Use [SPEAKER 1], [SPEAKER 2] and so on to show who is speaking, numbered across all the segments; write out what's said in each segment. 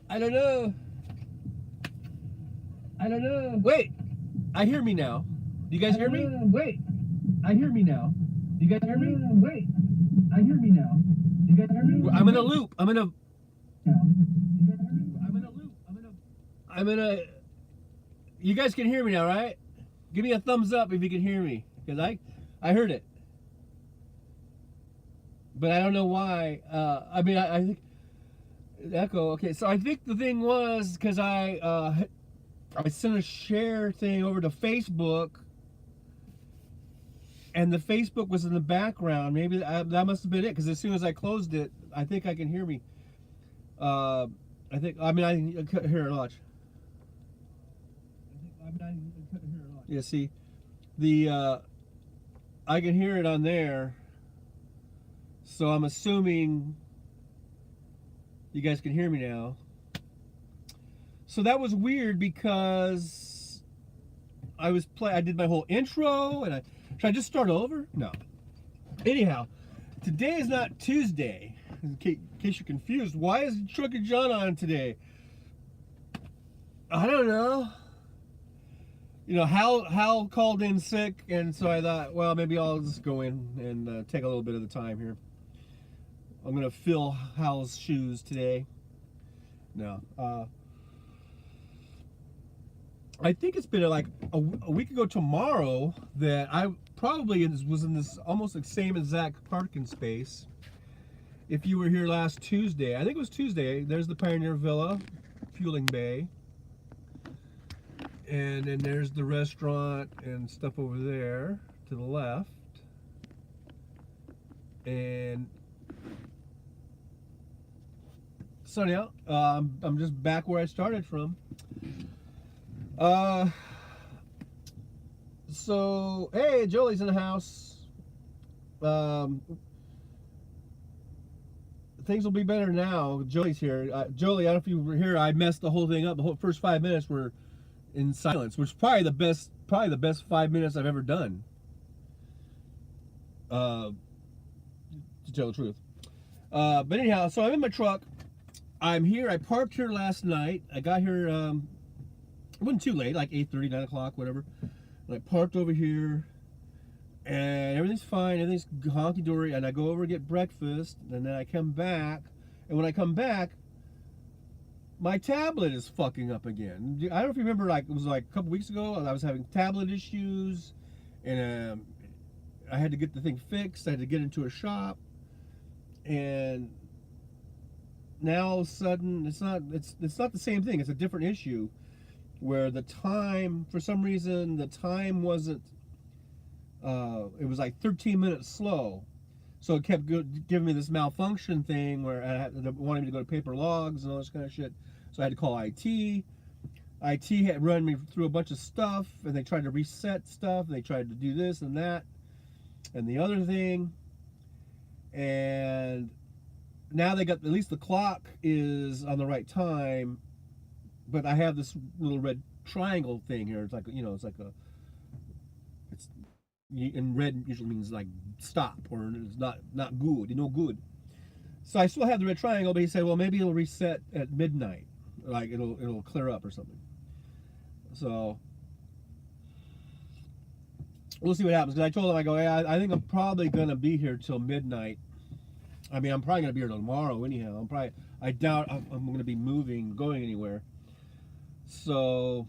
[SPEAKER 1] I don't know. I don't know. Wait, I hear me now. Do you guys hear me?
[SPEAKER 2] Wait, I hear me now. Do you guys hear me? Wait, I hear me now. Do you guys hear me?
[SPEAKER 1] I'm in a loop. I'm in a.
[SPEAKER 2] I'm in a loop.
[SPEAKER 1] I'm in a. You guys can hear me now, right? Give me a thumbs up if you can hear me, cause I heard it, but I don't know why. I mean, I think echo. Okay, so I think the thing was because I sent a share thing over to Facebook, and the Facebook was in the background. Maybe that must have been it. Because as soon as I closed it, I think I can hear me. I think. I mean, I couldn't hear it much. Yeah. See, the I can hear it on there. So I'm assuming you guys can hear me now. So that was weird because I did my whole intro and should I just start over? No. Anyhow, today is not Tuesday. In case you're confused, why is Trucker John on today? I don't know. You know, Hal called in sick, and so I thought, well, maybe I'll just go in and take a little bit of the time here. I'm gonna fill Hal's shoes today. No. I think it's been like a week ago tomorrow that I probably was in this almost the same exact parking space. If you were here last Tuesday, I think it was Tuesday, there's the Pioneer Villa fueling bay. And then there's the restaurant and stuff over there to the left. And so now, I'm just back where I started from. So, hey, Jolie's in the house. Things will be better now. Jolie's here. Jolie, I don't know if you were here. I messed the whole thing up. The whole first 5 minutes were in silence, which is probably the best 5 minutes I've ever done. To tell the truth. But anyhow, so I'm in my truck. I'm here. I parked here last night. I got here. It wasn't too late, like 8:30, 9 o'clock, whatever. And I parked over here, and everything's fine. Everything's honky dory. And I go over and get breakfast, and then I come back. And when I come back, my tablet is fucking up again. I don't know if you remember, like it was like a couple weeks ago. I was having tablet issues, and I had to get the thing fixed. I had to get into a shop, and now all of a sudden it's not the same thing. It's a different issue where the time, for some reason, the time wasn't. It was like 13 minutes slow, so it kept giving me this malfunction thing where they wanted me to go to paper logs and all this kind of shit. So I had to call IT. IT had run me through a bunch of stuff, and they tried to reset stuff. And they tried to do this and that and the other thing, and now they got, at least the clock is on the right time, but I have this little red triangle thing here. It's like, you know, it's like a, it's in red usually means like stop, or it's not good, you know, good. So I still have the red triangle, but he said, well, maybe it'll reset at midnight, like it'll clear up or something. So we'll see what happens. Because I told him, I go, hey, I think I'm probably gonna be here till midnight. I mean, I'm probably gonna be here tomorrow anyhow. I doubt I'm gonna be going anywhere. So,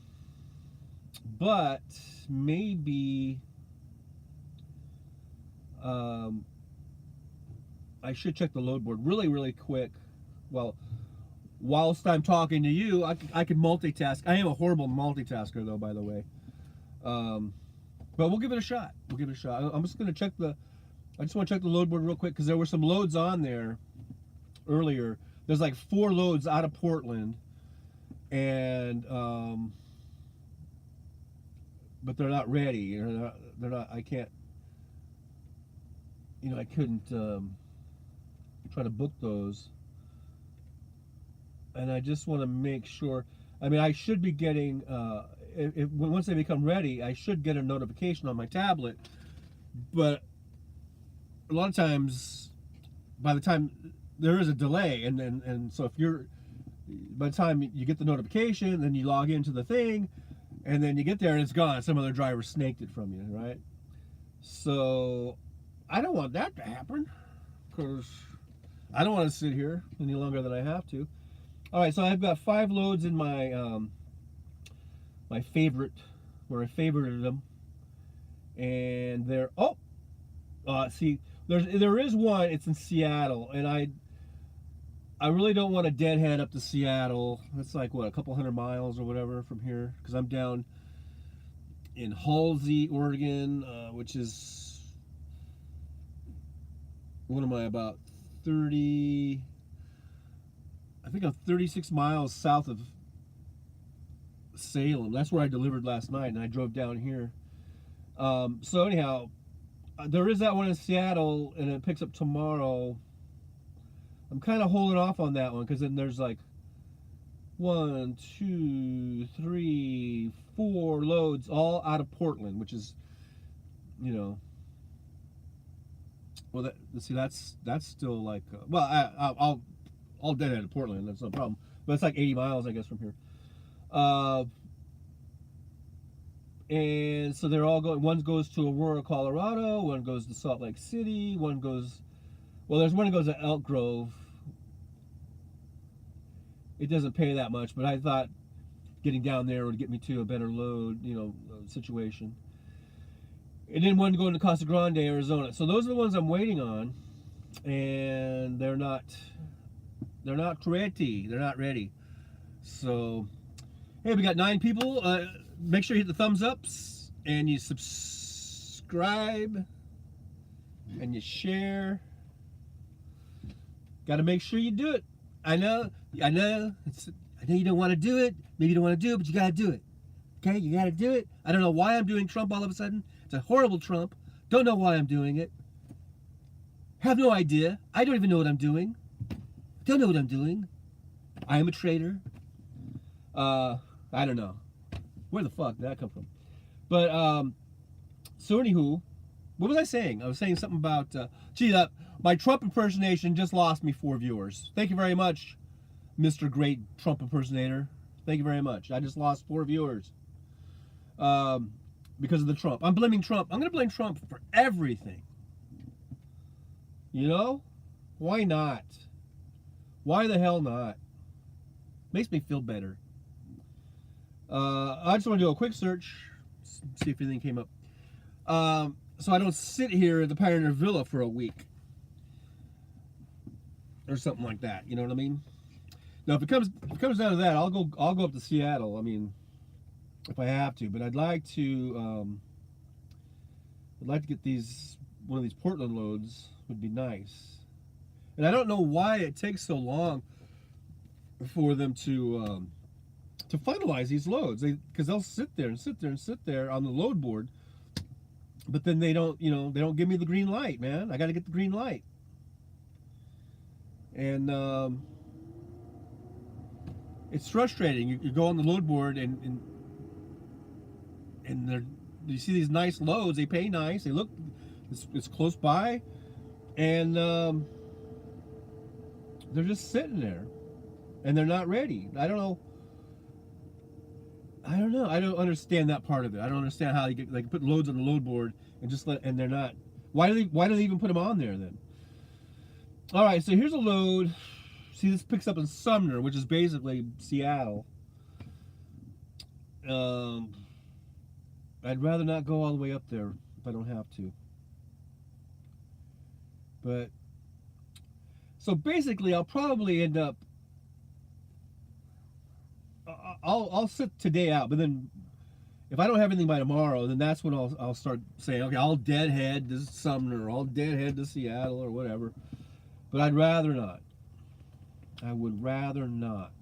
[SPEAKER 1] but maybe I should check the load board really quick. Well, whilst I'm talking to you, I can multitask. I am a horrible multitasker, though, by the way. But we'll give it a shot. We'll give it a shot. I'm just gonna check I just want to check the load board real quick because there were some loads on there earlier. There's like 4 loads out of Portland, and but they're not ready. They're not. I can't. You know, I couldn't try to book those, and I just want to make sure. I mean, I should be getting once they become ready, I should get a notification on my tablet, but a lot of times, by the time there is a delay, and so if you're by the time you get the notification, then you log into the thing, and then you get there and it's gone. Some other driver snaked it from you, right? So I don't want that to happen, because I don't want to sit here any longer than I have to. All right, so I've got 5 loads in my my favorite, where I favorited them, and they're see, there is one. It's in Seattle, and I really don't want to deadhead up to Seattle. It's like what, a couple hundred miles or whatever from here, because I'm down in Halsey, Oregon, which is, what am I, about 30? I think I'm 36 miles south of Salem. That's where I delivered last night, and I drove down here. So anyhow, there is that one in Seattle, and it picks up tomorrow. I'm kind of holding off on that one, because then there's like 1, 2, 3, 4 loads all out of Portland, which is, you know, well, that's still like, well, I'll deadhead to Portland. That's no problem. But it's like 80 miles, I guess, from here. And so they're all going. One goes to Aurora, Colorado. One goes to Salt Lake City. One goes, well, there's one that goes to Elk Grove. It doesn't pay that much, but I thought getting down there would get me to a better load, you know, situation. And then one going to Casa Grande, Arizona. So those are the ones I'm waiting on, and they're not ready. They're not ready. So, hey, we got 9 people. Make sure you hit the thumbs ups, and you subscribe, and you share. Got to make sure you do it. I know you don't want to do it. Maybe you don't want to do it, but you got to do it. Okay, you got to do it. I don't know why I'm doing Trump all of a sudden. It's a horrible Trump. Don't know why I'm doing it. Have no idea. I don't even know what I'm doing. Don't know what I'm doing. I am a traitor. I don't know. Where the fuck did that come from? But, so anywho, what was I saying? I was saying something about, my Trump impersonation just lost me 4 viewers. Thank you very much, Mr. Great Trump Impersonator. Thank you very much. I just lost 4 viewers. Because of the Trump. I'm blaming Trump. I'm going to blame Trump for everything. You know? Why not? Why the hell not? Makes me feel better. I just want to do a quick search, see if anything came up. So I don't sit here at the Pioneer Villa for a week. Or something like that. You know what I mean? Now, if it comes down to that, I'll go up to Seattle. I mean, if I have to, but I'd like to get one of these Portland loads. Would be nice. And I don't know why it takes so long for them to finalize these loads. Because they'll sit there on the load board, but then they don't give me the green light, man. I got to get the green light. And it's frustrating. You go on the load board and you see these nice loads. They pay nice. They look, it's close by, and they're just sitting there, and they're not ready. I don't know. I don't understand that part of it. I don't understand how they can put loads on the load board and and they're not. Why do they even put them on there then? All right, so here's a load. See, this picks up in Sumner, which is basically Seattle. I'd rather not go all the way up there if I don't have to. But so basically, I'll probably end up. I'll sit today out, but then if I don't have anything by tomorrow, then that's when I'll start saying, okay, I'll deadhead to Sumner, or I'll deadhead to Seattle, or whatever. But I'd rather not. I would rather not.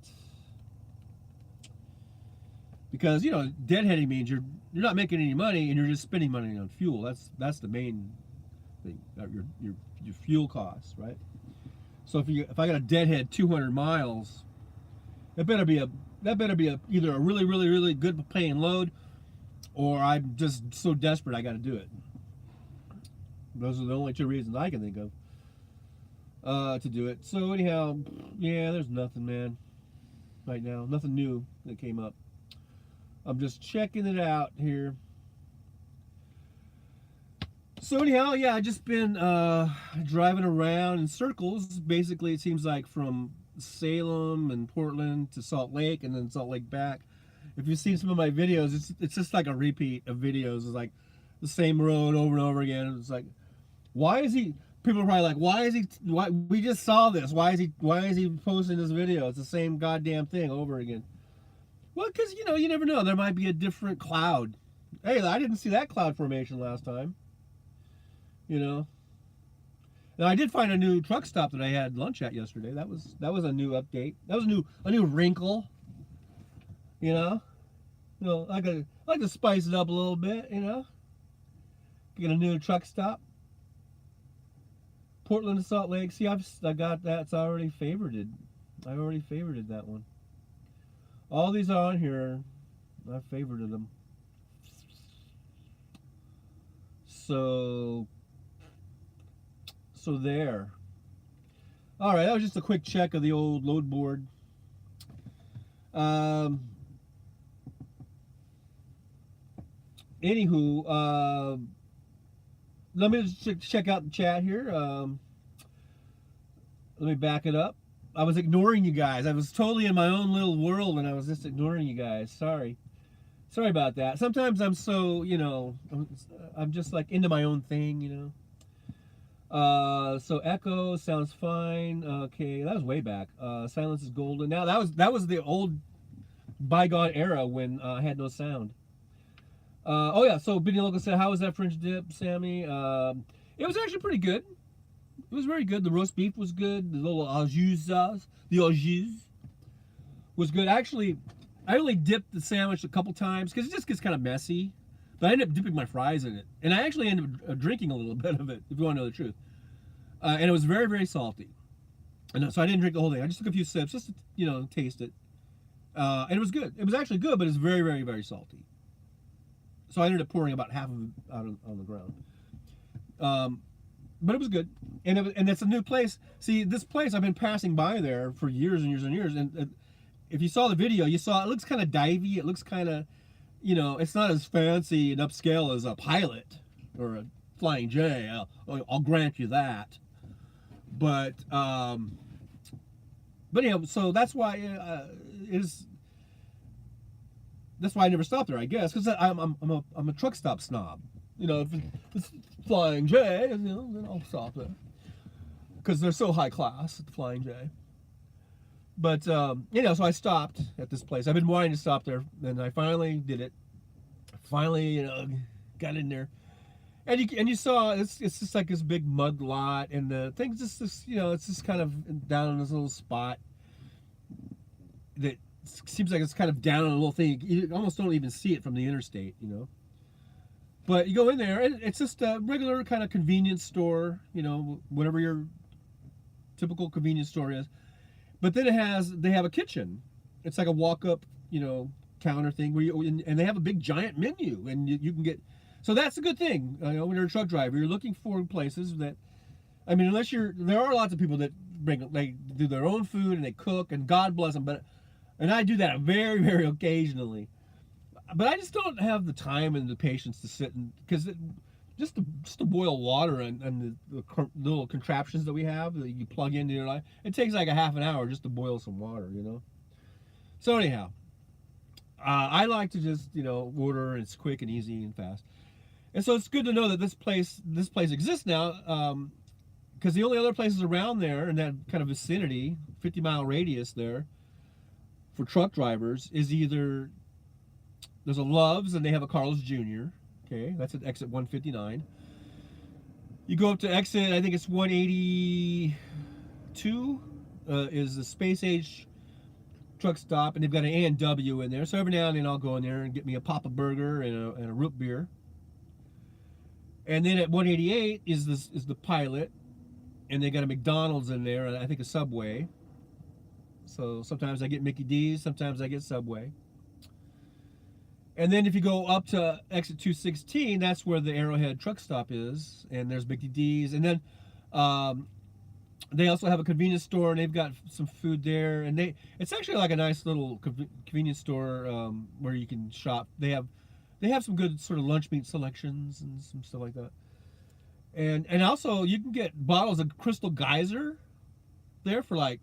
[SPEAKER 1] Because, you know, deadheading means you're not making any money and you're just spending money on fuel. That's the main thing. Your fuel costs, right? So if I got to deadhead 200 miles, that better be either a really, really, really good paying load, or I'm just so desperate I got to do it. Those are the only 2 reasons I can think of to do it. So anyhow, yeah, there's nothing, man. right now. Nothing new that came up. I'm just checking it out here. So anyhow, yeah, I just been driving around in circles. Basically, it seems like from Salem and Portland to Salt Lake, and then Salt Lake back. If you've seen some of my videos, it's just like a repeat of videos. It's like the same road over and over again. It's like, why is he? People are probably like, why is he? Why we just saw this? Why is he posting this video? It's the same goddamn thing over again. Well, because you never know. There might be a different cloud. Hey, I didn't see that cloud formation last time. Now I did find a new truck stop that I had lunch at yesterday. That was a new update. That was a new wrinkle. I like to spice it up a little bit. Get a new truck stop. Portland to Salt Lake. See, I got that. It's already favorited. I already favorited that one. All these are on here. I favorited them. So there. All right, that was just a quick check of the old load board. Anywho, let me just check out the chat here. Let me back it up. I was ignoring you guys. I was totally in my own little world, and I was just ignoring you guys. Sorry about that. Sometimes I'm so, I'm just like into my own thing, So echo sounds fine. Okay, that was way back. Silence is golden. Now that was the old bygone era when I had no sound. Oh yeah, so Benny Local said, how was that French dip, Sammy? It was actually pretty good. It was very good. The roast beef was good. The little au jus sauce, the au jus was good. Actually, I only dipped the sandwich a couple times because it just gets kind of messy. But I ended up dipping my fries in it. And I actually ended up drinking a little bit of it, if you want to know the truth. And it was very, very salty. And so I didn't drink the whole thing. I just took a few sips just to, taste it. And it was good. It was actually good, but it's very, very, very salty. So I ended up pouring about half of it out on the ground. But it was good. And it's a new place. See, this place, I've been passing by there for years and years and years. And if you saw the video, you saw it looks kind of divey. It looks kind of, it's not as fancy and upscale as a Pilot or a Flying J. I'll grant you that. But so that's why that's why I never stopped there, I guess, because I'm a truck stop snob. If it's Flying J, then I'll stop there because they're so high class at the Flying J. But so I stopped at this place. I've been wanting to stop there, and I finally did it. Finally, got in there, and you saw it's just like this big mud lot, and the thing's just this, it's just kind of down in this little spot that seems like it's kind of down on a little thing. You almost don't even see it from the interstate, But you go in there, and it's just a regular kind of convenience store, whatever your typical convenience store is. But then they have a kitchen. It's like a walk-up, counter thing where and they have a big giant menu, and you can get. So that's a good thing. When you're a truck driver, you're looking for places that, unless there are lots of people that they do their own food and they cook, and God bless them. And I do that very, very occasionally. But I just don't have the time and the patience to sit because just to boil water and the little contraptions that we have that you plug into your life, it takes like a half an hour just to boil some water, So anyhow, I like to just order, and it's quick and easy and fast, and so it's good to know that this place exists now, because the only other places around there in that kind of vicinity, 50-mile radius there, for truck drivers is either there's a Love's and they have a Carl's Jr. Okay, that's at exit 159. You go up to exit, I think it's 182, is the Space Age truck stop, and they've got an A&W in there. So every now and then I'll go in there and get me a Papa Burger and a root beer. And then at 188 is the Pilot, and they got a McDonald's in there, and I think a Subway. So sometimes I get Mickey D's, sometimes I get Subway. And then if you go up to exit 216, that's where the Arrowhead truck stop is, and there's Mickey D's. And then They also have a convenience store, and they've got some food there. And it's actually like a nice little convenience store where you can shop. They have some good sort of lunch meat selections and some stuff like that. And also you can get bottles of Crystal Geyser there for like,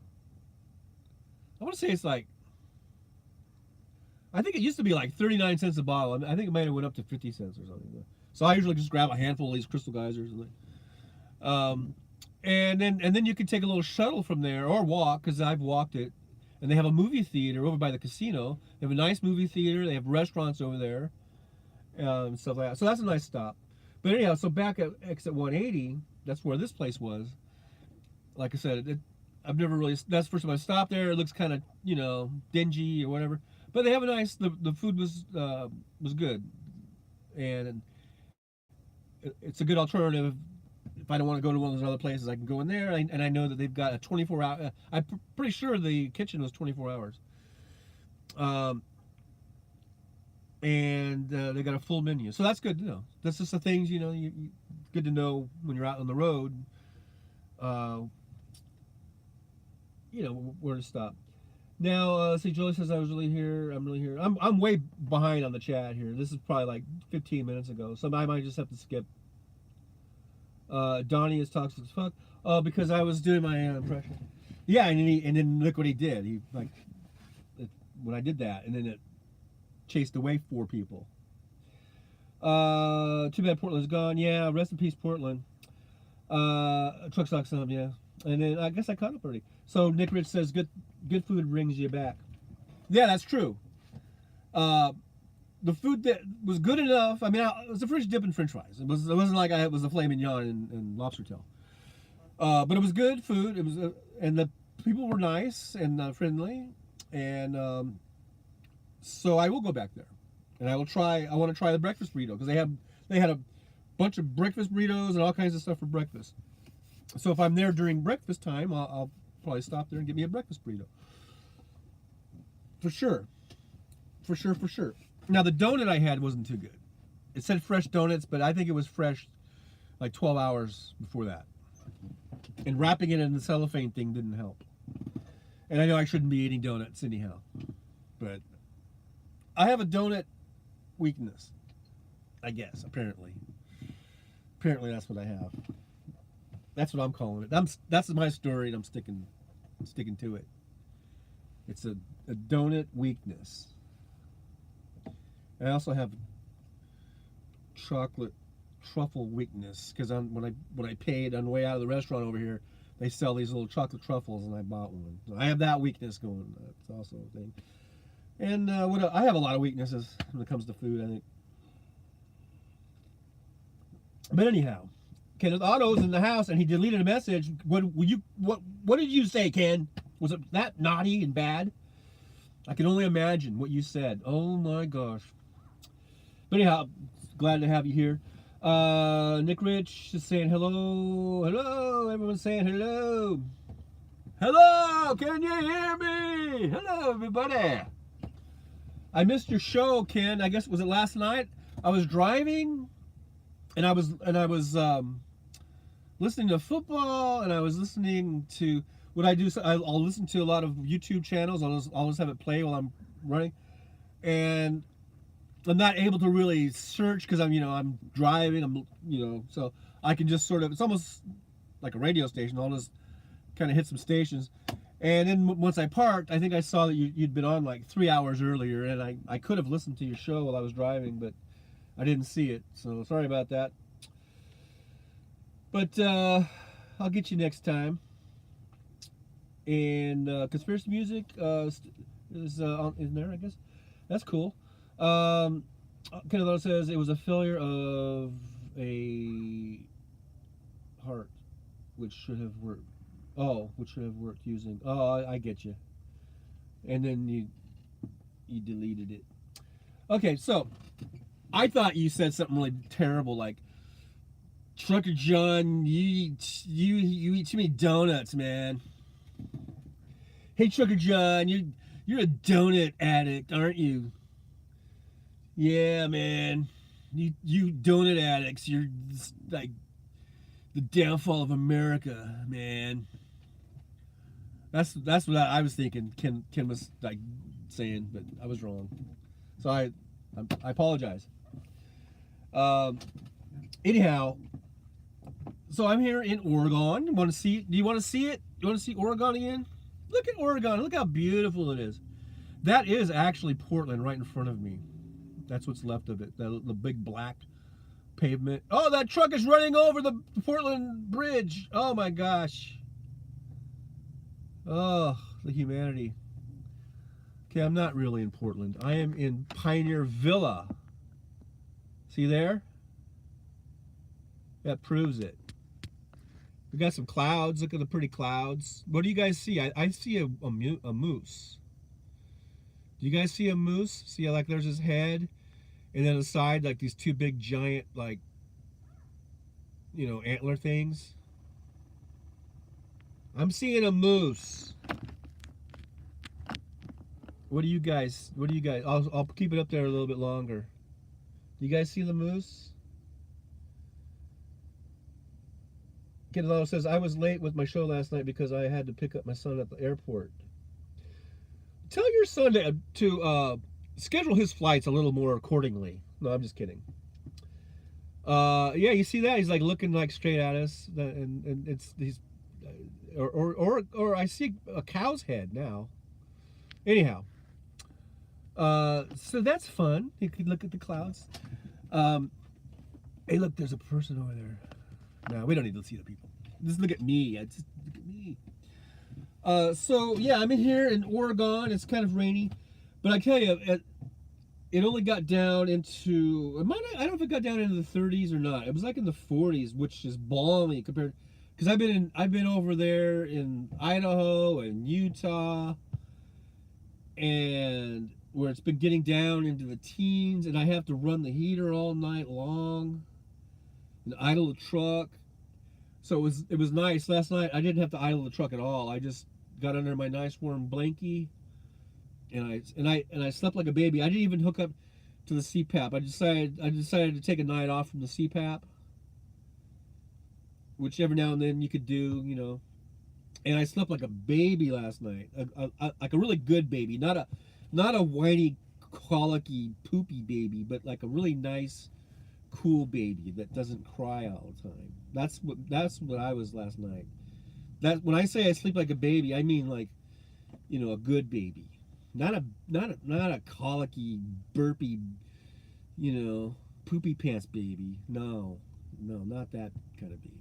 [SPEAKER 1] I want to say it's like, I think it used to be like 39 cents a bottle. I think it might have went up to 50 cents or something. So I usually just grab a handful of these Crystal Geysers and then you can take a little shuttle from there or walk, because I've walked it. And they have a movie theater over by the casino. They have a nice movie theater. They have restaurants over there, stuff like that. So that's a nice stop. But anyhow, so back at exit 180, that's where this place was. Like I said, I've never really. That's the first time I stopped there. It looks kind of dingy or whatever. But they have a nice. The food was good, and it's a good alternative. If I don't want to go to one of those other places, I can go in there, and I know that they've got a 24-hour. I'm pretty sure the kitchen was 24 hours. And they got a full menu, so that's good to know. That's just the things good to know when you're out on the road. Where to stop. Now, see, Julie says I was really here. I'm really here. I'm way behind on the chat here. This is probably like 15 minutes ago, so I might just have to skip. Donnie is toxic as fuck. Because I was doing my impression. Yeah, and then look what he did. He when I did that, and then it chased away 4 people. Too bad Portland's gone. Yeah, rest in peace, Portland. Truck stock some, yeah. And then I guess I caught up already. So Nick Rich says good food brings you back. Yeah, that's true. The food that was good enough. I mean, it was a fresh dip in French fries. It wasn't like I was a filet mignon and lobster tail. But it was good food. It was, and the people were nice and friendly, and so I will go back there, and I will try. I want to try the breakfast burrito because they had a bunch of breakfast burritos and all kinds of stuff for breakfast. So if I'm there during breakfast time, I'll probably stop there and get me a breakfast burrito. For sure. Now the donut I had wasn't too good. It said fresh donuts, but I think it was fresh like 12 hours before that. And wrapping it in the cellophane thing didn't help. And I know I shouldn't be eating donuts anyhow, but I have a donut weakness, I guess, apparently. Apparently that's what I have. That's what I'm calling it. That's my story, and I'm sticking to it. It's a donut weakness. I also have chocolate truffle weakness because when I paid on the way out of the restaurant over here, they sell these little chocolate truffles, and I bought one. So I have that weakness going. That's also a thing. And I have a lot of weaknesses when it comes to food, I think. But anyhow, Kenneth Otto's in the house, and he deleted a message. What did you say, Ken? Was it that naughty and bad? I can only imagine what you said. Oh my gosh. But anyhow, glad to have you here. Nick Rich is saying hello. Hello. Everyone's saying hello. Hello. Can you hear me? Hello, everybody. I missed your show, Ken. I guess, was it last night? I was driving, and I was listening to football, and I was listening to what I do. So I'll listen to a lot of YouTube channels. I'll just have it play while I'm running, and I'm not able to really search because I'm driving. So I can just sort of, it's almost like a radio station. I'll just kind of hit some stations, and then once I parked, I think I saw that you'd been on like 3 hours earlier, and I could have listened to your show while I was driving, but I didn't see it. So sorry about that. But I'll get you next time. And conspiracy music is in there, I guess. That's cool. Kenneth says it was a failure of a heart, which should have worked. Oh, which should have worked using. Oh, I get you. And then you deleted it. Okay, so I thought you said something really terrible, like Trucker John, you eat too many donuts, man. Hey, Trucker John, you're a donut addict, aren't you? Yeah, man. You donut addicts, you're like the downfall of America, man. That's what I was thinking. Ken was like saying, but I was wrong. So I apologize. Anyhow, so I'm here in Oregon. Want to see? Do you want to see it? You want to see Oregon again? Look at Oregon. Look how beautiful it is. That is actually Portland right in front of me. That's what's left of it. The big black pavement. Oh, that truck is running over the Portland Bridge. Oh my gosh. Oh, the humanity. Okay, I'm not really in Portland. I am in Pioneer Villa. See there? That proves it. We got some clouds. Look at the pretty clouds. What do you guys see? I see a moose. Do you guys see a moose? See how like there's his head, and then aside like these two big giant like, you know, antler things. I'm seeing a moose. What do you guys? I'll keep it up there a little bit longer. Do you guys see the moose? Kid says, I was late with my show last night because I had to pick up my son at the airport. Tell your son to schedule his flights a little more accordingly. No, I'm just kidding. Yeah, you see that? He's like looking like straight at us, and he's or I see a cow's head now. Anyhow, so that's fun. You could look at the clouds. Hey, look, there's a person over there. No, we don't need to see the people. Just look at me. Just look at me. So yeah, I'm in here in Oregon. It's kind of rainy, but I tell you, it only got down into. I don't know if it got down into the 30s or not. It was like in the 40s, which is balmy compared. Because I've been over there in Idaho and Utah, and where it's been getting down into the teens, and I have to run the heater all night long and idle the truck. So it was nice. Last night I didn't have to idle the truck at all. I just got under my nice warm blankie, and I slept like a baby. I didn't even hook up to the CPAP. I decided to take a night off from the CPAP, which every now and then you could do, you know. And I slept like a baby last night, like a really good baby, not a whiny, colicky, poopy baby, but like a really nice, cool baby that doesn't cry all the time. That's what I was last night. That when I say I sleep like a baby, I mean like, you know, a good baby, not a colicky, burpy, you know, poopy pants baby. No, not that kind of baby.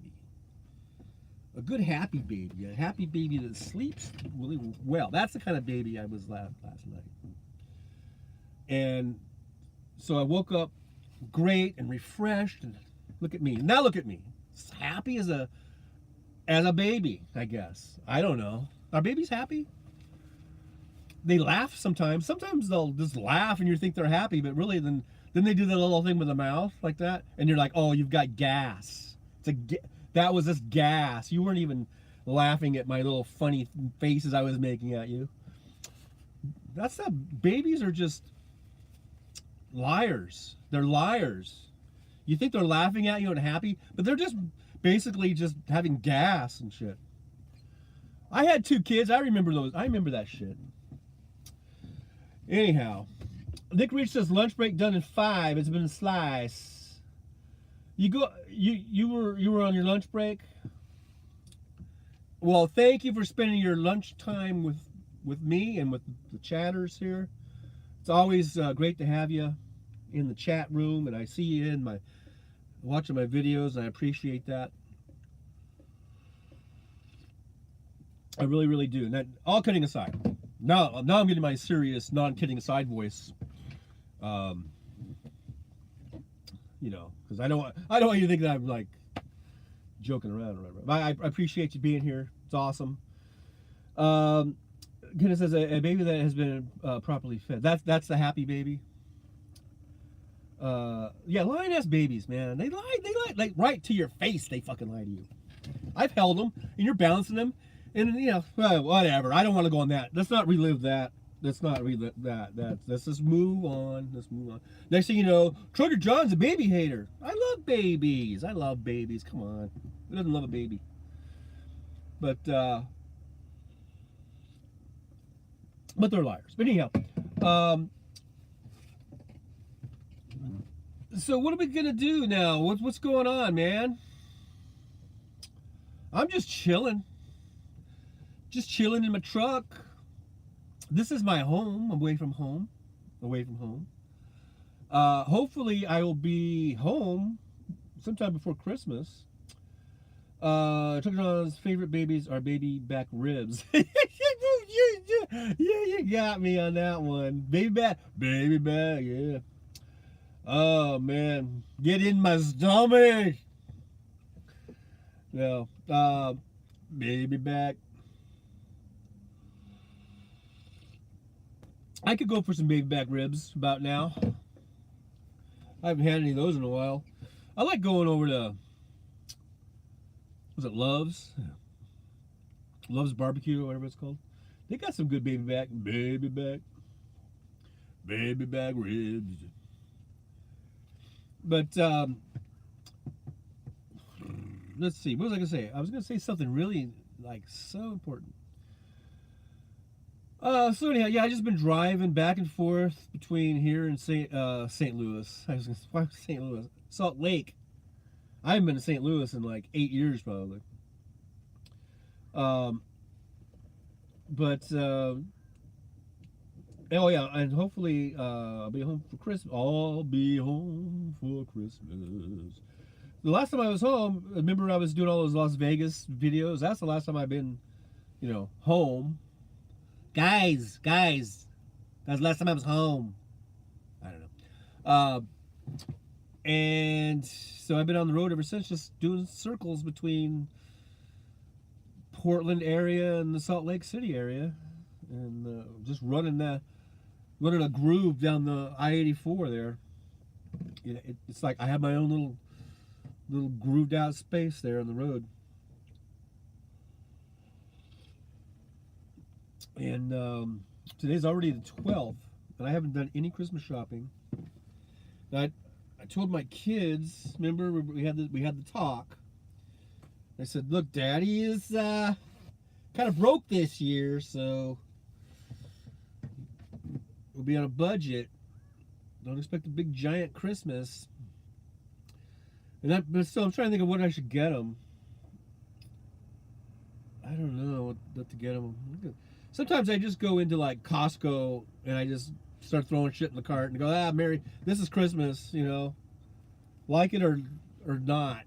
[SPEAKER 1] A good happy baby, a happy baby that sleeps really well. That's the kind of baby I was last night. And so I woke up great and refreshed, and look at me. Now look at me. Happy as a baby, I guess. I don't know. Are babies happy? They laugh sometimes. Sometimes they'll just laugh and you think they're happy, but really then they do that little thing with the mouth like that, and you're like, "Oh, you've got gas." That was just gas. You weren't even laughing at my little funny faces I was making at you. That's not. Babies are just liars. They're liars. You think they're laughing at you and happy, but they're just basically just having gas and shit. I had 2 kids. I remember those. I remember that shit. Anyhow, Nick Reach says lunch break done in 5. It's been a slice. You were on your lunch break. Well, thank you for spending your lunch time with me and with the chatters here. It's always great to have you in the chat room, and I see you in watching my videos, and I appreciate that. I really, really do. And that, all kidding aside, now I'm getting my serious, non-kidding aside voice. You know, because I don't want you to think that I'm like joking around or whatever. But I appreciate you being here. It's awesome. Goodness says a baby that has been properly fed. That's the happy baby. Yeah, lioness babies, man. They lie like right to your face. They fucking lie to you. I've held them, and you're balancing them, and you know, whatever. I don't want to go on that. Let's not relive that. Let's not relive that. Let's just move on. Let's move on. Next thing you know, Trucker John's a baby hater. I love babies. I love babies. Come on, who doesn't love a baby? But but they're liars. But anyhow, um, so what are we gonna do now? What's going on, man? I'm just chilling in my truck. This is my home. I'm away from home. Hopefully I will be home sometime before Christmas. Chuck John's favorite babies are baby back ribs. Yeah, you got me on that one. Baby back, yeah. Oh man, get in my stomach. No, baby back. I could go for some baby back ribs about now. I haven't had any of those in a while. I like going over to, was it Love's? Love's Barbecue or whatever it's called. They got some good baby back ribs. But let's see. What was I gonna say? I was gonna say something really like so important. So anyhow, yeah, I just been driving back and forth between here and St. Louis. I was gonna, why St. Louis? Salt Lake. I haven't been to St. Louis in like 8 years probably. Oh yeah, and hopefully I'll be home for Christmas. I'll be home for Christmas. The last time I was home, remember I was doing all those Las Vegas videos? That's the last time I've been, home. Guys, that's the last time I was home. I don't know. And so I've been on the road ever since, just doing circles between Portland area and the Salt Lake City area, and just running a groove down the I-84 there. It's like I have my own little grooved out space there on the road. And today's already the 12th, and I haven't done any Christmas shopping. I told my kids, remember we had the talk. I said, look, Daddy is kind of broke this year, so we'll be on a budget. Don't expect a big giant Christmas. But still, I'm trying to think of what I should get them. I don't know what to get them. Sometimes I just go into like Costco and I just start throwing shit in the cart and go, Mary, this is Christmas, like it or not.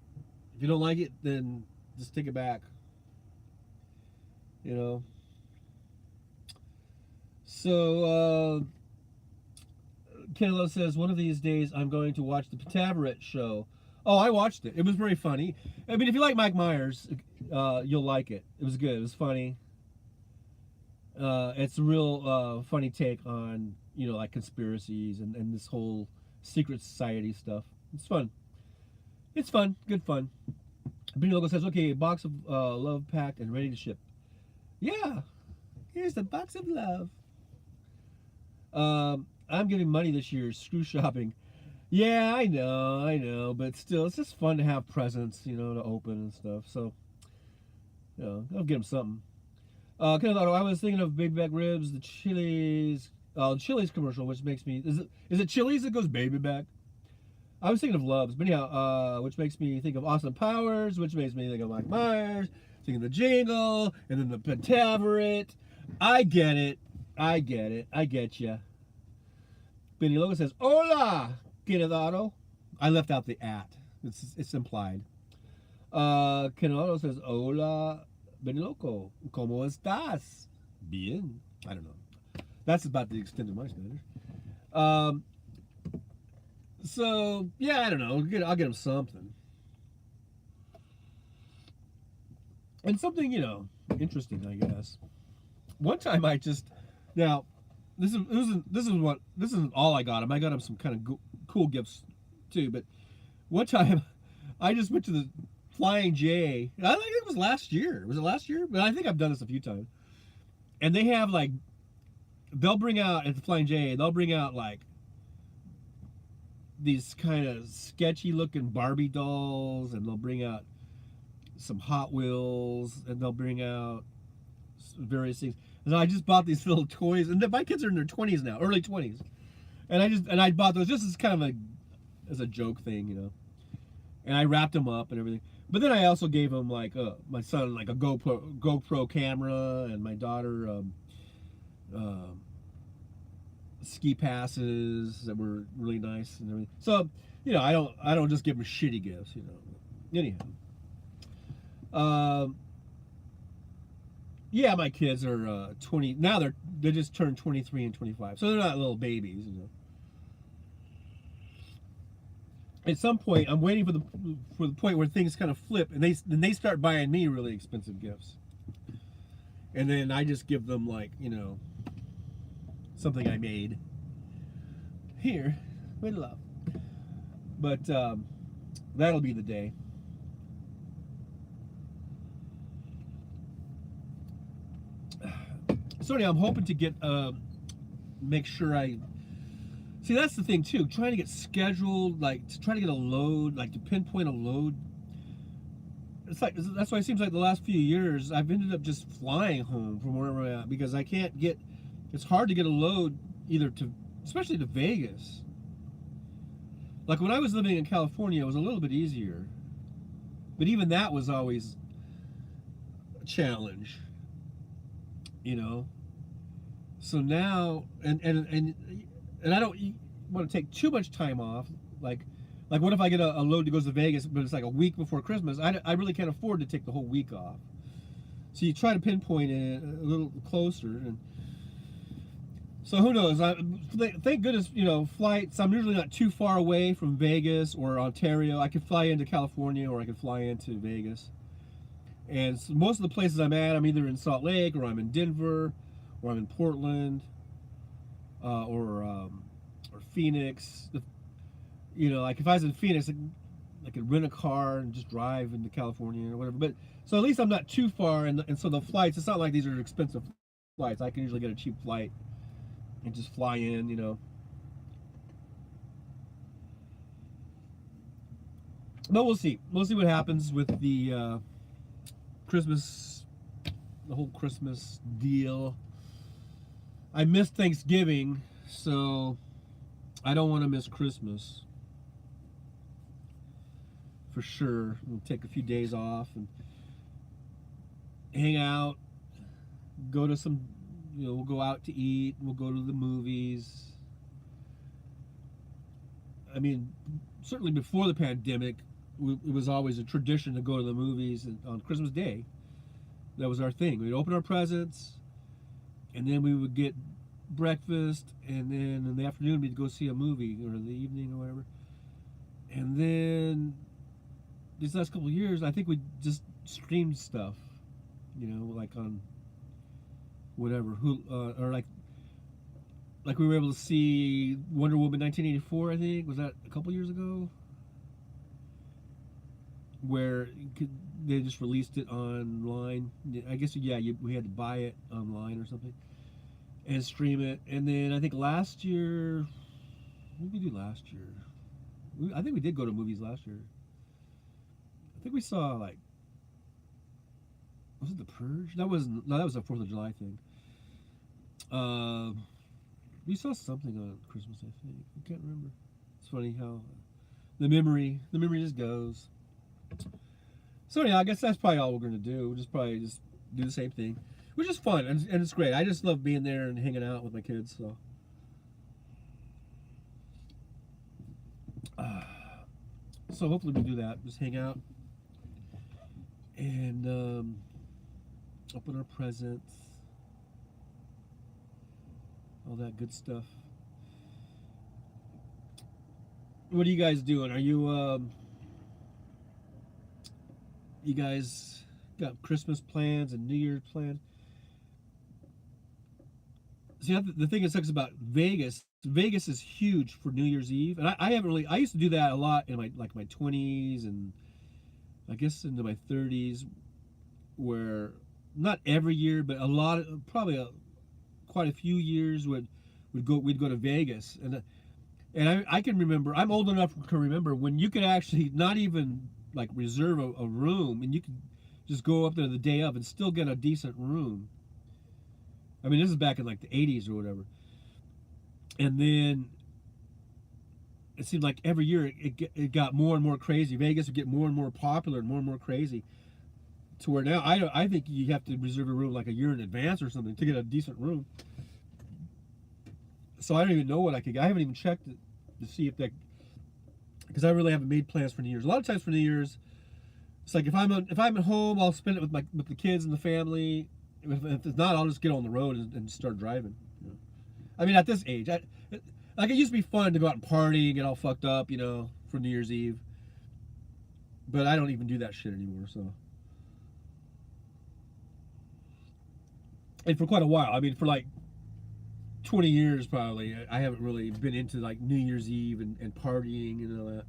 [SPEAKER 1] If you don't like it, then just take it back. So Kayla says, one of these days I'm going to watch the Pataverate show. Oh, I watched it. It was very funny. I mean, if you like Mike Myers, you'll like it. It was good. It was funny. It's a real funny take on, like conspiracies and this whole secret society stuff. It's fun. It's fun. Good fun. Benny Logo says, okay, box of love packed and ready to ship. Yeah. Here's the box of love. I'm getting money this year. Screw shopping. Yeah, I know, but still, it's just fun to have presents, to open and stuff. So, I'll get them something. I was thinking of baby back ribs, the Chili's commercial, which makes me, is it Chili's that goes baby back? I was thinking of Love's, but anyhow, which makes me think of Austin Powers, which makes me think of Mike Myers, thinking of the Jingle, and then the Pataverate. I get it. I get ya. Benny Logo says, hola, Querétaro. I left out the at. It's implied. Querétaro says, hola, Benny Loco. ¿Cómo estás? Bien. I don't know. That's about the extent of my Spanish. So, yeah, I don't know. I'll get him something. And something, interesting, I guess. One time this isn't all I got him. I got him some kind of cool gifts too. But one time, I just went to the Flying J. I think it was last year. Was it last year? But I think I've done this a few times. And they have they'll bring out at the Flying J. They'll bring out these kind of sketchy looking Barbie dolls, and they'll bring out some Hot Wheels, and they'll bring out various things. So I just bought these little toys, and my kids are in their 20s now, early 20s, and I bought those just as kind of as a joke thing, you know. And I wrapped them up and everything. But then I also gave them like my son like a GoPro camera, and my daughter ski passes that were really nice and everything. So you know, I don't just give them shitty gifts, you know. Anyhow, yeah, my kids are 20 now. They just turned 23 and 25, so they're not little babies, you know. At some point, I'm waiting for the point where things kind of flip, and they start buying me really expensive gifts, and then I just give them like, you know, something I made. Here, with love. But that'll be the day. So anyway, I'm hoping to get make sure I. See, that's the thing too. Trying to get scheduled, like to try to get a load, like to pinpoint a load. It's like that's why it seems like the last few years I've ended up just flying home from wherever I'm at, because I can't get. It's hard to get a load either to, especially to Vegas. Like when I was living in California, it was a little bit easier, but even that was always a challenge, you know. So now, and I don't want to take too much time off. Like what if I get a load that goes to Vegas, but it's like a week before Christmas? I really can't afford to take the whole week off. So you try to pinpoint it a little closer, and so who knows? Thank goodness, you know, flights. I'm usually not too far away from Vegas or Ontario. I could fly into California, or I could fly into Vegas. And so most of the places I'm at, I'm either in Salt Lake, or I'm in Denver, or I'm in Portland, or Phoenix. You know, like if I was in Phoenix, I could rent a car and just drive into California or whatever. But so at least I'm not too far, and so the flights, it's not like these are expensive flights. I can usually get a cheap flight and just fly in, you know. But we'll see. We'll see what happens with the Christmas, the whole Christmas deal. I missed Thanksgiving, so I don't want to miss Christmas. For sure. We'll take a few days off and hang out, go to some, you know, we'll go out to eat, we'll go to the movies. I mean, certainly before the pandemic, it was always a tradition to go to the movies on Christmas Day. That was our thing. We'd open our presents, and then we would get breakfast, and then in the afternoon we'd go see a movie, or in the evening or whatever. And then these last couple of years, I think we just streamed stuff, you know, like on whatever, or like we were able to see Wonder Woman 1984, I think. Was that a couple years ago? Where they just released it online. I guess, yeah, we had to buy it online or something and stream it. And then I think last year, what did we do last year? I think we did go to movies last year. I think we saw, like, was it The Purge? That was a 4th of July thing. We saw something on Christmas, I think. I can't remember. It's funny how the memory just goes. So anyhow, I guess that's probably all we're gonna do. We'll probably just do the same thing, which is fun, and it's great. I just love being there and hanging out with my kids. So hopefully we'll do that. Just hang out and open our presents, all that good stuff. What are you guys doing? Are you you guys got Christmas plans and New Year's plans? See, the thing that sucks about Vegas is huge for New Year's Eve, and I haven't really. I used to do that a lot in my 20s, and I guess into my 30s, where not every year, but a lot, probably quite a few years we'd go to Vegas, and I can remember. I'm old enough to remember when you could actually not even like reserve a room, and you could just go up there the day of and still get a decent room. I mean, this is back in like the 80s or whatever. And then it seemed like every year it got more and more crazy. Vegas would get more and more popular and more crazy. To where now I think you have to reserve a room like a year in advance or something to get a decent room. So I don't even know what I could get. I haven't even checked it to see if that, because I really haven't made plans for New Year's. A lot of times for New Year's, it's like if I'm at home, I'll spend it with the kids and the family. If it's not, I'll just get on the road and start driving. You know? I mean, at this age, like it used to be fun to go out and party and get all fucked up, you know, for New Year's Eve. But I don't even do that shit anymore. So, and for quite a while, I mean, for like 20 years probably, I haven't really been into like New Year's Eve and partying and all that.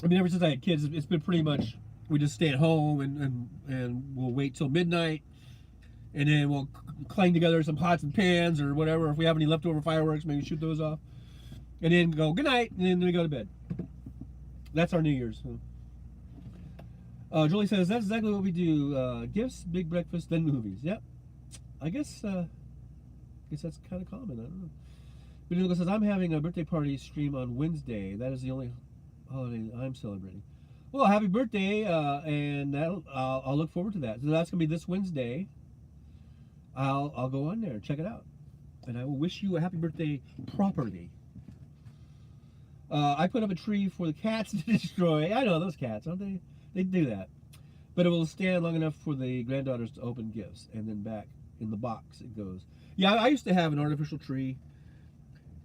[SPEAKER 1] I mean, ever since I had kids, it's been pretty much, we just stay at home and we'll wait till midnight, and then we'll clang together some pots and pans or whatever. If we have any leftover fireworks, maybe shoot those off, and then go good night, and then we go to bed. That's our New Year's. Julie says that's exactly what we do: gifts, big breakfast, then movies. Yep. I guess that's kind of common. I don't know. Benito says I'm having a birthday party stream on Wednesday. That is the only holiday I'm celebrating. Well, happy birthday, and I'll look forward to that. So that's gonna be this Wednesday. I'll go on there, check it out, and I will wish you a happy birthday properly. I put up a tree for the cats to destroy. I know those cats, aren't they? They do that, but it will stand long enough for the granddaughters to open gifts, and then back in the box it goes. Yeah, I used to have an artificial tree,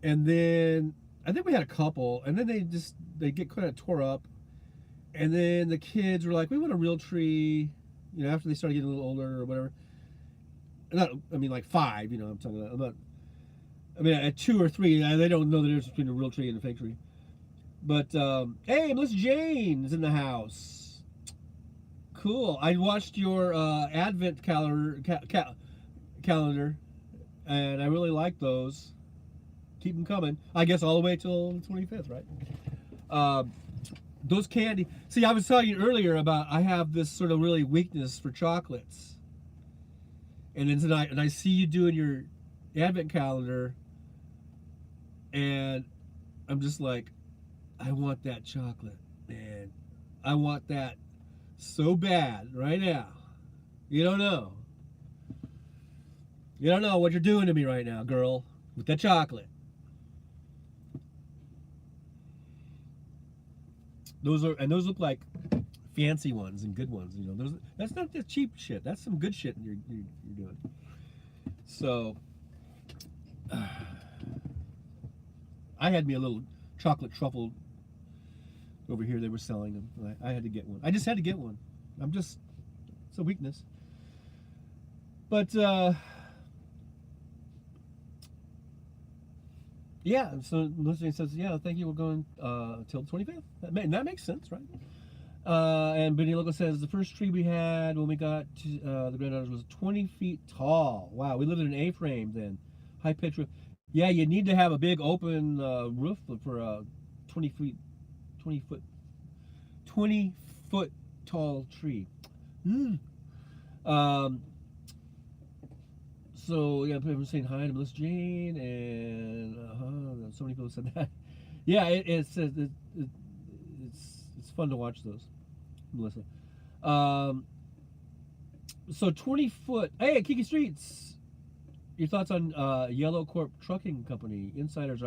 [SPEAKER 1] and then I think we had a couple, and then they get kind of tore up. And then the kids were like, we want a real tree, you know, after they started getting a little older or whatever. Not, I mean, like 5, you know, I'm talking about. I mean, at 2 or 3, they don't know the difference between a real tree and a fake tree. But, hey, Melissa Jane is in the house. Cool. I watched your Advent calendar, and I really like those. Keep them coming. I guess all the way till the 25th, right? Those candy. See, I was telling you earlier about I have this sort of really weakness for chocolates. And then tonight, and I see you doing your Advent calendar, and I'm just like, I want that chocolate, man. I want that so bad right now. You don't know. You don't know what you're doing to me right now, girl, with that chocolate. Those look like fancy ones and good ones. You know, that's not the cheap shit. That's some good shit you're doing. So, I had me a little chocolate truffle over here. They were selling them. I had to get one. I just had to get one. It's a weakness. But yeah, so listening says, yeah, thank you, we're going till the 25th. That makes sense, right? And Benny Loco says, the first tree we had when we got to the granddaughters was 20 feet tall. Wow, we lived in an A-frame then. High pitch roof. Yeah, you need to have a big open roof for a 20 foot tall tree. So yeah, people saying hi to Melissa Jane, and so many people said that. Yeah, it's fun to watch those, Melissa. So 20 foot. Hey, Kiki Streets, your thoughts on Yellow Corp Trucking Company? Insiders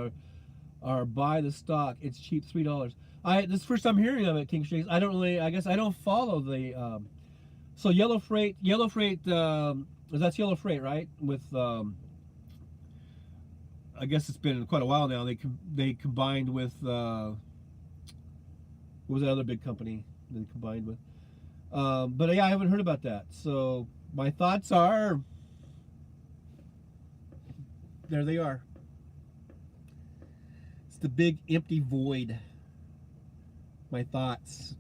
[SPEAKER 1] are buy the stock. It's cheap, $3. This is the first time hearing of it, King Streets. I don't really. I guess I don't follow the. So Yellow Freight. That's Yellow Freight, right? With I guess it's been quite a while now. They combined with what was that other big company they combined with? But yeah, I haven't heard about that. So my thoughts are, there they are. It's the big empty void. My thoughts.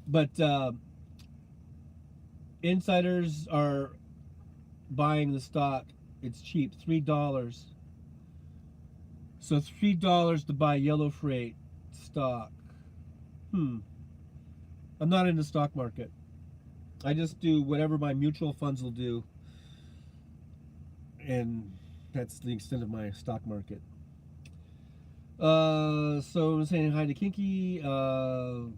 [SPEAKER 1] But insiders are buying the stock. It's cheap, $3. So $3 to buy Yellow Freight stock. I'm not in the stock market. I just do whatever my mutual funds will do, and that's the extent of my stock market. So I'm saying hi to Kinky, and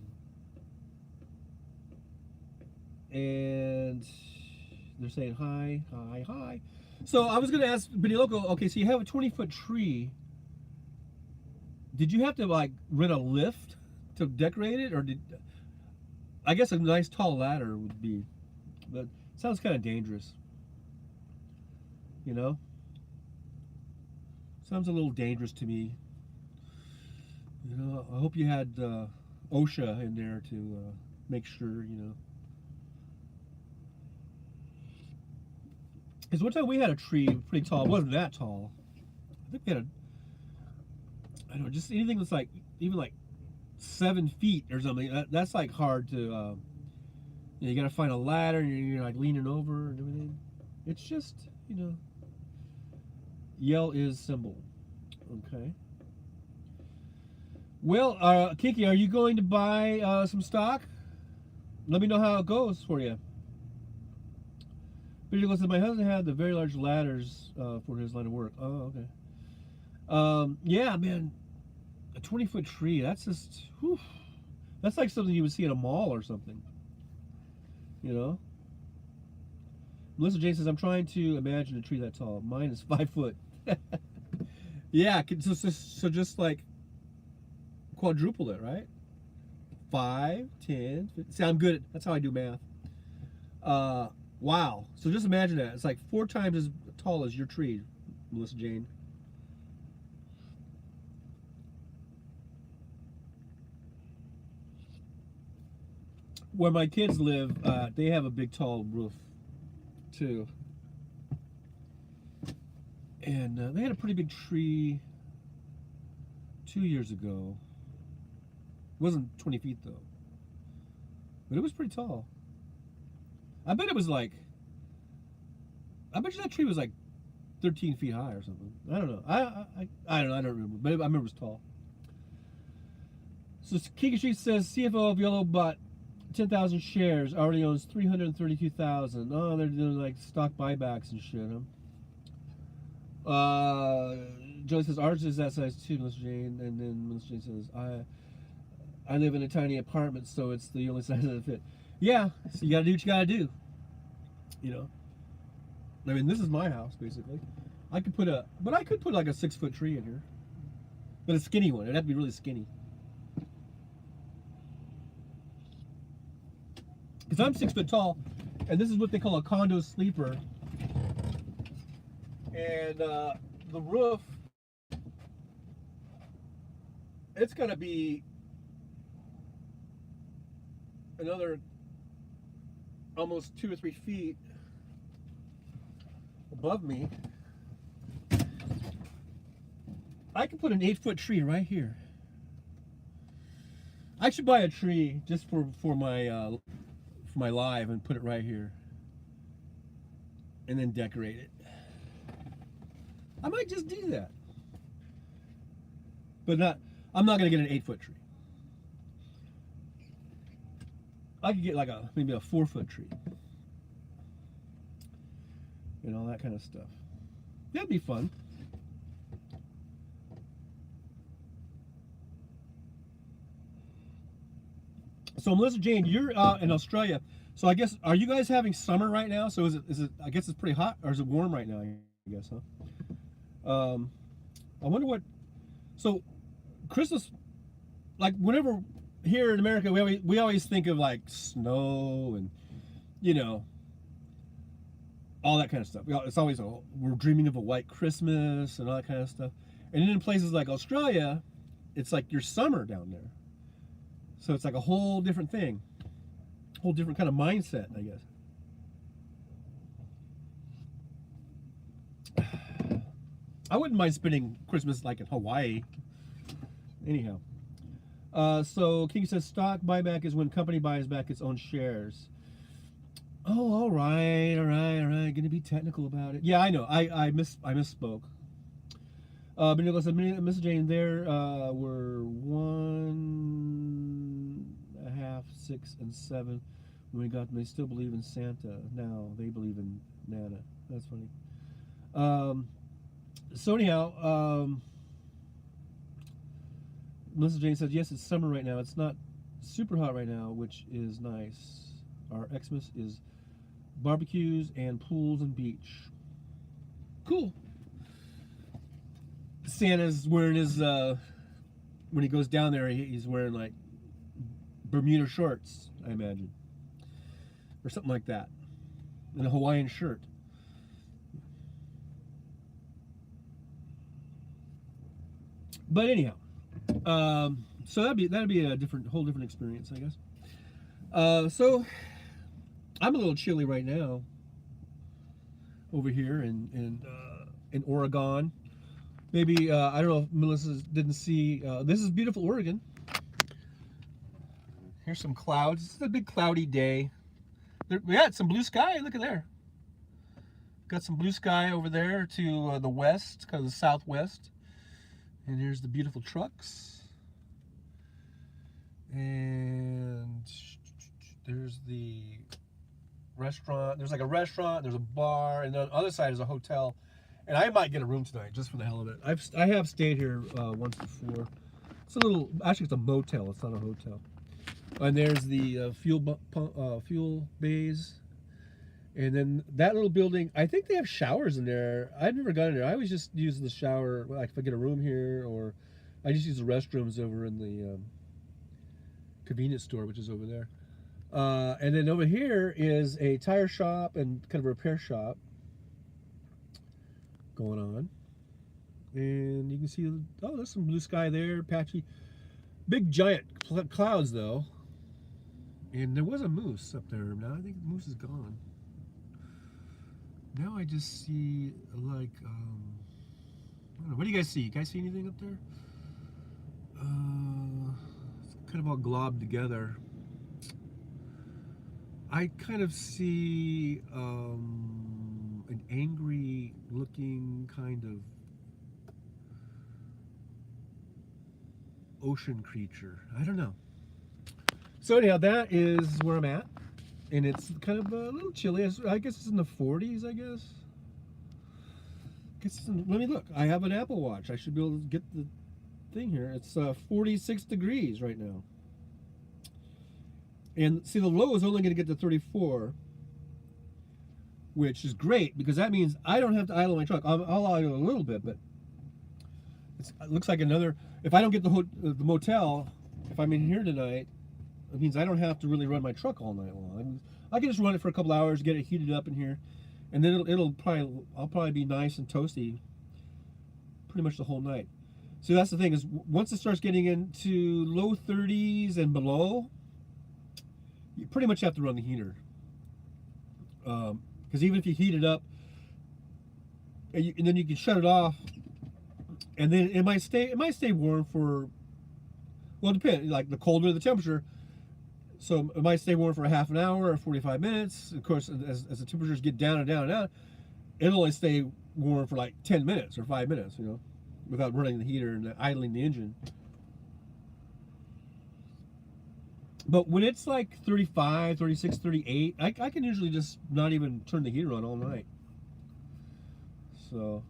[SPEAKER 1] they're saying hi, hi, hi. So I was gonna ask Benny Loco. Okay, so you have a 20-foot tree. Did you have to like rent a lift to decorate it, or did? I guess a nice tall ladder would be, but it sounds kind of dangerous. You know, sounds a little dangerous to me. You know, I hope you had OSHA in there to make sure. You know, because one time we had a tree pretty tall. It wasn't that tall. I think we had I don't know, just anything that's like even like 7 feet or something. That's like hard to. You got to find a ladder, and you're like leaning over and everything. It's just, you know, yell is symbol. Okay. Well, Kiki, are you going to buy some stock? Let me know how it goes for you. Peter goes, my husband had the very large ladders for his line of work. Oh, okay. Yeah, man, a 20-foot tree, that's just, whew, that's like something you would see at a mall or something. You know? Melissa Jane says, I'm trying to imagine a tree that tall. Mine is 5 foot. Yeah, so just like quadruple it, right? 5, 10, 15. See, I'm good. That's how I do math. Wow. So just imagine that. It's like 4 times as tall as your tree, Melissa Jane. Where my kids live, they have a big, tall roof, too. And they had a pretty big tree 2 years ago. It wasn't 20 feet, though. But it was pretty tall. I bet it was like... I bet you that tree was like 13 feet high or something. I don't know. I don't know. I don't remember. But I remember it was tall. So Kiki Street says CFO of Yellow bought 10,000 shares, already owns 332,000. Oh, they're doing like stock buybacks and shit, huh? Joey says ours is that size too, Melissa Jane, and then Melissa Jane says I live in a tiny apartment, so it's the only size that fit. Yeah, so you gotta do what you gotta do. You know. I mean, this is my house basically. I could put like a 6-foot tree in here, but a skinny one. It'd have to be really skinny. Because I'm 6 foot tall, and this is what they call a condo sleeper. And the roof, it's gonna be another almost 2 or 3 feet above me. I can put an 8-foot tree right here. I should buy a tree just for my live and put it right here, and then decorate it. I might just do that, but I'm not gonna get an 8-foot tree. I could get like maybe a 4-foot tree, and all that kind of stuff. That'd be fun. So Melissa Jane, you're in Australia. So I guess, are you guys having summer right now? So is it? I guess it's pretty hot, or is it warm right now? I guess, huh? I wonder what. So Christmas, like whenever here in America, we always think of like snow and, you know, all that kind of stuff. It's always we're dreaming of a white Christmas and all that kind of stuff. And then in places like Australia, it's like your summer down there. So it's like a whole different thing, whole different kind of mindset, I guess. I wouldn't mind spending Christmas like in Hawaii. Anyhow, so King says stock buyback is when company buys back its own shares. Oh, all right. Gonna be technical about it. Yeah, I know. I misspoke. But Nicholas said, Miss Jane, there were 1.5, 6, and 7. And we got, they still believe in Santa now. They believe in Nana. That's funny. So anyhow, Melissa Jane says, yes, it's summer right now. It's not super hot right now, which is nice. Our Xmas is barbecues and pools and beach. Cool. Santa's wearing his, when he goes down there, he's wearing like Bermuda shorts, I imagine. Or something like that. And a Hawaiian shirt. But anyhow, so that'd be a whole different experience, I guess. So I'm a little chilly right now over here in Oregon. Maybe I don't know if Melissa didn't see. This is beautiful Oregon. Here's some clouds. It's a big cloudy day. We had some blue sky. Look at there. Got some blue sky over there to the west, kind of the southwest. And here's the beautiful trucks. And there's the restaurant. There's like a restaurant, there's a bar, and then on the other side is a hotel. And I might get a room tonight just for the hell of it. I have stayed here once before. It's a little, actually it's a motel, it's not a hotel. And there's the fuel bays. And then that little building, I think they have showers in there. I've never gone in there. I always just use the shower, like if I get a room here, or I just use the restrooms over in the convenience store, which is over there. And then over here is a tire shop and kind of a repair shop going on. And you can see, oh, there's some blue sky there, patchy. Big giant clouds though. And there was a moose up there. Now I think the moose is gone. Now I just see like, I don't know, what do you guys see? You guys see anything up there? It's kind of all globbed together. I kind of see an angry looking kind of ocean creature. I don't know. So anyhow, that is where I'm at. And it's kind of a little chilly. I guess it's in the 40s, I guess. Let me look. I have an Apple Watch. I should be able to get the thing here. It's 46 degrees right now. And see, the low is only going to get to 34, which is great because that means I don't have to idle my truck. I'll idle a little bit, but it looks like another. If I don't get the motel, if I'm in here tonight, it means I don't have to really run my truck all night long. I can just run it for a couple hours, get it heated up in here, and then I'll probably be nice and toasty pretty much the whole night. So that's the thing is once it starts getting into low 30s and below, you pretty much have to run the heater. Because even if you heat it up, and then you can shut it off, and then it might stay warm for, well, it depends. Like the colder the temperature. So it might stay warm for a half an hour or 45 minutes. Of course, as the temperatures get down and down and down, it'll only stay warm for like 10 minutes or 5 minutes, you know, without running the heater and idling the engine. But when it's like 35, 36, 38, I can usually just not even turn the heater on all night. So,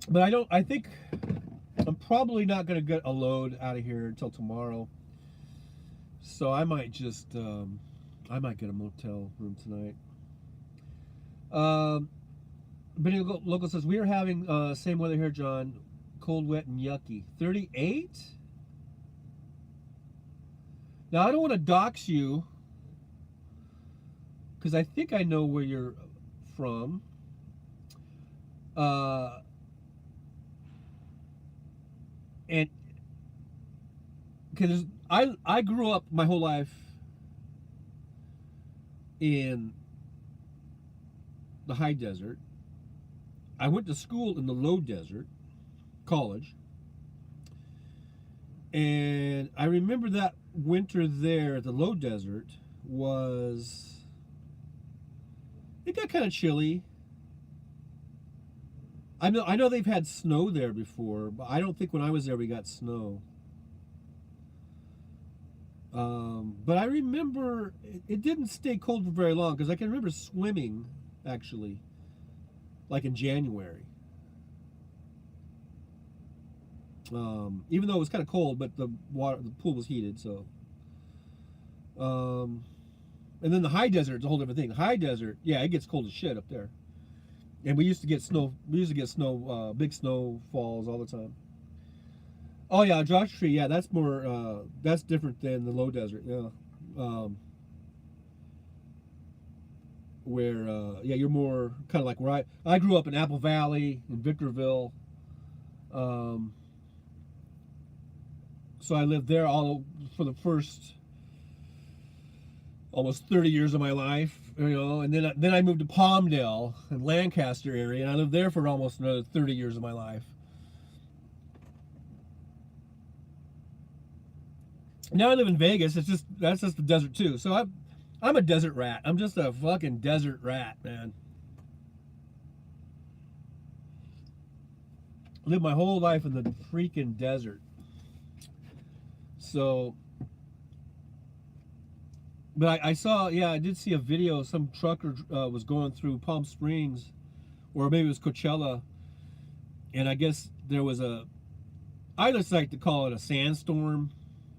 [SPEAKER 1] but I think I'm probably not going to get a load out of here until tomorrow. So I might just, I might get a motel room tonight. Benny Local says, we are having same weather here, John. Cold, wet, and yucky. 38? Now, I don't want to dox you, because I think I know where you're from. And because I grew up my whole life in the high desert. I went to school in the low desert, college. And I remember that winter there at the low desert it got kind of chilly. I know they've had snow there before, but I don't think when I was there we got snow. But I remember it didn't stay cold for very long because I can remember swimming actually, like in January. Even though it was kind of cold, but the pool was heated. So, and then the high desert is a whole different thing. The high desert, yeah, it gets cold as shit up there. And we used to get snow. We used to get snow, big snow falls all the time. Oh yeah, Joshua Tree. Yeah, that's more. That's different than the low desert. Yeah, where yeah, you're more kind of like where I grew up in Apple Valley in Victorville. So I lived there all for the first almost 30 years of my life, you know, and then I moved to Palmdale in Lancaster area, and I lived there for almost another 30 years of my life. Now I live in Vegas. That's just the desert too. So I'm a desert rat. I'm just a fucking desert rat, man. Lived my whole life in the freaking desert. So, but I saw, yeah, I did see a video. Some trucker was going through Palm Springs, or maybe it was Coachella, and I guess there was I just like to call it a sandstorm.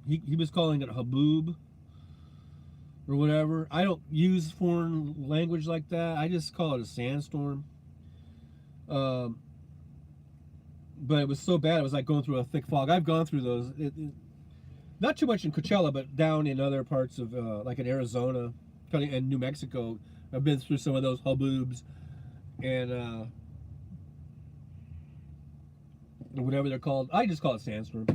[SPEAKER 1] He was calling it a haboob or whatever. I don't use foreign language like that. I just call it a sandstorm. But it was so bad. It was like going through a thick fog. I've gone through those. Not too much in Coachella, but down in other parts of, like in Arizona and New Mexico. I've been through some of those haboobs. And whatever they're called. I just call it sandstorm.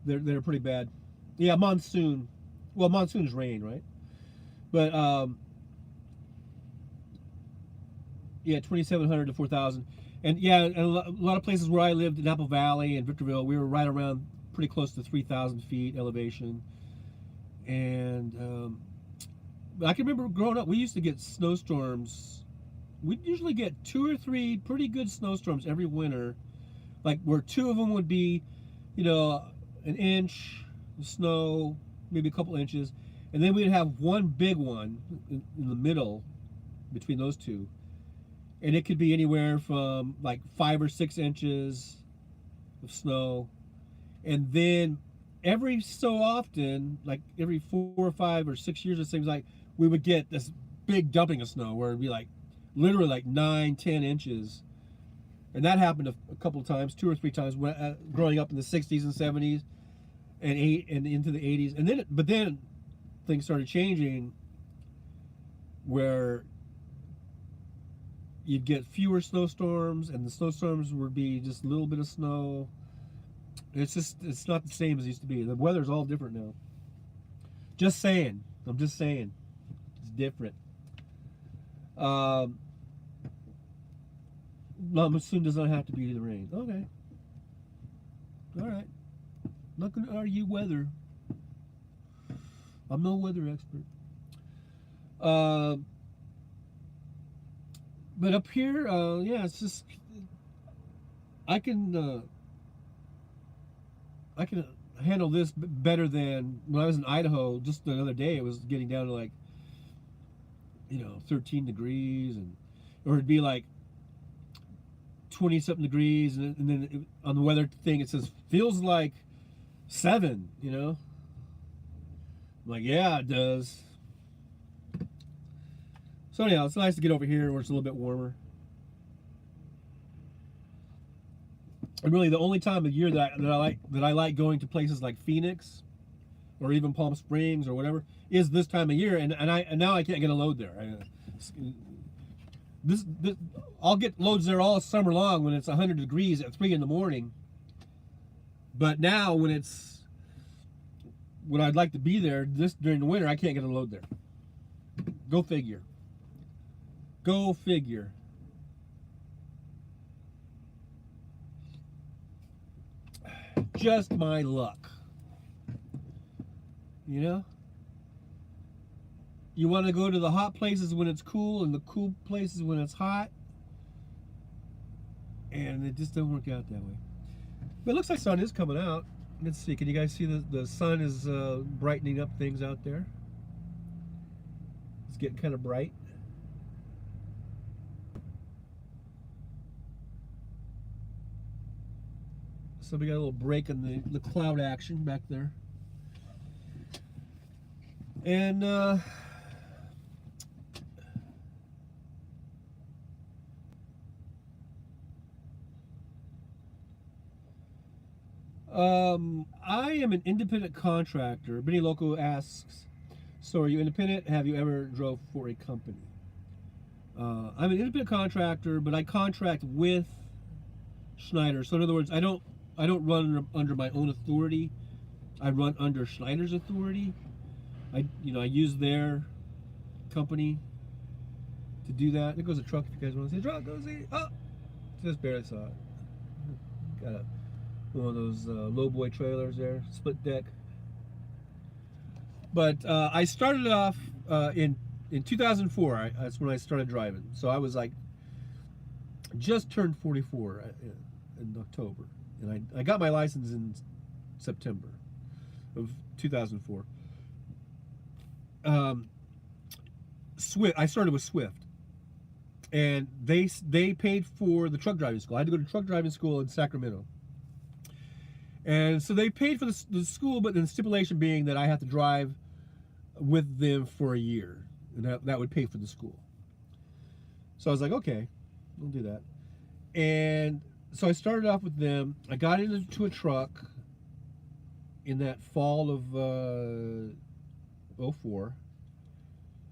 [SPEAKER 1] They're pretty bad. Yeah, monsoon. Well, monsoon is rain, right? But yeah, 2,700 to 4,000, and yeah, and a lot of places where I lived in Apple Valley and Victorville, we were right around pretty close to 3,000 feet elevation. And but I can remember growing up, we used to get snowstorms. We'd usually get 2 or 3 pretty good snowstorms every winter, like where 2 of them would be, you know, an inch of snow, maybe a couple inches, and then we'd have one big one in the middle between those 2, and it could be anywhere from like 5 or 6 inches of snow. And then every so often, like every 4 or 5 or 6 years, it seems like we would get this big dumping of snow where it'd be like literally like 9, 10 inches. And that happened a couple of times, 2 or 3 times, when, growing up in the 60s and 70s and into the 80s. And then, but then things started changing where you'd get fewer snowstorms, and the snowstorms would be just a little bit of snow. It's not the same as it used to be. The weather's all different now. Just saying. I'm just saying. It's different. Monsoon does not have to be the rain. Okay. All right. Not going to argue weather. I'm no weather expert. But up here, yeah, it's just I can handle this better than when I was in Idaho. Just the other day, it was getting down to like, you know, 13 degrees, or it'd be like 20-something degrees, and then on the weather thing it says feels like 7. You know, I'm like, yeah, it does. So anyhow, it's nice to get over here where it's a little bit warmer. And really, the only time of year that I like going to places like Phoenix, or even Palm Springs or whatever, is this time of year. And now I can't get a load there. I'll get loads there all summer long when it's 100 degrees at 3 in the morning. But now when I'd like to be there during the winter, I can't get a load there. Go figure. Go figure. Just my luck. You know? You want to go to the hot places when it's cool, and the cool places when it's hot. And it just doesn't work out that way. But it looks like sun is coming out. Let's see. Can you guys see the sun is brightening up things out there? It's getting kind of bright. So we got a little break in the cloud action back there. And I am an independent contractor. Benny Loco asks, so are you independent? Have you ever drove for a company? I'm an independent contractor, but I contract with Schneider. So in other words, I don't run under my own authority. I run under Schneider's authority. I use their company to do that. There goes a truck. If you guys want to see a truck, go see. Oh, just barely saw it. Got one of those lowboy trailers there, split deck. But I started off in 2004. That's when I started driving. So I was like just turned 44 in October, and I got my license in September of 2004. Swift. I started with Swift, and they paid for the truck driving school. I had to go to truck driving school in Sacramento, and so they paid for the school, but the stipulation being that I have to drive with them for a year, and that would pay for the school. So I was like, okay, we'll do that. And so I started off with them. I got into a truck in that fall of 04.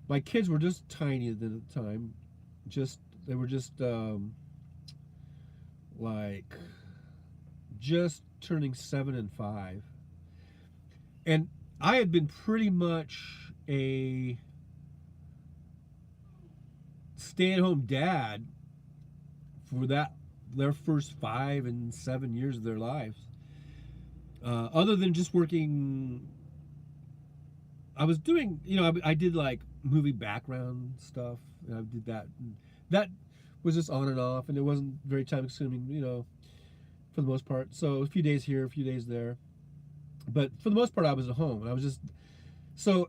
[SPEAKER 1] My kids were just tiny at the time. They were just like just turning 7 and 5. And I had been pretty much a stay-at-home dad for their first 5 and 7 years of their lives. Other than just working, I was doing, I did like movie background stuff, and I did that. That was just on and off, and it wasn't very time consuming, for the most part. So a few days here, a few days there. But for the most part, I was at home, and I was just, so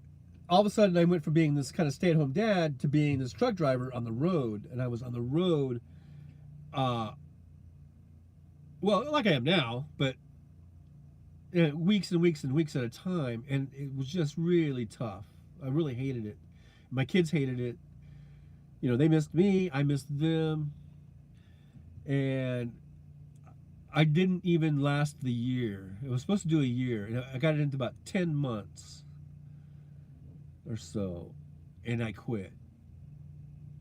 [SPEAKER 1] all of a sudden I went from being this kind of stay-at-home dad to being this truck driver on the road, and I was on the road, well, like I am now, but weeks and weeks and weeks at a time, and it was just really tough. I really hated it. My kids hated it. They missed me, I missed them, and I didn't even last the year. It was supposed to do a year, and I got it into about 10 months or so, and I quit.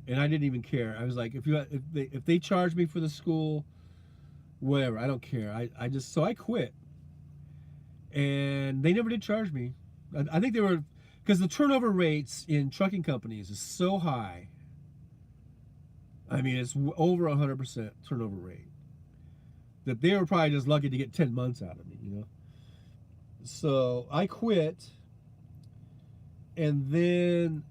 [SPEAKER 1] And I didn't even care. I was like, if they charge me for the school, whatever, I don't care. So I quit. And they never did charge me. I think they were, because the turnover rates in trucking companies is so high. I mean, it's over 100% turnover rate, that they were probably just lucky to get 10 months out of me, So I quit, and then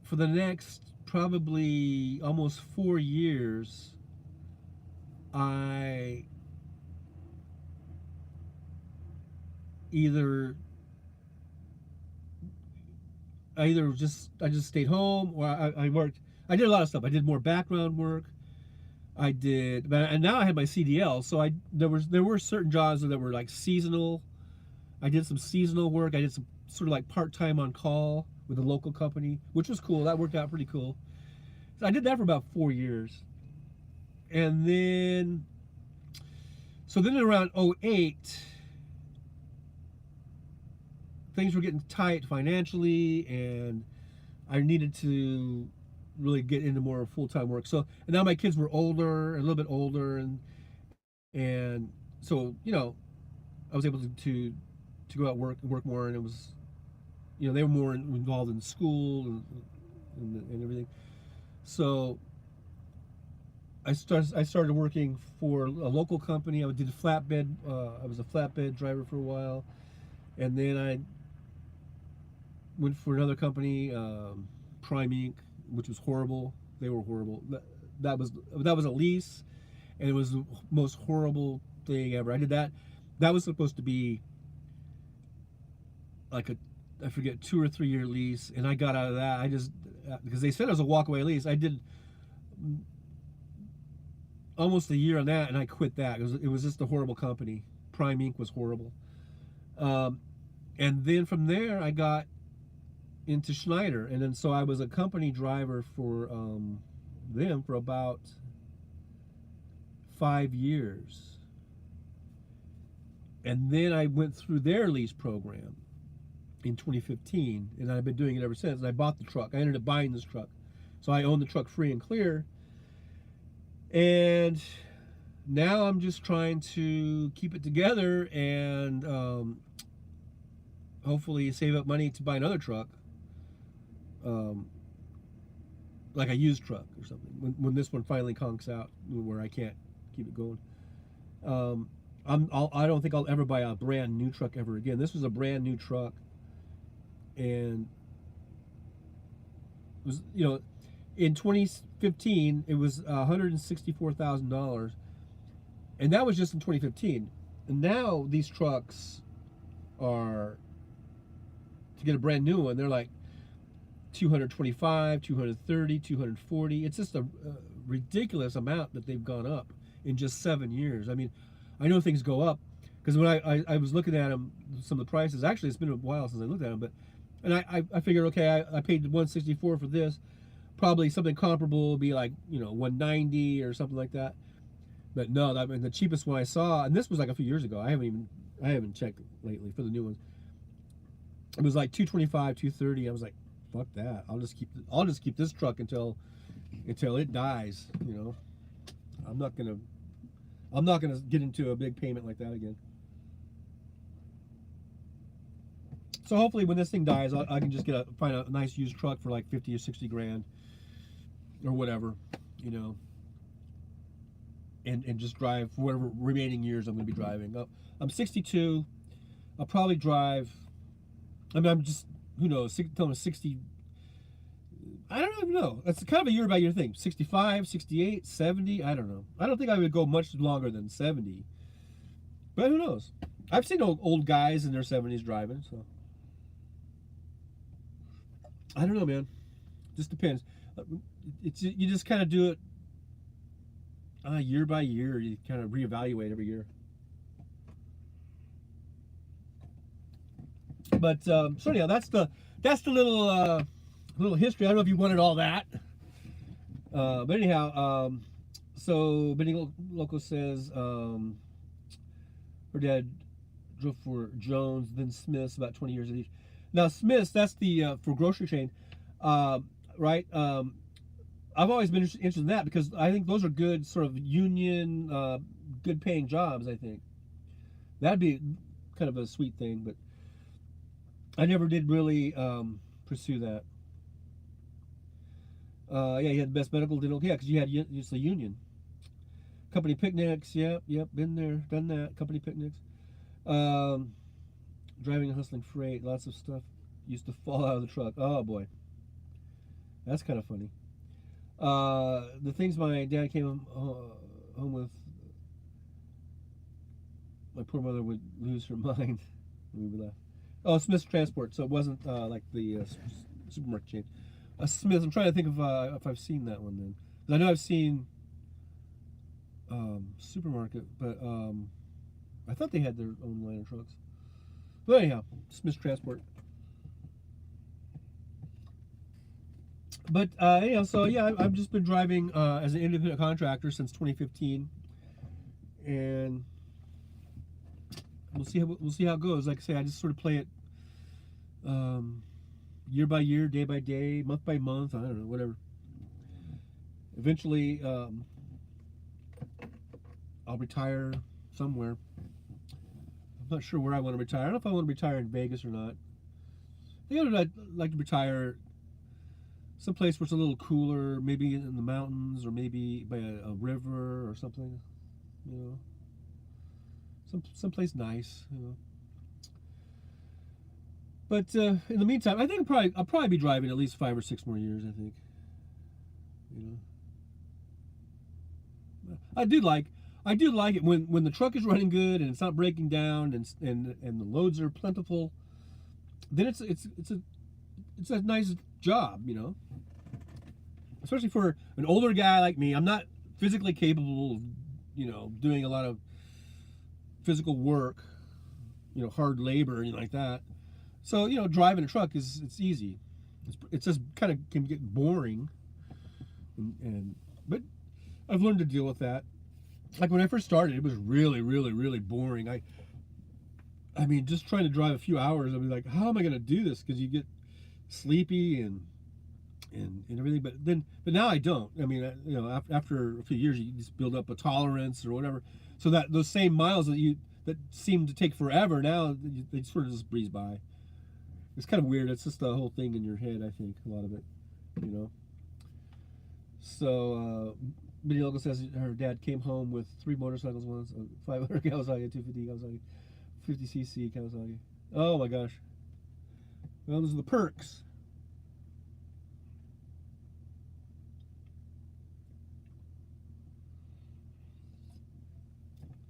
[SPEAKER 1] for the next probably almost 4 years, I just stayed home, or I worked. I did a lot of stuff. I did more background work. And now I had my CDL, so there were certain jobs that were like seasonal. I did some seasonal work. I did some sort of like part-time on call with a local company, which was cool. That worked out pretty cool. So I did that for about 4 years. And then, around 08, things were getting tight financially, and I needed to really get into more full-time work. So, and now my kids were older, a little bit older, and so, I was able to go out and work more, and it was, they were more involved in school and everything. So I started working for a local company. I did a flatbed. I was a flatbed driver for a while, and then I went for another company, Prime Inc., which was horrible. They were horrible. That was a lease, and it was the most horrible thing ever. I did that. that was supposed to be like I forget, 2 or 3 year lease, and I got out of that. I just because they said it was a walkaway lease. I did almost a year on that, and I quit that. It was just a horrible company. Prime Inc. was horrible. And then from there, I got into Schneider, and then so I was a company driver for them for about 5 years, and then I went through their lease program in 2015, and I've been doing it ever since. And I bought the truck. I ended up buying this truck, so I own the truck free and clear. And now I'm just trying to keep it together and hopefully save up money to buy another truck, like a used truck or something. When this one finally conks out, where I can't keep it going. I don't think I'll ever buy a brand new truck ever again. This was a brand new truck, and it was, you know, in 2015 it was $164,000, and that was just in 2015. And now these trucks are, to get a brand new one, they're like 225, 230, 240. It's just a ridiculous amount that they've gone up in just 7 years. I mean, I know things go up, because when I was looking at them, some of the prices, actually it's been a while since I looked at them, but, and I figured, okay, I paid 164 for this, probably something comparable would be like, you know, 190 or something like that. But no, I mean, the cheapest one I saw, and this was like a few years ago, I haven't checked lately for the new ones, it was like 225, 230. I was like, fuck that, I'll just keep this truck until it dies, you know. I'm not gonna get into a big payment like that again. So hopefully when this thing dies, I can just find a nice used truck for like 50 or 60 grand or whatever, you know, and just drive for whatever remaining years I'm going to be driving. I'm 62. I'll probably drive, I mean, I'm just, who knows, telling 60, I don't even know. That's kind of a year by year thing. 65, 68, 70, I don't know. I don't think I would go much longer than 70. But who knows? I've seen old guys in their 70s driving, so. I don't know, man. Just depends. You just kind of do it year by year. You kind of reevaluate every year. But so anyhow, that's the little history. I don't know if you wanted all that, but anyhow, so Benny Loco says her dad drove for Jones, then Smith's, about 20 years at each. Now Smith's, that's the for grocery chain, right? I've always been interested in that, because I think those are good sort of union, good paying jobs. I think that'd be kind of a sweet thing, but I never did really pursue that. Yeah, you had the best medical dental. Yeah, because you had just the union. Company picnics. Yep, been there, done that. Company picnics. Driving and hustling freight. Lots of stuff used to fall out of the truck. Oh boy, that's kind of funny. The things my dad came home with, my poor mother would lose her mind. We would laugh. Oh, Smith's Transport. So it wasn't like the supermarket chain. Smith. I'm trying to think if I've seen that one then. 'Cause I know I've seen supermarket, but I thought they had their own line of trucks. But anyhow, Smith's Transport. But anyhow, so yeah, I've just been driving as an independent contractor since 2015, and we'll see how it goes. Like I say, I just sort of play it year by year, day by day, month by month. I don't know, whatever. Eventually, I'll retire somewhere. I'm not sure where I want to retire. I don't know if I want to retire in Vegas or not. I think I'd like to retire someplace where it's a little cooler, maybe in the mountains, or maybe by a river or something. You know, someplace nice. You know. But in the meantime, I think I'll probably be driving at least 5 or 6 more years. I think. You know, I do like it when the truck is running good and it's not breaking down and the loads are plentiful. Then it's a nice job, you know. Especially for an older guy like me. I'm not physically capable of, you know, doing a lot of physical work, you know, hard labor or anything like that. So, you know, driving a truck it's easy. It's just kind of can get boring, but I've learned to deal with that. Like when I first started, it was really, really, really boring. I mean, just trying to drive a few hours, I'd be like, how am I going to do this? Because you get sleepy and everything. But now I don't. I mean, you know, after a few years, you just build up a tolerance or whatever. So that those same miles that seem to take forever now, they sort of just breeze by. It's kind of weird. It's just the whole thing in your head, I think, a lot of it, you know. So, Minnie Logan says her dad came home with 3 motorcycles once, a 500 Kawasaki, 250 Kawasaki, 50cc Kawasaki. Oh my gosh. Well, those are the perks.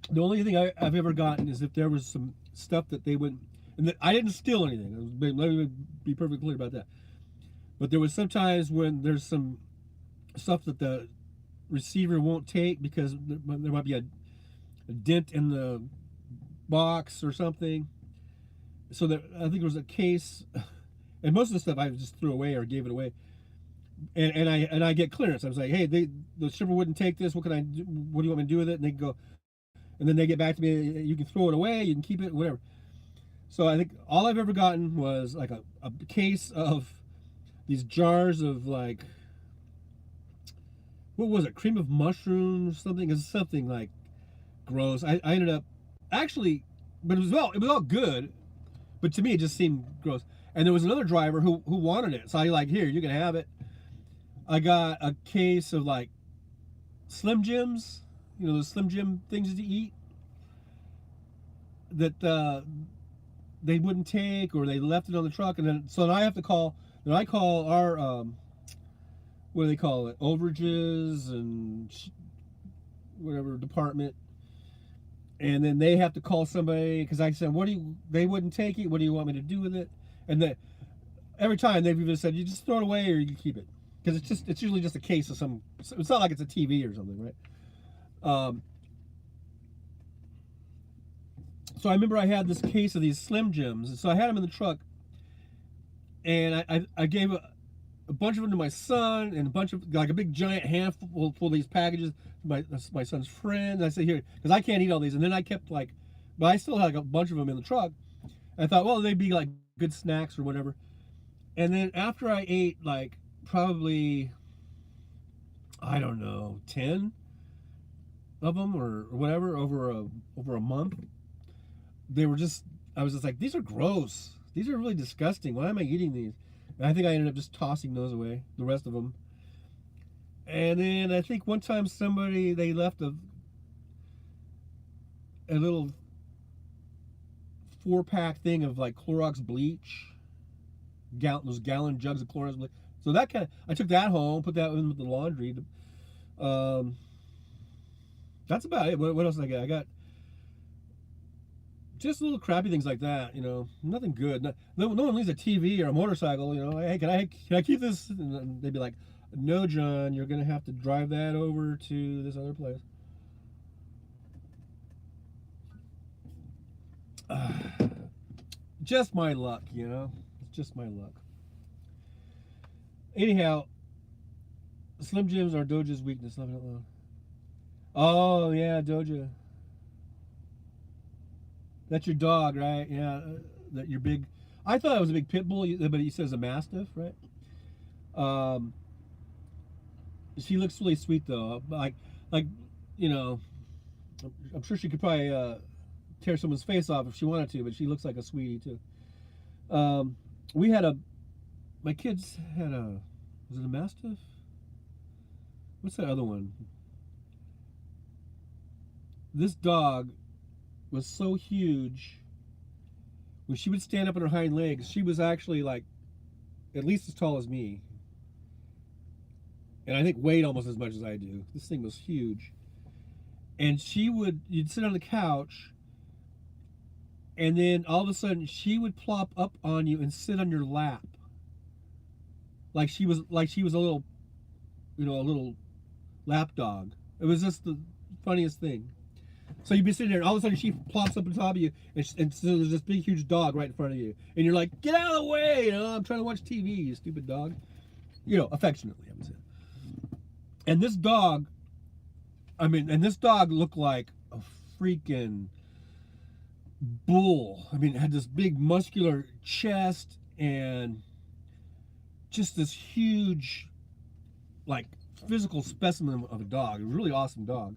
[SPEAKER 1] The only thing I've ever gotten is if there was some stuff that they wouldn't, and that I didn't steal anything. Let me be perfectly clear about that. But there was sometimes when there's some stuff that the receiver won't take because there might be a dent in the box or something. So that I think there was a case, and most of the stuff I just threw away or gave it away. And I get clearance. I was like, hey, the shipper wouldn't take this. What can I do? What do you want me to do with it? And they go, and then they get back to me. You can throw it away. You can keep it. Whatever. So I think all I've ever gotten was like a case of these jars of like, what was it? Cream of mushrooms, something. It's something like gross. I ended up actually, but it was all good. But to me, it just seemed gross. And there was another driver who wanted it. So I like, here, you can have it. I got a case of like Slim Jims, you know, those Slim Jim things to eat that they wouldn't take, or they left it on the truck. And then, so then I have to call, then I call our, what do they call it? Overages and whatever department. And then they have to call somebody because I said, they wouldn't take it. What do you want me to do with it? And every time they've even said, you just throw it away or you can keep it. Because it's usually just a case of some, it's not like it's a TV or something, right? So I remember I had this case of these Slim Jims. And so I had them in the truck. And I gave a bunch of them to my son and a bunch of, like a big giant handful full of these packages to my son's friend. And I said, here, because I can't eat all these. And then I kept like, but I still had like a bunch of them in the truck. I thought, well, they'd be like good snacks or whatever. And then after I ate like probably, I don't know, 10 of them or whatever over a month, they were just, I was just like, these are gross. These are really disgusting. Why am I eating these? And I think I ended up just tossing those away, the rest of them. And then I think one time they left a little 4-pack thing of like Clorox bleach, those gallon jugs of Clorox bleach. So that kind of, I took that home, put that in with the laundry. That's about it. What else did I get? I got just little crappy things like that, you know, nothing good. No one leaves a TV or a motorcycle, you know. Hey, can I keep this? And they'd be like, no, John, you're gonna have to drive that over to this other place. Just my luck, you know. It's just my luck. Anyhow, Slim Jims are Doja's weakness. Love it alone. Oh yeah, Doja. That's your dog, right? Yeah, that your big. I thought it was a big pit bull, but he says a mastiff, right? She looks really sweet though. Like you know, I'm sure she could probably tear someone's face off if she wanted to, but she looks like a sweetie too. My kids had was it a mastiff? What's that other one? This dog was so huge. When she would stand up on her hind legs, she was actually like at least as tall as me. And I think weighed almost as much as I do. This thing was huge. and you'd sit on the couch, and then all of a sudden she would plop up on you and sit on your lap, like she was a little, a little lap dog. It was just the funniest thing. So you'd be sitting there, and all of a sudden she plops up on top of you, and so there's this big, huge dog right in front of you, and you're like, "Get out of the way! I'm trying to watch TV, you stupid dog." Affectionately, I would say. And this dog, this dog looked like a freaking bull. It had this big, muscular chest and just this huge, like, physical specimen of a dog. A really awesome dog.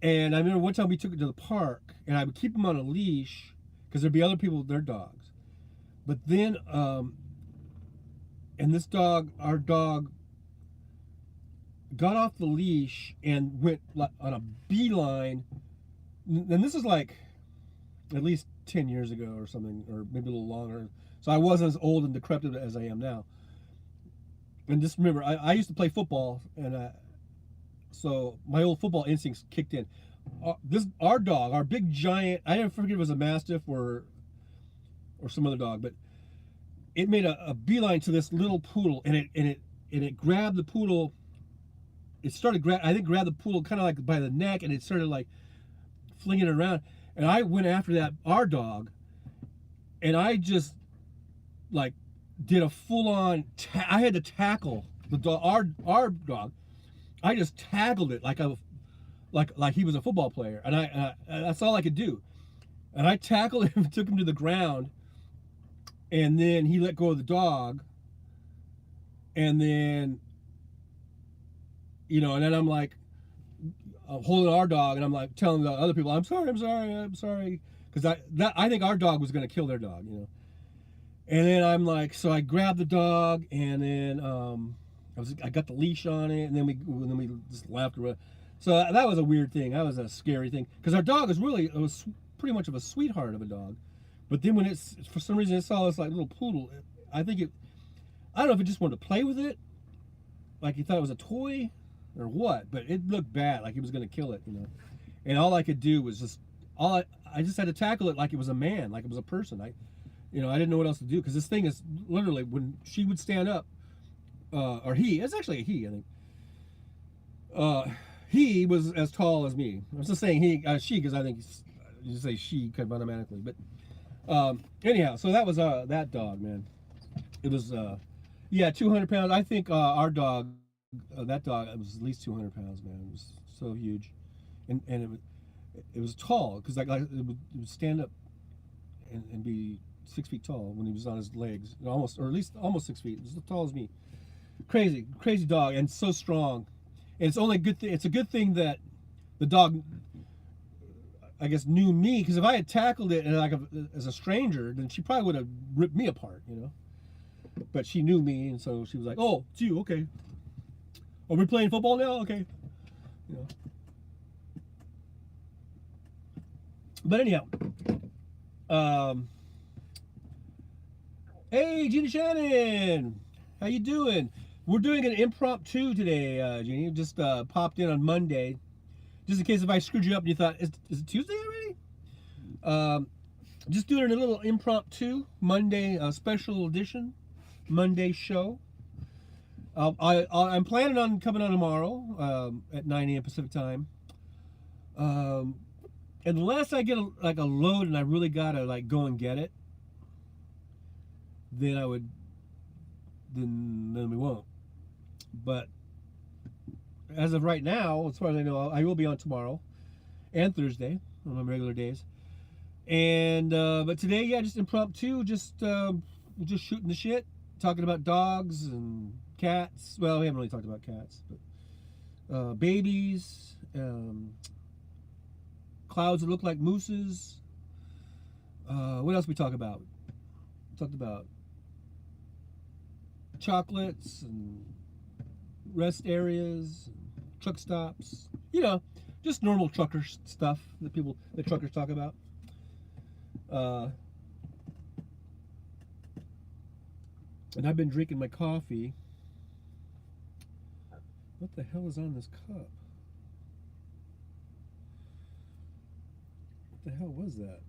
[SPEAKER 1] And I remember one time we took it to the park, and I would keep him on a leash because there'd be other people with their dogs. But then, and this dog, our dog, got off the leash and went on a beeline. And this is like at least 10 years ago or something, or maybe a little longer. So I wasn't as old and decrepit as I am now. And just remember, I used to play football, and so my old football instincts kicked in. Our dog, our big giant, I never forget it was a Mastiff or some other dog, but it made a beeline to this little poodle, and it grabbed the poodle. It started grabbed the poodle kind of like by the neck, and it started like flinging it around. And I went after our dog, and I just like did a full-on. I had to tackle the dog, our dog. I just tackled it like he was a football player, and I that's all I could do. And I tackled him, took him to the ground, and then he let go of the dog, and then and then I'm like holding our dog, and I'm like telling the other people, I'm sorry, because I think our dog was gonna kill their dog, And then I'm like, so I grabbed the dog, and then I got the leash on it, and then we just laughed around. So that was a weird thing. That was a scary thing, because our dog was pretty much of a sweetheart of a dog. But then when for some reason it saw this like little poodle, I don't know if it just wanted to play with it, like he thought it was a toy, or what. But it looked bad, like he was gonna kill it, And all I could do was I just had to tackle it like it was a man, like it was a person. I didn't know what else to do, because this thing is literally, when she would stand up, or it's actually a he, I think. He was as tall as me. I was just saying she, because I think you say she kind of automatically. But anyhow, so that was that dog, man. It was 200 pounds. I think our dog, that dog, it was at least 200 pounds, man. It was so huge, and it was tall, because it would stand up and be 6 feet tall when he was on his legs, or at least almost 6 feet. It was as tall as me. Crazy dog, and so strong. And it's only a good thing. It's a good thing that the dog, I guess, knew me, because if I had tackled it as a stranger, then she probably would have ripped me apart, But she knew me, and so she was like, "Oh, it's you, okay. Are we playing football now? Okay." But anyhow, hey, Gina Shannon, how you doing? We're doing an impromptu today, Jeannie. Just popped in on Monday, just in case if I screwed you up and you thought, is it Tuesday already? Just doing a little impromptu Monday special edition Monday show. I'm planning on coming on tomorrow at 9 a.m. Pacific time. Unless I get a load and I really gotta go and get it, then then we won't. But as of right now, as far as I know, I will be on tomorrow and Thursday on my regular days. And but today, just impromptu, just shooting the shit, talking about dogs and cats. Well, we haven't really talked about cats, but babies, clouds that look like mooses. What else we talk about? We talked about chocolates and rest areas, truck stops, just normal trucker stuff that truckers talk about. And I've been drinking my coffee. What the hell is on this cup? What the hell was that?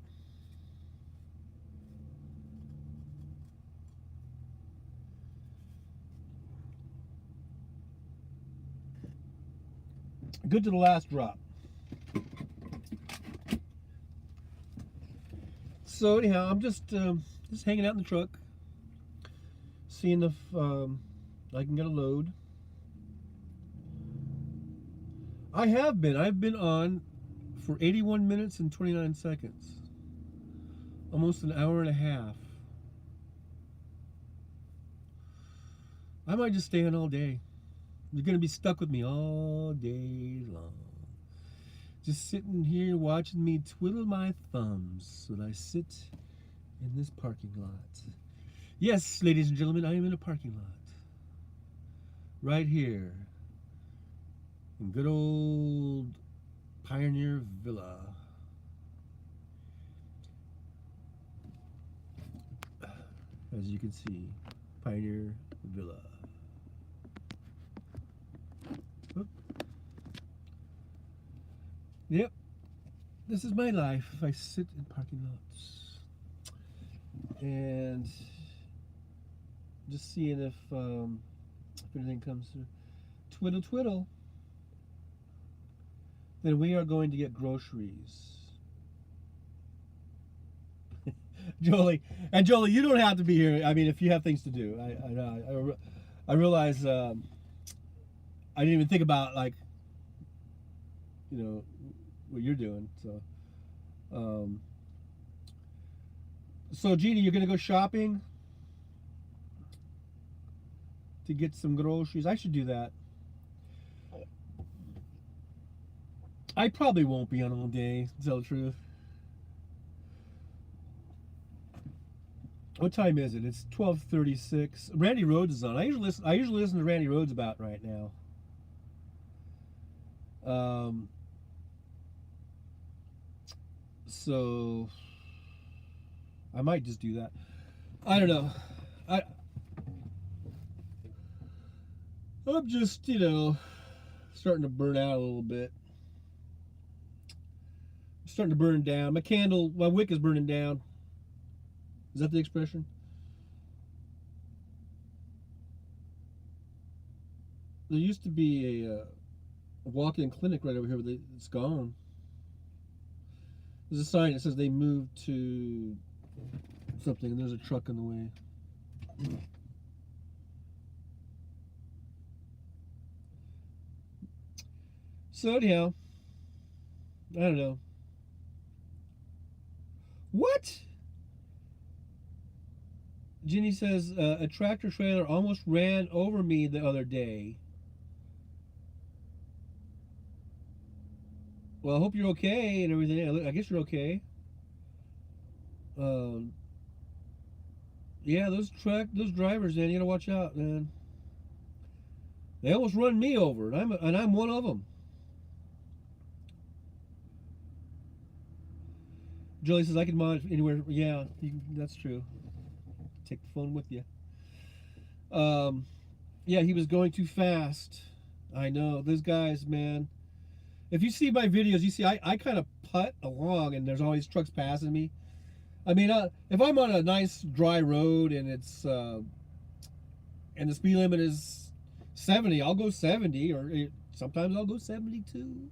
[SPEAKER 1] Good to the last drop. So anyhow, I'm just hanging out in the truck, seeing if I can get a load. I've been on for 81 minutes and 29 seconds, almost an hour and a half. I might just stay on all day. You're gonna be stuck with me all day long. Just sitting here watching me twiddle my thumbs while I sit in this parking lot. Yes, ladies and gentlemen, I am in a parking lot. Right here. In good old Pioneer Villa. As you can see, Pioneer Villa. Oop. Yep, this is my life. I sit in parking lots and just seeing if anything comes through. Twiddle twiddle. Then we are going to get groceries. Jolie, you don't have to be here. I mean, if you have things to do, I realize I didn't even think about, like, you know, what you're doing. So Jeannie, you're gonna go shopping to get some groceries. I should do that. I probably won't be on all day, to tell the truth. What time is it? It's 12:36. Randy Rhodes is on. I usually listen to Randy Rhodes about right now. So I might just do that. I don't know. I'm just, starting to burn out a little bit. I'm starting to burn down. My wick is burning down. Is that the expression? There used to be a walk-in clinic right over here, but it's gone. There's a sign that says they moved to something, and there's a truck in the way. So anyhow, I don't know. What? Ginny says, a tractor trailer almost ran over me the other day. Well, I hope you're okay and everything. I guess you're okay. Yeah, those drivers, man, you gotta watch out, man. They almost run me over, and I'm one of them. Julie says I can mod anywhere. Yeah, that's true. Take the phone with you. Yeah, he was going too fast. I know those guys, man. If you see my videos, you see I kind of putt along, and there's always trucks passing me. I mean, if I'm on a nice dry road and it's and the speed limit is 70, I'll go 70, or sometimes I'll go 72.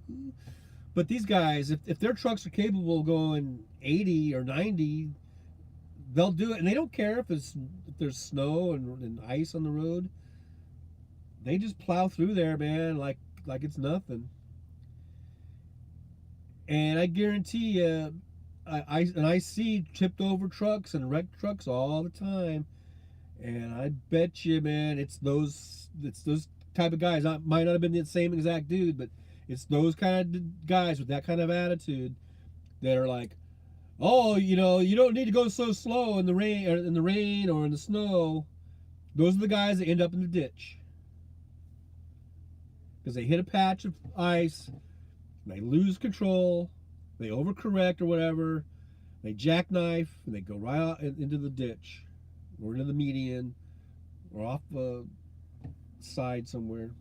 [SPEAKER 1] But these guys, if their trucks are capable of going 80 or 90, they'll do it, and they don't care if there's snow and ice on the road. They just plow through there, man, like it's nothing. And I guarantee you, I see tipped over trucks and wrecked trucks all the time, and I bet you, man, it's those type of guys. Might not have been the same exact dude, but it's those kind of guys with that kind of attitude that are like, oh, you don't need to go so slow in the rain or in the snow. Those are the guys that end up in the ditch because they hit a patch of ice. They lose control, they overcorrect or whatever, they jackknife, and they go right out into the ditch, or into the median, or off a side somewhere.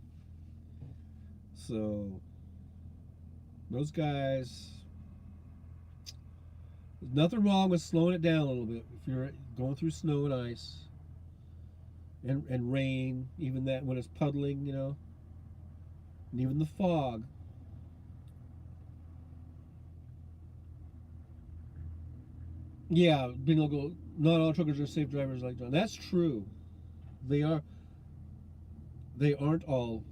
[SPEAKER 1] So, those guys, There's nothing wrong with slowing it down a little bit if you're going through snow and ice and rain, even that when it's puddling, you know, and even the fog. Yeah, being able to go, not all truckers are safe drivers like John. That's true. They are. They aren't all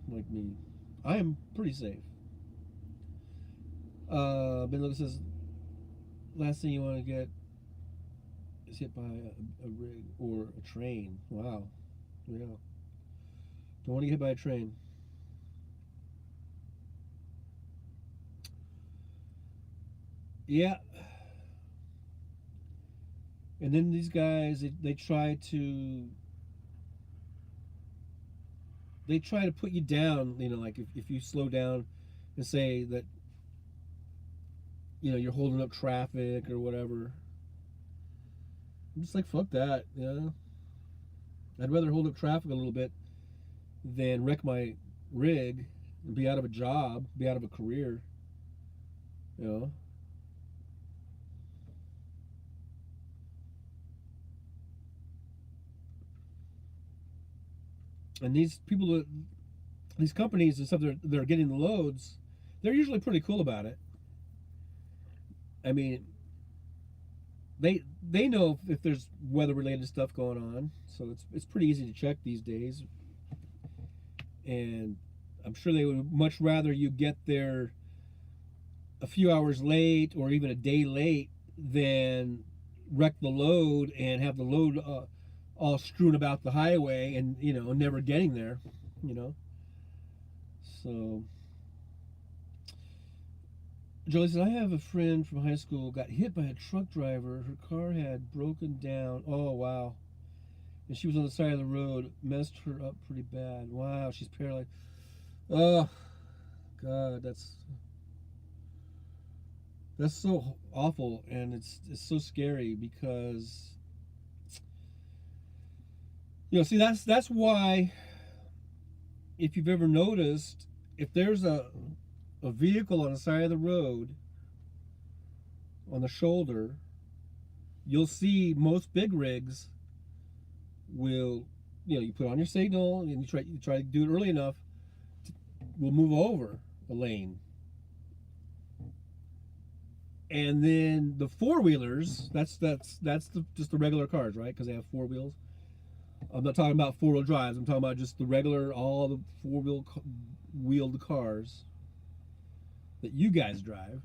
[SPEAKER 1] like me. I am pretty safe. Ben Lucas says, last thing you want to get is hit by a rig or a train. Wow. Yeah. Don't want to get hit by a train. Yeah. And then these guys, they try to put you down, you know, like if you slow down and say that, you know, you're holding up traffic or whatever. I'm just like, fuck that, you know. I'd rather hold up traffic a little bit than wreck my rig and be out of a job, be out of a career, you know. And these people, these companies and stuff, they're getting the loads. They're usually pretty cool about it. I mean, they know if there's weather related stuff going on, so it's pretty easy to check these days. And I'm sure they would much rather you get there a few hours late or even a day late than wreck the load and have the load all strewn about the highway and, you know, never getting there, you know. So Jolie said, I have a friend from high school got hit by a truck driver. Her car had broken down. Oh, wow. And she was on the side of the road. Messed her up pretty bad. Wow, she's paralyzed. Oh, God, that's so awful, and it's so scary because, you know, see, that's why, if you've ever noticed, if there's a vehicle on the side of the road on the shoulder, you'll see most big rigs will, you know, you put on your signal and you try to do it early enough, will move over a lane. And then the four-wheelers, that's just the regular cars, right? Because they have four wheels. I'm not talking about four-wheel drives. I'm talking about just the regular, all the four-wheeled cars that you guys drive.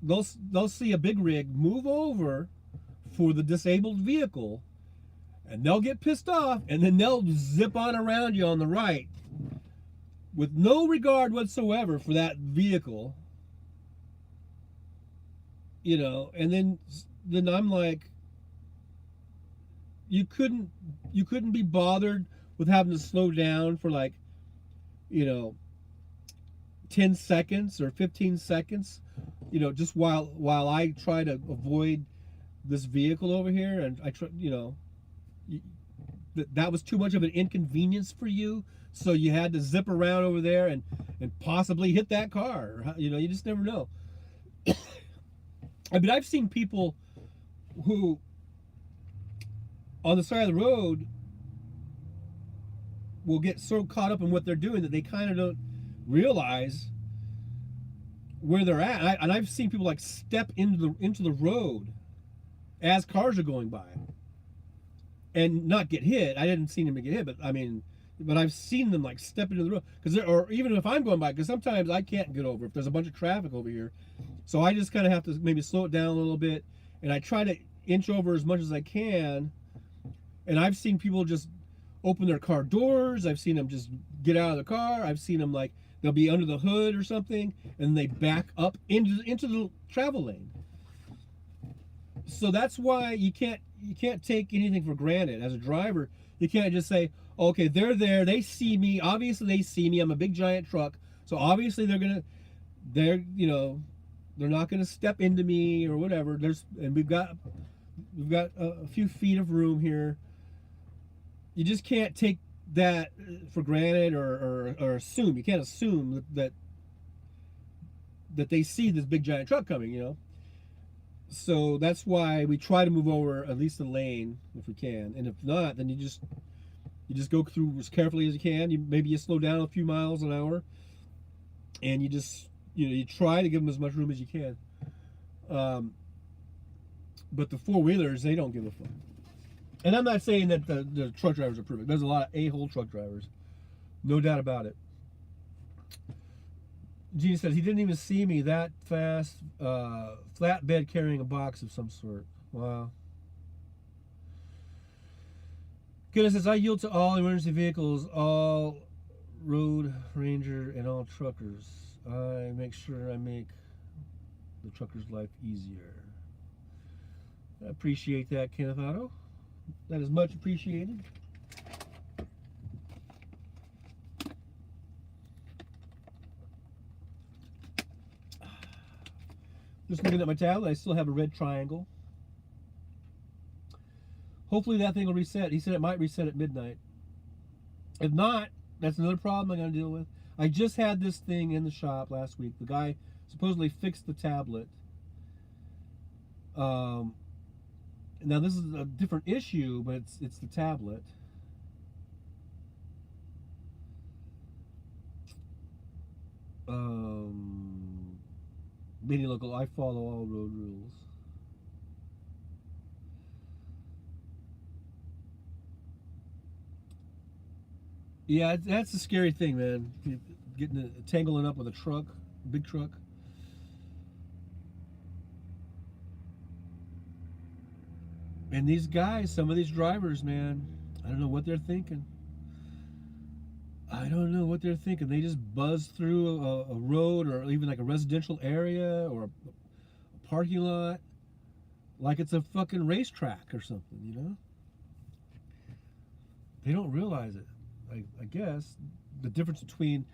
[SPEAKER 1] They'll see a big rig move over for the disabled vehicle, and they'll get pissed off, and then they'll zip on around you on the right with no regard whatsoever for that vehicle, you know. And then I'm like, you couldn't be bothered with having to slow down for, like, you know, 10 seconds or 15 seconds, you know, just while I try to avoid this vehicle over here, and I try, you know, that was too much of an inconvenience for you, so you had to zip around over there and possibly hit that car. You know, you just never know. I mean, I've seen people who on the side of the road will get so caught up in what they're doing that they kind of don't realize where they're at. And I've seen people like step into the road as cars are going by and not get hit. I didn't see them get hit, but I've seen them like step into the road, or even if I'm going by, because sometimes I can't get over if there's a bunch of traffic over here. So I just kind of have to maybe slow it down a little bit, and I try to inch over as much as I can. And I've seen people just open their car doors. I've seen them just get out of the car. I've seen them, like, they'll be under the hood or something, and they back up into the travel lane. So that's why you can't take anything for granted as a driver. You can't just say, okay, they're there, they see me, obviously they see me, I'm a big giant truck, so obviously they're not gonna step into me or whatever. We've got a few feet of room here. You just can't take that for granted or assume. You can't assume that that they see this big giant truck coming, you know. So that's why we try to move over at least a lane if we can, and if not, then you just go through as carefully as you can. Maybe you slow down a few miles an hour, and you just you try to give them as much room as you can. But the four-wheelers, they don't give a fuck. And I'm not saying that the truck drivers are perfect. There's a lot of a-hole truck drivers, no doubt about it. Gene says he didn't even see me that fast. Flatbed carrying a box of some sort. Wow. Goodness says I yield to all emergency vehicles, all road ranger, and all truckers. I make sure I make the trucker's life easier. I appreciate that, Kenneth Otto. That is much appreciated. Just looking at my tablet, I still have a red triangle. Hopefully that thing will reset. He said it might reset at midnight. If not, that's another problem I'm going to deal with. I just had this thing in the shop last week. The guy supposedly fixed the tablet. Now this is a different issue, but it's the tablet. Meeting local, I follow all road rules. Yeah, that's the scary thing, man. Tangling up with a truck, big truck. And these guys, some of these drivers, man, I don't know what they're thinking. I don't know what they're thinking. They just buzz through a road or even like a residential area or a parking lot like it's a fucking racetrack or something, you know? They don't realize it. I guess the difference between,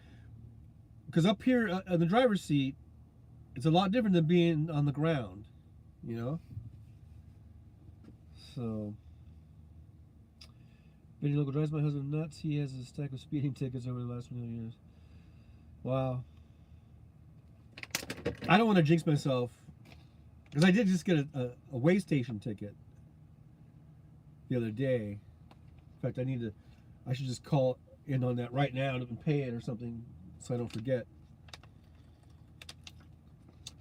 [SPEAKER 1] because up here in the driver's seat, it's a lot different than being on the ground, you know? So, Benny Local drives my husband nuts. He has a stack of speeding tickets over the last 1 million years. Wow. I don't want to jinx myself, because I did just get a way station ticket the other day. In fact, I should just call in on that right now and pay it or something so I don't forget.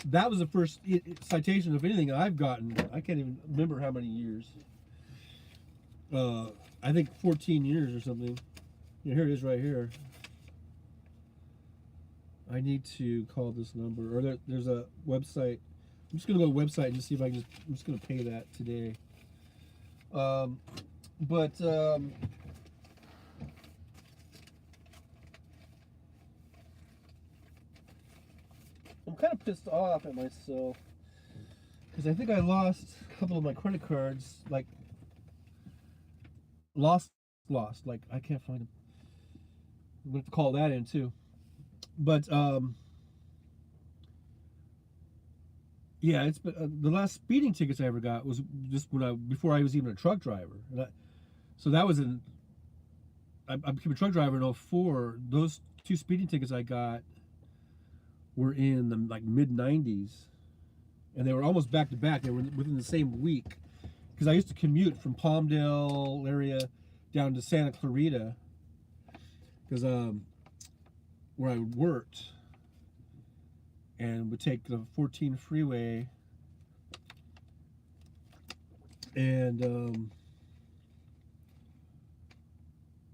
[SPEAKER 1] That was the first citation of anything I've gotten. I can't even remember how many years. I think 14 years or something. Yeah, here it is right here. I need to call this number, or there's a website. I'm just gonna go to the website and just see if I can I'm just gonna pay that today. I'm kind of pissed off at myself because I think I lost a couple of my credit cards, like lost. Like I can't find them. I'm gonna have to call that in too. But yeah, it's been, the last speeding tickets I ever got was just before I was even a truck driver. So that was I became a truck driver in 2004. Those 2 speeding tickets I got were in the like mid 90s, and they were almost back to back. They were within the same week, because I used to commute from Palmdale area down to Santa Clarita, because where I worked, and would take the 14 freeway, and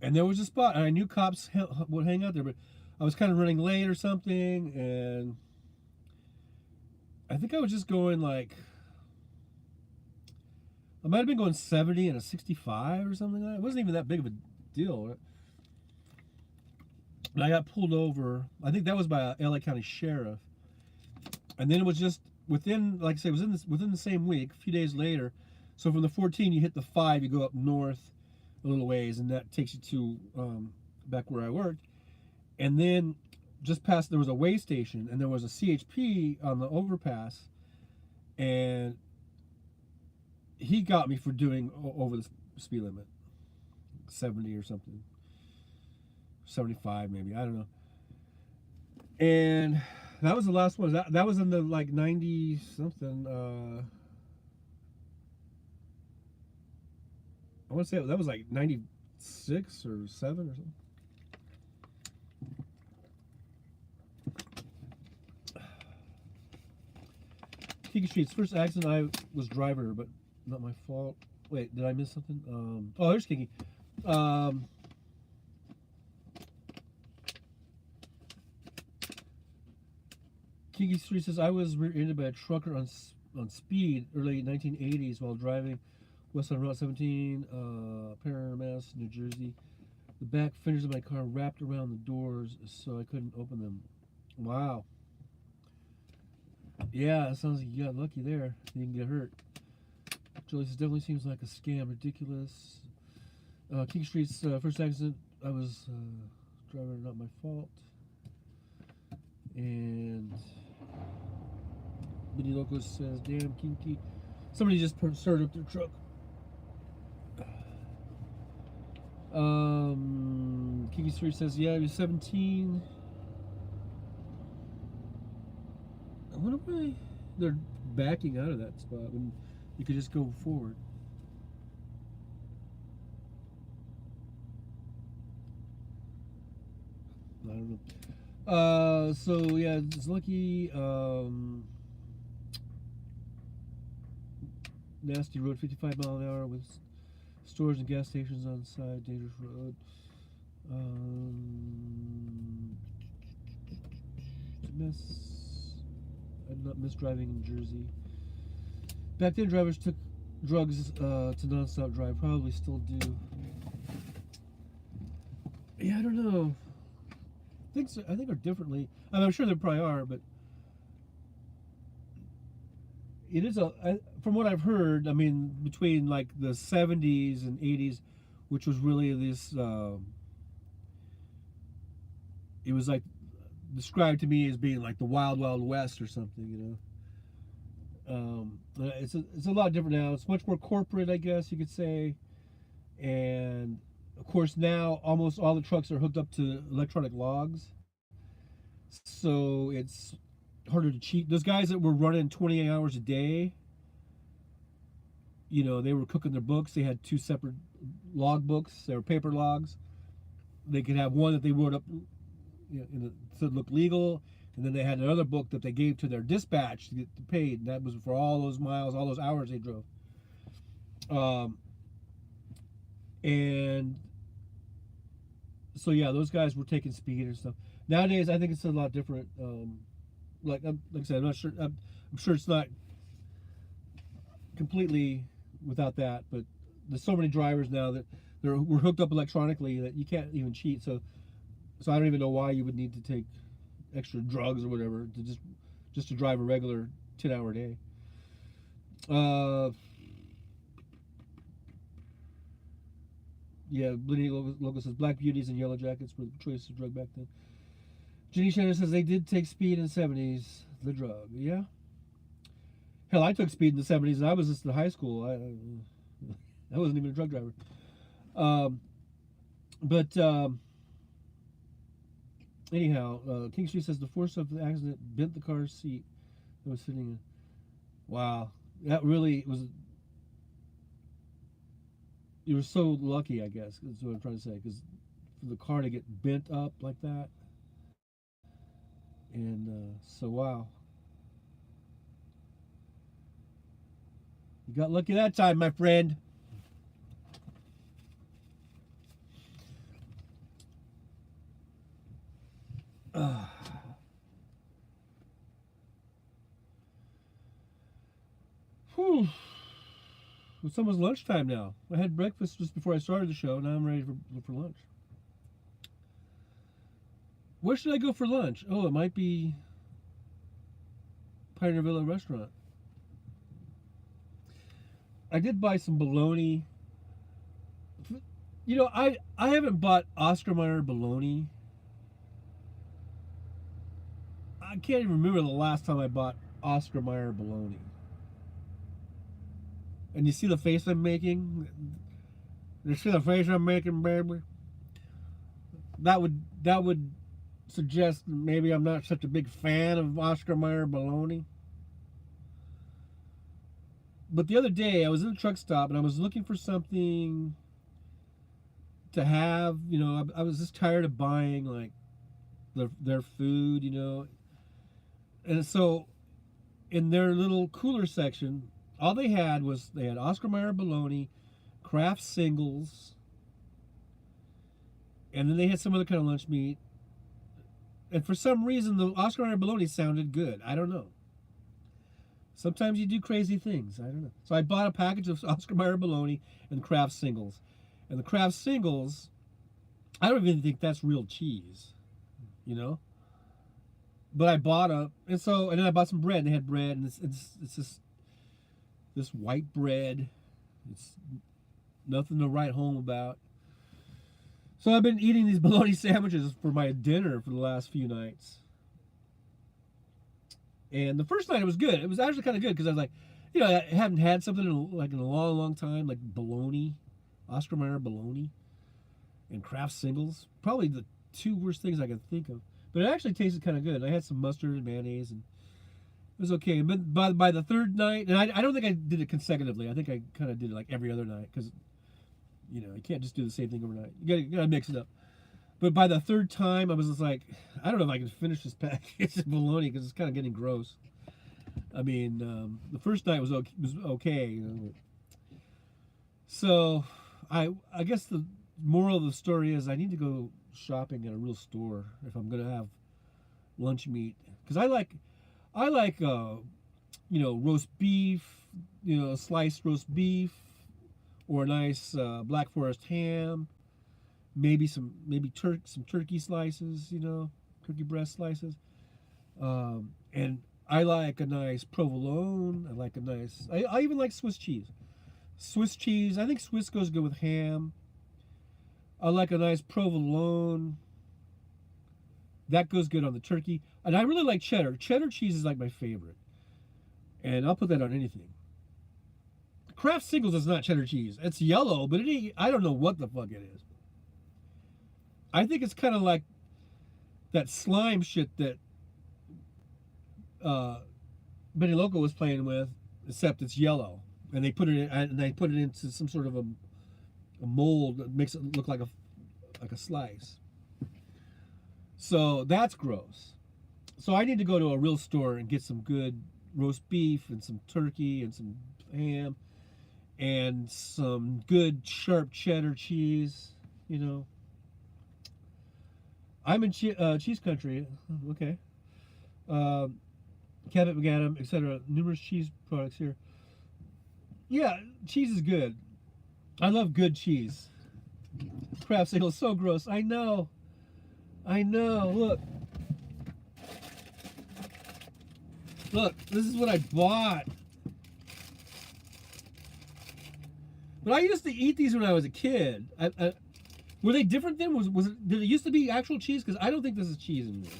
[SPEAKER 1] there was a spot, and I knew cops would hang out there, but I was kind of running late or something, and I think I was just going like, I might have been going 70 and a 65 or something like that. It wasn't even that big of a deal. And I got pulled over. I think that was by a LA County sheriff. And then it was just within, like I said, it was within the same week, a few days later. So from the 14, you hit the 5, you go up north a little ways, and that takes you to back where I worked. And then just past, there was a way station, and there was a CHP on the overpass, and he got me for doing over the speed limit, 70 or something, 75 maybe, I don't know. And That was the last one. That was in the like 90 something. I want to say that was like 96 or 7 or something. Kiki Street's first accident. I was driver, but not my fault. Wait, did I miss something? Oh, there's Kiki. Kiki Street says I was rear-ended by a trucker on speed early 1980s while driving west on Route 17, Paramus, New Jersey. The back fenders of my car wrapped around the doors, so I couldn't open them. Wow. Yeah, it sounds like you got lucky there. You didn't get hurt. Julie says definitely seems like a scam. Ridiculous. King Street's first accident. I was driving, not my fault. And Benny Loco says, "Damn, Kinky." Somebody just started up their truck. Kiki Street says, "Yeah, he was 17." I wonder why they're backing out of that spot when you could just go forward. I don't know. So yeah, it's lucky. Nasty road, 55 mile an hour with stores and gas stations on the side. Dangerous road. It's a mess. I did not miss driving in Jersey. Back then, drivers took drugs to non-stop drive. Probably still do. Yeah, I don't know. I think are differently. I mean, I'm sure there probably are, but it is from what I've heard. I mean, between like the 70s and 80s, which was really this. It was like described to me as being like the Wild Wild West or something, you know. It's a lot different now. It's much more corporate, I guess you could say. And of course now almost all the trucks are hooked up to electronic logs, so it's harder to cheat. Those guys that were running 28 hours a day, you know, they were cooking their books. They had 2 separate log books. They were paper logs. They could have one that they wrote up, you know, so it looked legal, and then they had another book that they gave to their dispatch to get paid, and that was for all those miles, all those hours they drove. And so yeah, those guys were taking speed and stuff. Nowadays, I think it's a lot different. Like I said, I'm not sure. I'm sure it's not completely without that, but there's so many drivers now that we're hooked up electronically that you can't even cheat. So I don't even know why you would need to take extra drugs or whatever to just to drive a regular 10-hour day. Yeah, Blinny Logo says black beauties and yellow jackets were the choice of drug back then. Jenny Shannon says they did take speed in the 70s, the drug. Yeah. Hell, I took speed in the 70s and I was just in high school. I wasn't even a drug driver. Anyhow, King Street says the force of the accident bent the car's seat I was sitting in. Wow. That really was. You were so lucky, I guess, is what I'm trying to say, because for the car to get bent up like that. And so, wow. You got lucky that time, my friend. Whew. It's almost lunchtime now. I had breakfast just before I started the show. Now I'm ready for lunch. Where should I go for lunch? Oh, it might be Pioneer Villa Restaurant. I did buy some bologna. You know, I haven't bought Oscar Mayer bologna. I can't even remember the last time I bought Oscar Mayer bologna. And you see the face I'm making? You see the face I'm making, baby? That would suggest maybe I'm not such a big fan of Oscar Mayer bologna. But the other day I was in a truck stop and I was looking for something to have. I was just tired of buying like their food, and so in their little cooler section, all they had Oscar Mayer bologna, Kraft singles, and then they had some other kind of lunch meat. And for some reason, the Oscar Mayer bologna sounded good. I don't know. Sometimes you do crazy things. I don't know. So I bought a package of Oscar Mayer bologna and Kraft singles. And the Kraft singles, I don't even think that's real cheese, But I bought and then I bought some bread. And they had bread, and it's this white bread. It's nothing to write home about. So I've been eating these bologna sandwiches for my dinner for the last few nights. And the first night it was good. It was actually kind of good because I was like, I haven't had something in a long, long time, like bologna, Oscar Mayer bologna, and Kraft singles. Probably the two worst things I could think of. But it actually tasted kind of good. I had some mustard and mayonnaise, and it was okay. But by the third night, and I don't think I did it consecutively. I think I kind of did it like every other night because, you can't just do the same thing overnight. You gotta mix it up. But by the third time, I was just like, I don't know if I can finish this package of bologna because it's kind of getting gross. I mean, the first night was okay. So, I guess the moral of the story is I need to go shopping at a real store if I'm gonna have lunch meat, because I like roast beef, sliced roast beef, or a nice Black Forest ham. Maybe some turkey slices, turkey breast slices, and I like a nice provolone. I even like Swiss cheese. Swiss cheese. I think Swiss goes good with ham. I like a nice provolone. That goes good on the turkey, and I really like cheddar. Cheddar cheese is like my favorite, and I'll put that on anything. Kraft singles is not cheddar cheese. It's yellow, but I don't know what the fuck it is. I think it's kind of like that slime shit that Benny Loco was playing with, except it's yellow, and they put it into some sort of a mold that makes it look like a slice. So that's gross. So I need to go to a real store and get some good roast beef and some turkey and some ham and some good sharp cheddar cheese. I'm in cheese country. Okay. Cabot McAdam, etc. Numerous cheese products here. Yeah, cheese is good. I love good cheese. Kraft singles, so gross. I know. Look, this is what I bought. But I used to eat these when I was a kid. Were they different then? Did it used to be actual cheese? Because I don't think this is cheese anymore.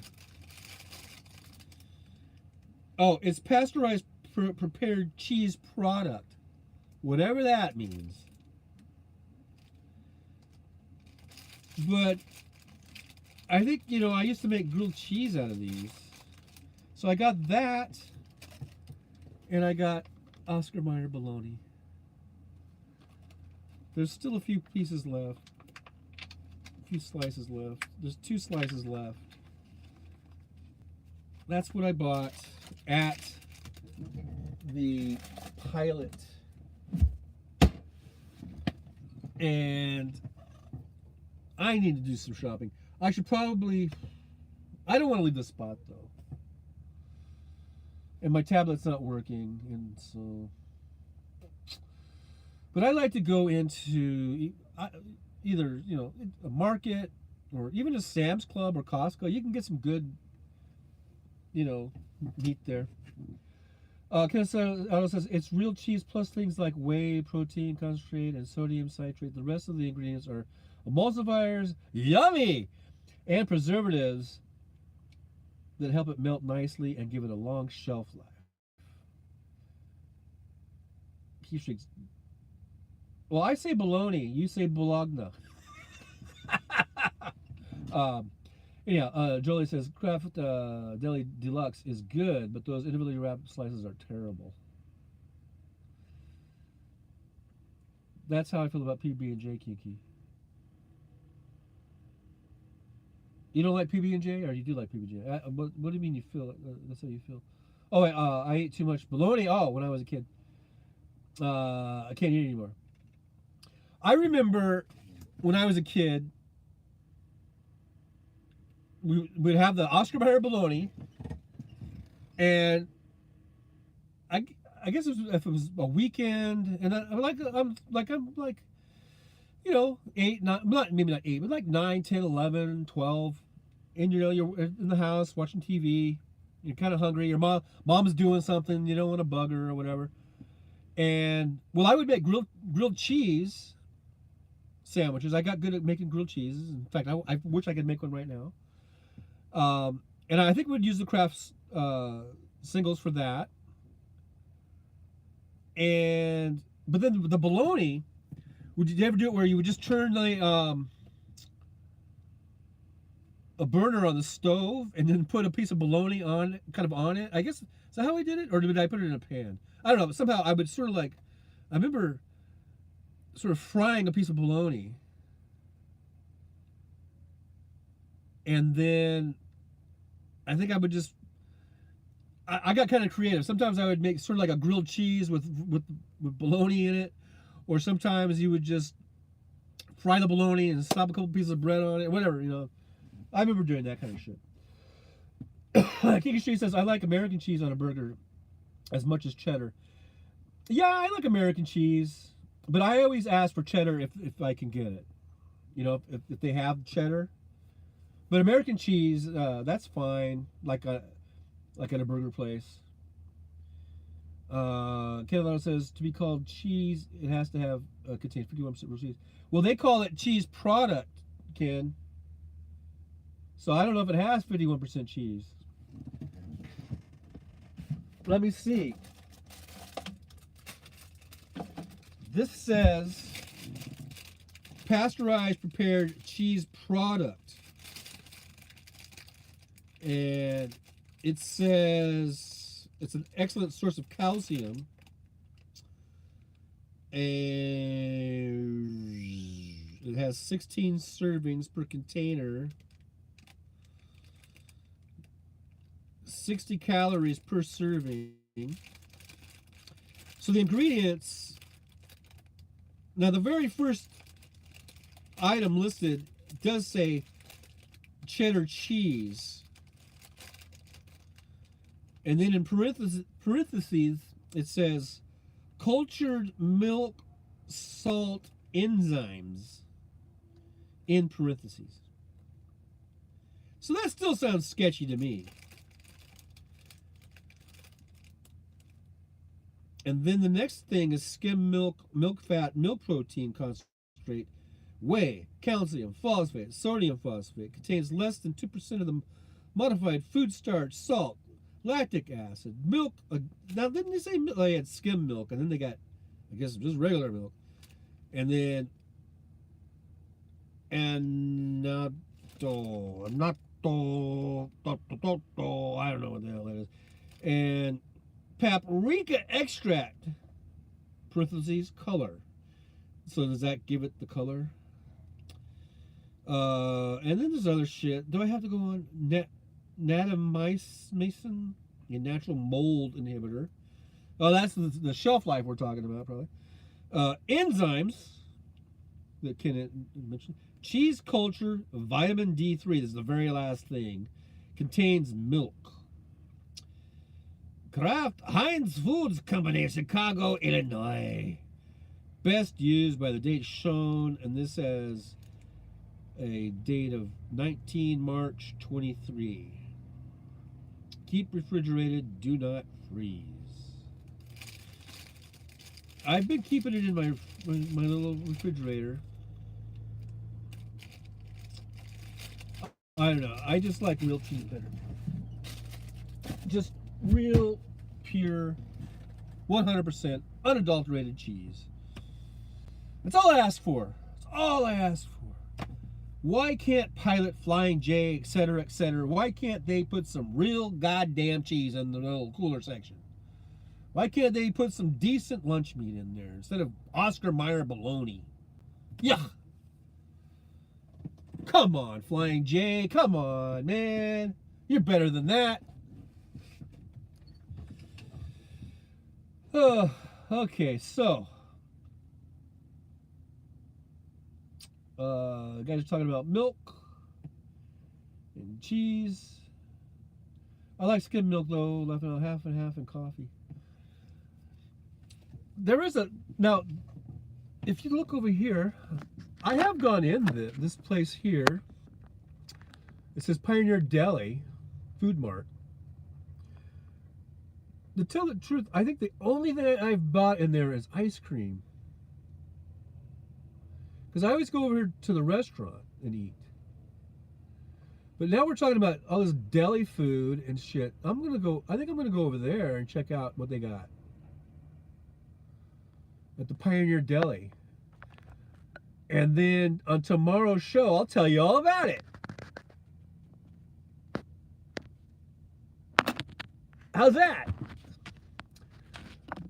[SPEAKER 1] Oh, it's pasteurized prepared cheese product. Whatever that means. But I think, I used to make grilled cheese out of these. So I got that. And I got Oscar Mayer bologna. There's still a few pieces left. A few slices left. There's 2 slices left. That's what I bought at the Pilot. And I need to do some shopping. I should probably... I don't want to leave the spot, though. And my tablet's not working, and so... But I like to go into either, a market or even a Sam's Club or Costco. You can get some good, meat there. It says it's real cheese plus things like whey protein concentrate and sodium citrate. The rest of the ingredients are emulsifiers, yummy, and preservatives that help it melt nicely and give it a long shelf life. Well, I say bologna. You say bologna. Anyhow, Jolie says Kraft Deli Deluxe is good, but those individually wrapped slices are terrible. That's how I feel about PB and J, Kiki. You don't like PB and J, or you do like PB and J? What do you mean you feel? That's how you feel. Oh, wait, I ate too much bologna. Oh, when I was a kid, I can't eat it anymore. I remember when I was a kid, we'd have the Oscar Mayer bologna, and I guess if it was a weekend, and I'm like, you know, 8, not maybe not 8, but like 9, 10, 11, 12, and you know, you're in the house watching TV, you're kind of hungry, your mom's doing something, you don't want to bug her or whatever, and well, I would make grilled cheese sandwiches. I got good at making grilled cheeses. In fact, I wish I could make one right now. And I think we'd use the Kraft singles for that. But then the bologna, would you ever do it where you would just turn the a burner on the stove and then put a piece of bologna on it? I guess, is that how I did it? Or did I put it in a pan? I don't know, but somehow I would sort of like, I remember sort of frying a piece of bologna. And then I think I would just, I got kind of creative. Sometimes I would make sort of like a grilled cheese with bologna in it. Or sometimes you would just fry the bologna and slap a couple pieces of bread on it, whatever, you know. I remember doing that kind of shit. Kiki Street says, I like American cheese on a burger as much as cheddar. Yeah, I like American cheese, but I always ask for cheddar if I can get it. You know, if they have cheddar. But American cheese, that's fine, like at a burger place. Ken says, to be called cheese, it has to have contain 51% real cheese. Well, they call it cheese product, Ken. So I don't know if it has 51% cheese. Let me see. This says pasteurized prepared cheese product. And it says it's an excellent source of calcium. And it has 16 servings per container. 60 calories per serving. So the ingredients, now the very first item listed does say cheddar cheese. And then in parentheses it says cultured milk salt enzymes in parentheses. So that still sounds sketchy to me. And then the next thing is skim milk, milk fat, milk protein concentrate, whey, calcium, phosphate, sodium phosphate, contains less than 2% of the modified food starch, salt, lactic acid, milk. Now, didn't they say they had skim milk, and then they got, I guess, just regular milk, and then annatto, I don't know what the hell that is, and paprika extract, parentheses, color. So does that give it the color? And then there's other shit. Do I have to go on? Natamycin, a natural mold inhibitor. Oh, that's the shelf life we're talking about, probably. Enzymes that Ken mentioned. Cheese culture, vitamin D3. This is the very last thing. Contains milk. Kraft Heinz Foods Company, Chicago, Illinois. Best used by the date shown, and this has a date of 19 March 23. Keep refrigerated, do not freeze. I've been keeping it in my little refrigerator. I don't know. I just like real cheese better. Just real, pure, 100% unadulterated cheese. That's all I ask for. That's all I ask for. Why can't Pilot, Flying J, etc., why can't they put some real goddamn cheese in the little cooler section? Why can't they put some decent lunch meat in there instead of Oscar Mayer bologna? Yeah. Come on, Flying J. Come on, man. You're better than that. Oh, okay, so guys are talking about milk and cheese. I like skim milk though, left out half and half in coffee. There is a now. If you look over here, I have gone in this place here. It says Pioneer Deli, Food Mart. To tell the truth, I think the only thing I've bought in there is ice cream. Because I always go over here to the restaurant and eat. But now we're talking about all this deli food and shit. I think I'm gonna go over there and check out what they got at the Pioneer Deli. And then on tomorrow's show, I'll tell you all about it. How's that?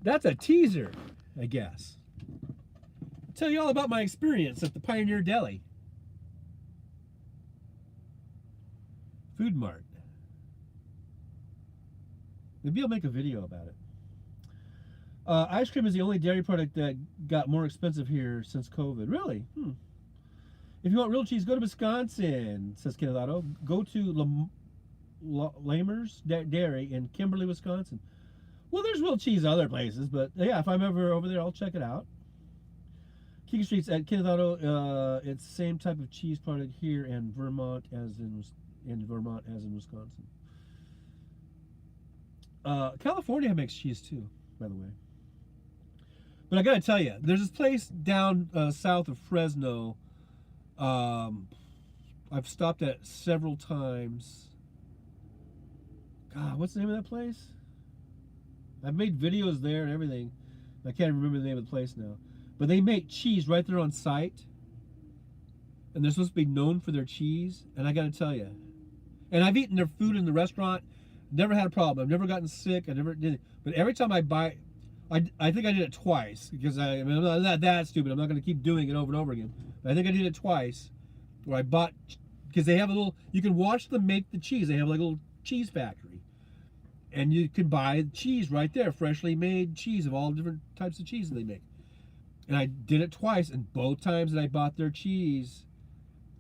[SPEAKER 1] That's a teaser, I guess. I'll tell you all about my experience at the Pioneer Deli. Food Mart. Maybe I'll make a video about it. Ice cream is the only dairy product that got more expensive here since COVID. Really? If you want real cheese, go to Wisconsin, says Kenneth Otto. Go to Lamers Dairy in Kimberly, Wisconsin. Well, there's real cheese other places, but yeah, if I'm ever over there, I'll check it out. King Street's at Kenneth Otto. It's the same type of cheese product here in Vermont as in Wisconsin. California makes cheese too, by the way. But I gotta tell you, there's this place down south of Fresno. I've stopped at several times. God, what's the name of that place? I've made videos there and everything. I can't remember the name of the place now. But they make cheese right there on site. And they're supposed to be known for their cheese. And I gotta tell you. And I've eaten their food in the restaurant. Never had a problem. I've never gotten sick. I never did it. But every time I buy, I think I did it twice. Because I'm not that stupid. I'm not going to keep doing it over and over again. But I think I did it twice. Where I bought, because they have a little, you can watch them make the cheese. They have like a little cheese factory. And you can buy cheese right there. Freshly made cheese of all different types of cheese that they make. And I did it twice. And both times that I bought their cheese,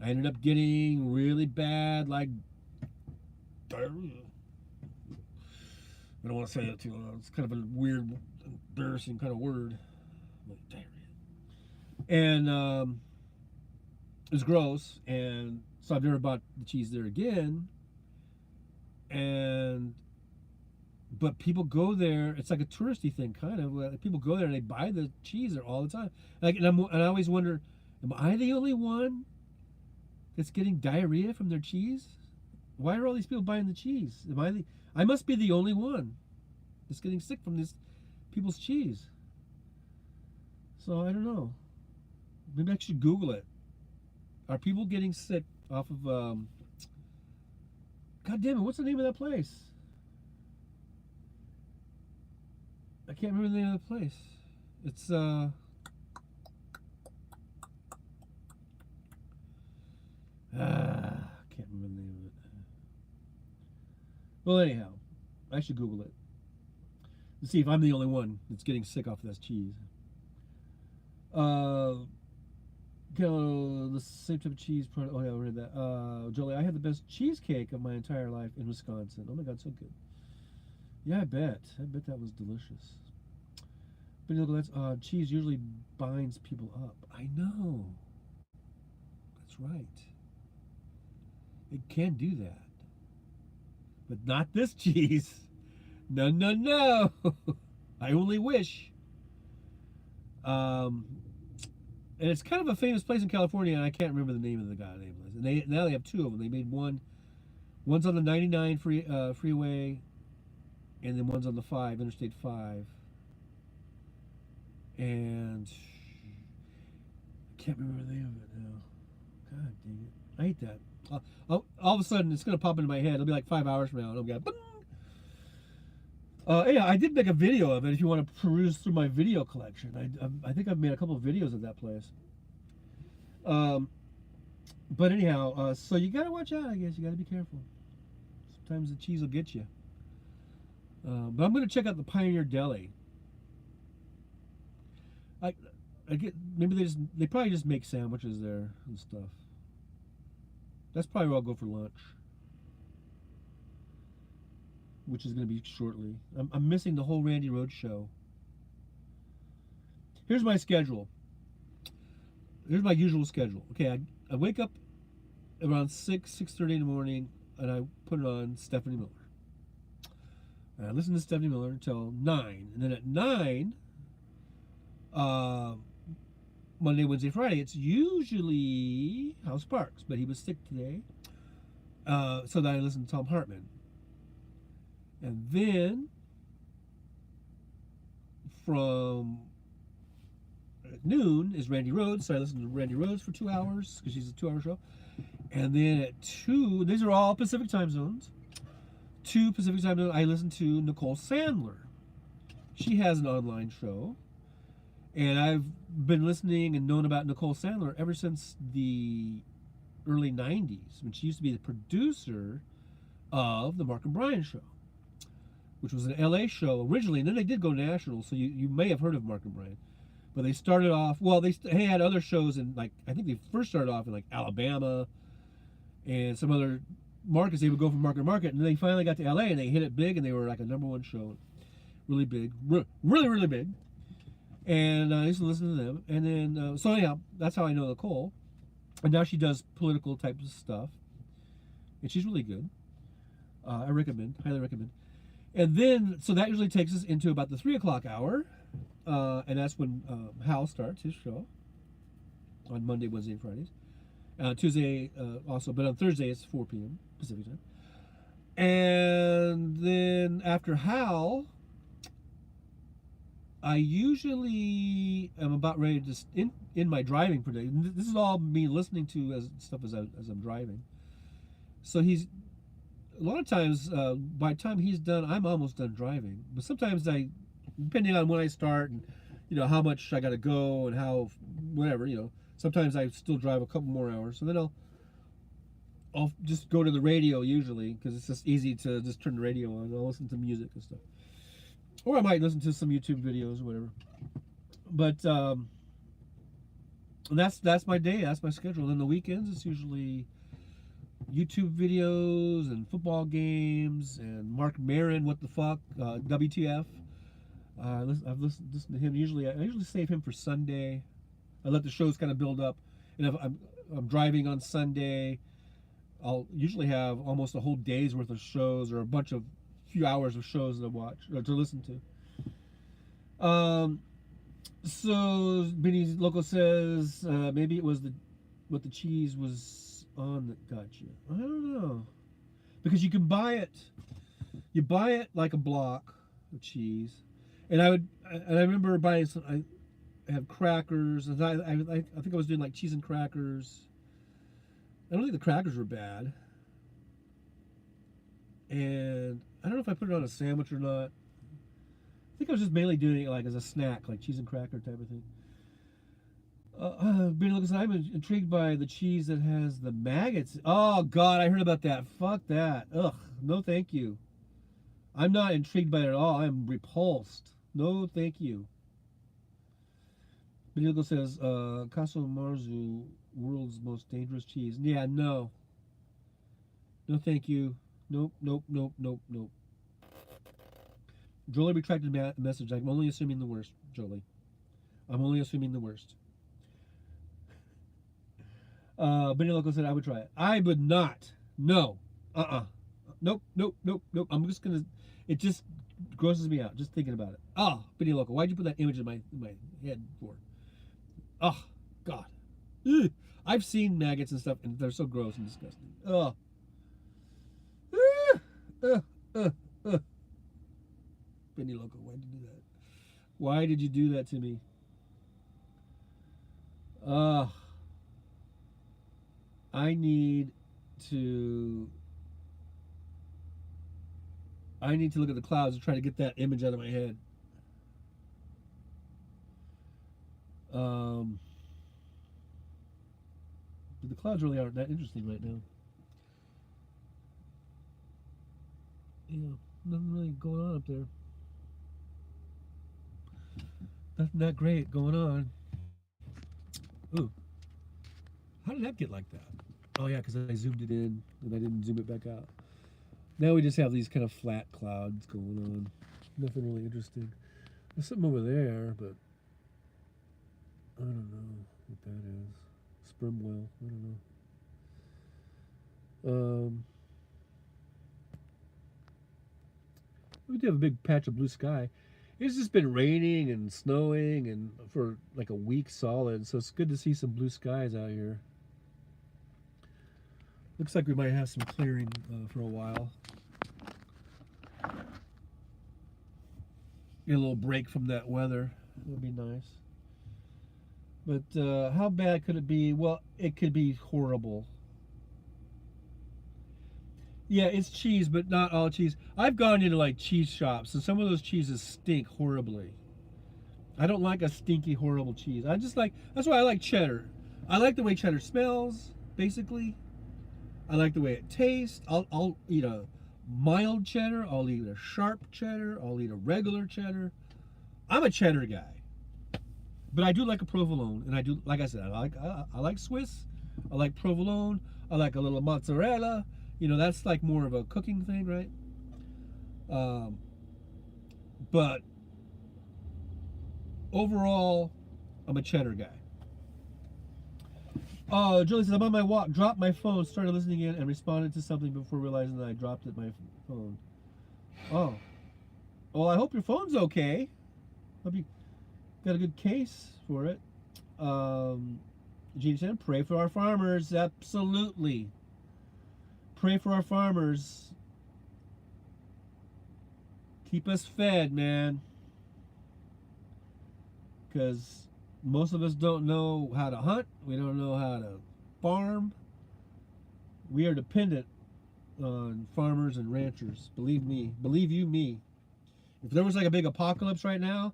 [SPEAKER 1] I ended up getting really bad, like, diarrhea. I don't want to say that too long. It's kind of a weird, embarrassing kind of word. Like diarrhea. And it was gross. And so I've never bought the cheese there again. But people go there. It's like a touristy thing, kind of. People go there and they buy the cheese there all the time. And I always wonder, am I the only one that's getting diarrhea from their cheese? Why are all these people buying the cheese? I must be the only one that's getting sick from this people's cheese. So I don't know. Maybe I should Google it. Are people getting sick off of God damn it, what's the name of that place? I can't remember the name of the place. It's can't remember the name of it. Well, anyhow, I should Google it to see if I'm the only one that's getting sick off of this cheese. The same type of cheese product. Oh yeah, I read that. Jolie, I had the best cheesecake of my entire life in Wisconsin. Oh my God, so good. Yeah, I bet that was delicious. But look, that's cheese usually binds people up. I know. That's right. It can do that. But not this cheese. No, no, no. I only wish. And it's kind of a famous place in California, and I can't remember the name of the goddamn place. And now they have two of them. They made one's on the 99 freeway, and then one's on the Interstate 5. And I can't remember the name of it now. God dang it. I hate that. All of a sudden, it's gonna pop into my head. It'll be like 5 hours from now, and I'll be like, "Bing!" Yeah, I did make a video of it. If you want to peruse through my video collection, I think I've made a couple of videos of that place. But anyhow, so you gotta watch out. I guess you gotta be careful. Sometimes the cheese will get you. But I'm gonna check out the Pioneer Deli. I get maybe they probably just make sandwiches there and stuff. That's probably where I'll go for lunch, which is gonna be shortly. I'm missing the whole Randy Rhoads show. Here's my schedule. Here's my usual schedule. Okay, I wake up around 6:30 in the morning, and I put it on Stephanie Miller. And I listen to Stephanie Miller until 9, and then at 9, Monday, Wednesday, Friday, it's usually House Parks, but he was sick today, so that I listen to Tom Hartman. And then from noon is Randy Rhoads, so I listen to Randy Rhoads for 2 hours because she's a 2-hour show. And then at 2, these are all Pacific time zones. 2 Pacific time zones, I listen to Nicole Sandler. She has an online show, and I've been listening and known about Nicole Sandler ever since the early 90s, when she used to be the producer of the Mark and Brian show, which was an LA show originally, and then they did go national, so you may have heard of Mark and Brian. But they started off, well, they had other shows in, like, I think they first started off in, like, Alabama and some other markets. They would go from market to market, and then they finally got to LA, and they hit it big, and they were, like, a #1 show. Really big. Really, really big. And I used to listen to them. And then, so anyhow, that's how I know Nicole. And now she does political type of stuff. And she's really good. I recommend, highly recommend. And then, so that usually takes us into about the 3 o'clock hour. And that's when Hal starts his show on Monday, Wednesday, and Fridays. Tuesday also, but on Thursday it's 4 p.m. Pacific time. And then after Hal, I usually am about ready to in my driving for day. This is all me listening to as I'm driving. So he's a lot of times by the time he's done, I'm almost done driving. But sometimes depending on when I start and how much I got to go and how whatever sometimes I still drive a couple more hours. So then I'll just go to the radio usually because it's just easy to just turn the radio on. I'll listen to music and stuff. Or I might listen to some YouTube videos or whatever. But that's my day. That's my schedule. And then the weekends, it's usually YouTube videos and football games and Mark Maron, what the fuck, WTF. I've listened to him. I usually save him for Sunday. I let the shows kind of build up. And if I'm driving on Sunday, I'll usually have almost a whole day's worth of shows or a few hours of shows to watch or to listen to. So Benny Loco says maybe it was what the cheese was on that got you. I don't know, because you can buy it. You buy it like a block of cheese, and I remember buying some. I had crackers, and I think I was doing like cheese and crackers. I don't think the crackers were bad, and I don't know if I put it on a sandwich or not. I think I was just mainly doing it like as a snack, like cheese and cracker type of thing. I'm intrigued by the cheese that has the maggots. Oh God, I heard about that. Fuck that. Ugh, no thank you. I'm not intrigued by it at all. I'm repulsed. No thank you. Benito says, Caso Marzu, world's most dangerous cheese. Yeah, no. No thank you. Nope. Jolie retracted message. I'm only assuming the worst, Jolie. I'm only assuming the worst. Benny Loco said I would try it. I would not. No. Nope. I'm just gonna. It just grosses me out just thinking about it. Oh, Benny Loco, why'd you put that image in my head for? Oh, God. Ugh. I've seen maggots and stuff, and they're so gross and disgusting. Oh. Benny Loco, why'd you do that? Why did you do that to me? I need to look at the clouds and try to get that image out of my head. But the clouds really aren't that interesting right now. Yeah, nothing really going on up there. Nothing that great going on. Ooh, how did that get like that? Oh yeah, because I zoomed it in and I didn't zoom it back out. Now we just have these kind of flat clouds going on. Nothing really interesting. There's something over there, but I don't know what that is. Sperm whale. I don't know. We do have a big patch of blue sky. It's just been raining and snowing and for like a week solid, so it's good to see some blue skies out here. Looks like we might have some clearing for a while. Get a little break from that weather. That'd be nice. But how bad could it be? Well, it could be horrible. Yeah, it's cheese, but not all cheese. I've gone into like cheese shops, and some of those cheeses stink horribly. I don't like a stinky, horrible cheese. I just like, that's why I like cheddar. I like the way cheddar smells, basically. I like the way it tastes. I'll eat a mild cheddar. I'll eat a sharp cheddar. I'll eat a regular cheddar. I'm a cheddar guy. But I do like a provolone, and I do, like I said, I like Swiss. I like provolone. I like a little mozzarella. You know, that's like more of a cooking thing, right? But overall, I'm a cheddar guy. Julie says, I'm on my walk, dropped my phone, started listening in, and responded to something before realizing that I dropped my phone. Oh. Well, I hope your phone's okay. Hope you got a good case for it. Gene said, pray for our farmers. Absolutely. Pray for our farmers. Keep us fed, man. Because most of us don't know how to hunt. We don't know how to farm. We are dependent on farmers and ranchers. Believe me. Believe you me. If there was like a big apocalypse right now,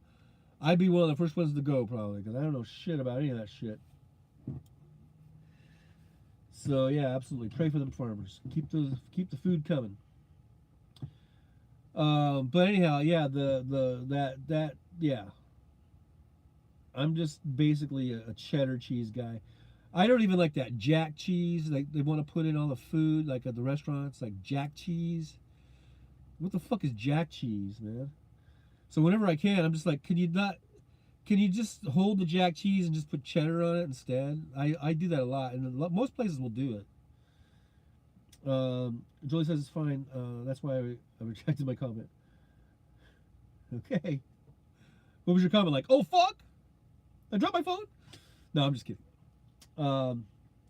[SPEAKER 1] I'd be one of the first ones to go probably. Because I don't know shit about any of that shit. So yeah, absolutely. Pray for them farmers. Keep the food coming. But anyhow, yeah, yeah. I'm just basically a cheddar cheese guy. I don't even like that jack cheese like they want to put in all the food, like at the restaurants, like jack cheese. What the fuck is jack cheese, man? So whenever I can, I'm just like, can you just hold the jack cheese and just put cheddar on it instead? I do that a lot, and most places will do it. Julie says it's fine. That's why I retracted my comment. Okay. What was your comment like? Oh, fuck! I dropped my phone? No, I'm just kidding.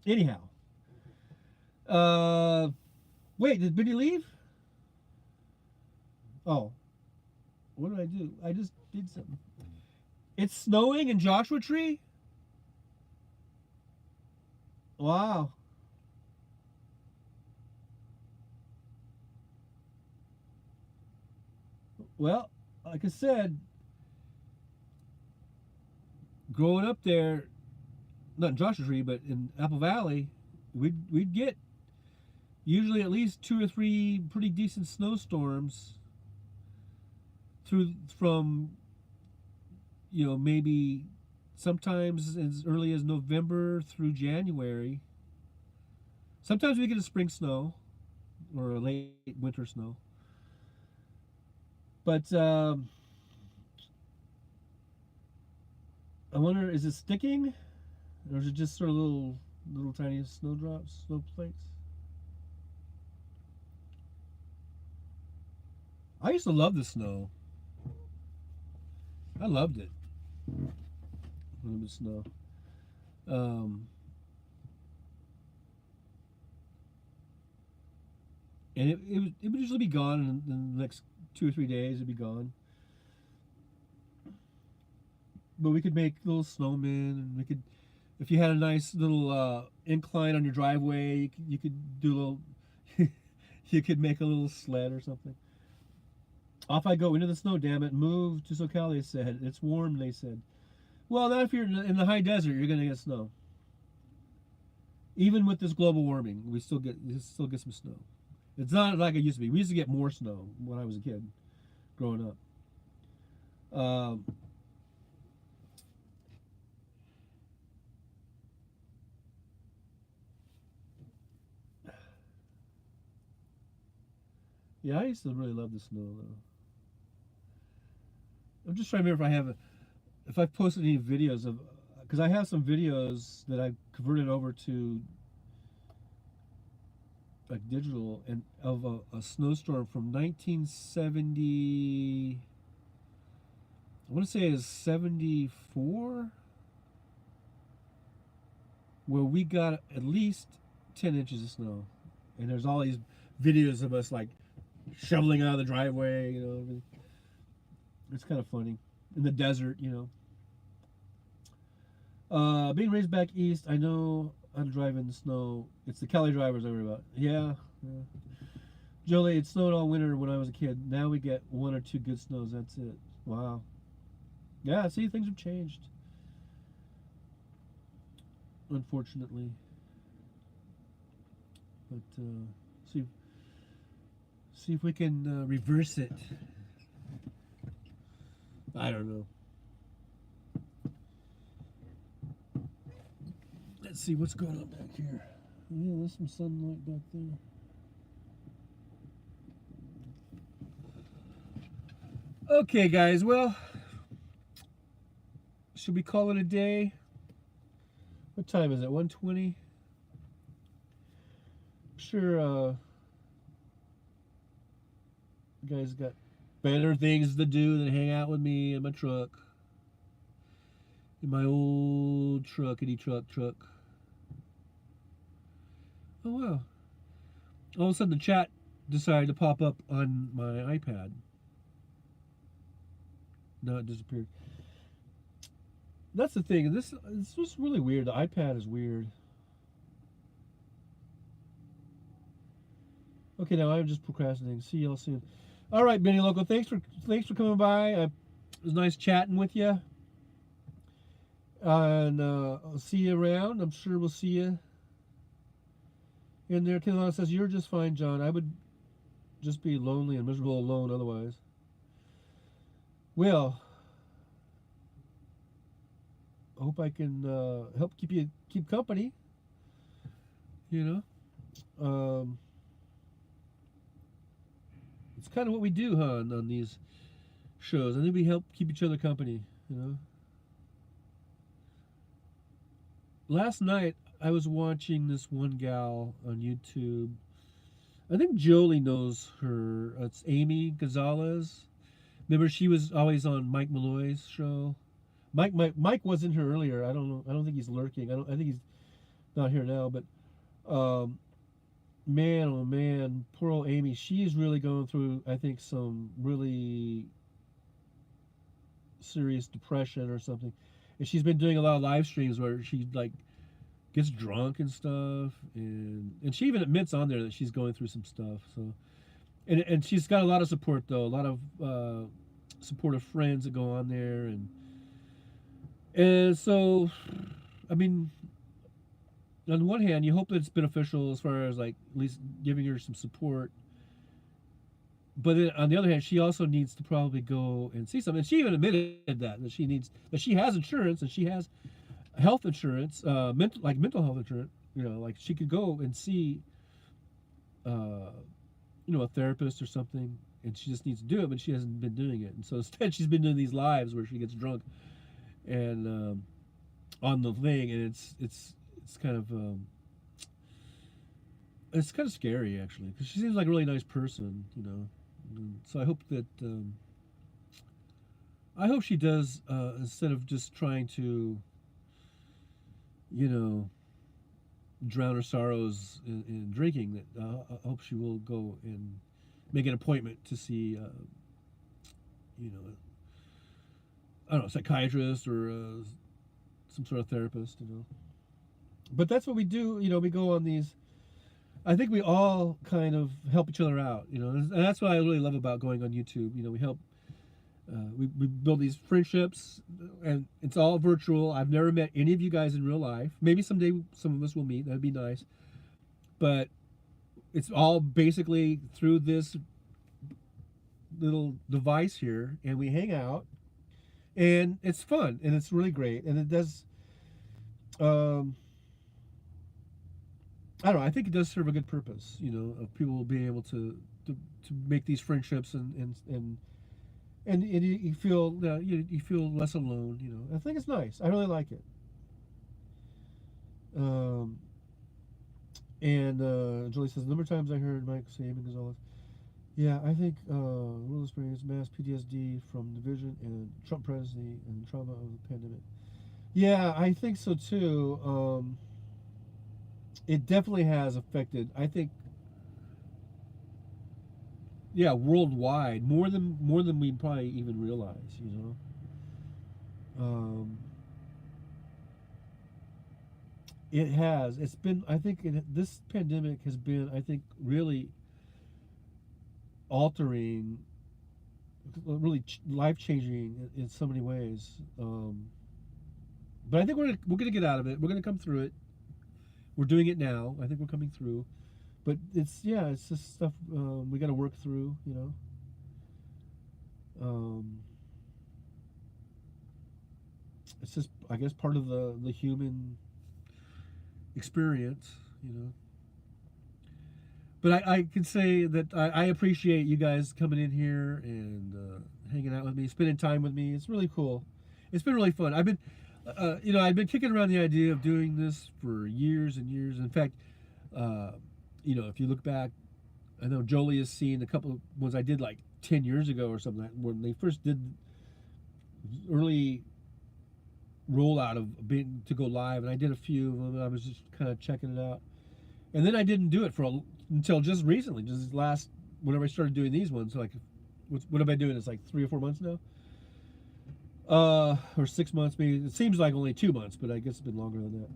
[SPEAKER 1] Anyhow. Wait, did Biddy leave? Oh. What did I do? I just did something. It's snowing in Joshua Tree? Wow. Well, like I said, growing up there, not in Joshua Tree, but in Apple Valley, we'd get usually at least 2 or 3 pretty decent snowstorms from maybe sometimes as early as November through January. Sometimes we get a spring snow or a late winter snow. But I wonder, is it sticking? Or is it just sort of little tiny snowdrops, snowflakes? I used to love the snow. I loved it. When it was snow. And it would usually be gone in the next 2 or 3 days. It'd be gone. But we could make little snowmen, and if you had a nice little incline on your driveway, you could do a little. You could make a little sled or something. Off I go into the snow. Damn it! Move to SoCal. They said it's warm. They said, well, not if you're in the high desert. You're gonna get snow. Even with this global warming, you still get some snow. It's not like it used to be. We used to get more snow when I was a kid, growing up. Yeah, I used to really love the snow though. I'm just trying to remember if I've posted any videos of, because I have some videos that I've converted over to like digital, and of a snowstorm from 1970. I want to say it's 74, where we got at least 10 inches of snow, and there's all these videos of us like shoveling out of the driveway, you know. It's kind of funny in the desert, you know. Being raised back east, I know how to drive in the snow. It's the Cali drivers I worry about. Yeah. Jolie, it snowed all winter when I was a kid. Now we get 1 or 2 good snows. That's it. Wow. Yeah, see, things have changed. Unfortunately. But see if we can reverse it. I don't know. Let's see what's going on back here. Yeah, there's some sunlight back there. Okay, guys. Well, should we call it a day? What time is it? 1:20. I'm sure you guys got better things to do than hang out with me in my truck. In my old truckity truck. Oh wow. All of a sudden the chat decided to pop up on my iPad. No, it disappeared. That's the thing. This was really weird. The iPad is weird. Okay, now I'm just procrastinating. See y'all soon. All right, Benny Loco. Thanks for coming by. It was nice chatting with you. And I'll see you around. I'm sure we'll see you in there. Tilana says, you're just fine, John. I would just be lonely and miserable alone otherwise. Well, I hope I can help keep company. You know? It's kind of what we do, huh, on these shows. I think we help keep each other company, you know? Last night, I was watching this one gal on YouTube. I think Jolie knows her. It's Amy Gonzalez. Remember, she was always on Mike Malloy's show. Mike was in here earlier. I don't know. I don't think he's lurking. I think he's not here now. But man, oh man, poor old Amy. She's really going through, I think, some really serious depression or something. And she's been doing a lot of live streams where she like gets drunk and stuff, and she even admits on there that she's going through some stuff. So, and she's got a lot of support though, a lot of supportive friends that go on there, and so, I mean, on one hand, you hope that it's beneficial as far as like at least giving her some support. But then on the other hand, she also needs to probably go and see something. And she even admitted that she has insurance and she has health insurance, mental health insurance. You know, like she could go and see, a therapist or something, and she just needs to do it, but she hasn't been doing it. And so instead, she's been doing these lives where she gets drunk and on the thing, and it's kind of scary actually, because she seems like a really nice person, you know. And so I hope that she does, instead of just trying to, you know, drown her sorrows in drinking, that I hope she will go and make an appointment to see, I don't know, a psychiatrist or some sort of therapist, you know. But that's what we do. You know, we go on these. I think we all kind of help each other out. You know, and that's what I really love about going on YouTube. You know, we help. We build these friendships, and it's all virtual. I've never met any of you guys in real life. Maybe someday some of us will meet. That'd be nice. But it's all basically through this little device here, and we hang out, and it's fun, and it's really great, and it does. I don't know. I think it does serve a good purpose. You know, of people being able to make these friendships and you feel you feel less alone. You know, I think it's nice. I really like it. And Julie says, the number of times I heard Mike say Amy Gonzalez. Yeah, I think we'll experience mass PTSD from division and Trump presidency and trauma of the pandemic. Yeah, I think so too. It definitely has affected. I think, yeah, worldwide more than we probably even realize. You know. It has. It's been. I think this pandemic has been. I think really altering, really life changing in so many ways. But I think we're gonna get out of it. We're gonna come through it. We're doing it now. I think we're coming through. But it's just stuff we got to work through. You know. It's just, I guess, part of the human experience, you know. But I can say that I appreciate you guys coming in here and hanging out with me, spending time with me. It's really cool. It's been really fun. I've been, I've been kicking around the idea of doing this for years and years. In fact, if you look back, I know Jolie has seen a couple of ones I did like 10 years ago or something, when they first did early rollout of being to go live, and I did a few of them. I was just kind of checking it out, and then I didn't do it until just recently, just last whenever I started doing these ones. Like, what am I doing? It's like 3 or 4 months now, or 6 months maybe. It seems like only 2 months, but I guess it's been longer than that.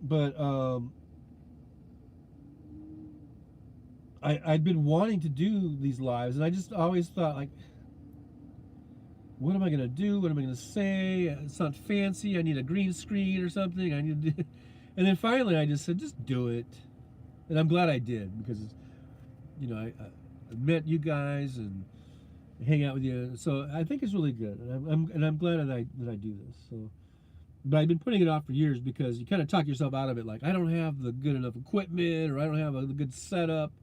[SPEAKER 1] But I'd been wanting to do these lives, and I just always thought, like, what am I going to do? What am I going to say? It's not fancy. I need a green screen or something. I need to... And then finally I just said, just do it. And I'm glad I did, because, I met you guys and hang out with you. So I think it's really good. And I'm glad that I do this. So, but I've been putting it off for years, because you kind of talk yourself out of it. Like, I don't have the good enough equipment, or I don't have the good setup.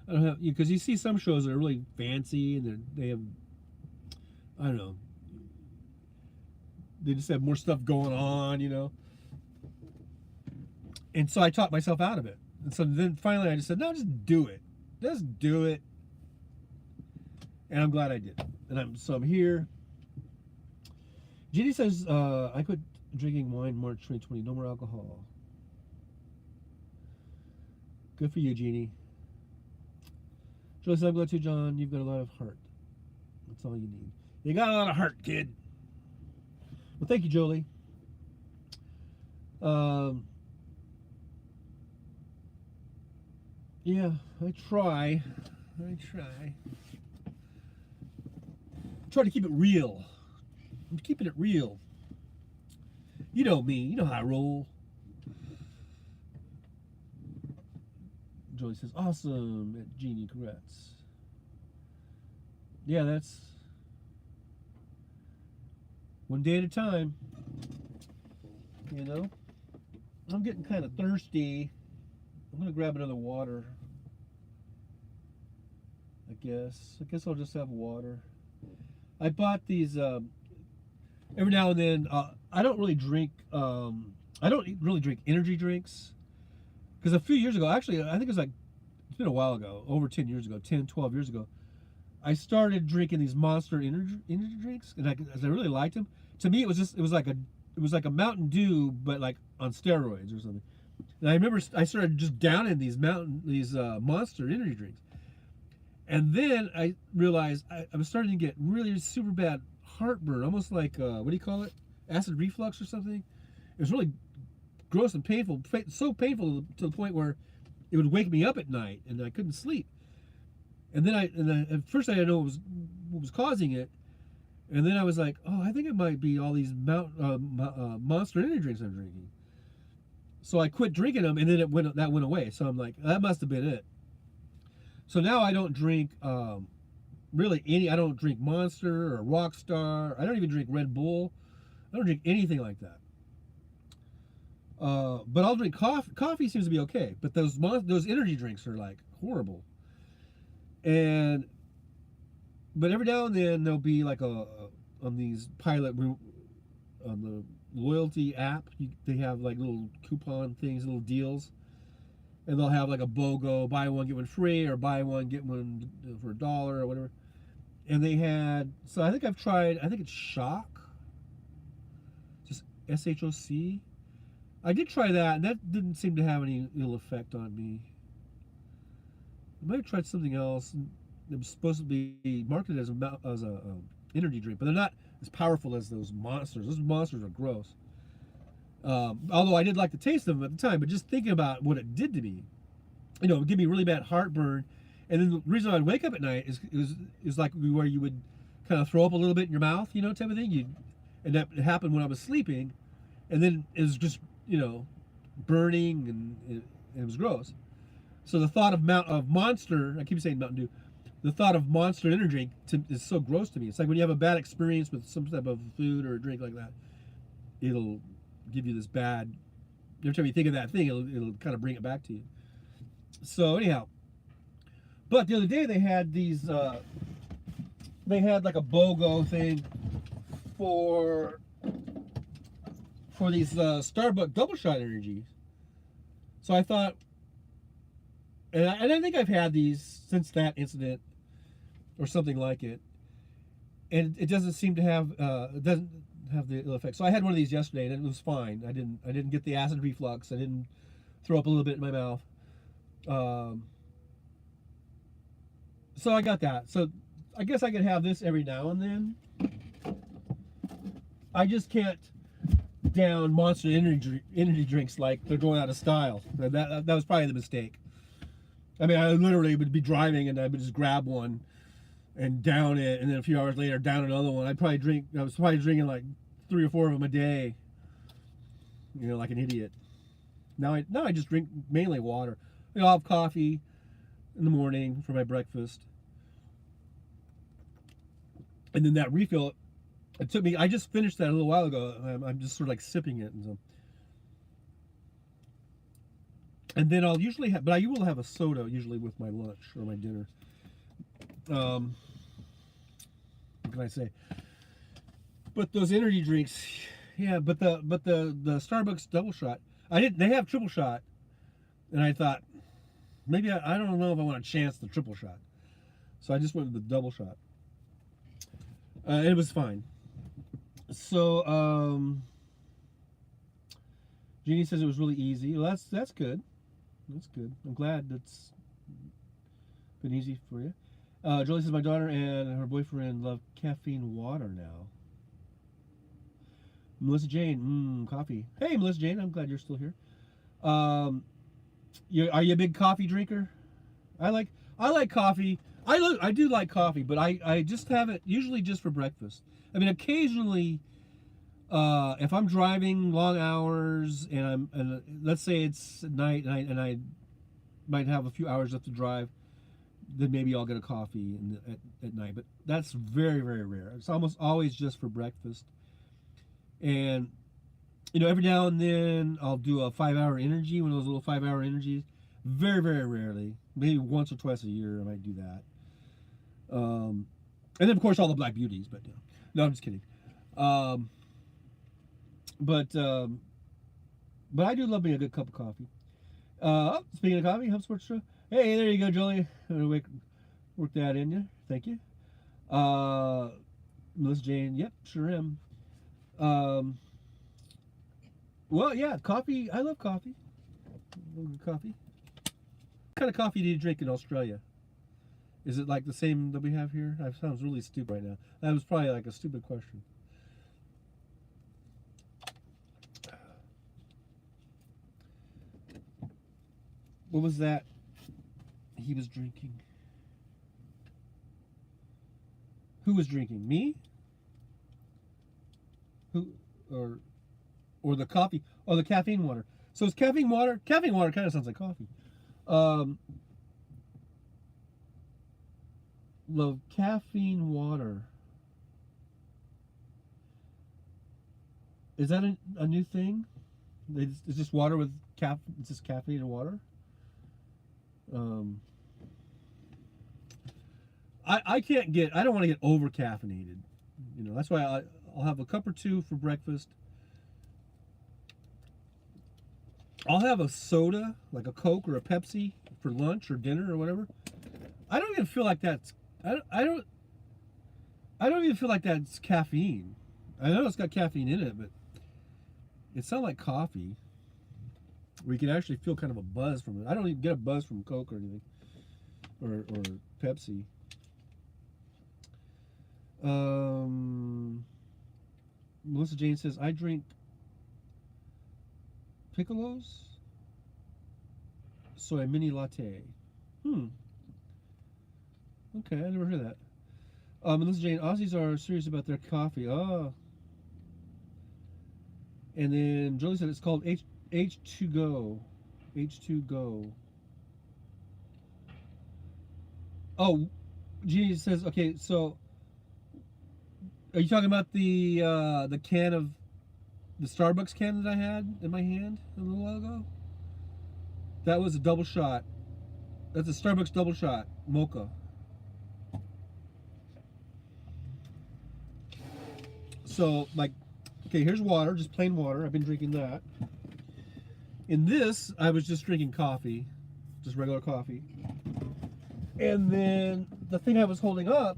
[SPEAKER 1] I don't have, because you see some shows that are really fancy, and they have, I don't know, they just have more stuff going on, And so I talked myself out of it. And so then finally I just said, no, just do it. Just do it. And I'm glad I did. And I'm here. Jeannie says, I quit drinking wine March 2020. No more alcohol. Good for you, Jeannie. Jolie says, I'm glad too, John. You've got a lot of heart. That's all you need. You got a lot of heart, kid. Well, thank you, Jolie. Yeah, I try. Try to keep it real. I'm keeping it real. You know me. You know how I roll. Jolie says, awesome, at Jeannie Koretz. Yeah, that's one day at a time. I'm getting kind of thirsty. I'm gonna grab another water. I guess I'll just have water. I bought these every now and then. I don't really drink energy drinks, because a few years ago, actually, I think it was like, it's been a while ago, over 10 years ago, 10, 12 years ago, I started drinking these Monster energy drinks, and I really liked them. To me, it was like a Mountain Dew, but like on steroids or something. And I remember I started just downing these Monster energy drinks, and then I realized I was starting to get really super bad heartburn, almost like what do you call it? Acid reflux or something. It was really gross and painful, so painful to the point where it would wake me up at night and I couldn't sleep. And then at first I didn't know what was causing it, and then I was like, oh, I think it might be all these Monster Energy drinks I'm drinking. So I quit drinking them, and then that went away. So I'm like, that must have been it. So now I don't drink really any. I don't drink Monster or Rockstar. I don't even drink Red Bull. I don't drink anything like that. But I'll drink coffee. Coffee seems to be okay, but those energy drinks are like horrible. But every now and then there'll be like on these pilot on the loyalty app, they have like little coupon things, little deals, and they'll have like a BOGO, buy one get one free, or buy one get one for $1 or whatever. And they had, so I think I've tried, I think it's Shock, just SHOC. I did try that, and that didn't seem to have any ill effect on me. I might have tried something else. It was supposed to be marketed as a energy drink, but they're not as powerful as those Monsters. Those Monsters are gross. Although I did like the taste of them at the time, but just thinking about what it did to me, it would give me really bad heartburn. And then the reason I'd wake up at night is like where you would kind of throw up a little bit in your mouth, type of thing. And that happened when I was sleeping, and then it was just burning, and it was gross. So the thought of Monster, I keep saying Mountain Dew, the thought of Monster Energy drink is so gross to me. It's like when you have a bad experience with some type of food or a drink like that, it'll give you this bad, every time you think of that thing, it'll kind of bring it back to you. So anyhow, but the other day they had these, they had like a BOGO thing for these Starbucks double shot energies. So I thought, and I think I've had these since that incident or something like it, and it doesn't seem to have it doesn't have the ill effect. So I had one of these yesterday, and it was fine. I didn't get the acid reflux. I didn't throw up a little bit in my mouth. So I got that. So I guess I could have this every now and then. I just can't down Monster energy drinks like they're going out of style. That was probably the mistake. I mean, I literally would be driving and I would just grab one and down it, and then a few hours later down another one. I was probably drinking like 3 or 4 of them a day, like an idiot. Now I just drink mainly water. I'll have coffee in the morning for my breakfast, and then that refill. It took me. I just finished that a little while ago. I'm just sort of like sipping it, and then I'll usually have, but I will have a soda usually with my lunch or my dinner. What can I say? But those energy drinks, yeah. But the Starbucks double shot, they have triple shot, and I thought maybe I don't know if I want to chance the triple shot, so I just went with the double shot. And it was fine. So Jeannie says it was really easy. Well, that's good. That's good. I'm glad that's been easy for you. Jolie says my daughter and her boyfriend love caffeine water now. Melissa Jane, coffee. Hey, Melissa Jane, I'm glad you're still here. Are you a big coffee drinker? I like coffee. I do like coffee, but I just have it usually just for breakfast. I mean, occasionally, if I'm driving long hours and let's say it's at night and I might have a few hours left to drive, then maybe I'll get a coffee at night. But that's very, very rare. It's almost always just for breakfast. And every now and then I'll do a 5-hour energy, one of those little 5-hour energies. Very, very rarely. Maybe once or twice a year I might do that. And then of course all the Black Beauties, but no, I'm just kidding. But I do love me a good cup of coffee. Speaking of coffee, HubSpot Show. Hey, there you go, Jolie. Work that in you. Thank you. Melissa Jane. Yep, sure am. Well, yeah, coffee. I love coffee. Coffee. What kind of coffee do you drink in Australia? Is it like the same that we have here? That sounds really stupid right now. That was probably like a stupid question. What was that he was drinking? Who was drinking? Me? Who or the coffee? Oh, the caffeine water. So it's caffeine water. Caffeine water kind of sounds like coffee. The caffeine water. Is that a new thing? It's just water with it's just caffeine and water. I can't get. I don't want to get over caffeinated. You know, that's why I'll have a cup or two for breakfast. I'll have a soda, like a Coke or a Pepsi, for lunch or dinner or whatever. I don't even feel like that's. I don't even feel like that's caffeine. I know it's got caffeine in it, but it sounds like coffee. Where you can actually feel kind of a buzz from it. I don't even get a buzz from Coke or anything, or Pepsi. Melissa Jane says, I drink Piccolos, soy mini latte. Okay, I never heard of that. Melissa Jane, Aussies are serious about their coffee. Oh. And then Jolie said it's called H2Go. H2Go. Oh, Jeannie says, okay, so are you talking about the can of the Starbucks can that I had in my hand a little while ago? That was a double shot. That's a Starbucks double shot mocha. So, like, okay, here's water, just plain water. I've been drinking that. In this, I was just drinking coffee, just regular coffee. And then the thing I was holding up,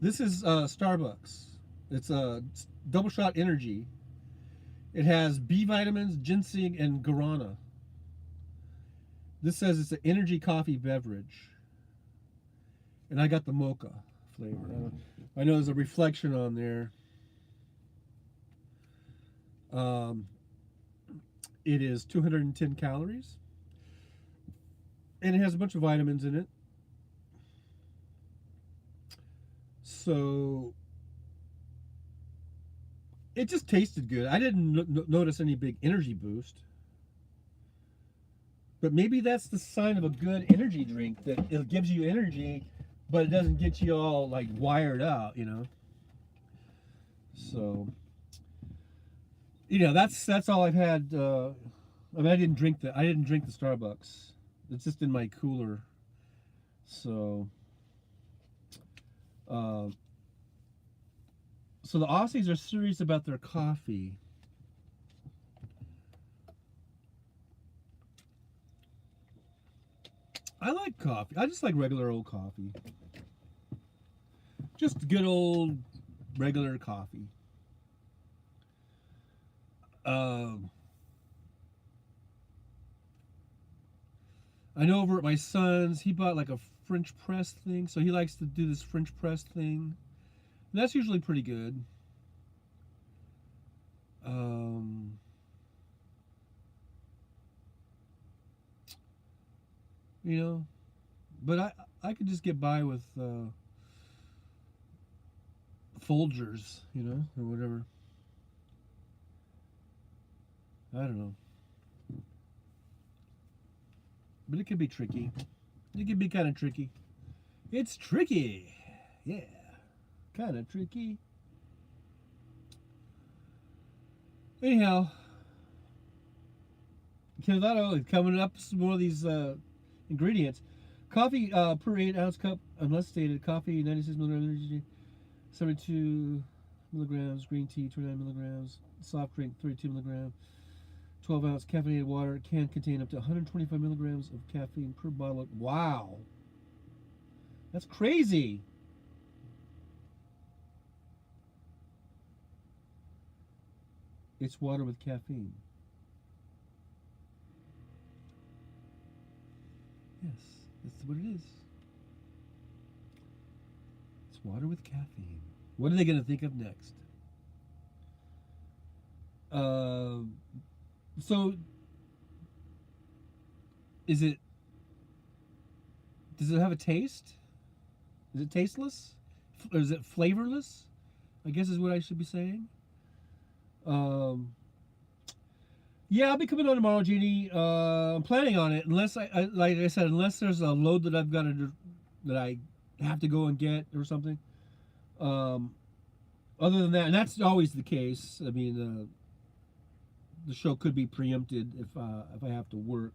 [SPEAKER 1] this is Starbucks. It's a double shot energy. It has B vitamins, ginseng, and guarana. This says it's an energy coffee beverage. And I got the mocha flavor. I know there's a reflection on there. It is 210 calories. And it has a bunch of vitamins in it. So it just tasted good. I didn't notice any big energy boost. But maybe that's the sign of a good energy drink, that it gives you energy, but it doesn't get you all like wired out, you know. So, you know, that's all I've had. I mean, I didn't drink the Starbucks. It's just in my cooler. So, so the Aussies are serious about their coffee. I like coffee. I just like regular old coffee. Just good old regular coffee. I know over at my son's, he bought like a French press thing, so he likes to do this French press thing. And that's usually pretty good. You know, but I could just get by with Folgers, you know, or whatever. I don't know. But it could be tricky. It could be kind of tricky. It's tricky. Yeah. Kind of tricky. Anyhow, Candidato coming up some more of these ingredients. Coffee per 8-ounce cup, unless stated. Coffee 96 milligrams energy, 72 milligrams. Green tea 29 milligrams. Soft drink 32 milligrams. 12-ounce caffeinated water can contain up to 125 milligrams of caffeine per bottle. Wow, that's crazy. It's water with caffeine. Yes, that's what it is. It's water with caffeine. What are they going to think of next? So Is it? Does it have a taste? Is it tasteless? Or is it flavorless? I guess is what I should be saying. Yeah, I'll be coming on tomorrow, Jeannie. I'm planning on it, unless like I said, unless there's a load that I've got to do, that I have to go and get or something. Other than that, and that's always the case. I mean, the show could be preempted if I have to work,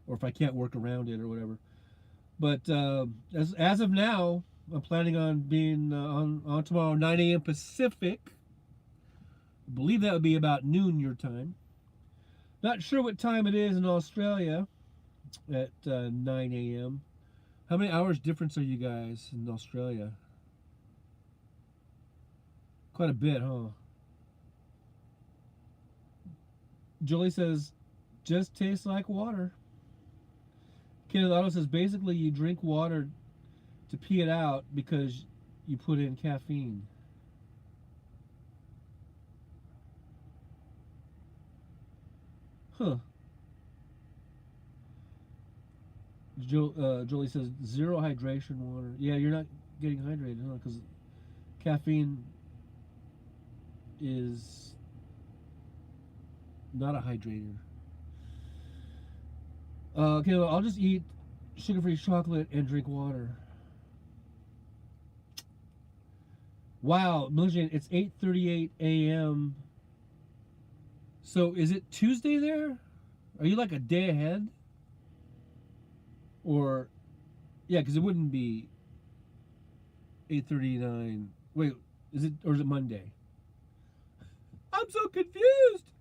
[SPEAKER 1] or if I can't work around it or whatever. But as of now, I'm planning on being on tomorrow, 9 a.m. Pacific. I believe that would be about noon your time. Not sure what time it is in Australia at 9 a.m. How many hours difference are you guys in Australia? Quite a bit, huh? Julie says, just tastes like water. Kenneth Otto says, basically you drink water to pee it out because you put in caffeine. Huh. Julie says, zero hydration water. Yeah, you're not getting hydrated, huh? Because caffeine is not a hydrator. Okay, well, I'll just eat sugar-free chocolate and drink water. Wow, Milligan, it's 8:38 a.m. So is it Tuesday there? Are you like a day ahead? Or, yeah, because it wouldn't be 8:39. Wait, is it, or is it Monday? I'm so confused.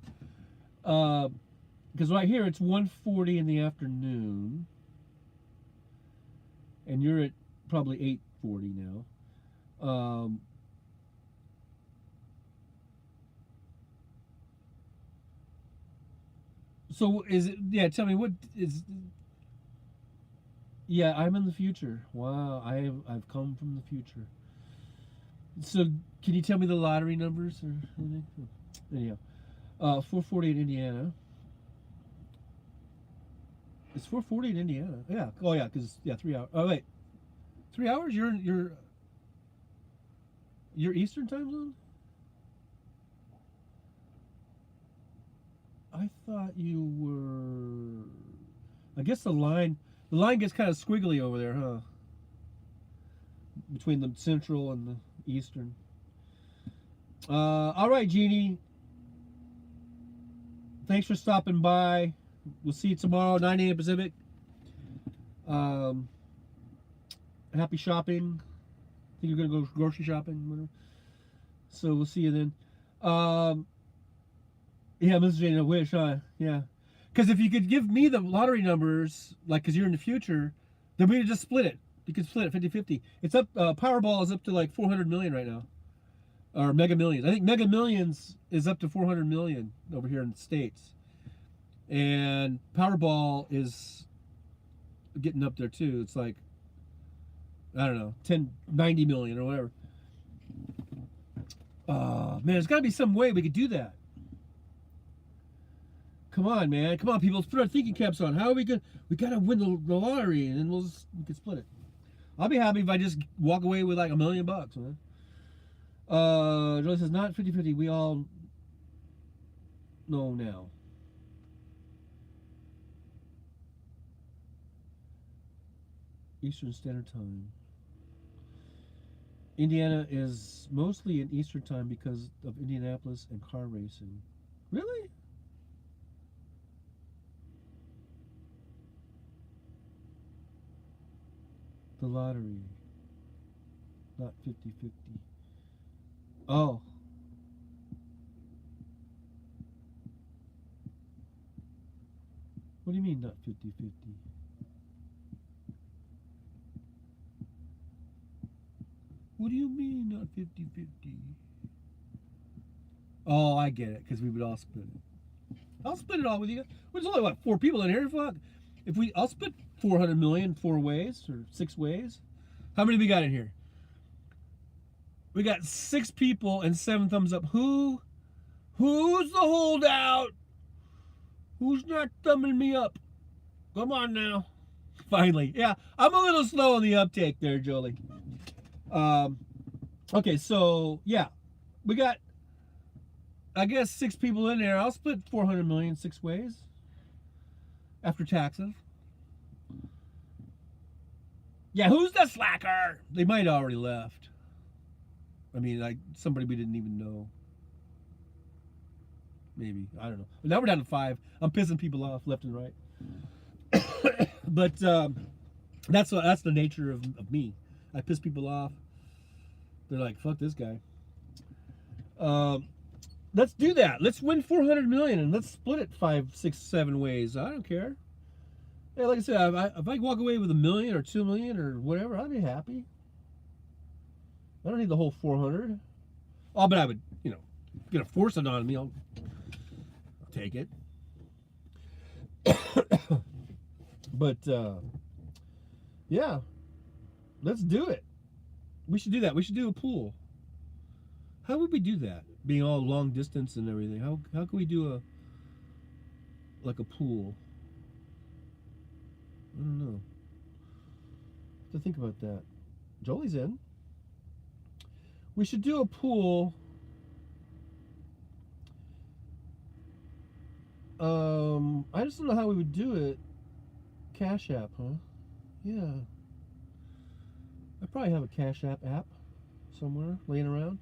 [SPEAKER 1] Because right here it's 1:40 in the afternoon, and you're at probably 8:40 now. So is it? Yeah, tell me what is. Yeah, I'm in the future. Wow, I've come from the future. So can you tell me the lottery numbers or anything? Anyhow, 4:40 in Indiana. It's 4:40 in Indiana. Yeah. Oh yeah, because yeah, 3 hours. Oh wait, 3 hours. You're Eastern time zone. I thought you were. I guess the line gets kind of squiggly over there, huh? Between the central and the eastern. All right, Jeannie. Thanks for stopping by. We'll see you tomorrow, 9 a.m. Pacific. Happy shopping. I think you're gonna go grocery shopping, whatever. So we'll see you then. Yeah, Mrs. Jane, I wish, huh? Yeah. Because if you could give me the lottery numbers, like, because you're in the future, then we could just split it. You could split it 50-50. It's up, Powerball is up to like 400 million right now. Or Mega Millions. I think Mega Millions is up to 400 million over here in the States. And Powerball is getting up there too. It's like, I don't know, 90 million or whatever. Man, there's got to be some way we could do that. Come on, man. Come on, people. Let's put our thinking caps on. How are we going to... We got to win the lottery, and then we can split it. I'll be happy if I just walk away with like $1 million, man. Joe says, not 50-50. We all know now. Eastern Standard Time. Indiana is mostly in Eastern Time because of Indianapolis and car racing. Really? The lottery. Not 50-50. Oh. What do you mean not 50-50? What do you mean not 50-50? Oh, I get it, because we would all split it. I'll split it all with you. There's only, what, 4 people in here? Fuck. I'll split 400 million 4 ways, or 6 ways. How many we got in here? We got 6 people and 7 thumbs up. Who's the holdout? Who's not thumbing me up? Come on now. Finally. Yeah, I'm a little slow on the uptake there, Jolie. Okay, so yeah, we got, I guess, 6 people in there. I'll split 400 million 6 ways after taxes. Yeah, who's the slacker? They might have already left. I mean, like somebody we didn't even know. Maybe, I don't know. But now we're down to 5. I'm pissing people off left and right. But that's the nature of me. I piss people off. They're like, fuck this guy. Let's do that. Let's win 400 million and let's split it 5, 6, 7 ways. I don't care. Yeah, like I said, if I walk away with $1 million or 2 million or whatever, I'd be happy. I don't need the whole 400. Oh, but I would, gonna force it on me. I'll take it. But yeah, let's do it. We should do that. We should do a pool. How would we do that? Being all long distance and everything. How can we do a pool? I don't know. Have to think about that. Jolie's in. We should do a pool. I just don't know how we would do it. Cash App, huh? Yeah. I probably have a Cash App somewhere laying around.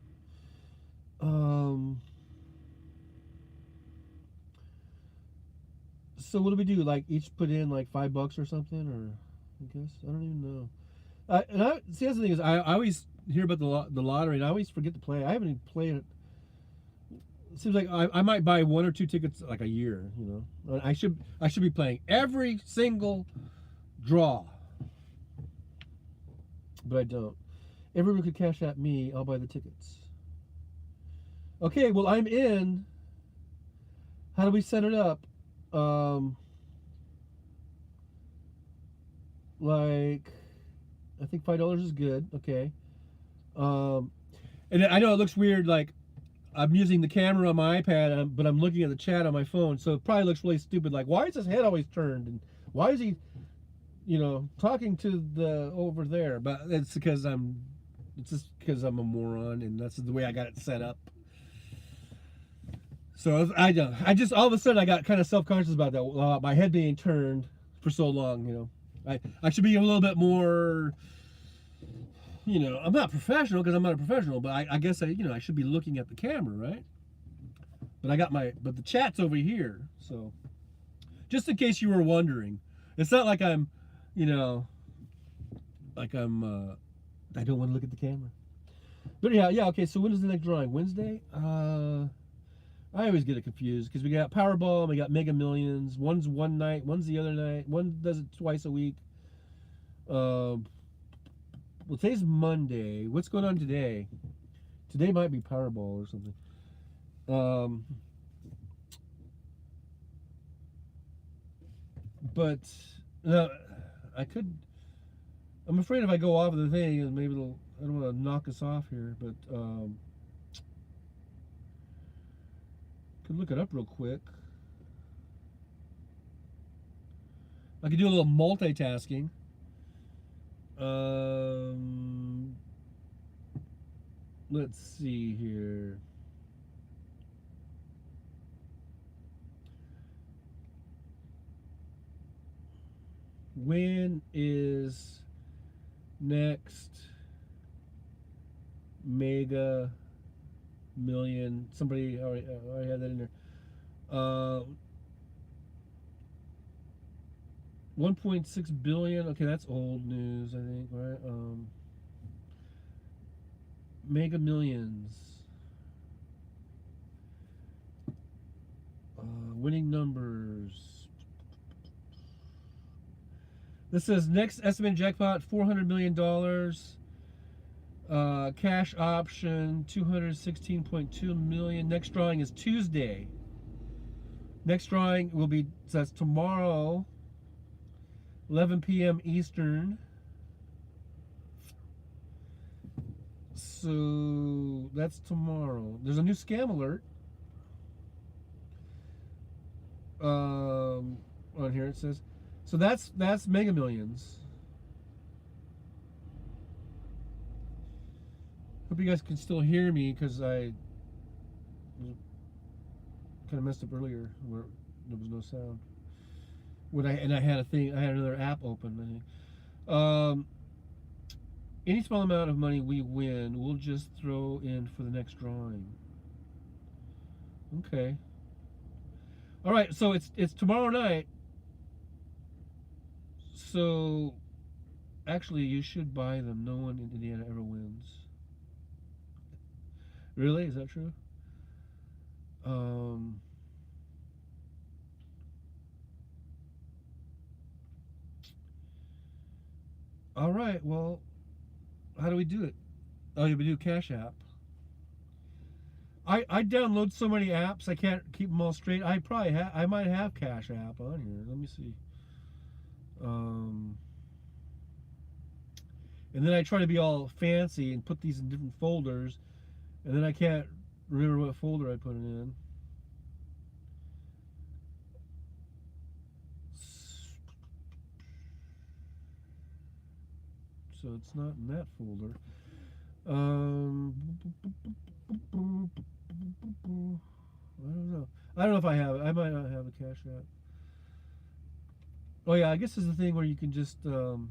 [SPEAKER 1] So what do we do? Like each put in like $5 or something, or I guess I don't even know. See, that's the thing is I always hear about the lottery and I always forget to play. I haven't even played it. It seems like I might buy 1 or 2 tickets like a year. I should be playing every single draw, but I don't. Everyone could Cash App me. I'll buy the tickets. Okay, well I'm in. How do we set it up? Like I think $5 is good. Okay. And I know it looks weird. Like I'm using the camera on my iPad, but I'm looking at the chat on my phone, so it probably looks really stupid. Like, why is his head always turned, and why is he, talking to the over there? But it's because it's just because I'm a moron, and that's the way I got it set up. So I just all of a sudden I got kind of self-conscious about that, my head being turned for so long. I should be a little bit more. I'm not professional because I'm not a professional, but I guess I should be looking at the camera, right? But the chat's over here, so just in case you were wondering, it's not like I'm, I don't want to look at the camera. But yeah, okay. So when is the next drawing? Wednesday? I always get it confused because we got Powerball and we got Mega Millions. One's one night, one's the other night. One does it twice a week. Well, today's Monday. What's going on today? Today might be Powerball or something. But I'm afraid if I go off of the thing, maybe I don't want to knock us off here, but could look it up real quick. I could do a little multitasking. Let's see here. When is next Mega Million? Somebody already had that in there. 1.6 billion. Okay, that's old news, I think, right? Mega Millions. Winning numbers. This says next estimated jackpot $400 million. Cash option $216.2 million. Next drawing is Tuesday. Next drawing will be, that's tomorrow, 11 p.m. Eastern. So that's tomorrow. There's a new scam alert on here. It says So that's Mega Millions. Hope you guys can still hear me because I kind of messed up earlier where there was no sound. I had another app open. I think. Any small amount of money we win, we'll just throw in for the next drawing. Okay. All right. So it's tomorrow night. So actually, you should buy them. No one in Indiana ever wins. Really? Is that true? All right. Well, how do we do it? Oh, we do Cash App. I download so many apps I can't keep them all straight. I might have Cash App on here. Let me see. And then I try to be all fancy and put these in different folders, and then I can't remember what folder I put it in. So it's not in that folder. I don't know. I don't know if I have it. I might not have a Cash App. Oh yeah, I guess there's a thing where you can just do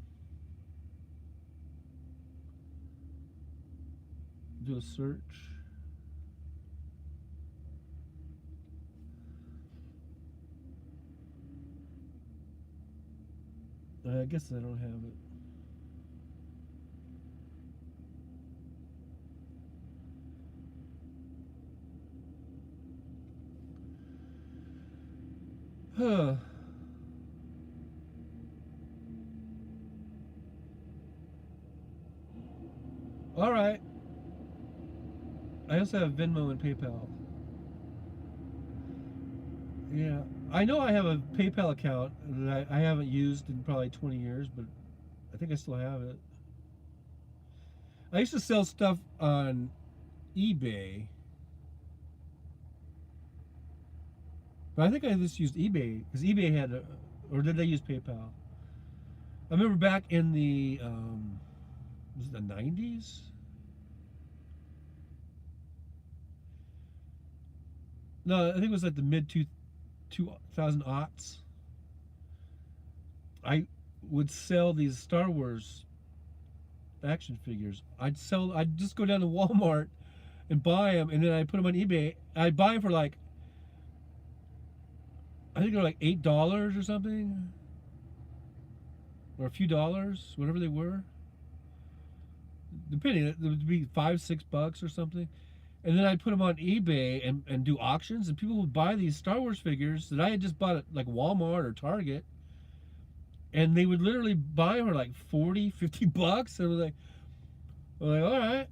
[SPEAKER 1] a search. I guess I don't have it. Huh. All right. I also have Venmo and PayPal. Yeah. I know I have a PayPal account that I haven't used in probably 20 years, but I think I still have it. I used to sell stuff on eBay. But I think I just used eBay because eBay had or did they use PayPal? I remember back in the, was it the 90s? No, I think it was like the mid 2000 aughts. I would sell these Star Wars action figures. I'd just go down to Walmart and buy them, and then I'd put them on eBay. I'd buy them for like, I think they're like $8 or something, or a few dollars, whatever they were. Depending, it would be $5-6 or something. And then I'd put them on eBay and do auctions, and people would buy these Star Wars figures that I had just bought at like Walmart or Target, and they would literally buy them for like $40-50. And we're like, all right,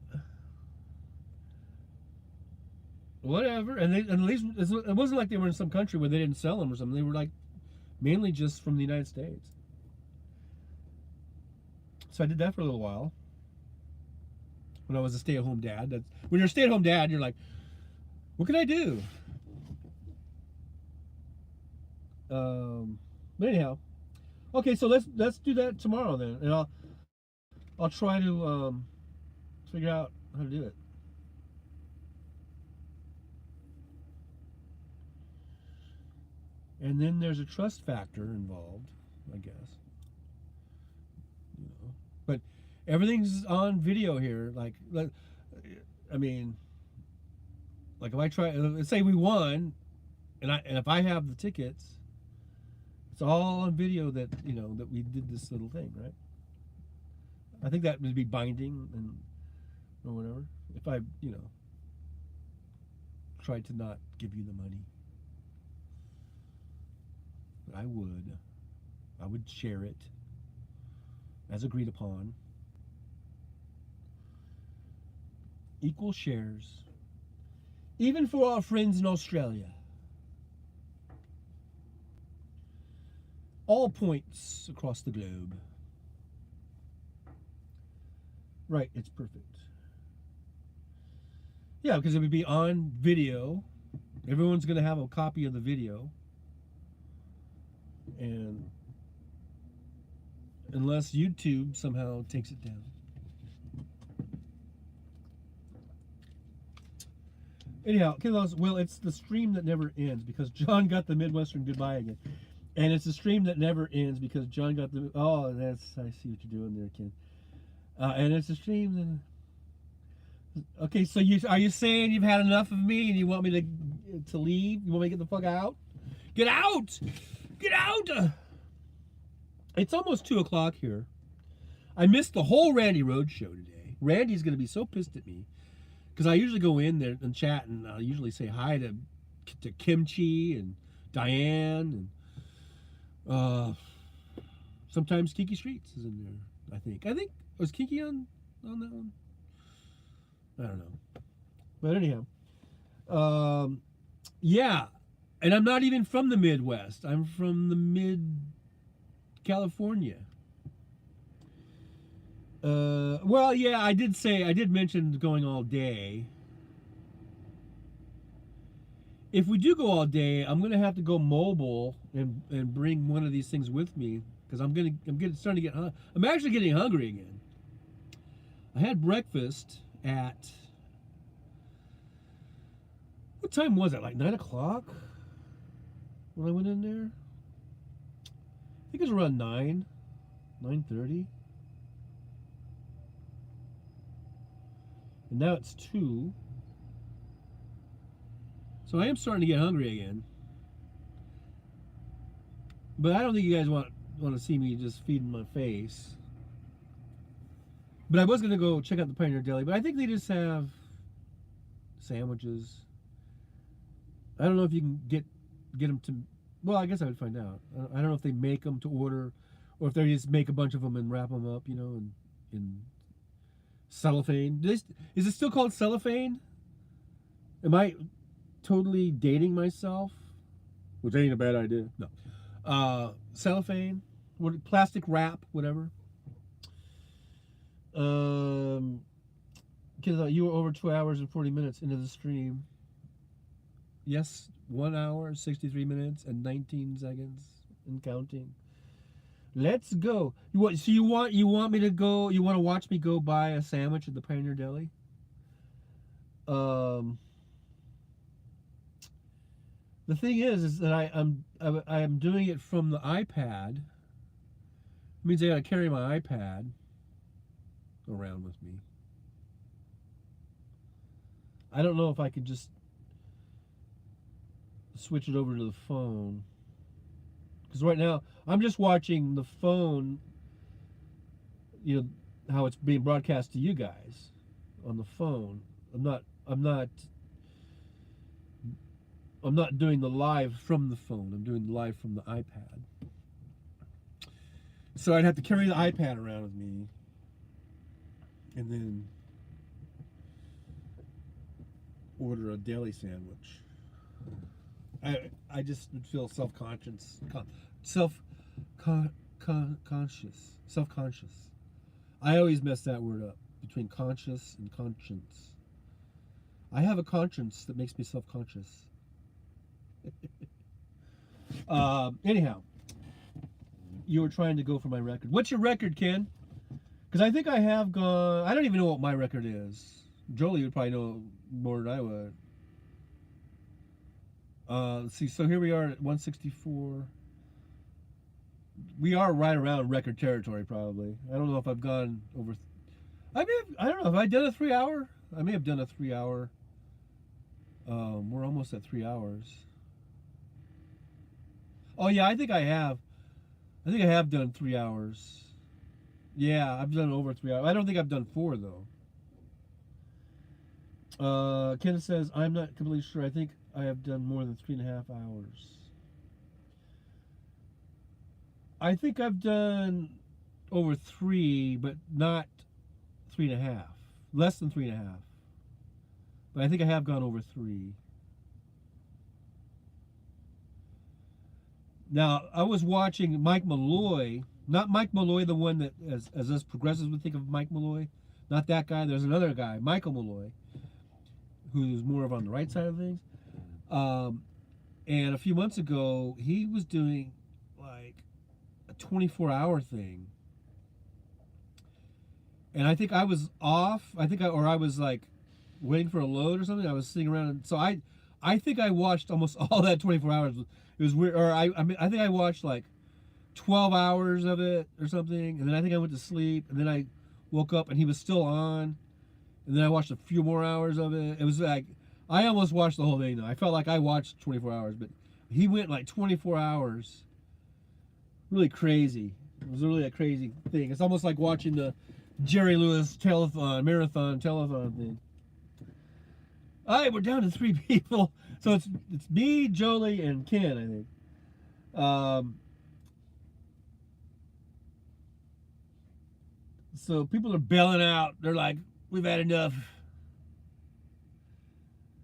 [SPEAKER 1] whatever. And at least it wasn't like they were in some country where they didn't sell them or something. They were like mainly just from the United States. So I did that for a little while when I was a stay-at-home dad. When you're a stay-at-home dad, you're like, what can I do? But anyhow, okay, so let's do that tomorrow then, and I'll try to figure out how to do it. And then there's a trust factor involved, I guess. You know, but everything's on video here. Like, I mean, like if I try, let's say we won, and if I have the tickets, it's all on video that that we did this little thing, right? I think that would be binding or whatever. If I tried to not give you the money, but I would share it as agreed upon. Equal shares, even for our friends in Australia. All points across the globe. Right, it's perfect. Yeah, because it would be on video. Everyone's going to have a copy of the video. And unless YouTube somehow takes it down. Anyhow, well, it's the stream that never ends because John got the Midwestern goodbye again. And it's a stream that never ends because John got the... Oh, I see what you're doing there, Ken. And it's a stream that... Okay, so are you saying you've had enough of me and you want me to leave? You want me to get the fuck out? Get out! Get out! It's almost 2 o'clock here. I missed the whole Randy Rhoads show today. Randy's going to be so pissed at me. Because I usually go in there and chat, and I usually say hi to Kimchi and Diane, and sometimes Kiki Streets is in there. I think was Kiki on that one? I don't know. But anyhow, yeah, and I'm not even from the Midwest. I'm from the California. Well, yeah, I did mention going all day. If we do go all day, I'm gonna have to go mobile and bring one of these things with me because I'm starting to get I'm actually getting hungry again. I had breakfast at what time was it? Like 9 o'clock when I went in there. I think it was around 9:30. And now it's 2. So I am starting to get hungry again. But I don't think you guys want to see me just feeding my face. But I was going to go check out the Pioneer Deli, but I think they just have sandwiches. I don't know if you can get them to... Well, I guess I would find out. I don't know if they make them to order or if they just make a bunch of them and wrap them up, in cellophane. Is it still called cellophane? Am I totally dating myself? Which ain't a bad idea. No. Cellophane, plastic wrap, whatever. Because you were over 2 hours and 40 minutes into the stream. Yes, 1 hour, 63 minutes, and 19 seconds, and counting. Let's go. You want me to go? You want to watch me go buy a sandwich at the Pioneer Deli? The thing is that I am doing it from the iPad. It means I got to carry my iPad around with me. I don't know if I could just switch it over to the phone. Because right now, I'm just watching the phone, how it's being broadcast to you guys on the phone. I'm not doing the live from the phone. I'm doing the live from the iPad. So I'd have to carry the iPad around with me. And then order a deli sandwich. I just would feel self-conscious. Self-conscious. I always mess that word up between conscious and conscience. I have a conscience that makes me self-conscious. Anyhow, you were trying to go for my record. What's your record, Ken? Because I think I have gone... I don't even know what my record is. Jolie would probably know more than I would. Let's see, so here we are at 164. We are right around record territory, probably. I don't know if I've gone over... I don't know, have I done a 3 hour? I may have done a 3 hour. We're almost at 3 hours. Oh yeah, I think I have. I think I have done 3 hours. Yeah, I've done over 3 hours. I don't think I've done 4 though. Ken says, I'm not completely sure. I think I have done more than 3.5 hours. I think I've done over 3, but not 3.5. Less than 3.5. But I think I have gone over 3. Now, I was watching Mike Malloy. Not Mike Malloy, the one that, as us progressives would think of Mike Malloy. Not that guy. There's another guy, Michael Malloy, who's more of on the right side of things. And a few months ago, he was doing like a 24-hour thing. and I think I was off. I was like waiting for a load or something. I was sitting around, and so I think I watched almost all that 24 hours. It was weird, or I mean, I think I watched like 12 hours of it or something, and then I think I went to sleep, and then I woke up and he was still on, and then I watched a few more hours of it. It was like I almost watched the whole thing. Though I felt like I watched 24 hours, but he went like 24 hours. Really crazy. It was really a crazy thing. It's almost like watching the Jerry Lewis marathon telethon thing. All right, we're down to 3 people. So it's me, Jolie, and Ken, I think. So people are bailing out. They're like, we've had enough.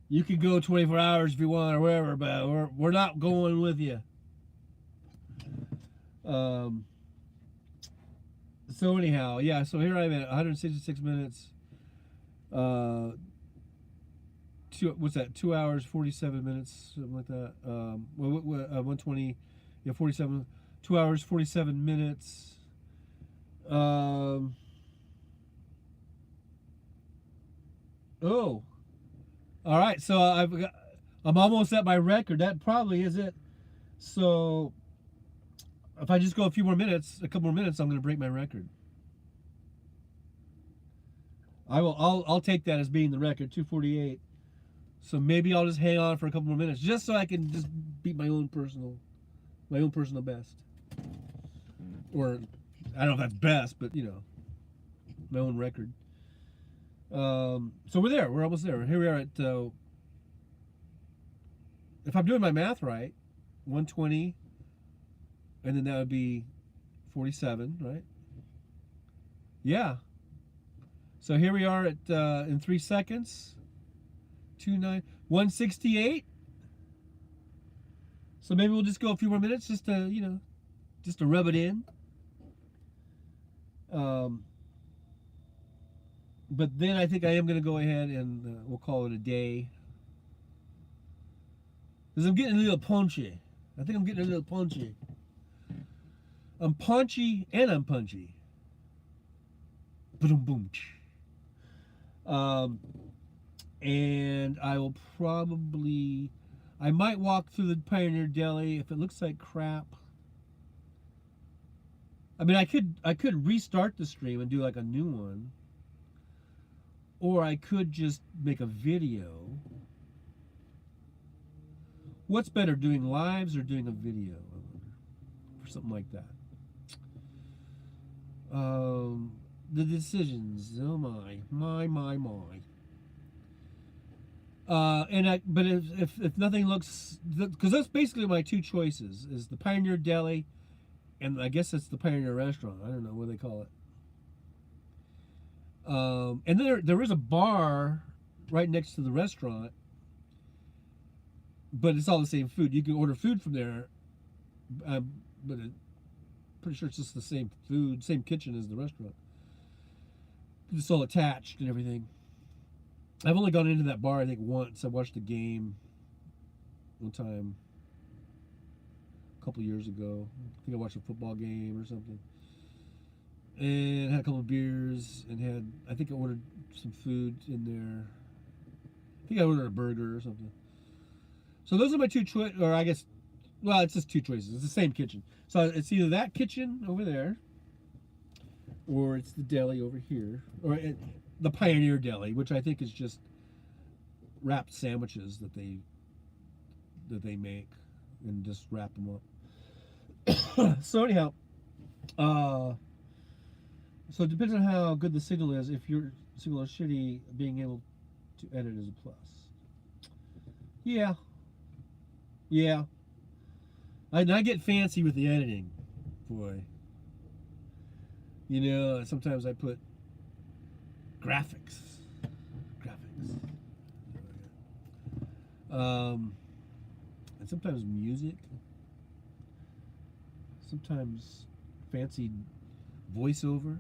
[SPEAKER 1] You can go 24 hours if you want or wherever, but we're not going with you. So anyhow, yeah, so here I'm at 166 minutes. What's that? 2 hours, 47 minutes, something like that. 120, yeah, 47. 2 hours, 47 minutes. Oh, all right. So I'm almost at my record. That probably is it. So if I just go a couple more minutes, I'm going to break my record. I'll take that as being the record, 2:48. So maybe I'll just hang on for a couple more minutes, just so I can just beat my own personal best. Or I don't know if that's best, but my own record. So we're there. We're almost there. Here we are at, if I'm doing my math right, 120, and then that would be 47, right? Yeah. So here we are at in 3 seconds. 168. So maybe we'll just go a few more minutes just to rub it in. But then I think I am going to go ahead and we'll call it a day. Because I'm getting a little punchy. I think I'm getting a little punchy. I'm punchy and I'm punchy. Boom, boom. And I will I might walk through the Pioneer Deli if it looks like crap. I mean, I could restart the stream and do like a new one. Or I could just make a video. What's better, doing lives or doing a video? I wonder, or something like that. The decisions. Oh my. But if nothing looks, because that's basically my two choices: is the Pioneer Deli, and I guess it's the Pioneer Restaurant. I don't know what they call it. And then there is a bar right next to the restaurant, but it's all the same food. You can order food from there, but pretty sure it's just the same food, same kitchen as the restaurant. It's all attached and everything. I've only gone into that bar, I think, once. I watched a game one time a couple years ago. I think I watched a football game or something. And had a couple of beers and I think I ordered some food in there. I think I ordered a burger or something. So those are my two choices, or I guess, well, it's just two choices. It's the same kitchen. So it's either that kitchen over there, or it's the deli over here, or the Pioneer Deli, which I think is just wrapped sandwiches that they make and just wrap them up. So anyhow, so it depends on how good the signal is. If your signal is shitty, being able to edit is a plus. Yeah. I get fancy with the editing, boy. Sometimes I put graphics. And sometimes music. Sometimes fancy voiceover.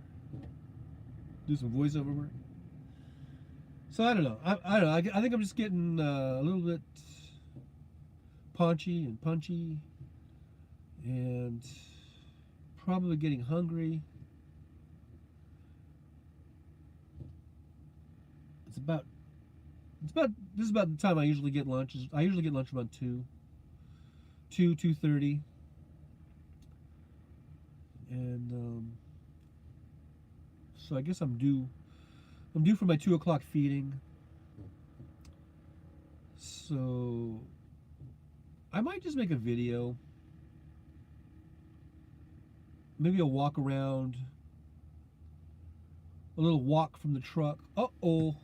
[SPEAKER 1] Do some voiceover work. So I don't know. I don't know. I think I'm just getting a little bit paunchy and punchy, and probably getting hungry. It's about this is about the time I usually get lunch. I usually get lunch around 2:30, and so I guess I'm due for my 2 o'clock feeding. So I might just make a video. Maybe a walk around, a little walk from the truck. Uh-oh.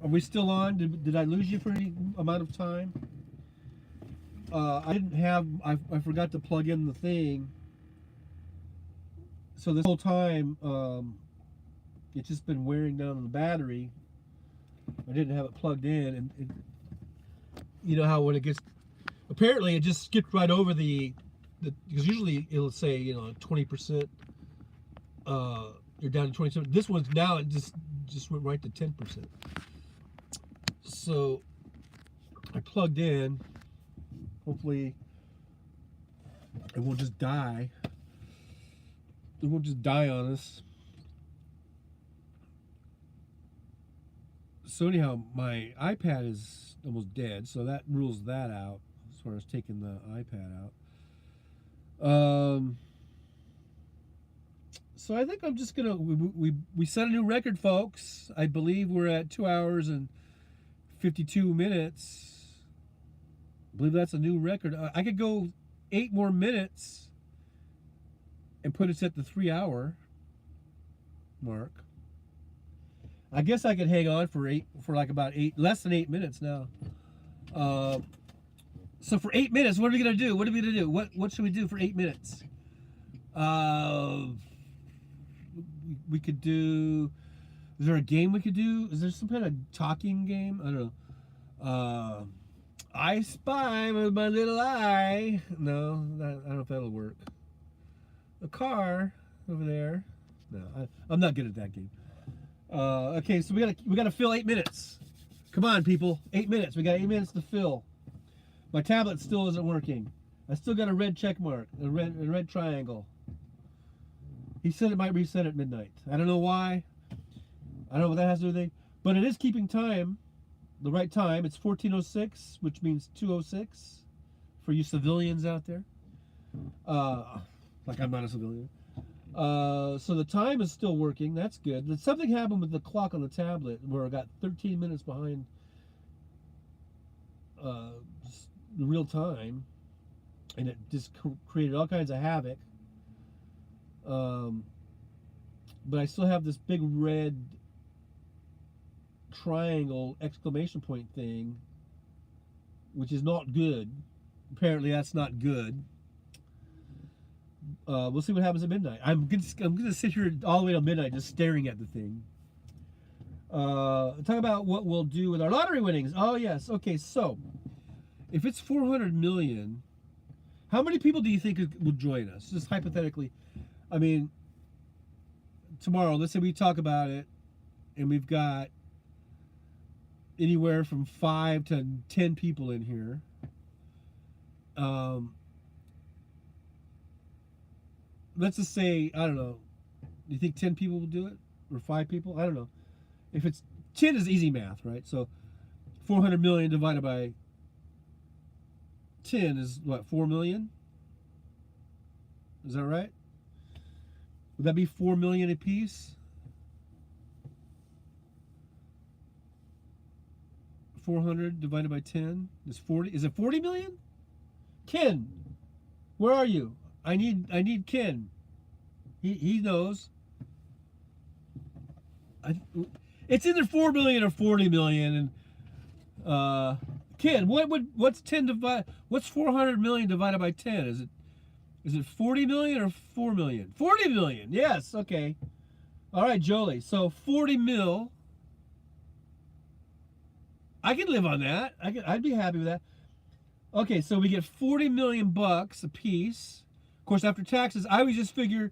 [SPEAKER 1] Are we still on? Did I lose you for any amount of time? I forgot to plug in the thing. So this whole time, it's just been wearing down on the battery. I didn't have it plugged in, and you know how when it gets, apparently it just skipped right over because usually it'll say 20%. You're down to 27. This one's now it just went right to 10%. So I plugged in. Hopefully it won't just die. It won't just die on us. So anyhow, my iPad is almost dead, so that rules that out as far as taking the iPad out. So I think I'm just gonna we set a new record, folks. I believe we're at 2 hours and 52 minutes. I believe that's a new record. I could go 8 more minutes and put us at the 3-hour mark. I guess I could hang on for less than 8 minutes now. So for 8 minutes, what are we gonna do? What should we do for 8 minutes? We could do. Is there a game we could do? Is there some kind of talking game? I don't know. I spy with my little eye. No, I don't know if that'll work. A car over there. No, I'm not good at that game. Okay, so we gotta fill 8 minutes. Come on, people, 8 minutes. We got 8 minutes to fill. My tablet still isn't working. I still got a red check mark, a red triangle. He said it might reset at midnight. I don't know why. I don't know what that has to do with anything, but it is keeping time, the right time. It's 14:06, which means 2:06 for you civilians out there. Like I'm not a civilian. So the time is still working. That's good. Something happened with the clock on the tablet where I got 13 minutes behind the real time, and it just created all kinds of havoc. But I still have this big red triangle exclamation point thing, which is not good. Apparently that's not good. We'll see what happens at midnight. I'm gonna sit here all the way till midnight just staring at the thing. Talk about what we'll do with our lottery winnings. Oh yes, okay, so if it's 400 million, how many people do you think will join us? Just hypothetically. I mean, tomorrow, let's say we talk about it, and we've got anywhere from 5 to 10 people in here. Let's just say, I don't know, do you think 10 people will do it? Or 5 people? I don't know. If it's 10 is easy math, right? So 400 million divided by 10 is what, 4 million? Is that right? Would that be 4 million a piece? 400 divided by 10 is 40. Is it 40 million? Ken, where are you? I need Ken. He knows. It's either 4 million or 40 million. And Ken, what's 400 million divided by 10? Is it 40 million or 4 million? 40 million. Yes. Okay. All right, Jolie. So 40 mil. I could live on that. I'd be happy with that. Okay, so we get 40 million bucks a piece. Of course, after taxes, I would just figure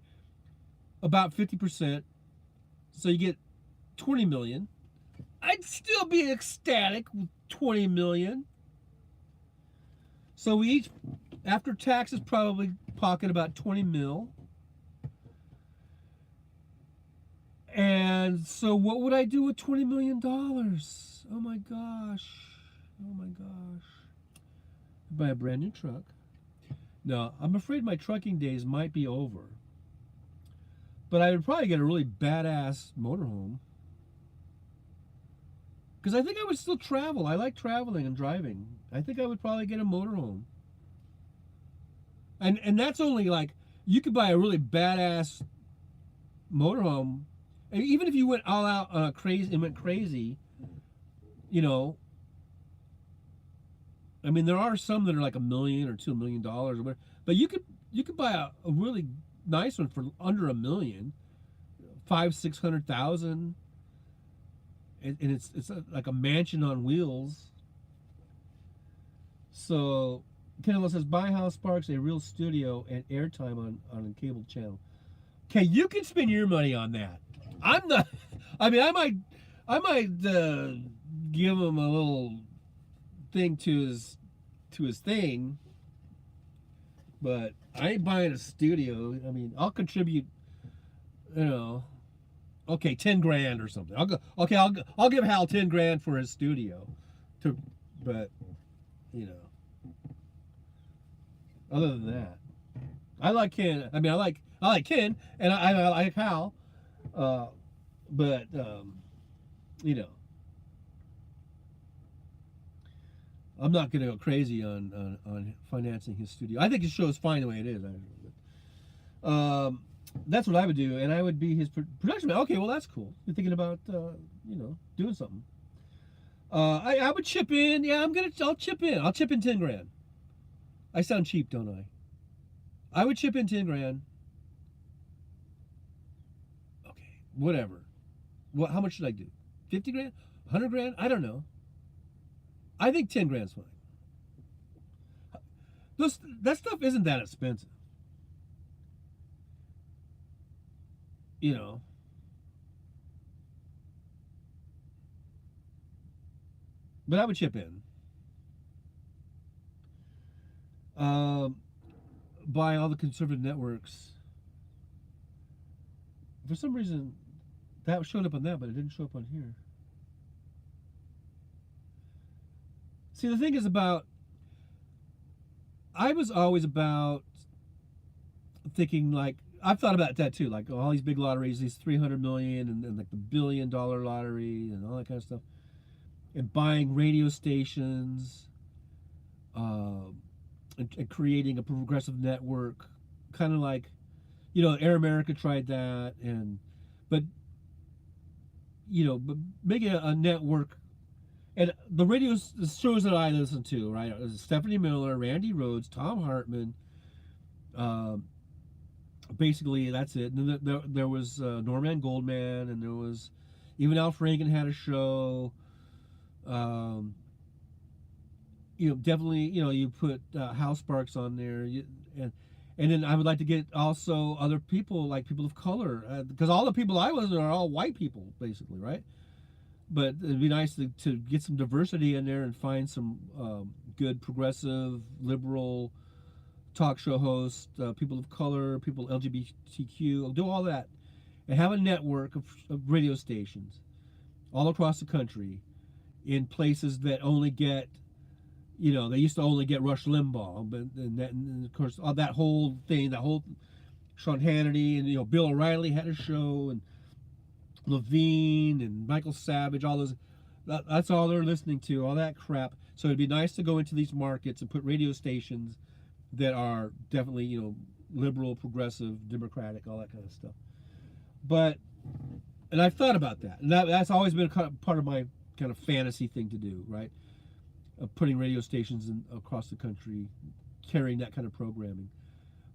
[SPEAKER 1] about 50%. So you get 20 million. I'd still be ecstatic with 20 million. So we each, after taxes, probably pocket about 20 mil. And And so, what would I do with $20 million? Oh my gosh. Oh my gosh. Buy a brand new truck. Now, I'm afraid my trucking days might be over. But I would probably get a really badass motorhome. Because I think I would still travel. I like traveling and driving. I think I would probably get a motorhome. And that's only like, you could buy a really badass motorhome. And even if you went all out on a crazy, and went crazy, you know, I mean, there are some that are like $1 million or $2 million or whatever. But you could buy a really nice one for under $1 million, 500,000-600,000, and it's like a mansion on wheels. So Kendall says, buy Hal Sparks a real studio and airtime on a cable channel. Okay, you can spend your money on that. I'm not. I mean, I might give him a little thing to his thing, but I ain't buying a studio. I mean, I'll contribute, you know, okay, 10 grand or something. I'll give Hal 10 grand for his studio, but you know, other than that, I like Ken. I mean, I like Ken, and I like Hal, but you know, I'm not going to go crazy on financing his studio. I think his show is fine the way it is. That's what I would do, and I would be his production man. Okay, well that's cool. You're thinking about you know, doing something. I would chip in. Yeah, I'll chip in. I'll chip in 10 grand. I sound cheap, don't I? I would chip in 10 grand. Okay, whatever. How much should I do? 50 grand? 100 grand? I don't know. I think 10 grand's fine. That stuff isn't that expensive. You know. But I would chip in. Buy all the conservative networks. For some reason, that showed up on that, but it didn't show up on here. See, the thing is I was always about thinking, like, I've thought about that too, like all these big lotteries, these 300 million and like the $1 billion lottery and all that kind of stuff, and buying radio stations, and creating a progressive network, kind of like, you know, Air America tried that, but making a network. And the shows that I listen to, right, Stephanie Miller, Randy Rhoads, Tom Hartman, basically that's it. And then there was Norman Goldman, and there was even Al Franken had a show. Definitely, you put Hal Sparks on there, and then I would like to get also other people, like people of color, because all the people I listen to are all white people, basically, right? But it'd be nice to get some diversity in there and find some good progressive, liberal talk show hosts, people of color, people LGBTQ, do all that, and have a network of radio stations all across the country in places that only get, they used to only get Rush Limbaugh, but and of course all that whole thing, that whole Sean Hannity, and Bill O'Reilly had a show, and Levine and Michael Savage, all those, that's all they're listening to, all that crap. So it'd be nice to go into these markets and put radio stations that are definitely, liberal, progressive, democratic, all that kind of stuff. And I've thought about that, and that's always been part of my kind of fantasy thing to do, right? Of putting radio stations across the country, carrying that kind of programming.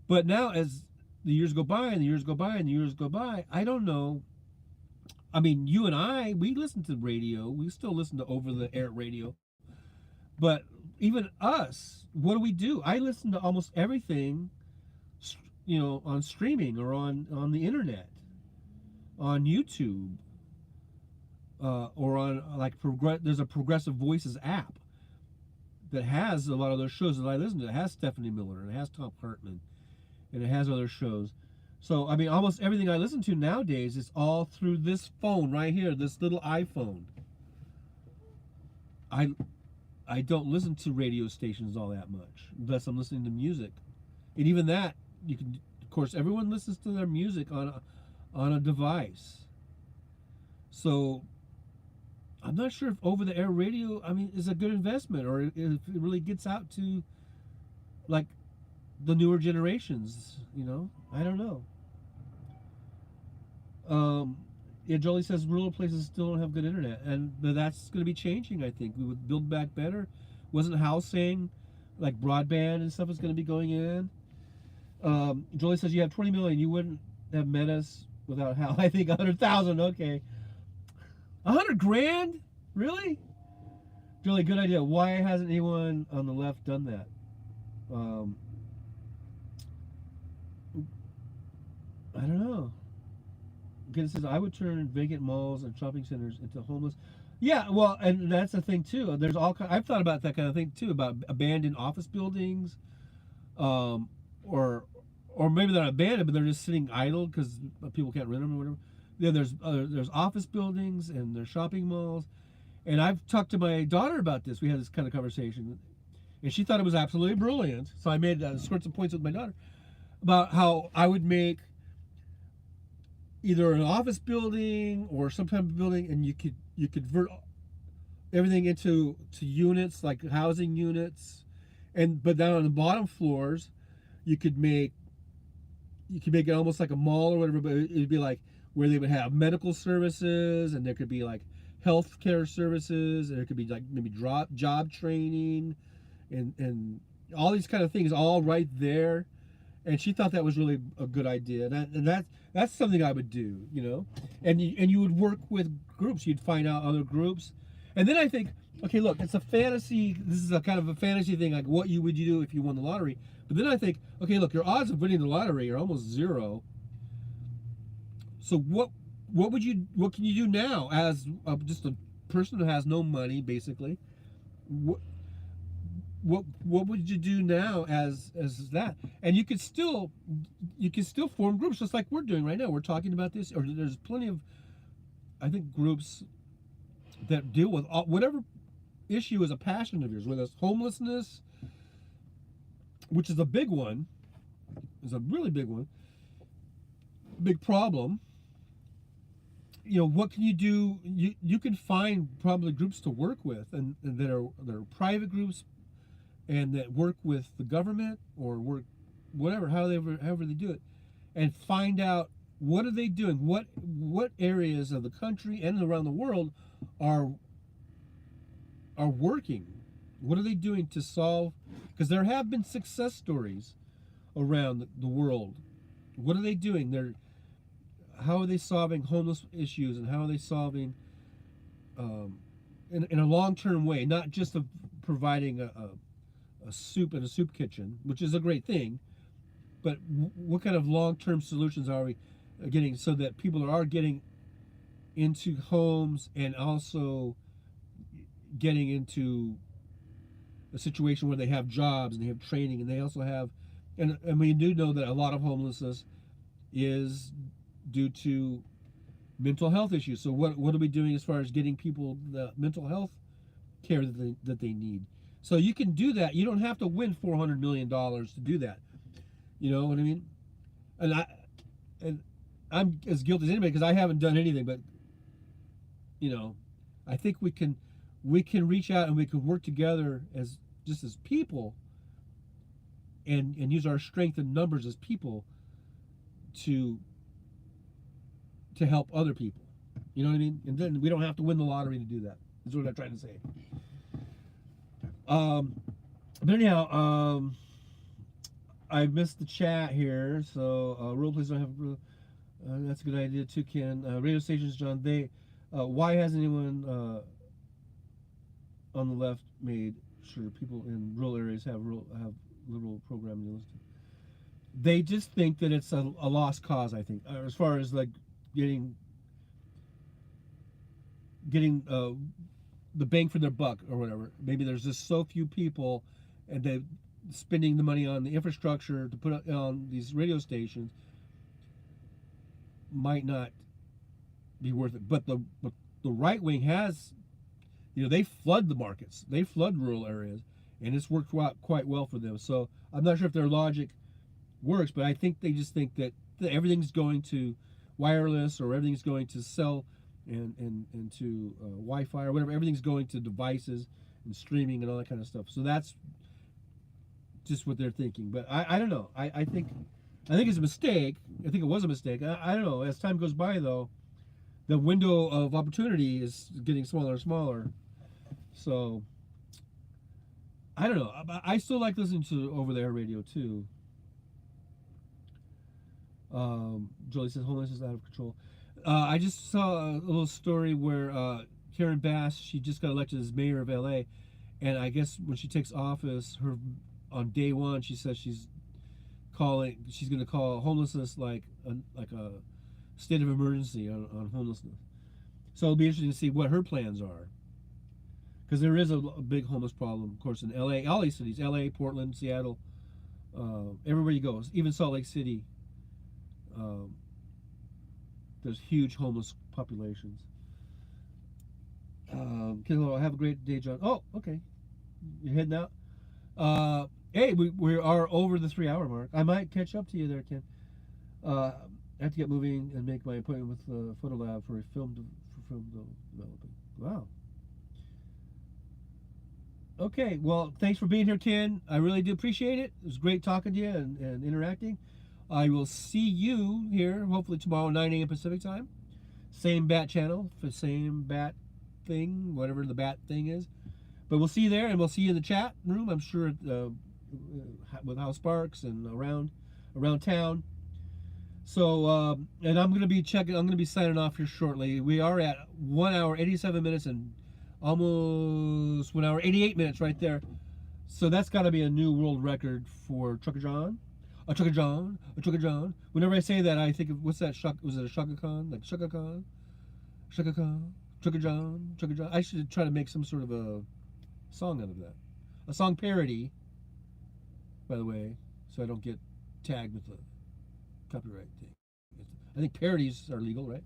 [SPEAKER 1] But now, as the years go by and the years go by and the years go by, I don't know. I mean, you and I, we listen to radio. We still listen to over-the-air radio. But even us, what do we do? I listen to almost everything, on streaming or on the internet, on YouTube, or on, like, there's a Progressive Voices app that has a lot of those shows that I listen to. It has Stephanie Miller, and it has Tom Hartman, and it has other shows. So I mean, almost everything I listen to nowadays is all through this phone right here, this little iPhone. I don't listen to radio stations all that much unless I'm listening to music, and even that you can. Of course, everyone listens to their music on a device. So I'm not sure if over-the-air radio, I mean, is a good investment, or if it really gets out to like the newer generations. I don't know. Yeah, Jolie says rural places still don't have good internet, and that's going to be changing. I think we would build back better. Wasn't Hal saying like broadband and stuff is going to be going in? Jolie says you have 20 million. You wouldn't have met us without Hal. I think 100,000. Okay, 100 grand? Really? Jolie, good idea. Why hasn't anyone on the left done that? I don't know. It says I would turn vacant malls and shopping centers into homeless. Yeah, well, and that's the thing too. There's I've thought about that kind of thing too, about abandoned office buildings, or maybe they're not abandoned, but they're just sitting idle because people can't rent them or whatever. Yeah, there's office buildings and there's shopping malls, and I've talked to my daughter about this. We had this kind of conversation, and she thought it was absolutely brilliant. So I made sorts of points with my daughter about how I would make either an office building or some type of building, and you could convert everything into units, like housing units, but down on the bottom floors you could make it almost like a mall or whatever, but it'd be like where they would have medical services, and there could be like healthcare services, and there could be like maybe job training and all these kind of things all right there. And she thought that was really a good idea, and that's something I would do, And you would work with groups. You'd find out other groups, and then I think, okay, look, it's a fantasy. This is a kind of a fantasy thing, like what you would do if you won the lottery. But then I think, okay, look, your odds of winning the lottery are almost zero. So what can you do now as just a person who has no money, basically? What would you do now as that? And you could still form groups just like we're doing right now. We're talking about this, or there's plenty of, I think, groups that deal with whatever issue is a passion of yours, whether it's homelessness, which is a big one, is a really big one, big problem. What can you do? You can find probably groups to work with, and that are private groups, and that work with the government or work whatever, however they do it, and find out what are they doing, what areas of the country and around the world are working, what are they doing to solve, because there have been success stories around the world. What are they doing? How are they solving homeless issues, and how are they solving in a long-term way, not just of providing a soup in a soup kitchen, which is a great thing, but what kind of long-term solutions are we getting so that people are getting into homes and also getting into a situation where they have jobs and they have training, and they also have, and we do know that a lot of homelessness is due to mental health issues. So what are we doing as far as getting people the mental health care that they need? So you can do that. You don't have to win $400 million to do that. You know what I mean? And I'm as guilty as anybody because I haven't done anything. But I think we can reach out and we can work together as people, and use our strength in numbers as people to help other people. You know what I mean? And then we don't have to win the lottery to do that. That's what I'm trying to say. But anyhow, I missed the chat here, so rural places don't have. That's a good idea too, Ken. Radio stations, John. Why hasn't anyone on the left made sure people in rural areas have liberal programming listed? They just think that it's a lost cause. I think, as far as like getting the bang for their buck or whatever. Maybe there's just so few people, and they're spending the money on the infrastructure to put on these radio stations, might not be worth it. But the right wing has, they flood the markets, they flood rural areas, and it's worked out quite well for them. So I'm not sure if their logic works, but I think they just think that everything's going to wireless, or everything's going to cell and to Wi-Fi or whatever. Everything's going to devices and streaming and all that kind of stuff. So that's just what they're thinking. But I don't know. I think it's a mistake. I think it was a mistake. I don't know. As time goes by, though, the window of opportunity is getting smaller and smaller. So I don't know. I still like listening to over-the-air radio too. Jolie says homelessness is out of control. I just saw a little story where Karen Bass, she just got elected as mayor of LA, and I guess when she takes office, on day one, she says she's going to call homelessness like a state of emergency on homelessness. So it'll be interesting to see what her plans are, because there is a big homeless problem, of course, in LA, all these cities, LA, Portland, Seattle, everywhere you go, even Salt Lake City. There's huge homeless populations. Have a great day, John. Oh, okay. You're heading out? Hey, we are over the 3-hour mark. I might catch up to you there, Ken. I have to get moving and make my appointment with Photolab for film developing. Wow. Okay, well, thanks for being here, Ken. I really do appreciate it. It was great talking to you and interacting. I will see you here, hopefully tomorrow, 9 a.m. Pacific time. Same bat channel, for same bat thing, whatever the bat thing is. But we'll see you there, and we'll see you in the chat room, I'm sure, with House Sparks and around town. So, and I'm going to be signing off here shortly. We are at 1 hour, 87 minutes, and almost 1 hour, 88 minutes right there. So that's got to be a new world record for Trucker John. A Trucker John. Whenever I say that, I think of, what's that? Was it a Shaka Khan? Like Shaka Khan? Trucker John. I should try to make some sort of a song out of that. A song parody, by the way, so I don't get tagged with the copyright thing. I think parodies are legal, right?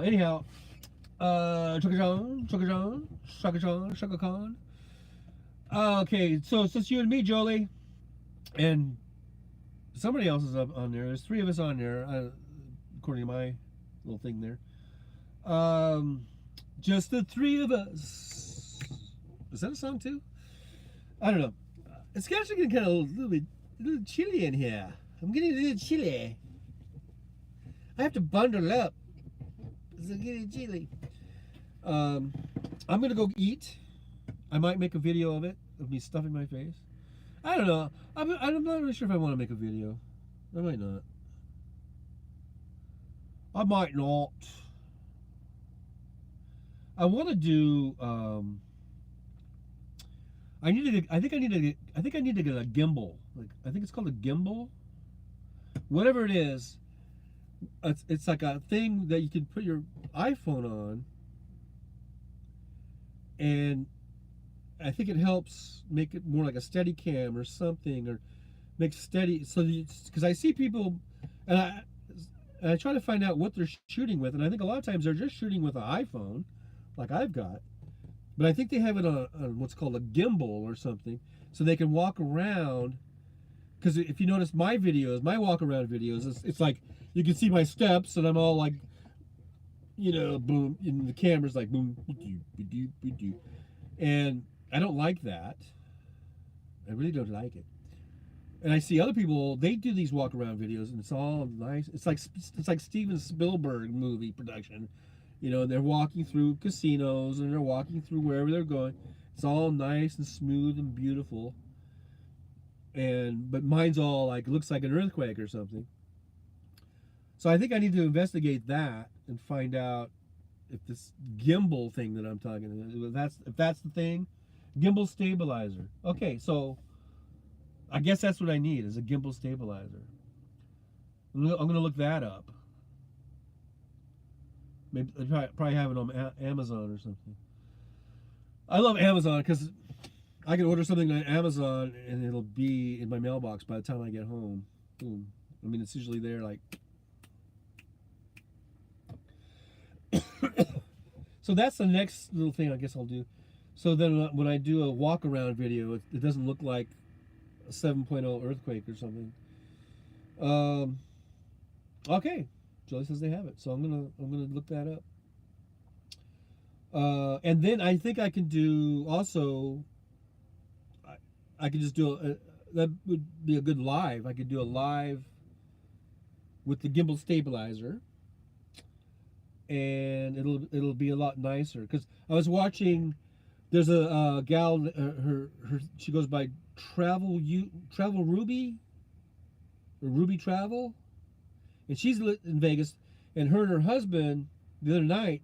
[SPEAKER 1] Anyhow, Trucker John, Shaka Khan. Okay, so it's just you and me, Jolie, and somebody else is up on there. There's 3 of us on there, according to my little thing there. Just the 3 of us. Is that a song too? I don't know. It's actually getting kind of a little chilly in here. I'm getting a little chilly. I have to bundle up. It's getting chilly. I'm gonna go eat. I might make a video of it, of me stuffing my face. I don't know. I'm not really sure if I want to make a video. I might not. I want to do. I think I need to get a gimbal. Like, I think it's called a gimbal. Whatever it is, it's like a thing that you can put your iPhone on, and I think it helps make it more like a steady cam or something, or make steady. So because I see people, and I try to find out what they're shooting with, and I think a lot of times they're just shooting with an iPhone, like I've got. But I think they have it on what's called a gimbal or something, so they can walk around. Because if you notice my videos, my walk around videos, it's like you can see my steps, and I'm all like, boom, and the camera's like boom, and I don't like that. I really don't like it. And I see other people, they do these walk around videos, and it's all nice. It's like Steven Spielberg movie production. And they're walking through casinos, and they're walking through wherever they're going. It's all nice and smooth and beautiful. But mine's all like, looks like an earthquake or something. So I think I need to investigate that and find out if this gimbal thing that I'm talking about, if that's the thing, gimbal stabilizer. Okay, so I guess that's what I need, is a gimbal stabilizer. I'm gonna look that up. Maybe probably have it on Amazon or something. I love Amazon because I can order something on Amazon and it'll be in my mailbox by the time I get home. Boom. I mean, it's usually there like So that's the next little thing I guess I'll do. So then when I do a walk around video, it doesn't look like a 7.0 earthquake or something. Okay, Jolie says they have it, so I'm gonna look that up. And then I think I can do also. I could just do that would be a good live. I could do a live with the gimbal stabilizer, and it'll be a lot nicer because I was watching. There's a gal. Her she goes by Travel Ruby or Ruby Travel, and she's in Vegas. And her and her husband the other night.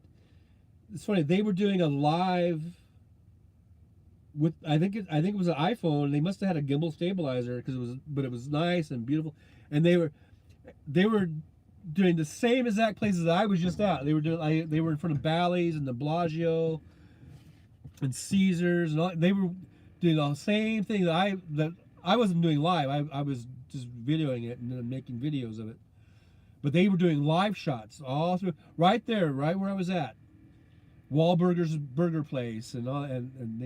[SPEAKER 1] It's funny. They were doing a live with I think it was an iPhone. They must have had a gimbal stabilizer because it was nice and beautiful. And they were doing the same exact places I was just at. They were in front of Bally's and the Bellagio and Caesars and all. They were doing the same thing that I wasn't doing live. I was just videoing it and then making videos of it. But they were doing live shots all through right there, right where I was at. Wahlburgers Burger Place and all, and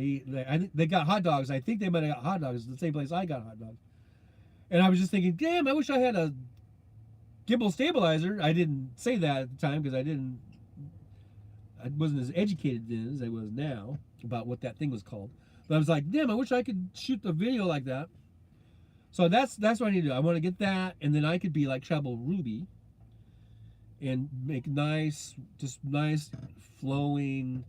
[SPEAKER 1] I think they got hot dogs. I think they might have got hot dogs. It's the same place I got hot dogs. And I was just thinking, damn, I wish I had a gimbal stabilizer. I didn't say that at the time because I wasn't as educated then as I was now about what that thing was called. But I was like, damn, I wish I could shoot a video like that. So that's what I need to do. I want to get that, and then I could be like Travel Ruby and make nice flowing,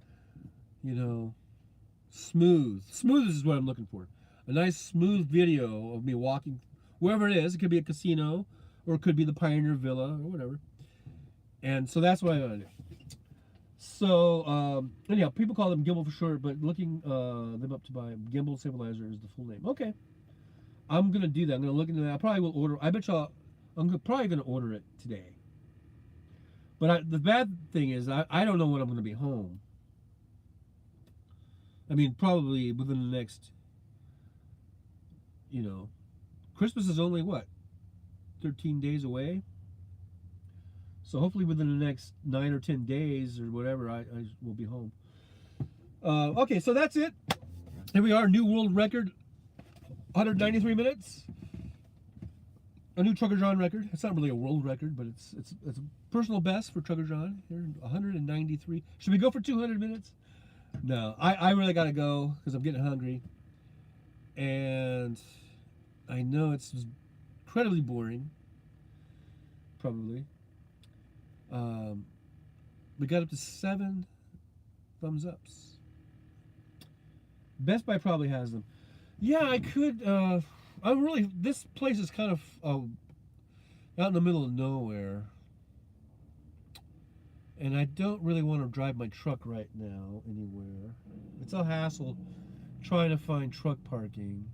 [SPEAKER 1] smooth is what I'm looking for. A nice smooth video of me walking wherever it is. It could be a casino or it could be the Pioneer Villa or whatever. And so that's what I want to do. So anyhow, people call them gimbal for short, but looking them up to buy gimbal stabilizer is the full name. Okay, I'm gonna do that. I'm gonna look into that. I probably will order. I bet y'all I'm probably gonna order it today. But the bad thing is, I don't know when I'm going to be home. I mean, probably within the next, Christmas is only what, 13 days away? So hopefully within the next 9 or 10 days or whatever, I will be home. Okay, so that's it. Here we are, new world record, 193 minutes. A new Trucker John record. It's not really a world record, but it's a personal best for Trucker John. Here, 193. Should we go for 200 minutes? No, I really gotta go because I'm getting hungry, and I know it's incredibly boring. Probably. We got up to 7 thumbs ups. Best Buy probably has them. Yeah, I could. This place is kind of out in the middle of nowhere. And I don't really want to drive my truck right now anywhere. It's a hassle trying to find truck parking.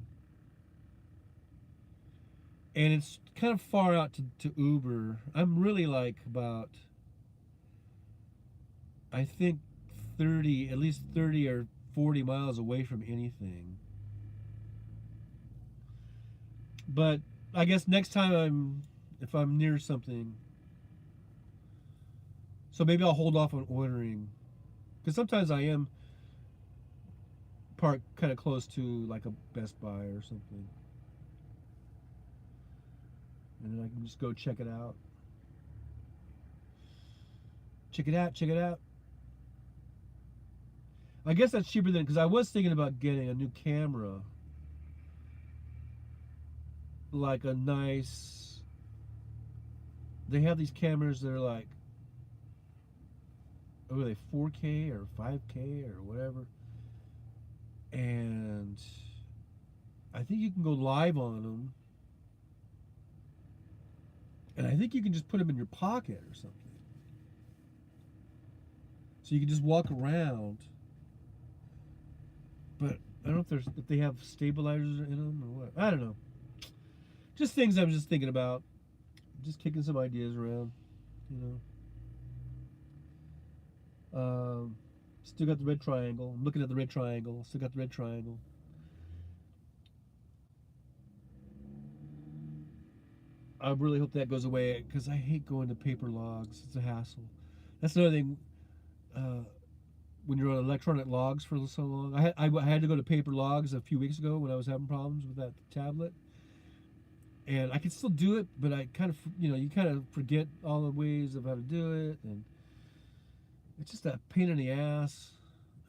[SPEAKER 1] And it's kind of far out to Uber. I'm really like about, I think at least 30 or 40 miles away from anything. But I guess next time if I'm near something, so maybe I'll hold off on ordering, because sometimes I am parked kind of close to like a Best Buy or something, and then I can just go check it out. Check it out. I guess that's cheaper than, because I was thinking about getting a new camera. Like a nice, they have these cameras that are like, what are they, 4K or 5K or whatever, and I think you can go live on them, and I think you can just put them in your pocket or something, so you can just walk around. But I don't know if they have stabilizers in them or what. I don't know. Just things I'm just thinking about. Just kicking some ideas around, Still got the red triangle. I'm looking at the red triangle. Still got the red triangle. I really hope that goes away because I hate going to paper logs. It's a hassle. That's another thing. when you're on electronic logs for so long. I had to go to paper logs a few weeks ago when I was having problems with that tablet, and I can still do it, but I kind of, you kind of forget all the ways of how to do it, and it's just that pain in the ass.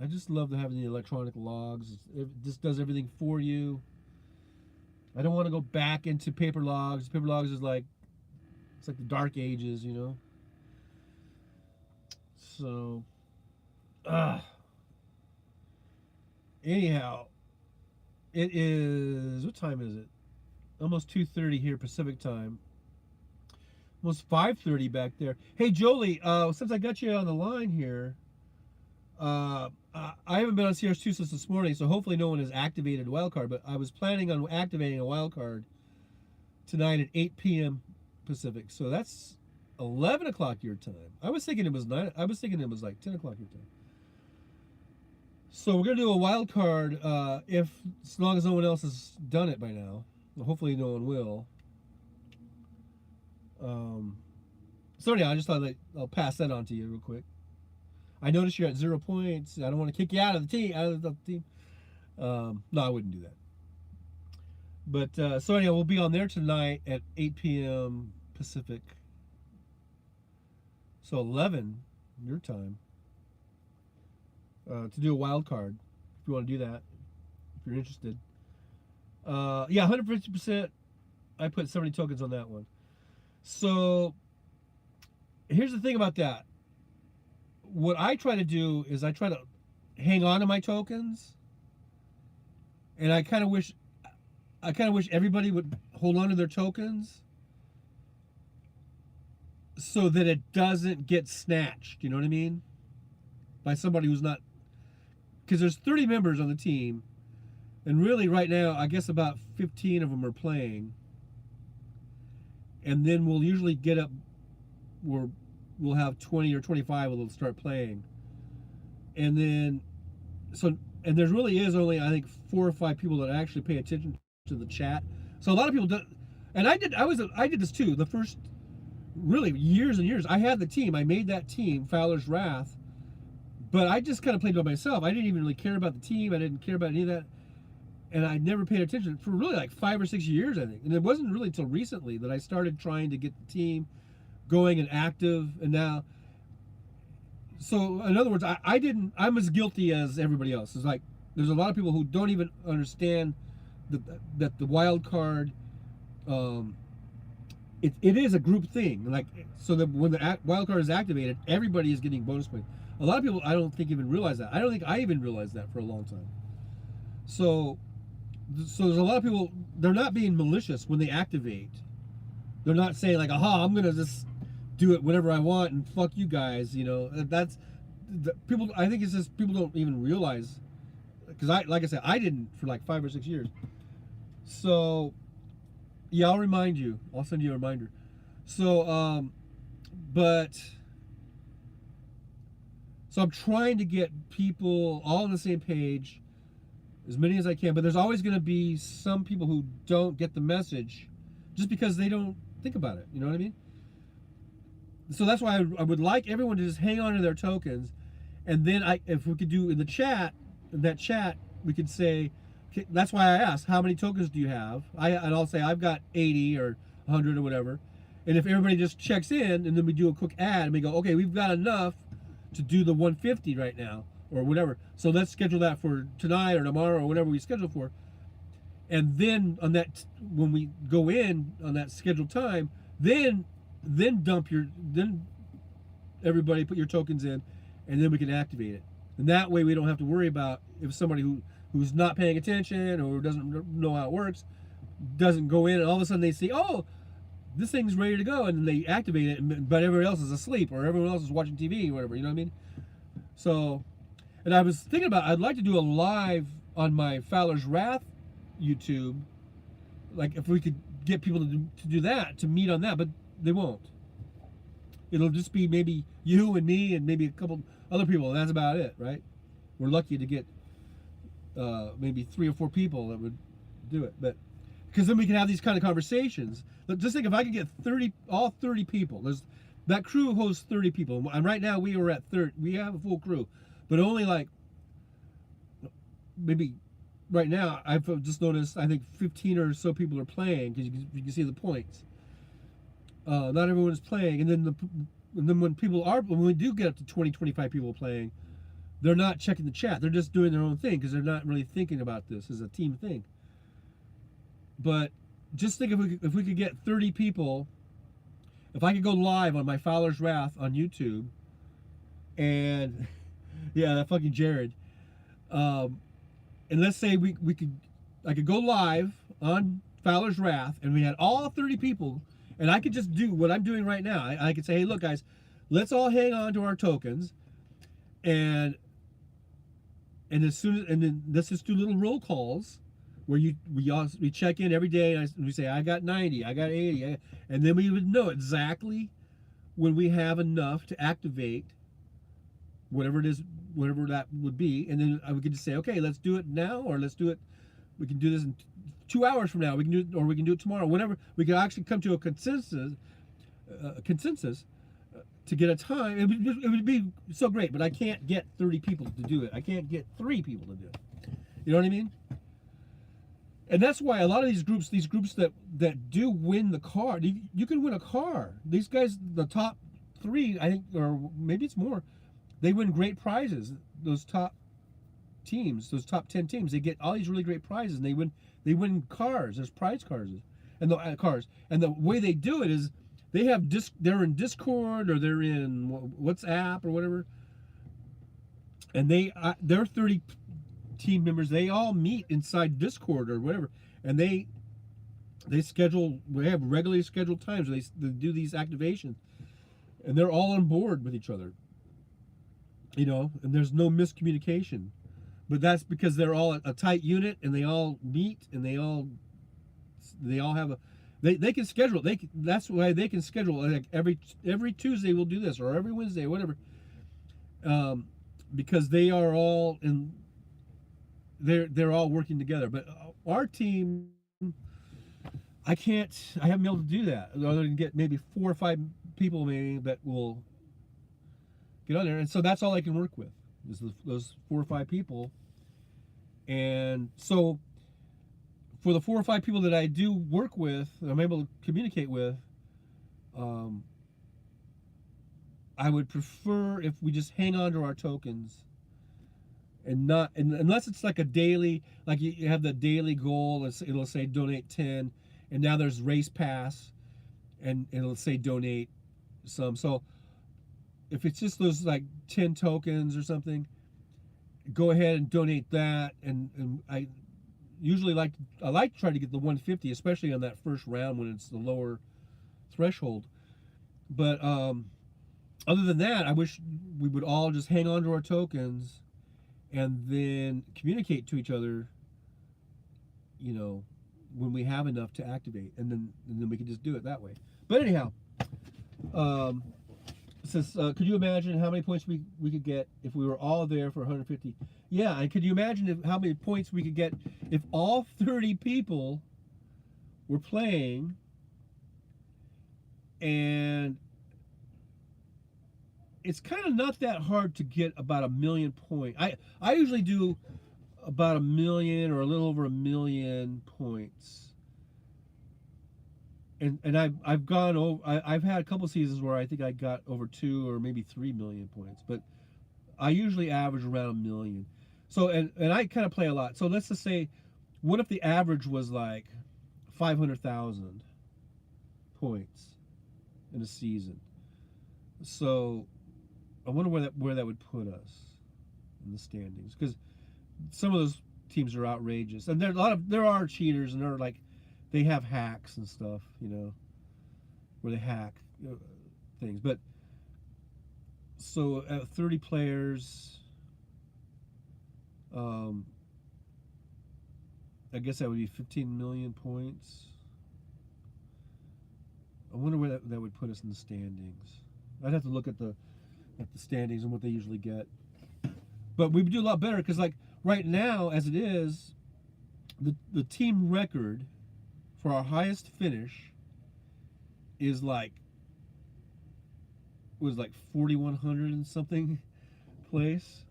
[SPEAKER 1] I just love having the electronic logs. It just does everything for you. I don't want to go back into paper logs. Paper logs is like, it's like the dark ages, So, anyhow, it is, what time is it? Almost 2:30 here Pacific time. Almost 5:30 back there. Hey Jolie, since I got you on the line here, I haven't been on CRS2 since this morning, so hopefully no one has activated wildcard, but I was planning on activating a wildcard tonight at 8 p.m. Pacific, so that's 11 o'clock your time. I was thinking it was like 10 o'clock your time. So we're gonna do a wild card, as long as no one else has done it by now. Well, hopefully no one will. So anyhow, I just thought I'll pass that on to you real quick. I noticed you're at 0 points. I don't want to kick you out of the team. No, I wouldn't do that. But so anyhow, we'll be on there tonight at 8 p.m. Pacific. So 11 your time. To do a wild card, if you want to do that, if you're interested. Yeah, 150%. I put 70 tokens on that one. So here's the thing about that. What I try to do is I try to hang on to my tokens, and I kind of wish everybody would hold on to their tokens so that it doesn't get snatched. You know what I mean? By somebody who's not, because there's 30 members on the team, and really right now I guess about 15 of them are playing, and then we'll usually get up where we'll have 20 or 25 of them start playing, and then and there really is only, I think, 4 or 5 people that actually pay attention to the chat. So a lot of people don't, and I did this too. The first really years and years I had the team, I made that team, Fowler's Wrath, but I just kind of played by myself. I didn't even really care about the team. I didn't care about any of that, and I never paid attention for really like 5 or 6 years, I think. And it wasn't really until recently that I started trying to get the team going and active, and now, so in other words, I'm as guilty as everybody else. It's like there's a lot of people who don't even understand that the wild card, it is a group thing. Like, so that when the wild card is activated, everybody is getting bonus points. A lot of people, I don't think, even realize that. I don't think I even realized that for a long time. So there's a lot of people, they're not being malicious when they activate. They're not saying like, aha, I'm gonna just do it whatever I want and fuck you guys. That's people. I think it's just people don't even realize, because like I said, I didn't for like 5 or 6 years. So yeah, I'll remind you. I'll send you a reminder. So so I'm trying to get people all on the same page, as many as I can. But there's always going to be some people who don't get the message, just because they don't think about it. You know what I mean? So that's why I would like everyone to just hang on to their tokens, and then if we could do in that chat, we could say, okay, that's why I asked, how many tokens do you have? And I'll say I've got 80 or 100 or whatever, and if everybody just checks in, and then we do a quick ad, and we go, okay, we've got enough to do the 150 right now or whatever. So let's schedule that for tonight or tomorrow or whatever we schedule for. And then on that, when we go in on that scheduled time, then everybody put your tokens in, and then we can activate it. And that way we don't have to worry about if somebody who's not paying attention or doesn't know how it works doesn't go in, and all of a sudden they see, oh, this thing's ready to go, and then they activate it, but everyone else is asleep or everyone else is watching TV or whatever. You know what I mean? So, and I was thinking about, I'd like to do a live on my Fowler's Wrath YouTube, like if we could get people to do that, to meet on that, but they won't. It'll just be maybe you and me and maybe a couple other people, and that's about it, right? We're lucky to get maybe 3 or 4 people that would do it, but because then we can have these kind of conversations. Just think, if I could get all 30 people, that crew hosts 30 people, and right now we are at 30. We have a full crew, but only like maybe right now I've just noticed I think 15 or so people are playing because you can see the points. Not everyone is playing, and then when we do get up to 20, 25 people playing, they're not checking the chat. They're just doing their own thing because they're not really thinking about this as a team thing. But just think if we could get 30 people, if I could go live on my Fowler's Wrath on YouTube, and yeah, that fucking Jared, and let's say I could go live on Fowler's Wrath, and we had all 30 people, and I could just do what I'm doing right now. I could say, hey, look, guys, let's all hang on to our tokens, and then let's just do little roll calls where we check in every day, and we say, I got 90, I got 80, and then we would know exactly when we have enough to activate whatever it is, whatever that would be, and then we could just say, okay, let's do it now, or let's do it. We can do this in 2 hours from now. We can do it, or we can do it tomorrow. Whenever we can actually come to a consensus to get a time, it would be so great. But I can't get 30 people to do it. I can't get 3 people to do it. You know what I mean? And that's why a lot of these groups that do win the car, you can win a car. These guys, the top 3, I think, or maybe it's more, they win great prizes. Those top teams, those top 10 teams, they get all these really great prizes, and they win cars. There's prize cars, and the cars. And the way they do it is they're in Discord, or they're in WhatsApp or whatever, and they're 30 team members. They all meet inside Discord or whatever, and they have regularly scheduled times where they do these activations, and they're all on board with each other, you know, and there's no miscommunication. But that's because they're all a tight unit, and they all meet, and they all have they can schedule. That's why they can schedule, like every Tuesday we'll do this, or every Wednesday, whatever, because they are all in. They're all working together. But our team, I haven't been able to do that, other than get maybe 4 or 5 people maybe that will get on there, and so that's all I can work with is those 4 or 5 people. And so for the 4 or 5 people that I do work with, that I'm able to communicate with, I would prefer if we just hang on to our tokens, and unless it's like a daily, like you have the daily goal, it'll say donate 10, and now there's race pass, and it'll say donate some. So if it's just those like 10 tokens or something, go ahead and donate that. And I usually like to try to get the 150, especially on that first round when it's the lower threshold. But other than that, I wish we would all just hang on to our tokens and then communicate to each other, you know, when we have enough to activate, and then we can just do it that way. But anyhow, says, could you imagine how many points we could get if we were all there for 150? Yeah, and could you imagine how many points we could get if all 30 people were playing, and it's kind of not that hard to get about 1 million points. I usually do about 1 million or a little over 1 million points. And I've gone over. I've had a couple seasons where I think I got over 2 or maybe 3 million points, but I usually average around 1 million. So and I kind of play a lot. So let's just say, what if the average was like 500,000 points in a season? So I wonder where that would put us in the standings, because some of those teams are outrageous, and there are cheaters, and they're like, they have hacks and stuff, you know, where they hack things. But so at 30 players, I guess that would be 15 million points. I wonder where that would put us in the standings. I'd have to look at the standings and what they usually get. But we would do a lot better, because like right now, as it is, the team record for our highest finish is like was like 4,100 and something place,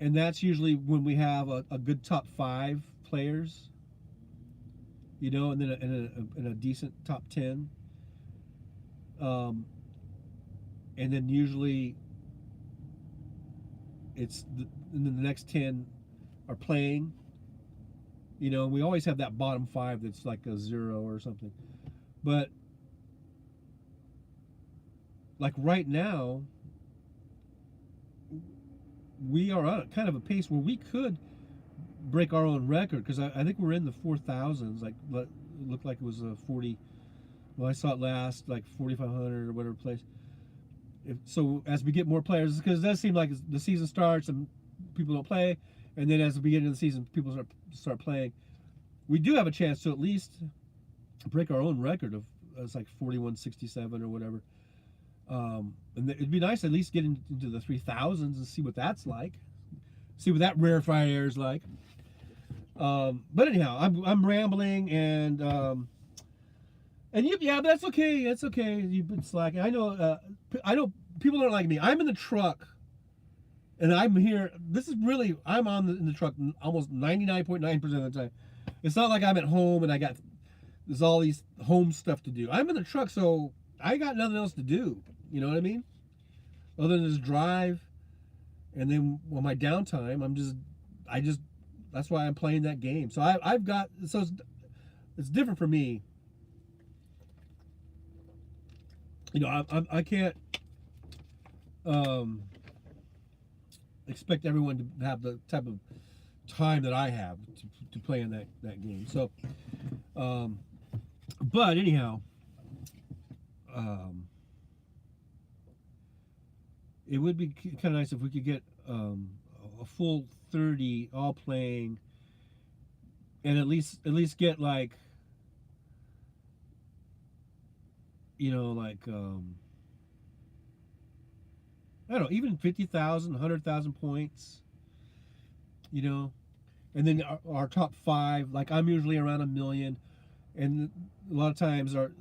[SPEAKER 1] and that's usually when we have a good top 5 players, you know, and then and a decent top 10, and then usually and then the next 10 are playing, you know. We always have that bottom 5 that's like a 0 or something, but like right now we are on kind of a pace where we could break our own record, because I think we're in the 4,000s. Like it looked like it was a 40. Well, I saw it last like 4,500 or whatever place. So as we get more players, because it does seem like the season starts and people don't play, and then as the beginning of the season people start playing, we do have a chance to at least break our own record of it's like 4167 or whatever. And it'd be nice to at least get into the 3,000s and see what that's like, see what that rarefied air is like. But anyhow, I'm rambling, and yeah, but that's okay. That's okay. You've been slacking. I know people don't like me. I'm in the truck, and I'm here. I'm in the truck almost 99.9% of the time. It's not like I'm at home and there's all these home stuff to do. I'm in the truck, so I got nothing else to do. You know what I mean? Other than just drive, and then on my downtime, that's why I'm playing that game. So it's different for me. You know, I can't expect everyone to have the type of time that I have to play in that game. So, but anyhow, it would be kind of nice if we could get a full 30 all playing, and at least get like, you know, like I don't know, even 50,000, 100,000 points, you know, and then our top 5, like I'm usually around 1 million, and a lot of times our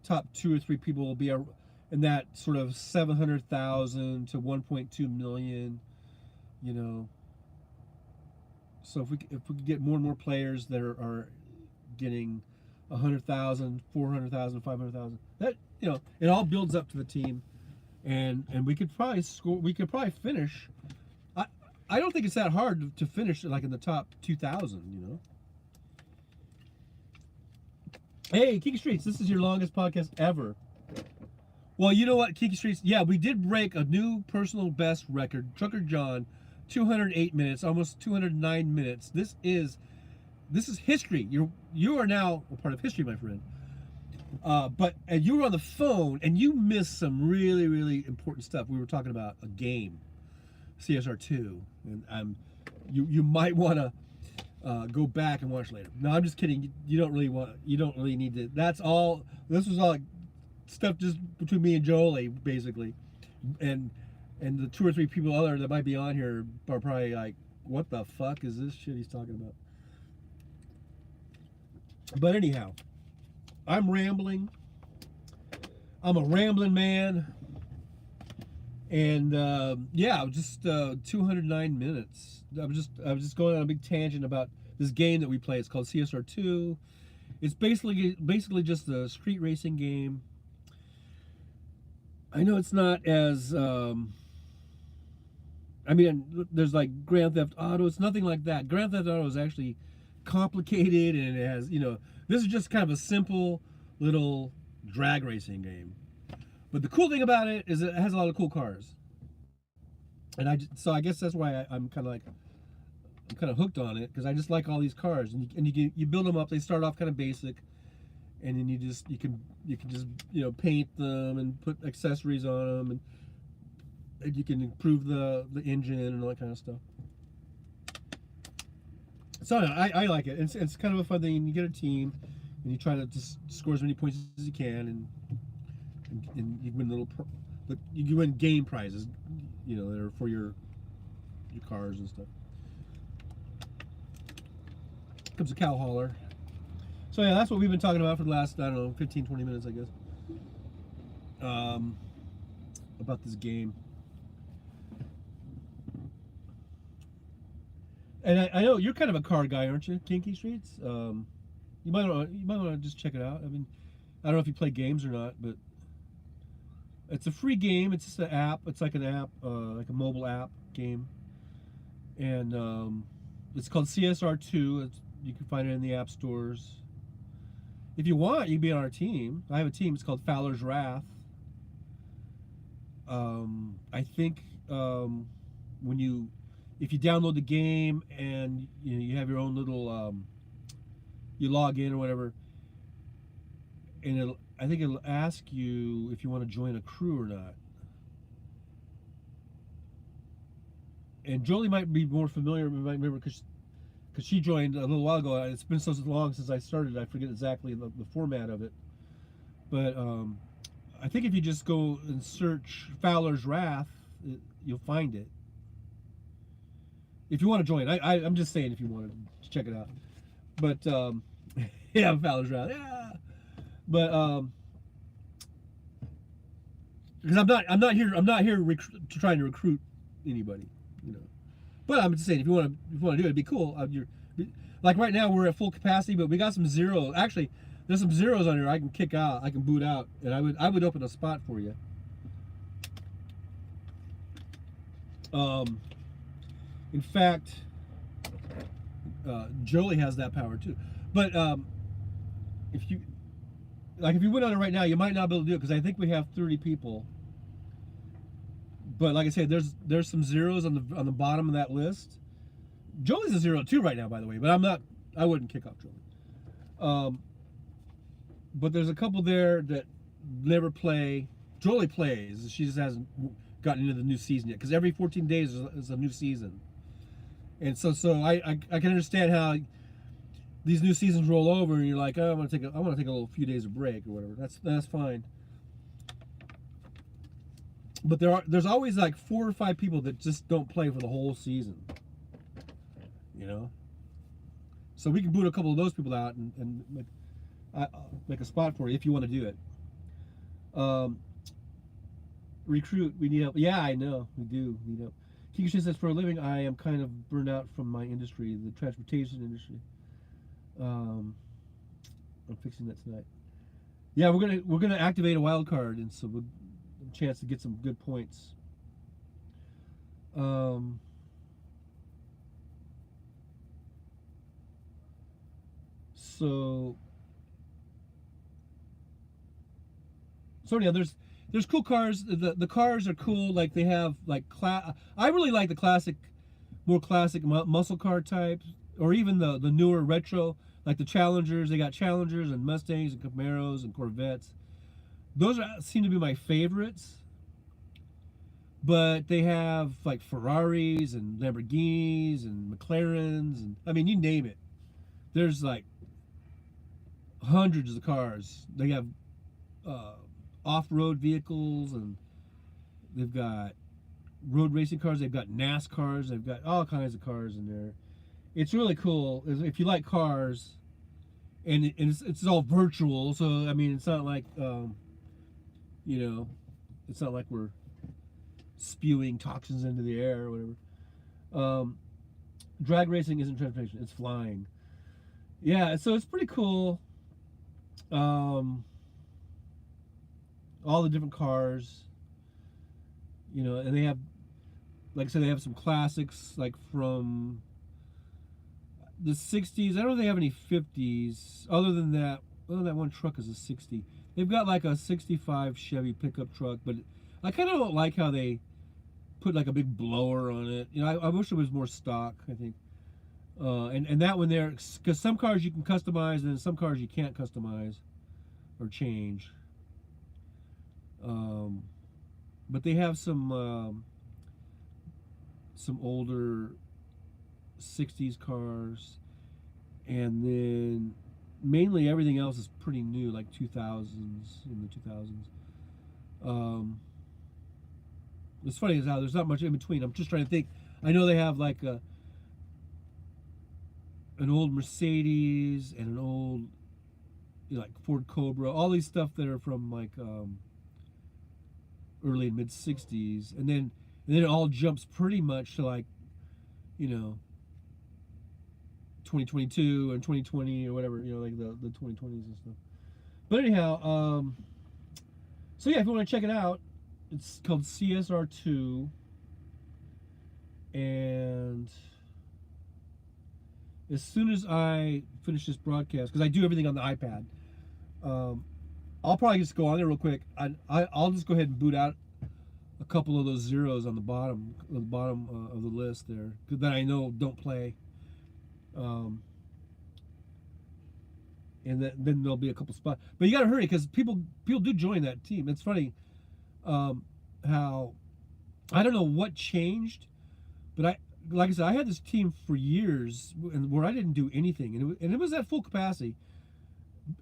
[SPEAKER 1] top 2 or 3 people will be in that sort of 700,000 to 1.2 million, you know. So if we could get more and more players that are getting 100,000, 400,000, 500,000, that, you know, it all builds up to the team, and we could probably score. We could probably finish. I don't think it's that hard to finish like in the top 2,000. You know. Hey, Kiki Streets, this is your longest podcast ever. Well, you know what, Kiki Streets? Yeah, we did break a new personal best record. Trucker John, 208 minutes, almost 209 minutes. This is history. You are now a part of history, my friend. But you were on the phone and you missed some really, really important stuff. We were talking about a game, CSR2, and you might want to go back and watch later. No, I'm just kidding. You don't really need to. That's all. This was all like stuff just between me and Jolie, basically, and the 2 or 3 people other that might be on here are probably like, what the fuck is this shit he's talking about? But anyhow, I'm rambling. I'm a rambling man. And yeah, just 209 minutes. I was just going on a big tangent about this game that we play. It's called CSR2. It's basically just a street racing game. I know it's not as I mean, there's like Grand Theft Auto. It's nothing like that. Grand Theft Auto is actually complicated, and it has, you know, this is just kind of a simple little drag racing game. But the cool thing about it is it has a lot of cool cars, and so I guess that's why I'm kind of hooked on it, because I just like all these cars, and you build them up. They start off kind of basic, and then you can just, you know, paint them and put accessories on them, and you can improve the engine and all that kind of stuff. So I like it. It's kind of a fun thing. And you get a team, and you try to just score as many points as you can, and you win you win game prizes, you know, that are for your cars and stuff. Comes a cow hauler. So yeah, that's what we've been talking about for the last, I don't know, 15-20 minutes, I guess. about this game. And I know you're kind of a car guy, aren't you? Kinky Streets. You might want to just check it out. I mean, I don't know if you play games or not, but it's a free game. It's just an app. It's like an app, like a mobile app game, and it's called CSR2. You can find it in the app stores. If you want, you can be on our team. I have a team. It's called Fowler's Wrath. I think if you download the game and you have your own little, you log in or whatever, and I think it'll ask you if you want to join a crew or not. And Jolie might be more familiar, might remember because she joined a little while ago. It's been so long since I started, I forget exactly the format of it. But I think if you just go and search Fowler's Wrath, you'll find it. If you want to join, I'm just saying if you want to check it out. But yeah, Fowler's Wrath, yeah. But because I'm not here trying to recruit anybody, you know. But I'm just saying if you want to do it, it'd be cool. Like right now we're at full capacity, but we got some zeros. Actually, there's some zeros on here I can kick out, I can boot out, and I would open a spot for you. In fact, Jolie has that power too. But if you went on it right now, you might not be able to do it because I think we have 30 people. But like I said, there's some zeros on the bottom of that list. Jolie's a 0 too right now, by the way. But I wouldn't kick off Jolie. But there's a couple there that never play. Jolie plays. She just hasn't gotten into the new season yet because every 14 days is a new season. And so I can understand how these new seasons roll over and you're like, oh, I want to take a little few days of break or whatever. That's fine. But there's always like 4 or 5 people that just don't play for the whole season. You know? So we can boot a couple of those people out and make a spot for you if you want to do it. Recruit, we need help. Yeah, I know. We do need help. Kikishin says, for a living, I am kind of burned out from my industry, the transportation industry. I'm fixing that tonight. Yeah, we're gonna activate a wild card, and so we'll have a chance to get some good points. So anyhow, there's cool cars. The cars are cool. Like they have like I really like the more classic muscle car types, or even the newer retro, like the Challengers. They got Challengers and Mustangs and Camaros and Corvettes. Those seem to be my favorites. But they have like Ferraris and Lamborghinis and McLarens and I mean you name it. There's like hundreds of cars. They have off-road vehicles, and they've got road racing cars, they've got NASCARs, they've got all kinds of cars in there. It's really cool if you like cars, and it's all virtual, so I mean it's not like it's not like we're spewing toxins into the air or whatever. Drag racing isn't transportation, it's flying. Yeah, so it's pretty cool. All the different cars, and they have, like I said, they have some classics like from the 60s. I don't know if they have any 50s other than that one truck is a 60. They've got like a 65 Chevy pickup truck, but I kind of don't like how they put like a big blower on it. I wish it was more stock, I think. And that one there, because some cars you can customize and some cars you can't customize or change. But they have some older 60s cars, and then mainly everything else is pretty new, like 2000s, in the 2000s. It's funny as how there's not much in between. I'm just trying to think. I know they have like an old Mercedes and an old like Ford Cobra, all these stuff that are from like early and mid 60s, and then it all jumps pretty much to like, you know, 2022 and 2020 or whatever, you know, like the 2020s and stuff. But anyhow, so yeah, if you want to check it out, it's called CSR2, and as soon as I finish this broadcast, because I do everything on the iPad, I'll probably just go on there real quick. I'll just go ahead and boot out a couple of those zeros on the bottom of the list there that I know don't play, and then there'll be a couple spots. But you got to hurry because people do join that team. It's funny how I don't know what changed, but like I said, I had this team for years where I didn't do anything, and it was at full capacity.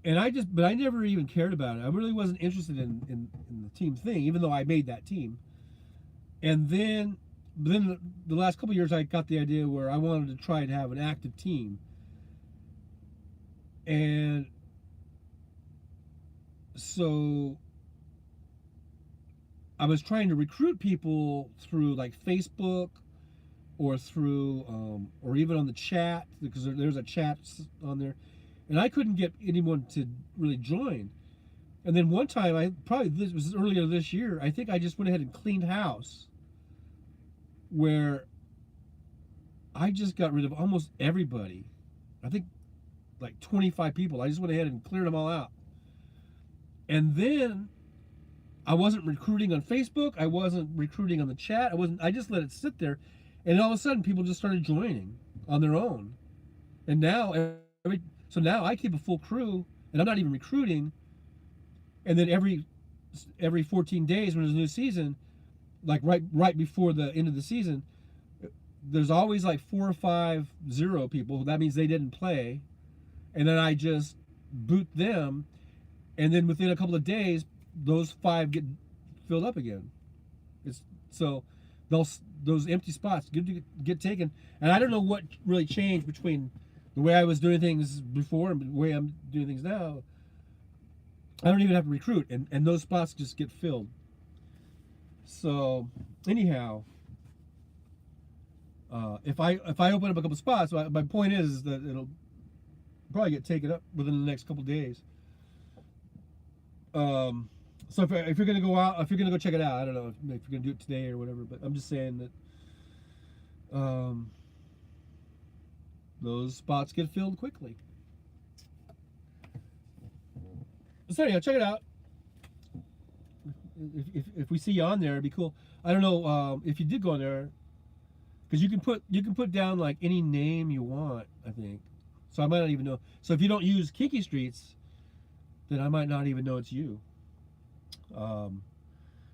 [SPEAKER 1] And but I never even cared about it. I really wasn't interested in the team thing, even though I made that team. And then the last couple of years, I got the idea where I wanted to try and have an active team. And so I was trying to recruit people through like Facebook or through, or even on the chat, because there's a chat on there. And I couldn't get anyone to really join. And then one time, this was earlier this year, I think I just went ahead and cleaned house, where I just got rid of almost everybody. I think like 25 people. I just went ahead and cleared them all out. And then I wasn't recruiting on Facebook. I wasn't recruiting on the chat. I just let it sit there. And all of a sudden, people just started joining on their own. And now so now I keep a full crew, and I'm not even recruiting. And then every 14 days when there's a new season, like right before the end of the season, there's always like 4 or 5 zero people. That means they didn't play, and then I just boot them, and then within a couple of days, those 5 get filled up again. So those empty spots get taken, and I don't know what really changed between the way I was doing things before and the way I'm doing things now. I don't even have to recruit, and those spots just get filled. So anyhow, if I open up a couple spots, my point is that it'll probably get taken up within the next couple days. So if you're gonna go out, if you're gonna go check it out, I don't know if you're gonna do it today or whatever, but I'm just saying that those spots get filled quickly. So anyhow, check it out. If we see you on there, it'd be cool. I don't know if you did go on there, because you can put down like any name you want, I think. So I might not even know. So if you don't use Kinky Streets, then I might not even know it's you.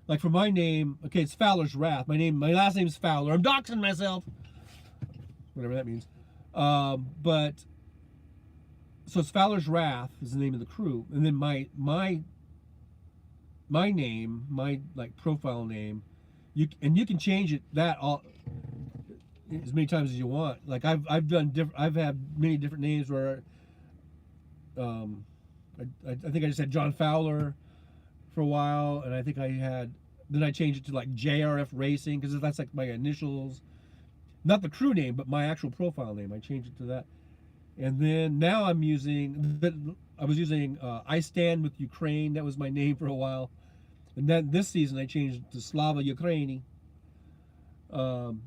[SPEAKER 1] Like for my name, okay, it's Fowler's Wrath. My last name's Fowler. I'm doxing myself. Whatever that means. But so it's Fowler's Wrath is the name of the crew, and then my name, my like profile name, you can change it all as many times as you want. Like I've had many different names where I think I just had John Fowler for a while, and I think then I changed it to like JRF Racing, because that's like my initials, not the crew name, but my actual profile name. I changed it to that. And then now I was using I Stand with Ukraine. That was my name for a while. And then this season I changed it to Slava Ukraini. And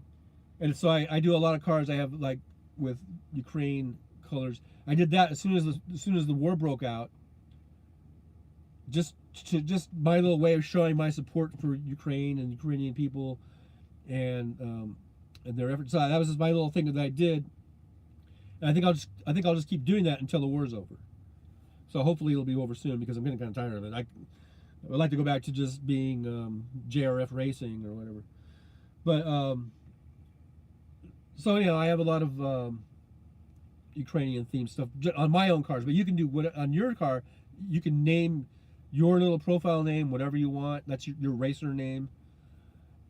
[SPEAKER 1] so I do a lot of cars I have like with Ukraine colors. I did that as soon as the war broke out. Just my little way of showing my support for Ukraine and Ukrainian people and their efforts. So that was just my little thing that I did. And I think I'll just keep doing that until the war's over. So hopefully it'll be over soon, because I'm getting kind of tired of it. I would like to go back to just being JRF Racing or whatever. But so anyhow, I have a lot of Ukrainian themed stuff on my own cars. But you can do on your car. You can name your little profile name whatever you want. That's your racer name,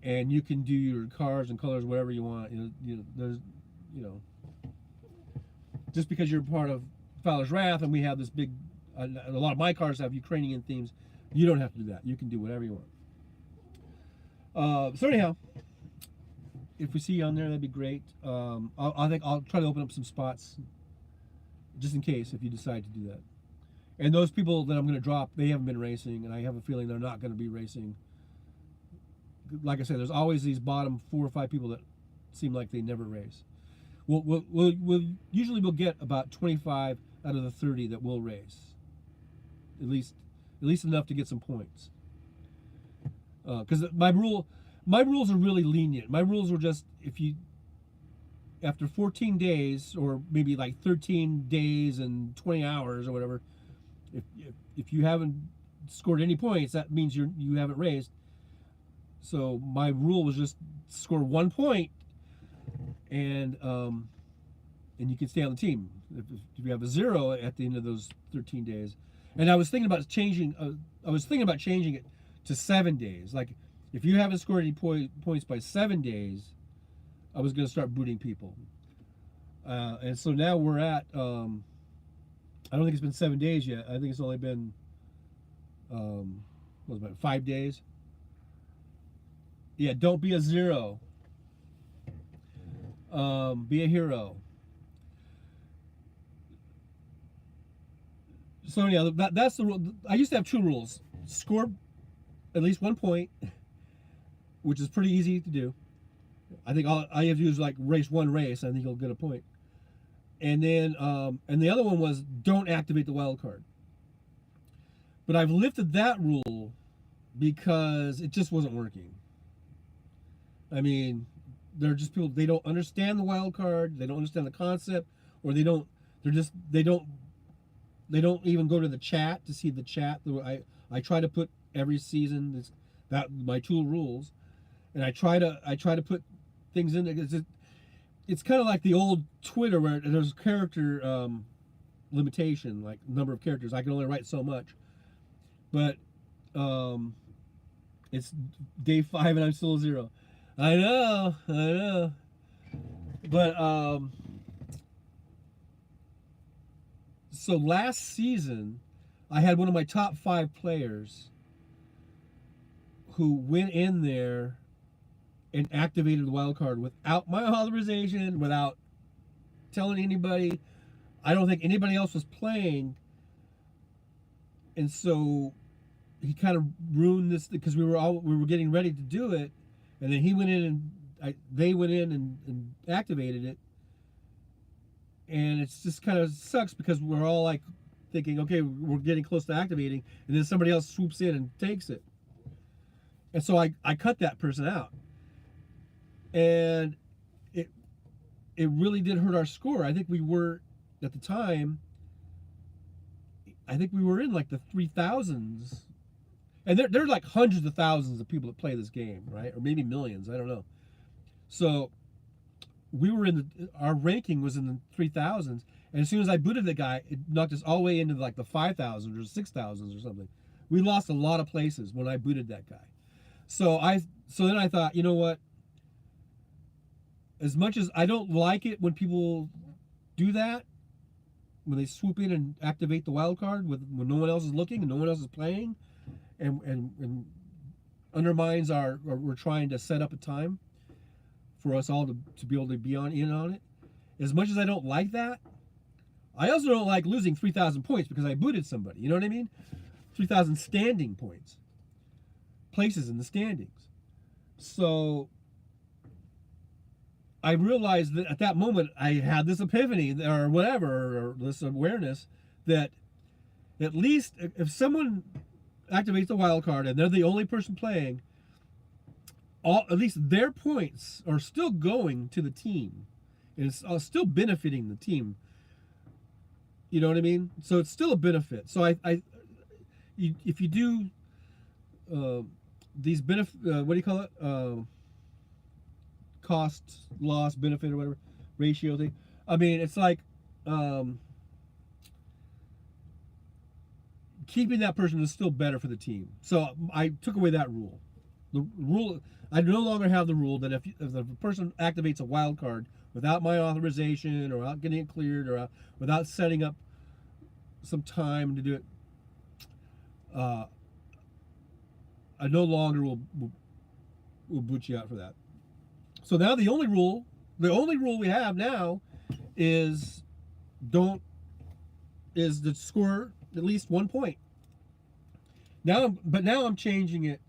[SPEAKER 1] and you can do your cars and colors whatever you want. Just because you're part of Fowler's Wrath and we have this big, a lot of my cars have Ukrainian themes, you don't have to do that. You can do whatever you want. So anyhow, if we see you on there, that'd be great. I think I'll try to open up some spots just in case if you decide to do that. And those people that I'm going to drop, they haven't been racing, and I have a feeling they're not going to be racing. Like I said, there's always these bottom 4 or 5 people that seem like they never race. We'll usually we'll get about 25 out of the 30 that will race. At least enough to get some points. Because my rules are really lenient. My rules were just if you after 14 days or maybe like 13 days and 20 hours or whatever, if you haven't scored any points, that means you haven't raced. So my rule was just score 1 point, and you can stay on the team if you have a 0 at the end of those 13 days. And I was thinking about changing. It to 7 days. Like if you haven't scored any points by 7 days, I was going to start booting people. And so now we're at. I don't think it's been 7 days yet. I think it's only been. What was it, 5 days? Yeah, don't be a 0. Be a hero. So yeah, that's the rule. I used to have 2 rules: score at least 1 point, which is pretty easy to do. I think all you have to do is like race 1 race, and I think you'll get a point. And then, and the other one was don't activate the wild card. But I've lifted that rule because it just wasn't working. I mean, they're just people, they don't understand the wild card, they don't understand the concept, or they don't even go to the chat to see the chat. I try to put every season that my tool rules, and I try to put things in there. It's kind of like the old Twitter where there's character limitation, like number of characters. I can only write so much, but it's day 5 and I'm still a 0. I know, but so last season I had one of my top 5 players who went in there and activated the wild card without my authorization, without telling anybody. I don't think anybody else was playing, and so he kind of ruined this because we were getting ready to do it, and then he went in and they went in and activated it, and it's just kind of sucks because we're all like thinking, okay, we're getting close to activating, and then somebody else swoops in and takes it, and so I cut that person out. And it really did hurt our score. I think we were, at the time, I think we were in like the 3,000s. And there are like hundreds of thousands of people that play this game, right? Or maybe millions, I don't know. So we were our ranking was in the 3,000s. And as soon as I booted the guy, it knocked us all the way into like the 5,000s or 6,000s or something. We lost a lot of places when I booted that guy. So then I thought, you know what? As much as I don't like it when people do that, when they swoop in and activate the wild card when no one else is looking and no one else is playing, and undermines we're trying to set up a time for us all to be able to be in on it. As much as I don't like that, I also don't like losing 3,000 points because I booted somebody. You know what I mean? 3,000 standing points, places in the standings. So I realized that at that moment I had this epiphany or whatever, or this awareness that at least if someone activates the wild card and they're the only person playing, at least their points are still going to the team, and it's still benefiting the team. You know what I mean? So it's still a benefit. So if you do these benefit, what do you call it? Cost, loss, benefit, or whatever ratio thing. I mean, it's like keeping that person is still better for the team. So I took away that rule. The rule, I no longer have the rule that if the person activates a wild card without my authorization or without getting it cleared or without setting up some time to do it, I no longer will will boot you out for that. So now the only rule we have now is to score at least 1 point. Now I'm changing it.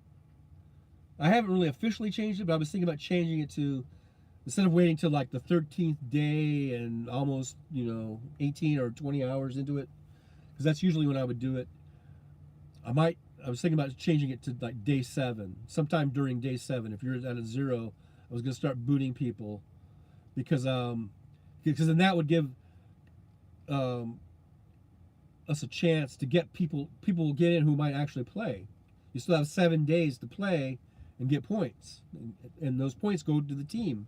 [SPEAKER 1] I haven't really officially changed it, but I was thinking about changing it to, instead of waiting till like the 13th day and almost 18 or 20 hours into it, because that's usually when I would do it. I was thinking about changing it to like day 7, sometime during day 7. If you're at a 0, I was going to start booting people, because then that would give us a chance to get people will get in who might actually play. You still have 7 days to play and get points, and those points go to the team.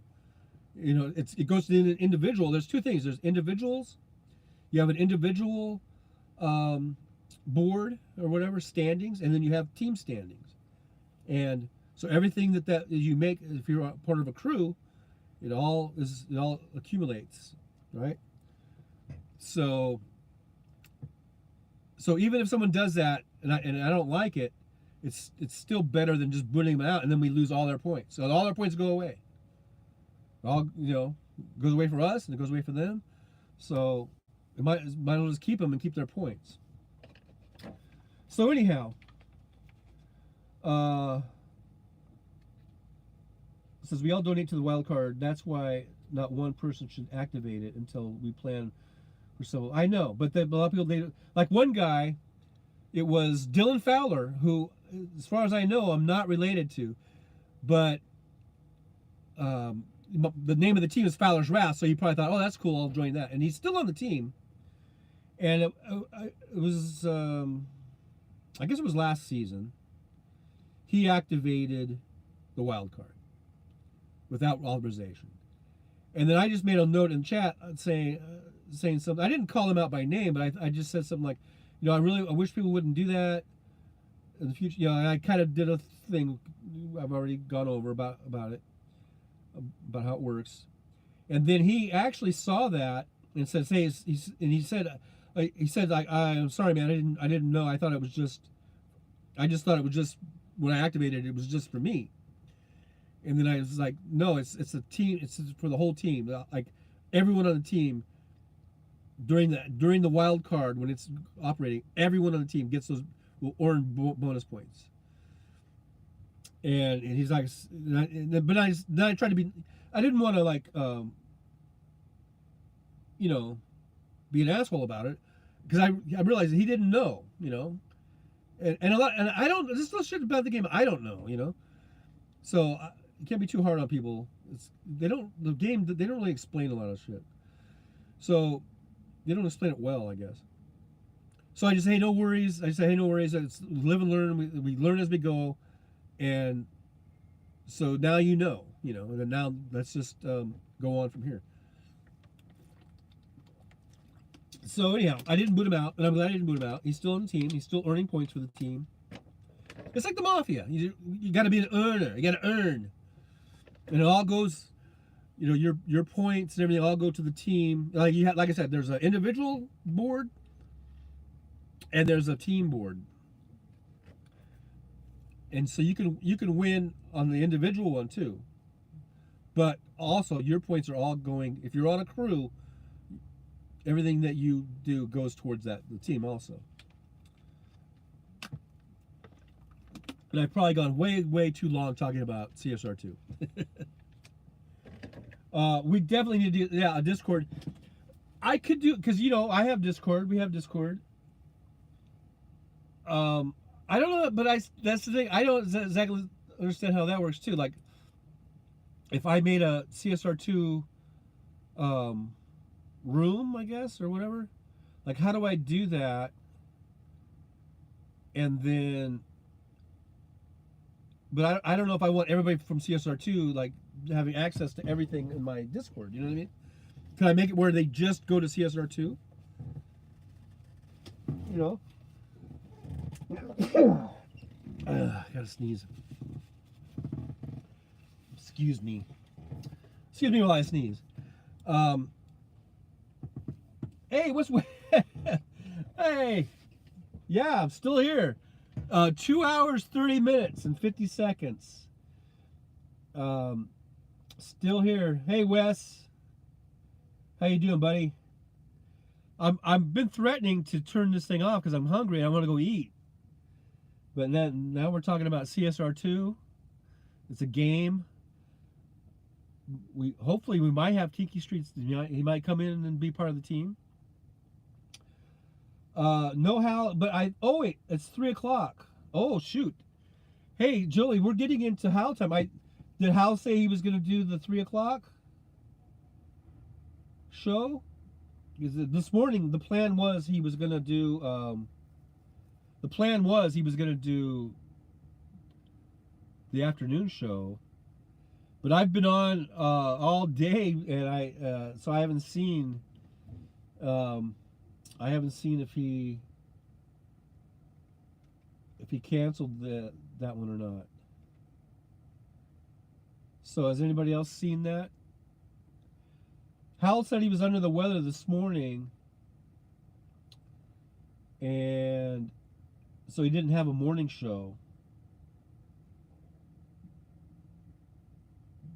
[SPEAKER 1] It goes to the individual. There's 2 things. There's individuals. You have an individual board or whatever, standings, and then you have team standings. And so everything that you make, if you're a part of a crew, it all accumulates, right? So even if someone does that and I don't like it, it's still better than just booting them out and then we lose all their points. So all their points go away. All goes away for us and it goes away for them. So it might as well just keep them and keep their points. So anyhow, since we all donate to the wild card, that's why not one person should activate it until we plan for so. I know, but a lot of people, like one guy, it was Dylan Fowler, who, as far as I know, I'm not related to, but the name of the team is Fowler's Wrath, so he probably thought, oh, that's cool, I'll join that. And he's still on the team. And it was, I guess it was last season, he activated the wild card without authorization. And then I just made a note in chat saying something. I didn't call him out by name, but I just said something like, I wish people wouldn't do that in the future. I kind of did a thing I've already gone over about it, about how it works. And then he actually saw that and said, he said, I'm sorry, man, I didn't know. I just thought it was just, when I activated it was just for me. And then I was like, no, it's a team. It's for the whole team. Like everyone on the team during the wild card, when it's operating, everyone on the team will earn bonus points. And he's like, but I tried to be. I didn't want to like, be an asshole about it, because I realized that he didn't know, and I don't. This is shit about the game. I don't know, So. You can't be too hard on people. They don't really explain a lot of shit. So they don't explain it well, I guess. So I just say, hey, no worries. It's live and learn. We learn as we go. And so now and then now let's just go on from here. So anyhow, I didn't boot him out, and I'm glad I didn't boot him out. He's still on the team. He's still earning points for the team. It's like the mafia. You got to be an earner. You got to earn. And it all goes, your points and everything all go to the team. Like I said, there's an individual board and there's a team board. And so you can win on the individual one too. But also your points are all going, if you're on a crew, everything that you do goes towards the team also. And I've probably gone way, way too long talking about CSR2. We definitely need to do, a Discord. I could do, because, I have Discord. We have Discord. I don't know, but that's the thing. I don't exactly understand how that works, too. Like, if I made a CSR2 room, I guess, or whatever, like, how do I do that? And then... But I don't know if I want everybody from CSR2 like having access to everything in my Discord. You know what I mean? Can I make it where they just go to CSR2? Gotta sneeze. Excuse me while I sneeze. Hey, hey, yeah, I'm still here. 2 hours, 30 minutes, and 50 seconds. Still here. Hey, Wes. How you doing, buddy? I've been threatening to turn this thing off because I'm hungry and I want to go eat. But then now we're talking about CSR2. It's a game. Hopefully we might have Kiki Streets. He might come in and be part of the team. No Hal, but oh wait, it's 3:00. Oh shoot. Hey Joey, we're getting into Hal time. Did Hal say he was going to do the 3:00 show? Because this morning the plan was he was going to do. The afternoon show, but I've been on all day, and so I haven't seen. I haven't seen if he canceled that one or not. So has anybody else seen that? Hal said he was under the weather this morning, and so he didn't have a morning show.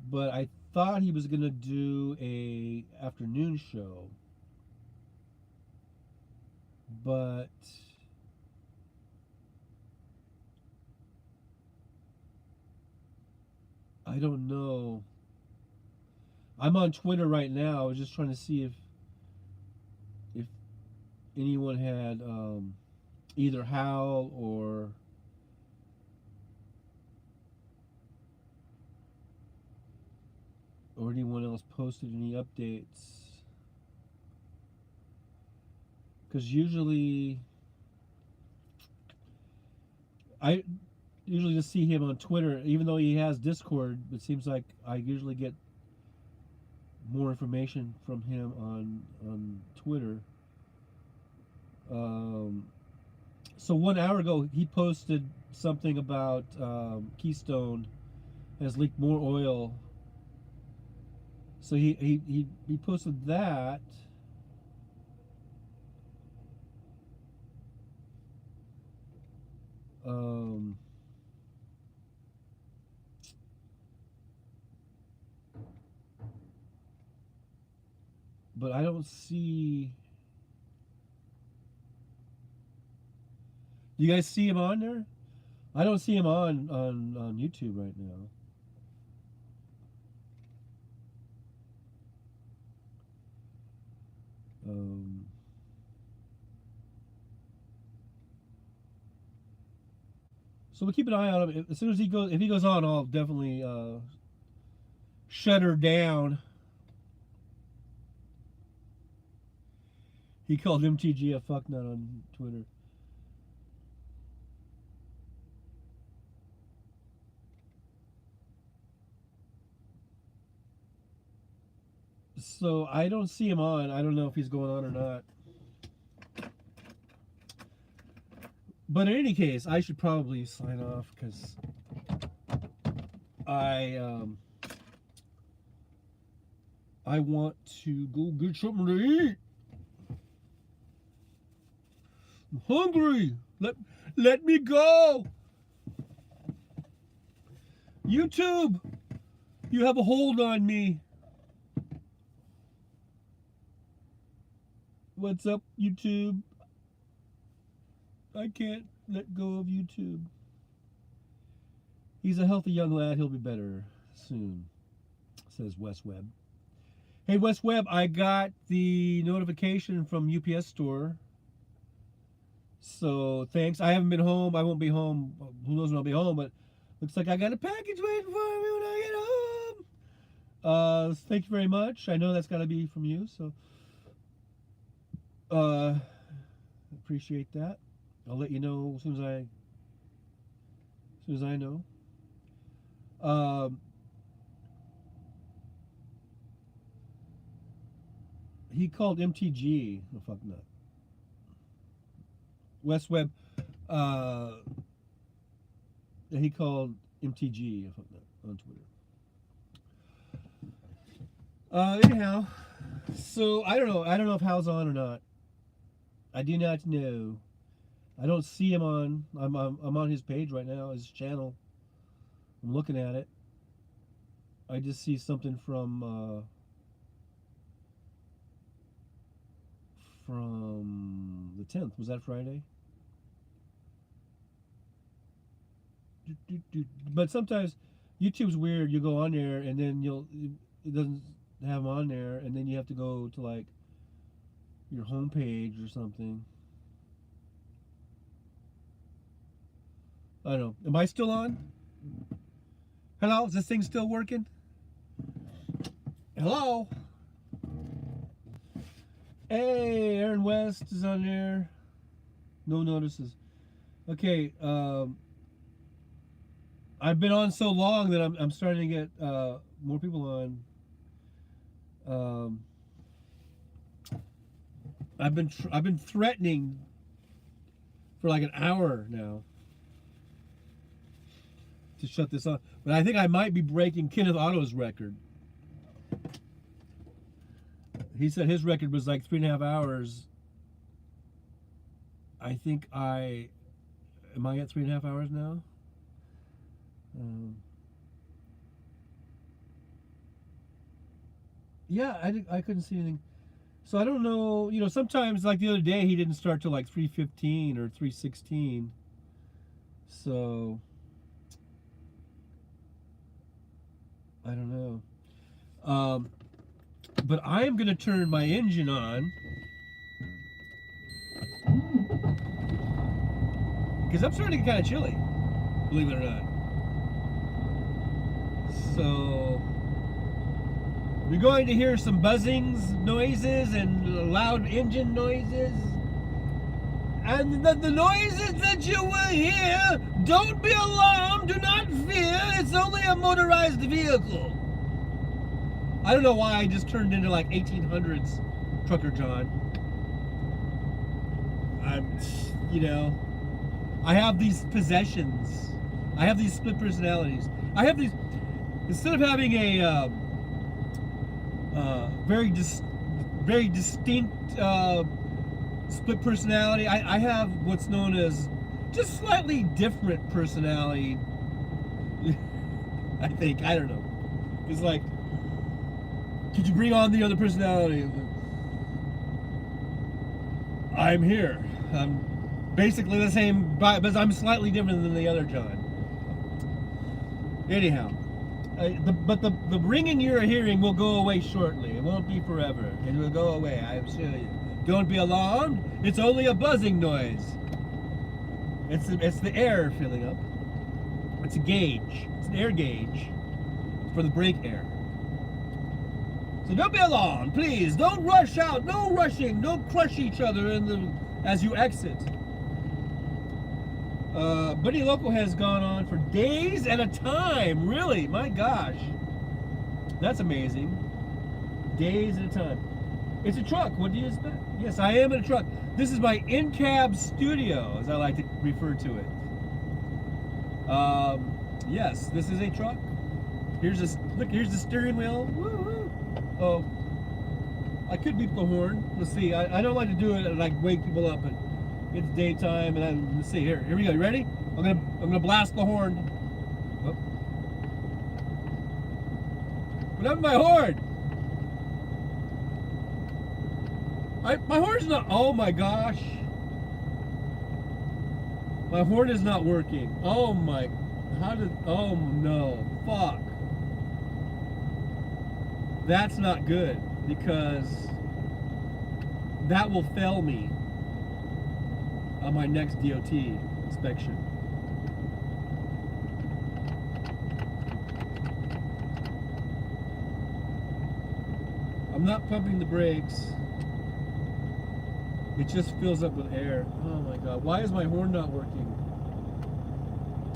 [SPEAKER 1] But I thought he was going to do a afternoon show. But I don't know. I'm on Twitter right now. I was just trying to see if anyone had either Hal or anyone else posted any updates. Because usually I just see him on Twitter, even though he has Discord. It seems like I usually get more information from him on Twitter. So 1 hour ago, he posted something about Keystone has leaked more oil. So he posted that. But I don't see. Do you guys see him on there? I don't see him on YouTube right now. So we'll keep an eye on him. As soon as if he goes on, I'll definitely shut her down. He called MTG a fucknut on Twitter. So I don't see him on. I don't know if he's going on or not. But in any case, I should probably sign off because I want to go get something to eat. I'm hungry. Let me go. YouTube, you have a hold on me. What's up, YouTube? I can't let go of YouTube. He's a healthy young lad. He'll be better soon, says Wes Webb. Hey, Wes Webb, I got the notification from UPS store. So thanks. I haven't been home. I won't be home. Who knows when I'll be home, but looks like I got a package waiting for me when I get home. Thank you very much. I know that's got to be from you, so appreciate that. I'll let you know as soon as I know. He called MTG a fuck nut. Wes Webb, he called MTG a fuck nut on Twitter. Anyhow, so I don't know. I don't know if Hal's on or not. I do not know. I don't see him on. I'm on his page right now, his channel. I'm looking at it. I just see something from the 10th. Was that Friday? But sometimes YouTube's weird. You go on there and then it doesn't have them on there, and then you have to go to like your home page or something. I don't know. Am I still on? Hello? Is this thing still working? Hello? Hey, Aaron West is on there. No notices. Okay, I've been on so long that I'm starting to get more people on. I've been threatening for like an hour now to shut this on, but I think I might be breaking Kenneth Otto's record. He said his record was like 3.5 hours. I think am I at 3.5 hours now? Yeah, I couldn't see anything. So I don't know, sometimes like the other day he didn't start till like 3:15 or 3:16. So I don't know. But I am going to turn my engine on because I'm starting to get kind of chilly, believe it or not. So we're going to hear some buzzings, noises, and loud engine noises. And the noises that you will hear, don't be alarmed, do not fear, it's only a motorized vehicle. I don't know why I just turned into like 1800s Trucker John. I have these possessions. I have these split personalities. I have these, instead of having a very distinct split personality, I have what's known as just slightly different personality. I think, I don't know. It's like, could you bring on the other personality? I'm here. I'm basically the same, but I'm slightly different than the other John. Anyhow, the ringing you're hearing will go away shortly. It won't be forever. It will go away, I assure you. Don't be alarmed. It's only a buzzing noise. It's the air filling up. It's a gauge. It's an air gauge for the brake air. So don't be alarmed, please. Don't rush out. No rushing. Don't crush each other as you exit. Buddy Loco has gone on for days at a time. Really, my gosh, that's amazing. Days at a time. It's a truck. What do you expect? Yes, I am in a truck. This is my in-cab studio, as I like to refer to it. Yes, this is a truck. Here's the steering wheel. Woo-hoo. Oh, I could beep the horn. Let's see. I don't like to do it and like wake people up, but it's daytime, and let's see. Here we go. You ready? I'm gonna blast the horn. Oh. What happened to my horn? My horn's not. Oh my gosh. My horn is not working. Oh my. Oh no. Fuck. That's not good, because that will fail me on my next DOT inspection. I'm not pumping the brakes. It just fills up with air. Oh my god. Why is my horn not working?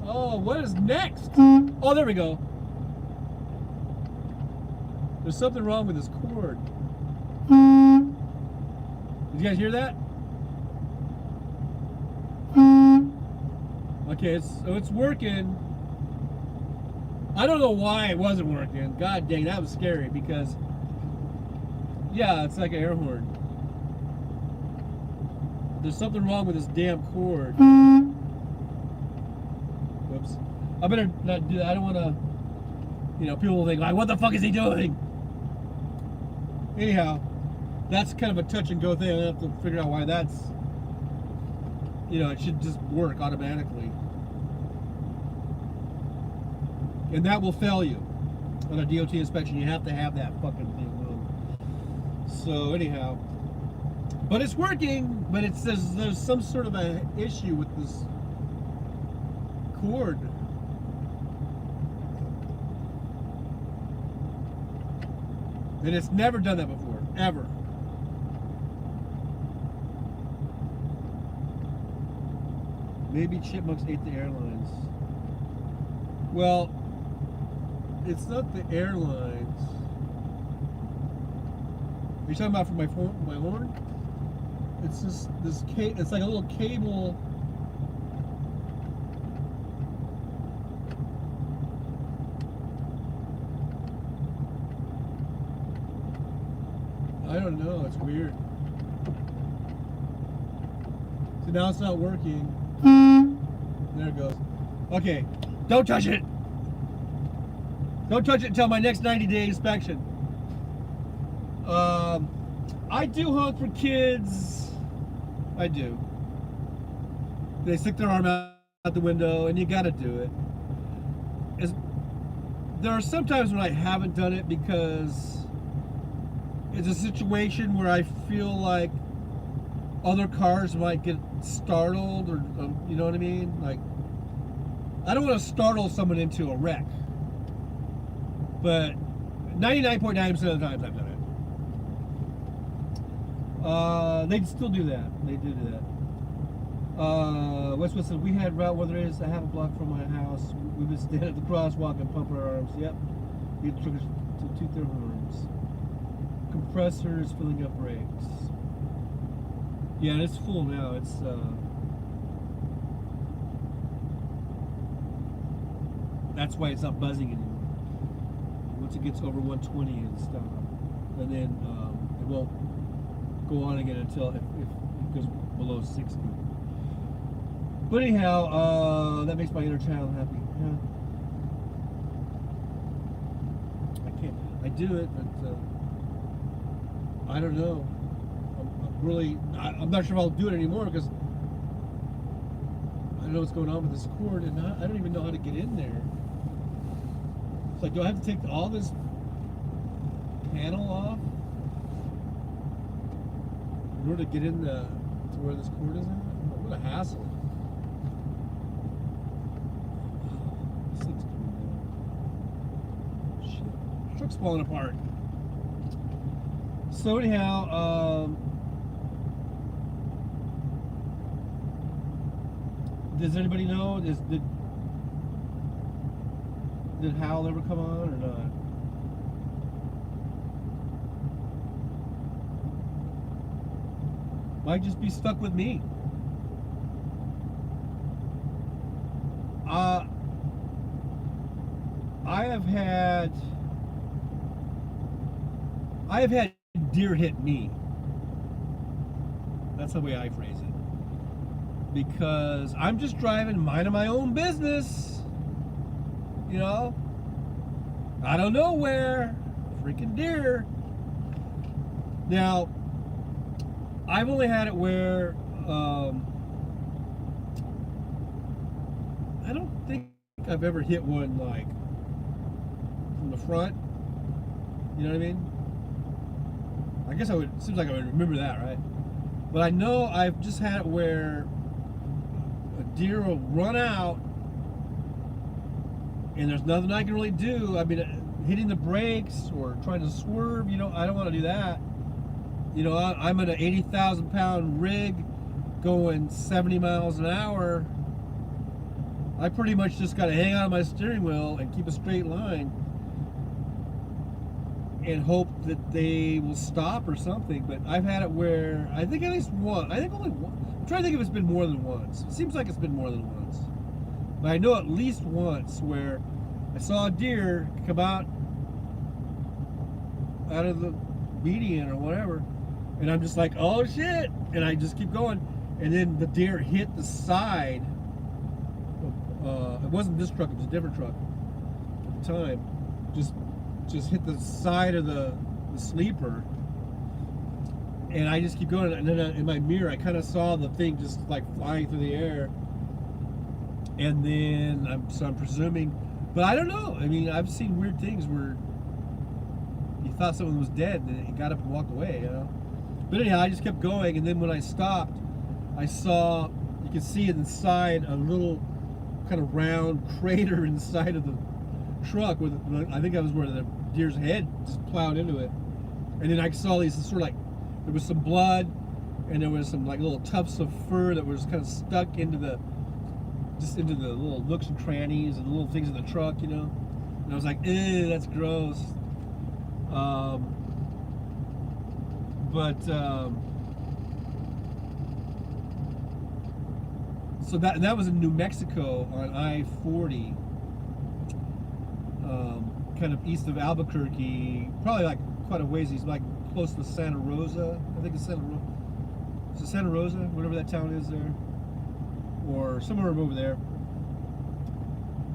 [SPEAKER 1] Oh, what is next? Oh, there we go. There's something wrong with this cord. Did you guys hear that? Okay, so it's working. I don't know why it wasn't working. God dang, that was scary because, yeah, it's like an air horn. There's something wrong with this damn cord. Whoops. I better not do that. I don't want to You know, people will think like, what the fuck is he doing? Anyhow, that's kind of a touch and go thing. I have to figure out why that's, you know, it should just work automatically. And that will fail you on a DOT inspection. You have to have that fucking thing on. So anyhow, but it's working. But it says there's some sort of a issue with this cord. And it's never done that before, ever. Maybe chipmunks ate the airlines. Well, it's not the airlines. Are you talking about for my horn? It's just this it's like a little cable. I don't know, it's weird. So now it's not working. There it goes. Okay, don't touch it. Don't touch it until my next 90-day inspection. I do honk for kids. I do. They stick their arm out the window, and you gotta do it. There are some times when I haven't done it because it's a situation where I feel like other cars might get startled, or you know what I mean? Like, I don't want to startle someone into a wreck. But 99.9% of the times I've done it. They still do that. They do that. Westwood said, we had route whether it is a half a block from my house. We would stand at the crosswalk and pump our arms. Yep. We took us to 2 arms. Compressors filling up brakes. Yeah, it's full now. It's that's why it's not buzzing anymore. Once it gets over 120, it'll stop, and then it won't go on again until if it goes below 60. But anyhow, that makes my inner child happy. Yeah. I do it, but I don't know. I'm not sure if I'll do it anymore because I don't know what's going on with this cord, and I don't even know how to get in there. It's like, do I have to take all this panel off in order to get in to where this cord is at? What a hassle. This thing's coming down. Shit. Truck's falling apart. So anyhow, does anybody know? Did Hal ever come on or not? Might just be stuck with me. I have had deer hit me. That's the way I phrase it. Because I'm just driving, minding my own business. You know? I don't know where. Freaking deer. Now, I've only had it where I don't think I've ever hit one like from the front. You know what I mean? I guess seems like I would remember that, right? But I know I've just had it where a deer will run out and there's nothing I can really do. I mean, hitting the brakes or trying to swerve, you know, I don't want to do that. You know, I'm in an 80,000 pound rig going 70 miles an hour. I pretty much just got to hang on my steering wheel and keep a straight line and hope that they will stop or something. But I've had it where I think at least one. I think only one. I'm trying to think if it's been more than once. It seems like it's been more than once. But I know at least once where I saw a deer come out of the median or whatever, and I'm just like, oh shit, and I just keep going, and then the deer hit the side. It wasn't this truck; it was a different truck at the time. just hit the side of the sleeper, and I just keep going. And then in my mirror, I kind of saw the thing just like flying through the air. And then I'm presuming, but I don't know. I mean, I've seen weird things where you thought someone was dead, and he got up and walked away. You know. But anyhow, I just kept going, and then when I stopped, I saw, you could see inside a little kind of round crater inside of the truck where I think that was where the deer's head just plowed into it. And then I saw these sort of like, there was some blood, and there was some like little tufts of fur that was kind of stuck into the little nooks and crannies and the little things in the truck, you know. And I was like, ew, that's gross. So that was in New Mexico on I-40, kind of east of Albuquerque, probably like quite a ways. He's like close to Santa Rosa. I think it's Santa Rosa, whatever that town is there, or somewhere over there.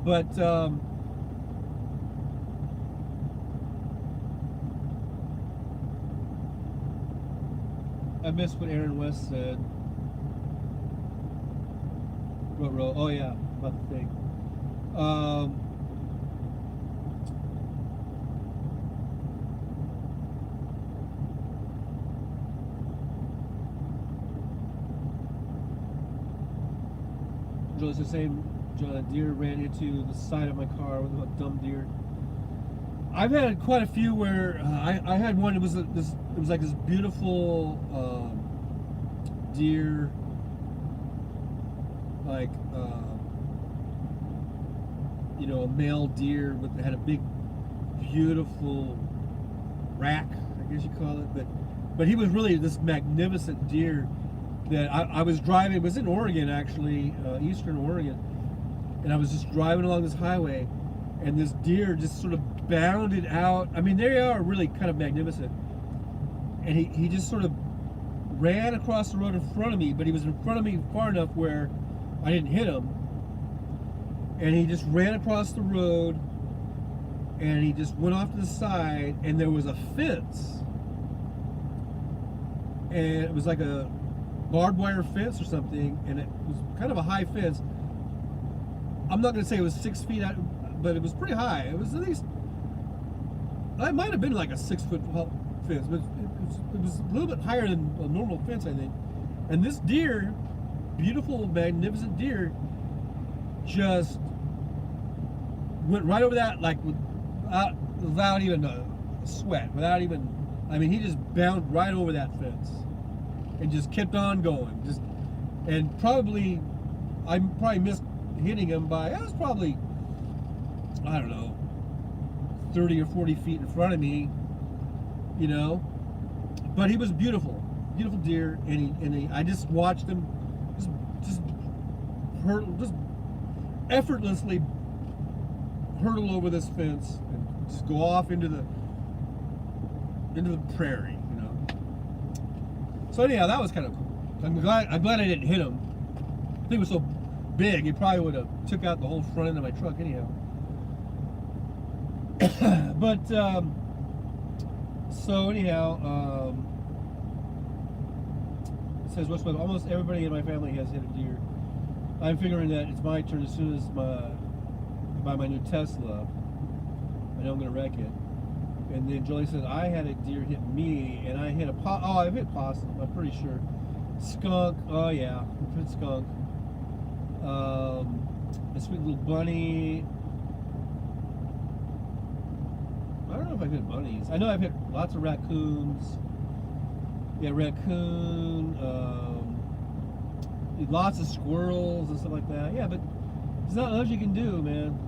[SPEAKER 1] But I missed what Aaron West said. Oh yeah, about the thing. Joe's the same. Deer ran into the side of my car with a dumb deer. I've had quite a few where I had one. It was like this beautiful deer, like you know, a male deer that had a big, beautiful rack, I guess you call it. But he was really this magnificent deer that I was driving. It was in Oregon, actually, eastern Oregon, and I was just driving along this highway, and this deer just sort of bounded out. I mean, they are really kind of magnificent, and he just sort of ran across the road in front of me, but he was in front of me far enough where I didn't hit him, and he just ran across the road, and he just went off to the side, and there was a fence, and it was like a barbed wire fence or something, and it was kind of a high fence. I'm not going to say it was 6 feet out, but it was pretty high. It was at least, it might have been like a 6 foot fence, but it was a little bit higher than a normal fence, I think. And this deer, beautiful, magnificent deer, just went right over that, like without even a sweat, without even, I mean, he just bounced right over that fence and just kept on going. And I probably missed hitting him by, it was probably, I don't know, 30 or 40 feet in front of me, you know. But he was beautiful deer, and I just watched him just effortlessly hurtle over this fence and just go off into the prairie, you know. So anyhow, that was kind of cool. I'm glad I didn't hit him. The thing was so big, he probably would have took out the whole front end of my truck anyhow. But so anyhow, it says Westwood, almost everybody in my family has hit a deer. I'm figuring that it's my turn as soon as I buy my new Tesla. I know I'm gonna wreck it. And then Jolie says, I had a deer hit me, and I hit I've hit possum, I'm pretty sure. Skunk, oh yeah, I've hit skunk. A sweet little bunny. I don't know if I've hit bunnies. I know I've hit lots of raccoons. Yeah, raccoon, lots of squirrels and stuff like that. Yeah, but there's not much you can do, man.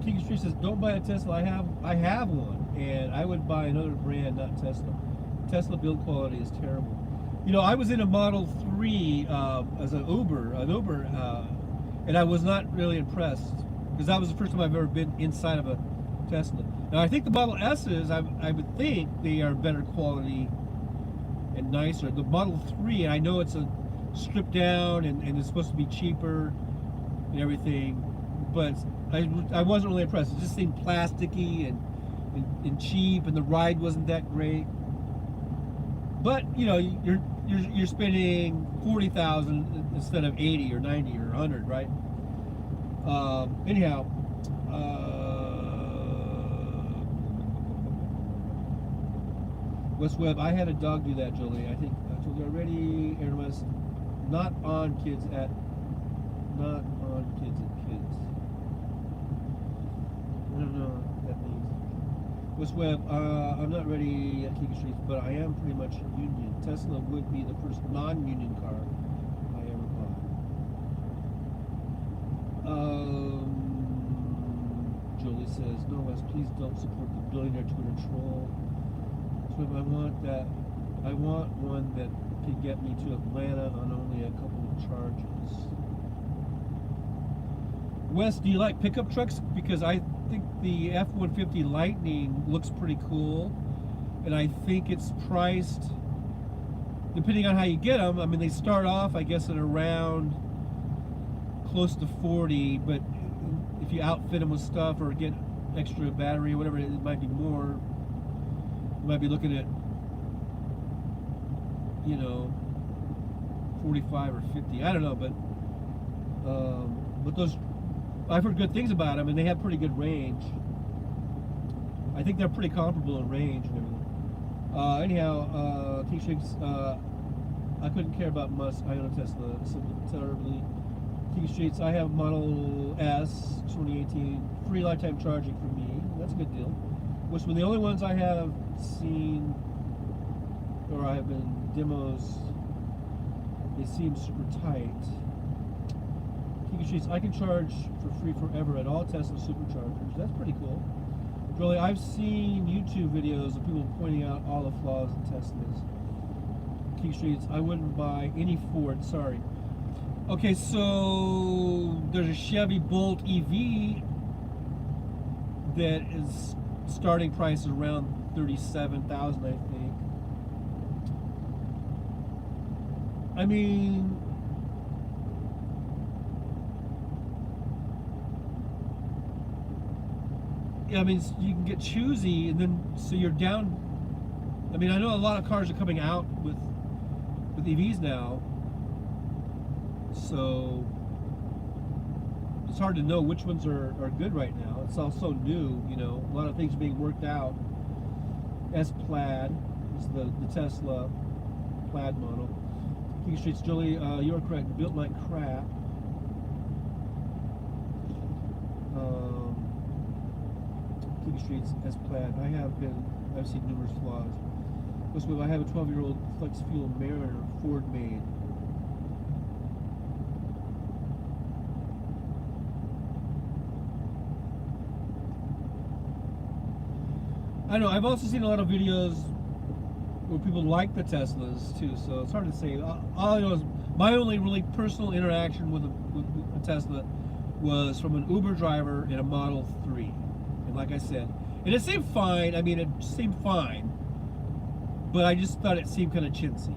[SPEAKER 1] King Street says, don't buy a Tesla. I have one, and I would buy another brand, not Tesla. Tesla build quality is terrible. You know, I was in a Model 3 as an Uber, and I was not really impressed, because that was the first time I've ever been inside of a Tesla. Now, I think the Model S's, I would think they are better quality and nicer. The Model 3, I know it's a stripped down and it's supposed to be cheaper and everything, but I wasn't really impressed. It just seemed plasticky and cheap, and the ride wasn't that great. But you know, you're spending 40,000 instead of 80 or 90 or 100, right? Anyhow, West Webb, I had a dog do that, Jolie. I think I told you already. Aaron West, not on kids at kids. I don't know what that means. West Webb, I'm not ready at Kiki Street, but I am pretty much union. Tesla would be the first non-union car I ever bought. Jolie says, no, Wes, please don't support the billionaire Twitter troll. So I want one that can get me to Atlanta on only a couple of charges. Wes, do you like pickup trucks? Because I think the F-150 Lightning looks pretty cool, and I think it's priced, depending on how you get them. I mean, they start off, I guess, at around close to 40, but if you outfit them with stuff or get extra battery or whatever, it might be more. You might be looking at, you know, 45 or 50. I don't know, but those, I've heard good things about them, and they have pretty good range. I think they're pretty comparable in range and everything. Anyhow, King Streets, I couldn't care about Musk. I own a Tesla, terribly. King Streets, I have Model S 2018, free lifetime charging for me. That's a good deal. Which were the only ones I have seen, or I have been demos. They seem super tight. King Streets, I can charge for free forever at all Tesla superchargers. That's pretty cool. Really, I've seen YouTube videos of people pointing out all the flaws in Teslas. King Streets, I wouldn't buy any Ford, sorry. Okay, so there's a Chevy Bolt EV that is starting price is around $37,000, I think. I mean, yeah, I mean, you can get choosy, and then so you're down. I mean, I know a lot of cars are coming out with EVs now, so it's hard to know which ones are good right now. It's all so new, you know. A lot of things are being worked out. S-Plaid is the Tesla Plaid model. King Streets, Jolie, you're correct. Built like crap. King Streets, S-Plaid. I've seen numerous flaws. I have a 12-year-old Flex Fuel Mariner Ford made. I know, I've also seen a lot of videos where people like the Teslas too, so it's hard to say. All I know is my only really personal interaction with a Tesla was from an Uber driver in a Model 3. And like I said, and it seemed fine. I mean, it seemed fine, but I just thought it seemed kind of chintzy.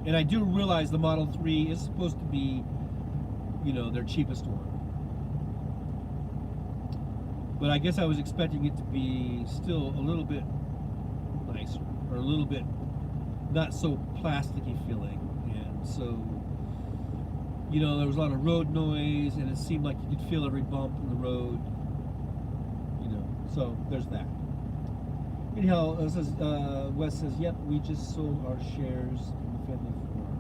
[SPEAKER 1] And I do realize the Model 3 is supposed to be, you know, their cheapest one. But I guess I was expecting it to be still a little bit nicer, or a little bit not so plasticky feeling. And so, you know, there was a lot of road noise, and it seemed like you could feel every bump in the road. You know, so there's that. Anyhow, it says, Wes says, yep, we just sold our shares in the family farm.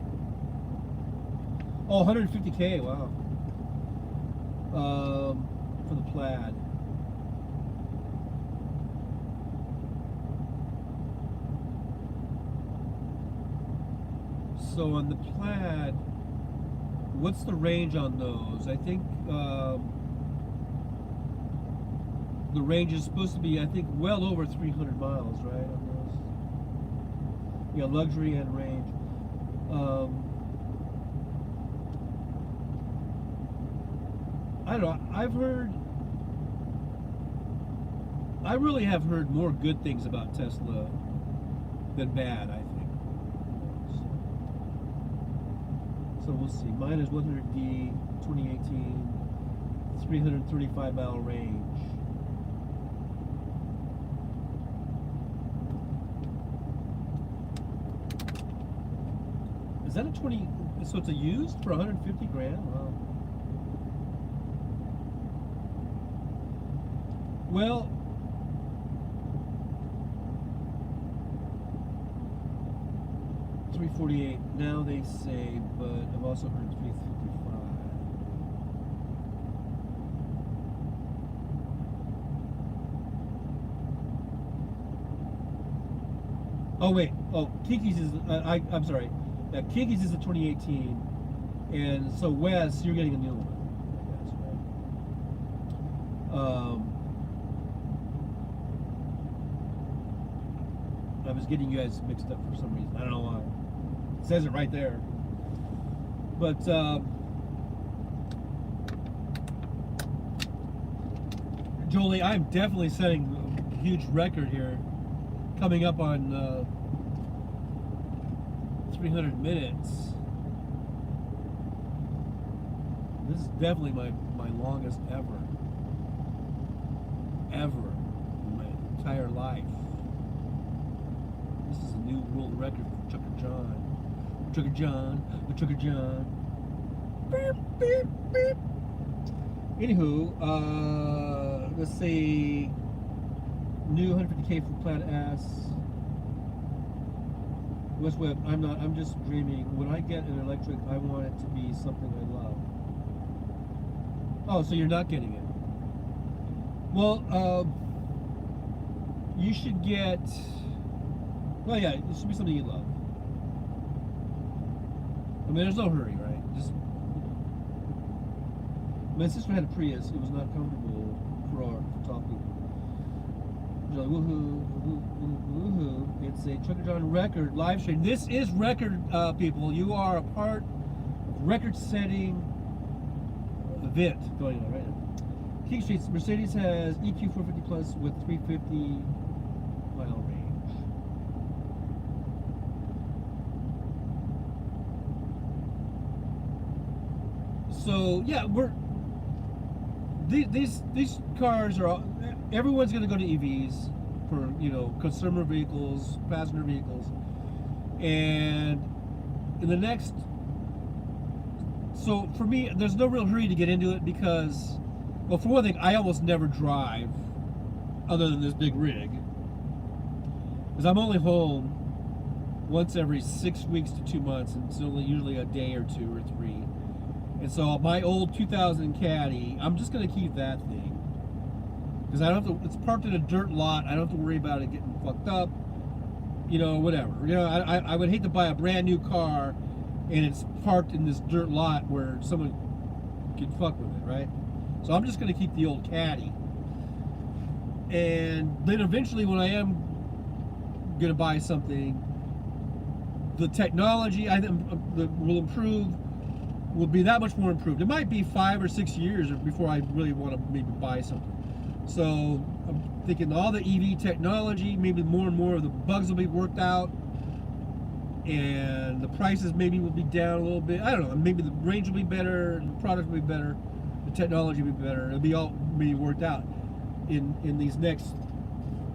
[SPEAKER 1] Oh, 150K, wow. For the Plaid. So on the Plaid, what's the range on those? I think the range is supposed to be, I think, well over 300 miles, right, on those? Yeah, luxury and range. I don't know, I really have heard more good things about Tesla than bad, I think. So we'll see. Mine is 100D 2018, 335 mile range. Is that a 20? So it's a used for 150 grand? Wow. Well, $348 now they say, but I've also heard $355. Oh wait, oh Kiki's is I'm sorry. Yeah, Kiki's is a 2018, and so Wes, you're getting a new one, I guess, right? I was getting you guys mixed up for some reason. I don't know why. It says it right there. But Jolie, I'm definitely setting a huge record here. Coming up on 300 minutes. This is definitely my longest ever in my entire life. This is a new world record for Trucker John. Trucker John. Beep, beep, beep. Anywho, let's see. New 150K for Plaid Ass. West Web, I'm just dreaming. When I get an electric, I want it to be something I love. Oh, so you're not getting it. Well, you should get, well, yeah, it should be something you love. I mean, there's no hurry, right? Just, my sister had a Prius. It was not comfortable for talking. Like, woohoo, woohoo. It's a Trucker John record live stream. This is record, people. You are a part of record-setting event going on right now. King Street, Mercedes has EQ 450 Plus with 350 mile range. So yeah, these cars are. Everyone's going to go to EVs for, you know, consumer vehicles, passenger vehicles, and in the next. So for me, there's no real hurry to get into it because, well, for one thing, I almost never drive, other than this big rig, because I'm only home once every 6 weeks to 2 months, and it's only usually a day or 2 or 3. And so my old 2000 Caddy, I'm just going to keep that thing. Because I don't have to, it's parked in a dirt lot, I don't have to worry about it getting fucked up, you know, whatever. You know, I would hate to buy a brand new car and it's parked in this dirt lot where someone could fuck with it, right? So I'm just going to keep the old Caddy. And then eventually when I am going to buy something, the technology I think will improve, will be that much more improved. It might be 5 or 6 years before I really want to maybe buy something. So I'm thinking all the EV technology, maybe more and more of the bugs will be worked out, and the prices maybe will be down a little bit. I don't know. Maybe the range will be better, the product will be better, the technology will be better. It'll be all maybe worked out in these next,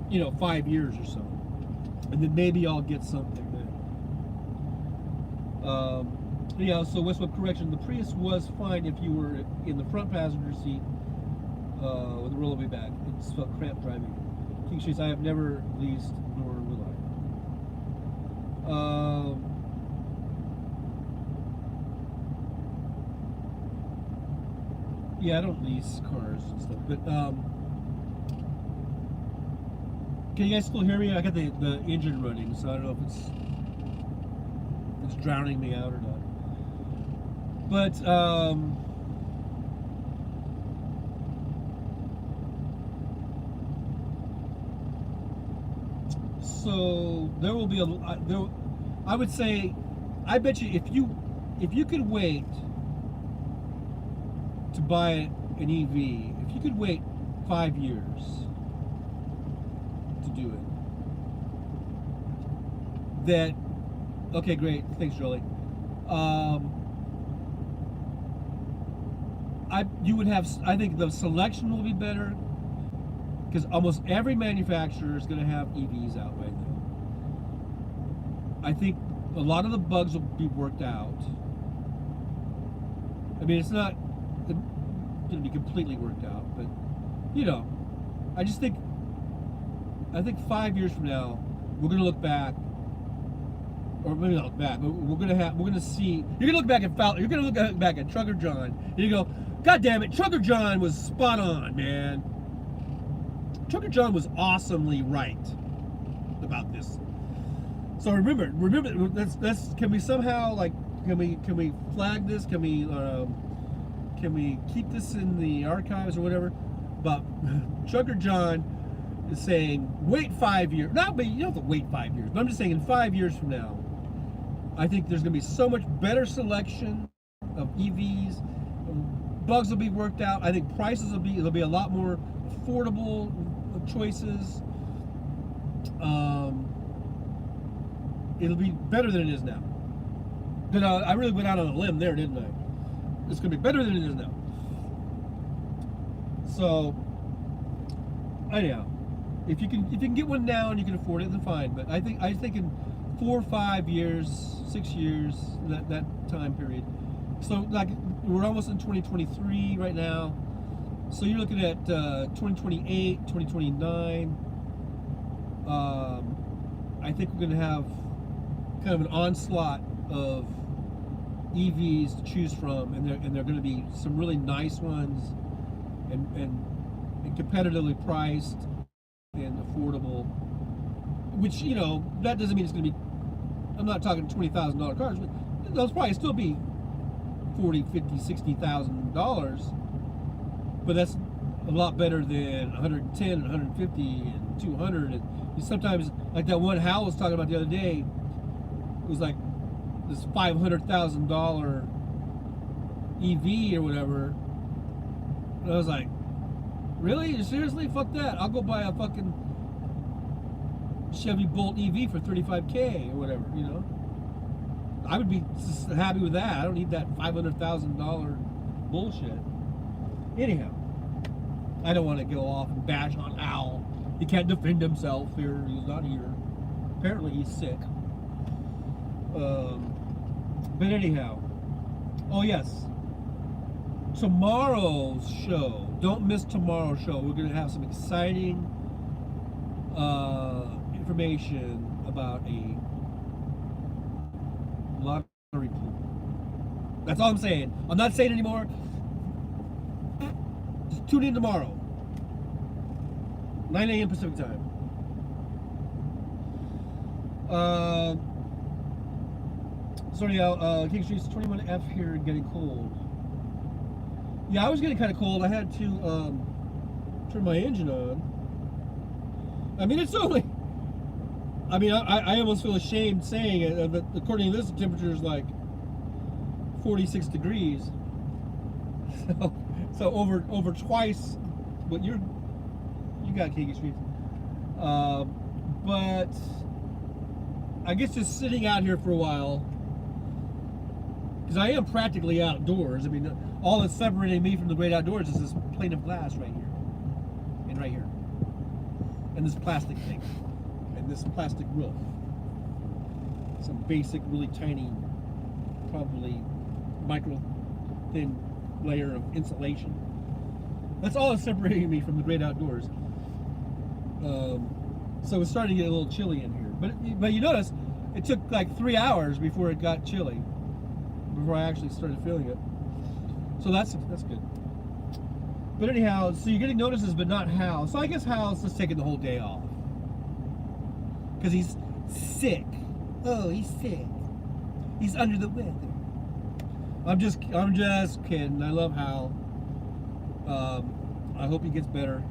[SPEAKER 1] you know, 5 years or so, and then maybe I'll get something then. Yeah. So Westwood correction: the Prius was fine if you were in the front passenger seat. With a rollovay back. It's felt cramped driving. King Streets, I have never leased, nor will I. Yeah, I don't lease cars and stuff, but can you guys still hear me? I got the engine running, so I don't know if it's drowning me out or not. But so there will be I would say, I bet you if you could wait to buy an EV, if you could wait 5 years to do it, that, okay, great, thanks, Jolie. you would have. I think the selection will be better because almost every manufacturer is going to have EVs out right now. I think a lot of the bugs will be worked out. I mean, it's not going to be completely worked out, but you know, I think 5 years from now we're going to look back, or maybe not look back, but we're going to see. You're going to look back at You're going to look back at Trucker John, and you go, God damn it, Trucker John was spot on, man. Trucker John was awesomely right about this. So remember, let's can we somehow like can we flag this? Can we keep this in the archives or whatever? But Trucker John is saying wait 5 years. Not, but you don't have to wait 5 years. But I'm just saying in 5 years from now, I think there's going to be so much better selection of EVs. Bugs will be worked out. I think prices there'll be a lot more affordable choices. It'll be better than it is now. But I really went out on a limb there, didn't I? It's going to be better than it is now. So, anyhow, if you can get one now and you can afford it, then fine. But I think in 4 or 5 years, 6 years, that time period. So like we're almost in 2023 right now. So you're looking at 2028, 2029. I think we're going to have kind of an onslaught of EVs to choose from, and they're going to be some really nice ones, and competitively priced and affordable. Which, you know, that doesn't mean it's going to be. I'm not talking $20,000 cars, but those probably still be $40,000, $50,000, $60,000. But that's a lot better than 110 and 150 and 200. And sometimes, like that one Hal was talking about the other day, it was like this $500,000 EV or whatever. And I was like, really? Seriously? Fuck that. I'll go buy a fucking Chevy Bolt EV for $35K or whatever, you know? I would be just happy with that. I don't need that $500,000 bullshit. Anyhow, I don't want to go off and bash on Al. He can't defend himself here. He's not here. Apparently he's sick. But anyhow. Oh yes. Tomorrow's show. Don't miss tomorrow's show. We're going to have some exciting information about a lottery pool. That's all I'm saying. I'm not saying anymore. Just tune in tomorrow. 9 a.m. Pacific time. So anyhow, King Street's 21F here and getting cold. Yeah, I was getting kind of cold. I had to turn my engine on. I mean, it's only. I mean, I almost feel ashamed saying it, but according to this, the temperature is like 46 degrees. So over twice what you got, King Street. But I guess just sitting out here for a while, because I am practically outdoors. I mean, all that's separating me from the great outdoors is this plane of glass right here, and right here, and this plastic thing, and this plastic roof. Some basic, really tiny, probably micro thin layer of insulation. That's all that's separating me from the great outdoors. So it's starting to get a little chilly in here. But you notice, it took like 3 hours before it got chilly, before I actually started feeling it. So that's good. But anyhow, so you're getting notices, but not Hal. So I guess Hal's just taking the whole day off because he's sick. Oh, he's sick. He's under the weather. I'm just kidding. I love Hal. I hope he gets better.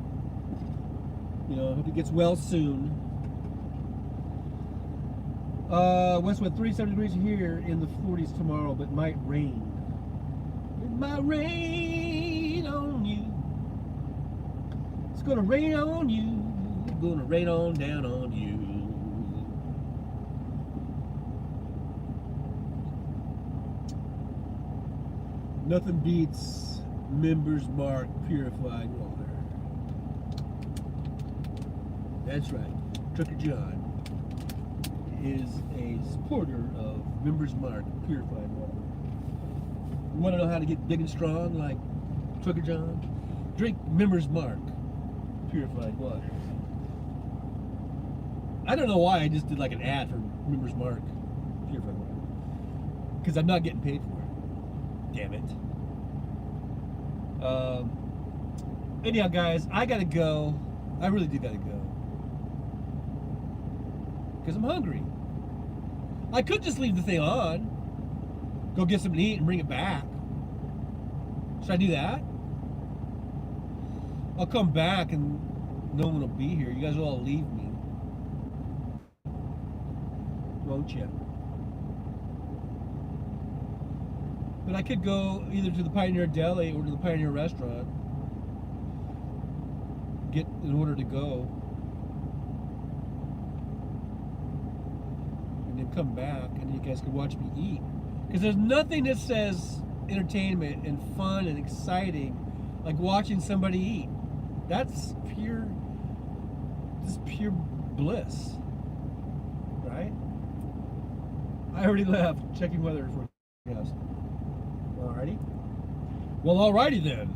[SPEAKER 1] You know, I hope he gets well soon. Westwood 37 degrees here, in the 40s tomorrow, but might rain. It might rain on you. It's gonna rain on you. It's gonna rain on down on you. Nothing beats Members Mark purified water. That's right. Trucker John is a supporter of Members Mark purified water. You want to know how to get big and strong like Trucker John? Drink Members Mark purified water. I don't know why I just did like an ad for Members Mark purified water. Because I'm not getting paid for it. Damn it. Anyhow, guys, I gotta go. I really do gotta go. Because I'm hungry. I could just leave the thing on. Go get something to eat and bring it back. Should I do that? I'll come back and no one will be here. You guys will all leave me. Won't you? But I could go either to the Pioneer Deli or to the Pioneer Restaurant. Get an order to go. And then come back and you guys can watch me eat. Because there's nothing that says entertainment and fun and exciting like watching somebody eat. That's pure bliss. Right? I already left checking weather forecast. Alrighty. Well, alrighty then.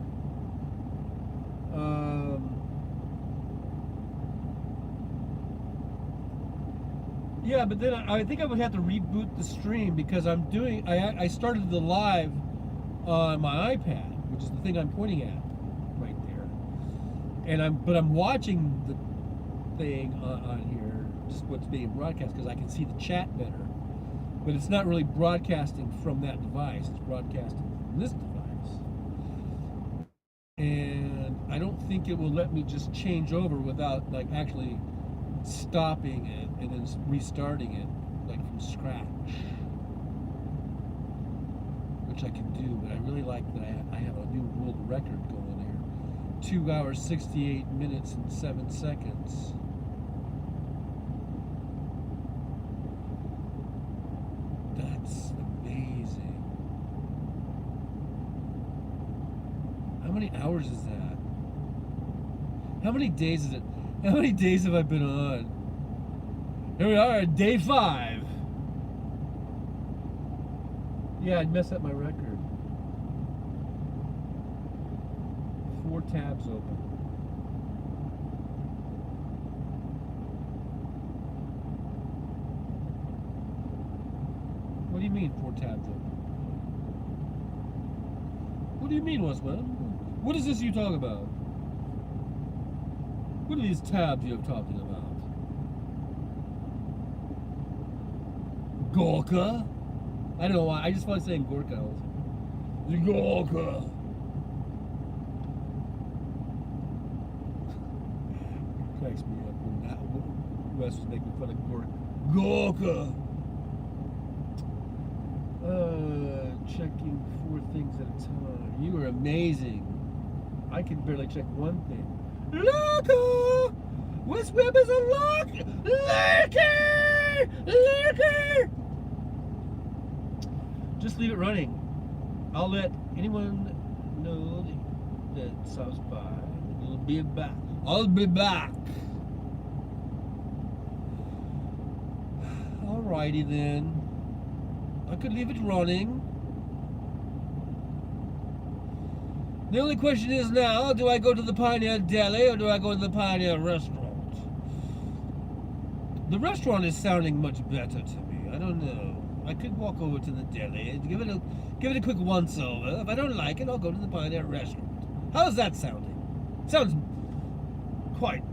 [SPEAKER 1] Yeah, but then I think I would have to reboot the stream because I started the live on my iPad, which is the thing I'm pointing at right there. And I'm watching the thing on here, just what's being broadcast, because I can see the chat better. But it's not really broadcasting from that device, it's broadcasting from this device. And I don't think it will let me just change over without like actually stopping it and then restarting it like from scratch, which I can do. But I really like that I have a new world record going here. 2 hours 68 minutes and 7 seconds. That's amazing. How many hours is that? How many days is it? How many days have I been on? Here we are at day 5. Yeah, I'd mess up my record. 4 tabs open. What do you mean 4 tabs open? What do you mean, Westman? What is this you talk about? What are these tabs you're talking about? Gorka? I don't know why. I just want to say Gorka. Gorka. Cracks me up when Wes was making fun of Gorka. Checking 4 things at a time. You are amazing. I can barely check one thing. Lurker! West Web is a lurker! Lurker! Just leave it running. I'll let anyone know that stops by. You'll be back. I'll be back. Alrighty then. I could leave it running. The only question is now, do I go to the Pioneer Deli or do I go to the Pioneer Restaurant? The restaurant is sounding much better to me. I don't know. I could walk over to the deli and give it a quick once over. If I don't like it, I'll go to the Pioneer Restaurant. How's that sounding? Sounds quite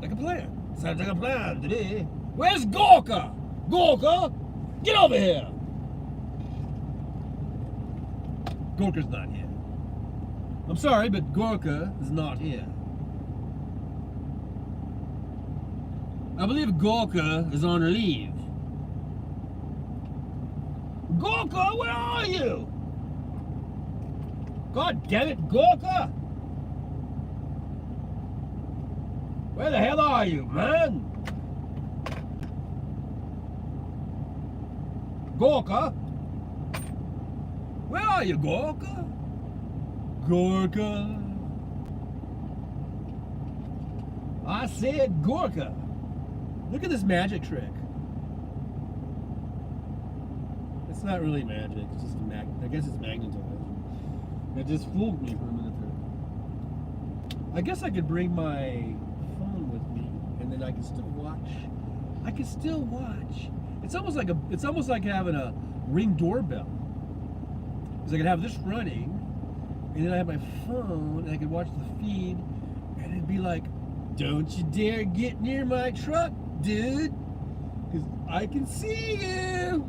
[SPEAKER 1] like a plan. Sounds like a plan to me. Where's Gorka? Gorka, get over here. Gorka's not here. I'm sorry, but Gorka is not here. I believe Gorka is on leave. Gorka, where are you? God damn it, Gorka! Where the hell are you, man? Gorka? Where are you, Gorka? Gorka. I said Gorka. Look at this magic trick. It's not really magic. It's just I guess it's magnetized. It just fooled me for a minute there. I guess I could bring my phone with me, and then I can still watch. I can still watch. It's almost like having a Ring doorbell. Because I could have this running, and then I have my phone, and I could watch the feed, and it'd be like, "Don't you dare get near my truck, dude, because I can see you."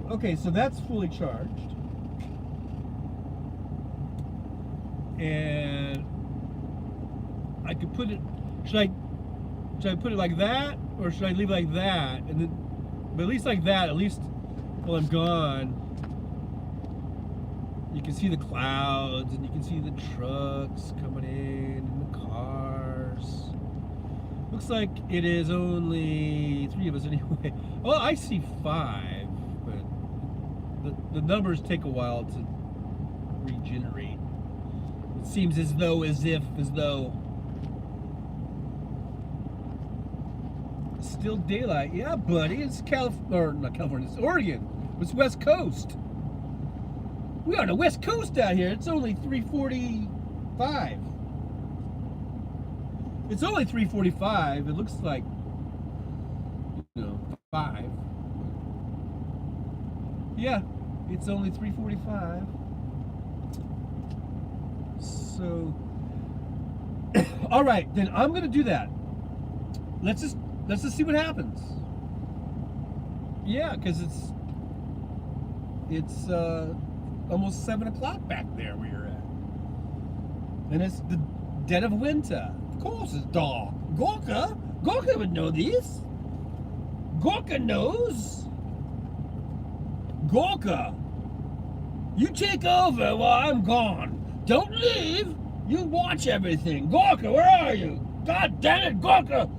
[SPEAKER 1] Okay, so that's fully charged. And I could put it, should I put it like that, or should I leave it like that? And then, but at least like that, at least while I'm gone, you can see the clouds, and you can see the trucks coming in, and the cars. Looks like it is only 3 of us anyway. Well, I see 5, but the numbers take a while to regenerate. It seems as though still daylight. Yeah, buddy, it's not California, it's Oregon. It's West Coast. We are on the West Coast out here. It's only 3:45. It's only 3:45. It looks like, 5. Yeah, it's only 3:45. So, all right, then I'm gonna do that. Let's just see what happens. Yeah, because it's almost 7 o'clock back there where you're at, and it's the dead of winter. Of course, it's dark. Gorka would know this. Gorka knows. Gorka, you take over while I'm gone. Don't leave. You watch everything. Gorka, where are you? God damn it, Gorka!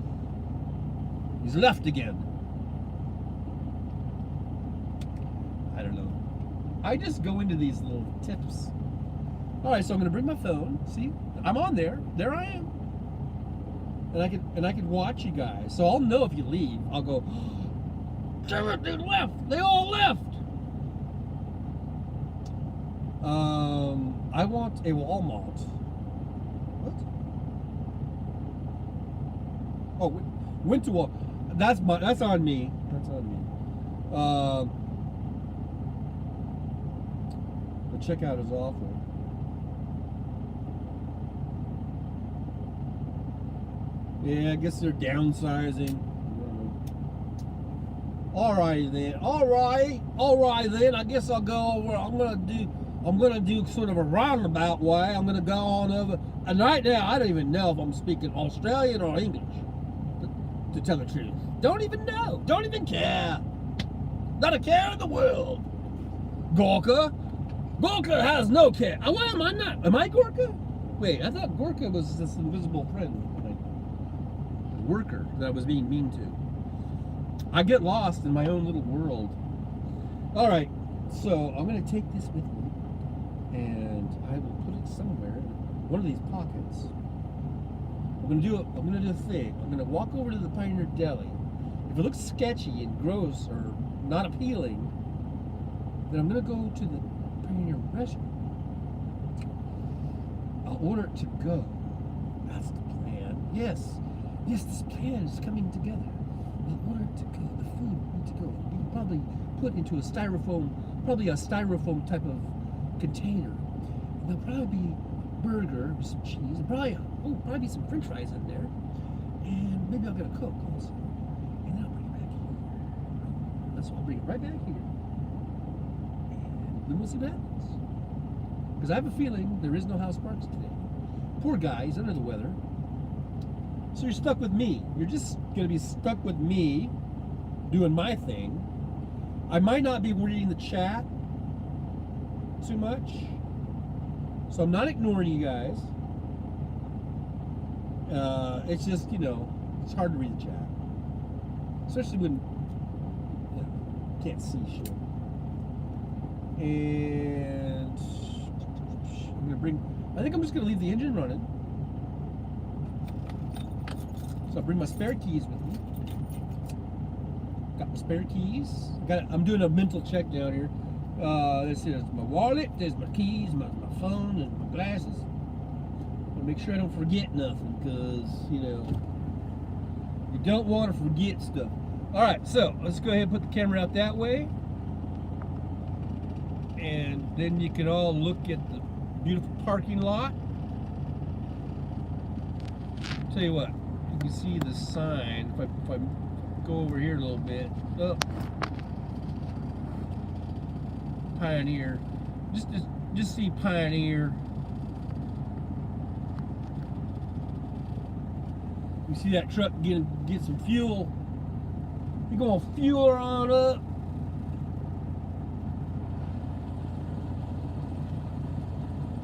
[SPEAKER 1] He's left again. I don't know. I just go into these little tips. All right, so I'm gonna bring my phone. See, I'm on there. There I am. And I can watch you guys. So I'll know if you leave. I'll go, damn it, they left. They all left. I want a Walmart. What? Oh, went to Walmart. That's on me. That's on me. The checkout is awful. Yeah, I guess they're downsizing. Alright then. Alright then. I guess I'll go over. I'm gonna do sort of a roundabout way. I'm gonna go on over. And right now, I don't even know if I'm speaking Australian or English. To tell the truth, don't even know. Don't even care. Not a care in the world. Gorka has no care. Why am I not? Am I Gorka? Wait, I thought Gorka was this invisible friend, like worker that I was being mean to. I get lost in my own little world. All right, so I'm gonna take this with me, and I will put it somewhere, one of these pockets. I'm gonna do a thing. I'm gonna walk over to the Pioneer Deli. If it looks sketchy and gross or not appealing, then I'm gonna go to the Pioneer restaurant. I'll order it to go. That's the plan. Yes, this plan is coming together. I'll order it to go. The food needs to go. It'll be probably put into a styrofoam type of container. And there'll probably be burger with some cheese, and probably some French fries in there, and maybe I'll get a Coke also, and then I'll bring it back here. That's what I'll bring it right back here, and then we'll see what happens. Because I have a feeling there is no House Sparks today. Poor guy, he's under the weather. So you're stuck with me. You're just gonna be stuck with me doing my thing. I might not be reading the chat too much. So I'm not ignoring you guys. It's just, it's hard to read the chat. Especially when you can't see shit. And I think I'm just gonna leave the engine running. So I'll bring my spare keys with me. Got my spare keys. I'm doing a mental check down here. This is my wallet, there's my keys, my phone, and my glasses. I'll make sure I don't forget nothing, because, you don't want to forget stuff. Alright, so let's go ahead and put the camera out that way. And then you can all look at the beautiful parking lot. Tell you what, you can see the sign. If I go over here a little bit. Oh. Pioneer. Just see Pioneer. You see that truck get some fuel. You're gonna fuel her on up.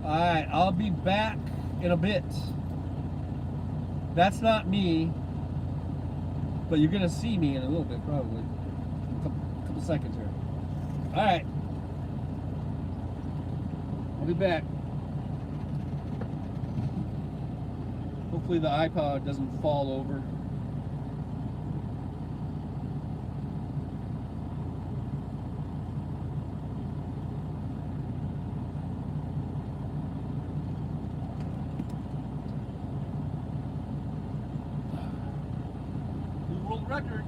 [SPEAKER 1] Alright, I'll be back in a bit. That's not me, but you're gonna see me in a little bit, probably. A couple seconds here. Alright. I'll be back. Hopefully the iPod doesn't fall over. New world record.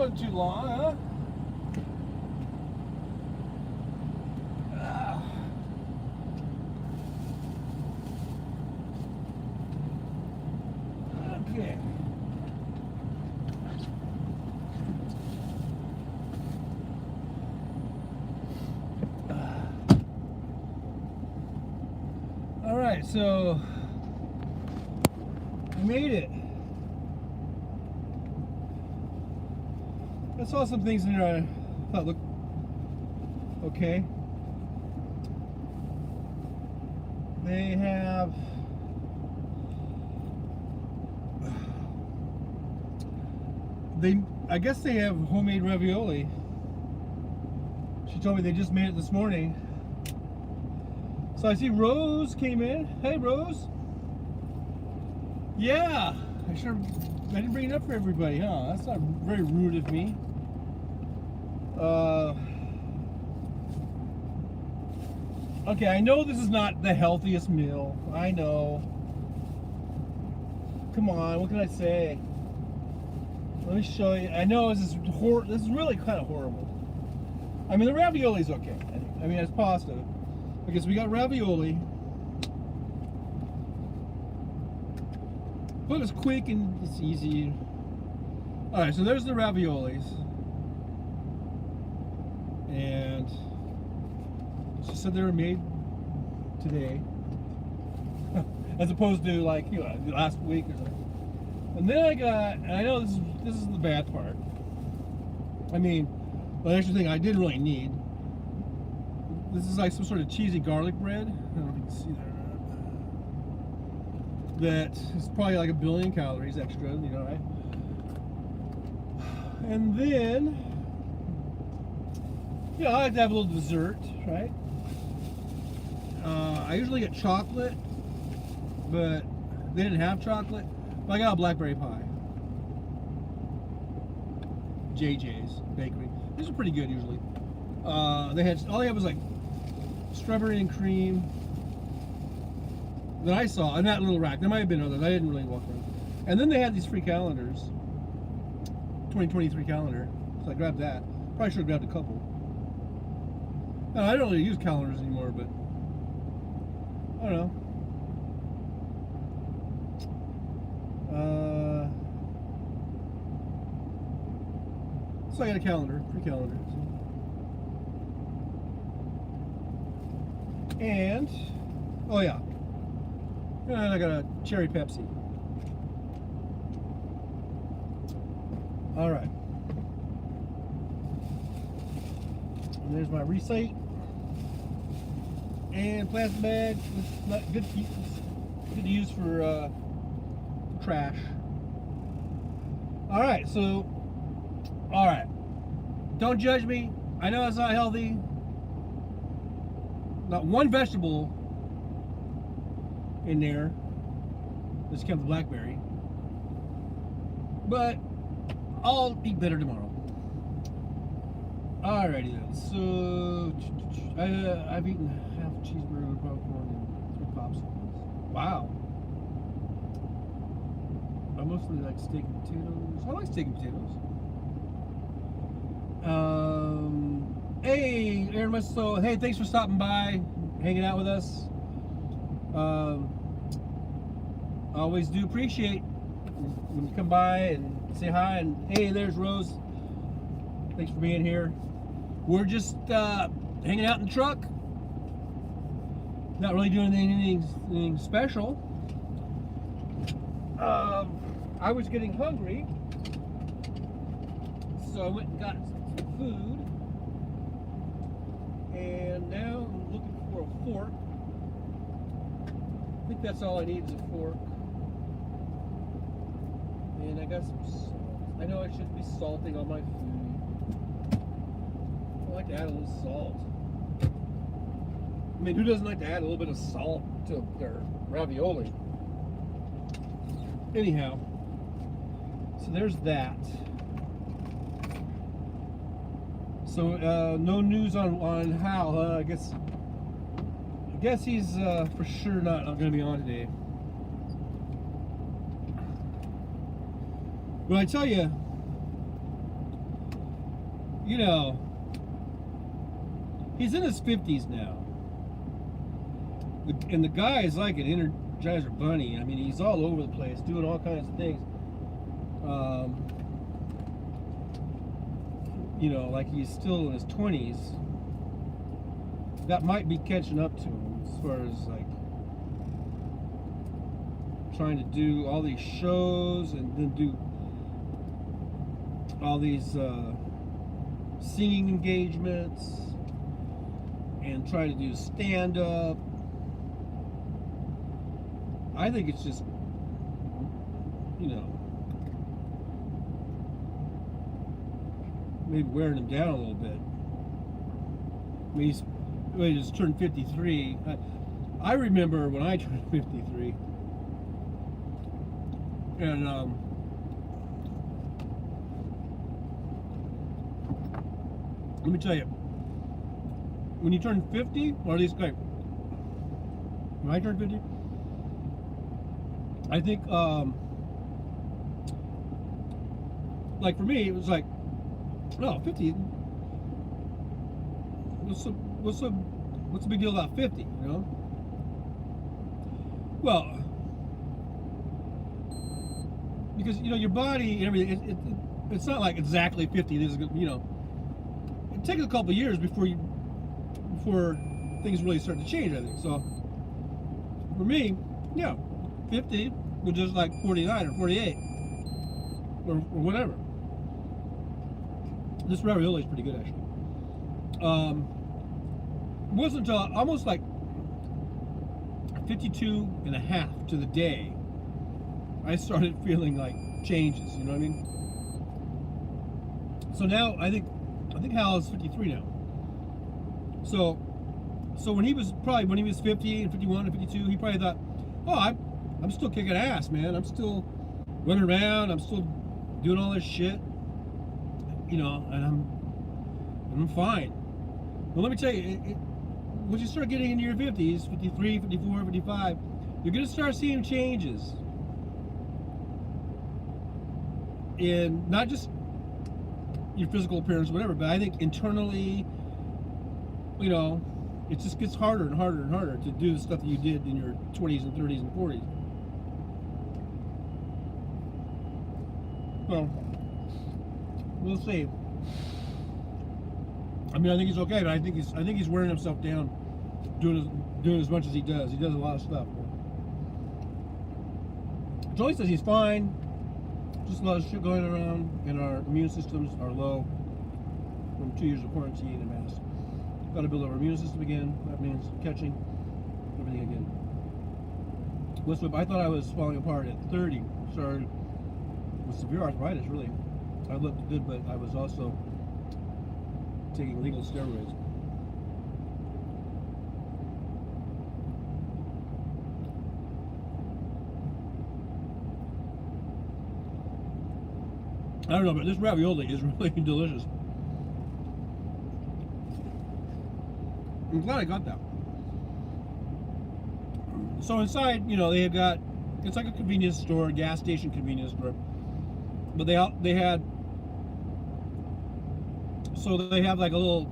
[SPEAKER 1] wasn't too long, huh? Okay. All right, so I made it. I saw some things in there I thought looked okay. They have I guess they have homemade ravioli. She told me they just made it this morning. So I see Rose came in. Hey, Rose. Yeah, I didn't bring it up for everybody, huh? That's not very rude of me. Okay, I know this is not the healthiest meal. I know. Come on, what can I say? Let me show you. I know this is really kind of horrible. I mean, the ravioli's okay. I mean, it's pasta. Because we got ravioli. But it's quick and it's easy. Alright, so there's the raviolis. And she said they were made today. As opposed to like, last week or something. And then I know this is the bad part. I mean, the extra thing I didn't really need. This is like some sort of cheesy garlic bread. I don't know if you can see that. That is probably like 1 billion calories extra, right? And then, I like to have a little dessert, right? I usually get chocolate, but they didn't have chocolate. But I got a blackberry pie. JJ's Bakery. These are pretty good usually. All they had was like strawberry and cream that I saw in that little rack. There might have been others. I didn't really walk around. And then they had these free calendars. 2023 calendar. So I grabbed that. Probably should have grabbed a couple. I don't really use calendars anymore, but I don't know. So I got a calendar, free calendar. And, oh yeah. And I got a cherry Pepsi. Alright. And there's my receipt. And plastic bag. It's not good to use for trash. Alright, so alright. Don't judge me. I know it's not healthy. Not one vegetable in there. This comes blackberry. But I'll eat better tomorrow. Alrighty then. So I've eaten half a cheeseburger, popcorn, and 3 popsicles. Wow. I mostly like steak and potatoes. I like steak and potatoes. Hey, Aaron Musto. Hey, thanks for stopping by, hanging out with us. Always do appreciate when you come by and say hi. And hey, there's Rose. Thanks for being here. We're just hanging out in the truck. Not really doing anything special. I was getting hungry, so I went and got some food. And now I'm looking for a fork. I think that's all I need is a fork. And I got some salt. I know I shouldn't be salting on my food. I like to add a little salt. I mean, who doesn't like to add a little bit of salt to their ravioli? Anyhow, so there's that. So no news on Hal. I guess he's for sure not going to be on today. But I tell you, you know, he's in his 50s now. And the guy is like an Energizer Bunny. I mean, he's all over the place, doing all kinds of things. You know, like he's still in his 20s. That might be catching up to him as far as like trying to do all these shows and then do all these singing engagements and try to do stand-up. I think it's just, you know, maybe wearing him down a little bit. I mean, he just turned 53. I remember when I turned 53, and let me tell you, when you turn 50, or at least like when I turned 50, I think like for me it was like, no, 50. What's the big deal about 50? You know? Well, because you know your body and everything. It's not like exactly 50. This is, you know, it takes a couple of years before things really start to change. I think so. For me, yeah, 50 was just like 49 or 48 or whatever. This ravioli is pretty good, actually. It wasn't until almost like 52 and a half to the day I started feeling like changes, you know what I mean? So now I think Hal is 53 now. So when he was 50 and 51 and 52, he probably thought, oh, I'm still kicking ass, man. I'm still running around. I'm still doing all this shit, you know, and I'm fine. But let me tell you, once you start getting into your 50s, 53, 54, 55, you're going to start seeing changes in not just your physical appearance, whatever, but I think internally, you know, it just gets harder and harder and harder to do the stuff that you did in your 20s and 30s and 40s. Well, we'll see. I mean, I think he's okay, but I think he's wearing himself down, doing as much as he does. He does a lot of stuff. Joey says he's fine. Just a lot of shit going around, and our immune systems are low from 2 years of quarantine and masks. Got to build our immune system again. That means catching everything again. I thought I was falling apart at 30. Started with severe arthritis, really. I looked good, but I was also taking legal steroids. I don't know, but this ravioli is really delicious. I'm glad I got that. So inside, you know, they have got, it's like a convenience store, gas station convenience store. But they had, so they have like a little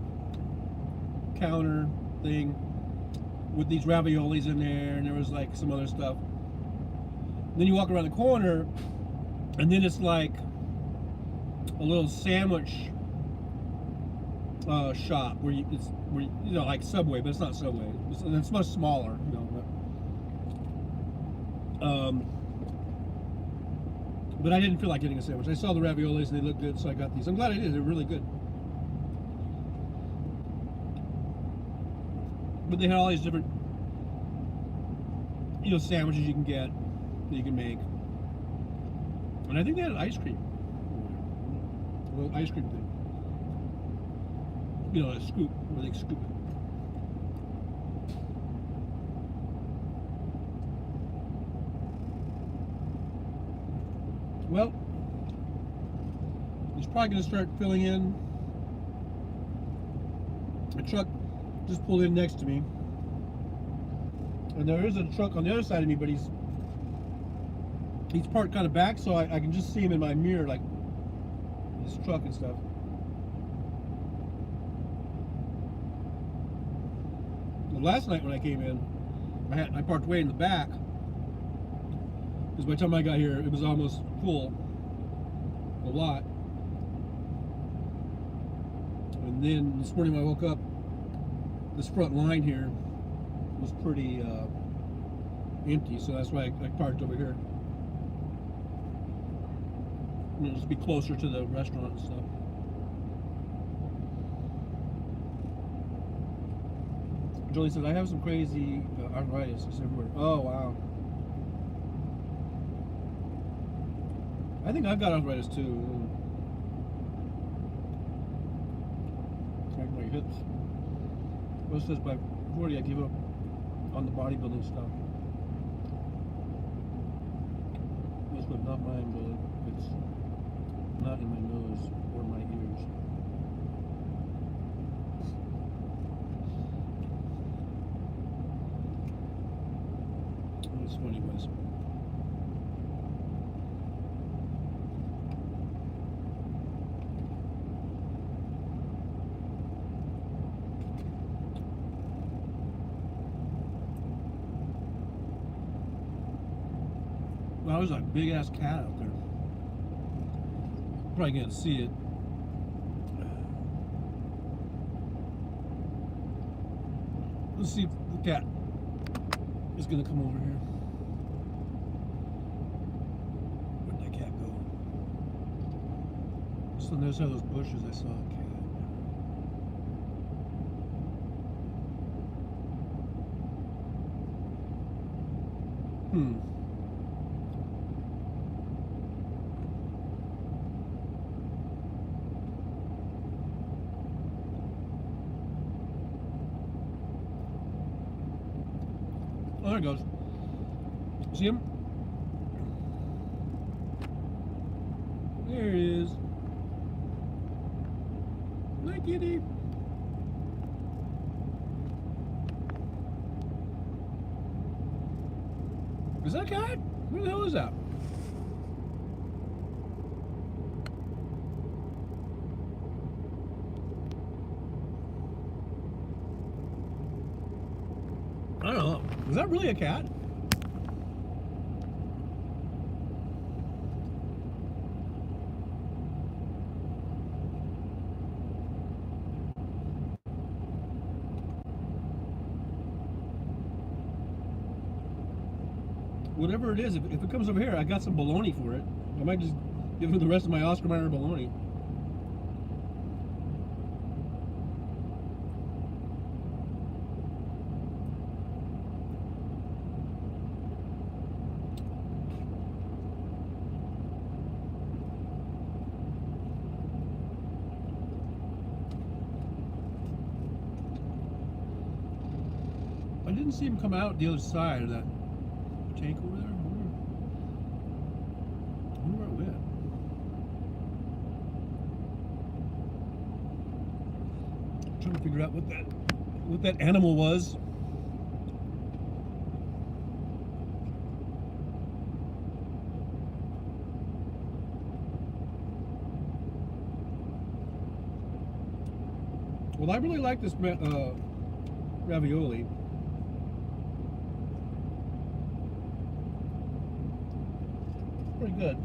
[SPEAKER 1] counter thing with these raviolis in there, and there was like some other stuff. And then you walk around the corner, and then it's like a little sandwich shop where you know, like Subway, but it's not Subway. It's much smaller, you know. But I didn't feel like getting a sandwich. I saw the raviolis and they looked good, so I got these. I'm glad I did. They're really good. But they had all these different, you know, sandwiches you can get, that you can make. And I think they had ice cream. A little ice cream thing. You know, a scoop, where they scoop it. Well, he's probably going to start filling in. A truck just pulled in next to me. And there is a truck on the other side of me, but he's parked kind of back, so I can just see him in my mirror, like his truck and stuff. But last night when I came in, I parked way in the back because by the time I got here, it was almost full, a lot. And then this morning when I woke up, this front line here was pretty empty, so that's why I parked over here. You know, just be closer to the restaurant and stuff. Jolie says, I have some crazy arthritis. It's everywhere. Oh, wow. I think I've got arthritis too. Like my hips. Well, it says by 40 I give up on the bodybuilding stuff. This was not mine, but it's not in my nose or my ears. It's funny, Wes. Well, there's a big ass cat out there. Probably can't see it. Let's see if the cat is gonna come over here. Where'd that cat go? So there's how those bushes I saw a cat. Oh, there it goes. See him? There he is. Hi, kitty. Is that a cat? Where the hell is that? I don't know. Is that really a cat? Whatever it is, if it comes over here, I got some bologna for it. I might just give him the rest of my Oscar Mayer bologna. I didn't see him come out the other side of that tank over there. I wonder where it went. I'm trying to figure out what that animal was. Well, I really like this ravioli. Pretty good.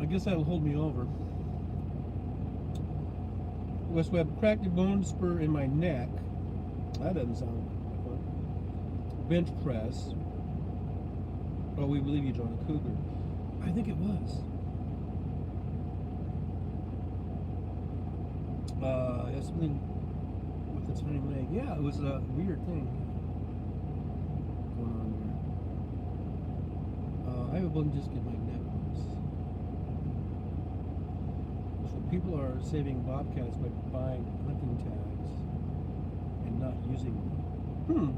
[SPEAKER 1] I guess that'll hold me over. West Webb, cracked a bone spur in my neck. That doesn't sound like fun. Bench press. Oh, we believe you, John, a cougar. I think it was. Yeah, something with its hind leg. Yeah, it was a weird thing going on there. I have a bone disc in my neck. So people are saving bobcats by buying hunting tags and not using them.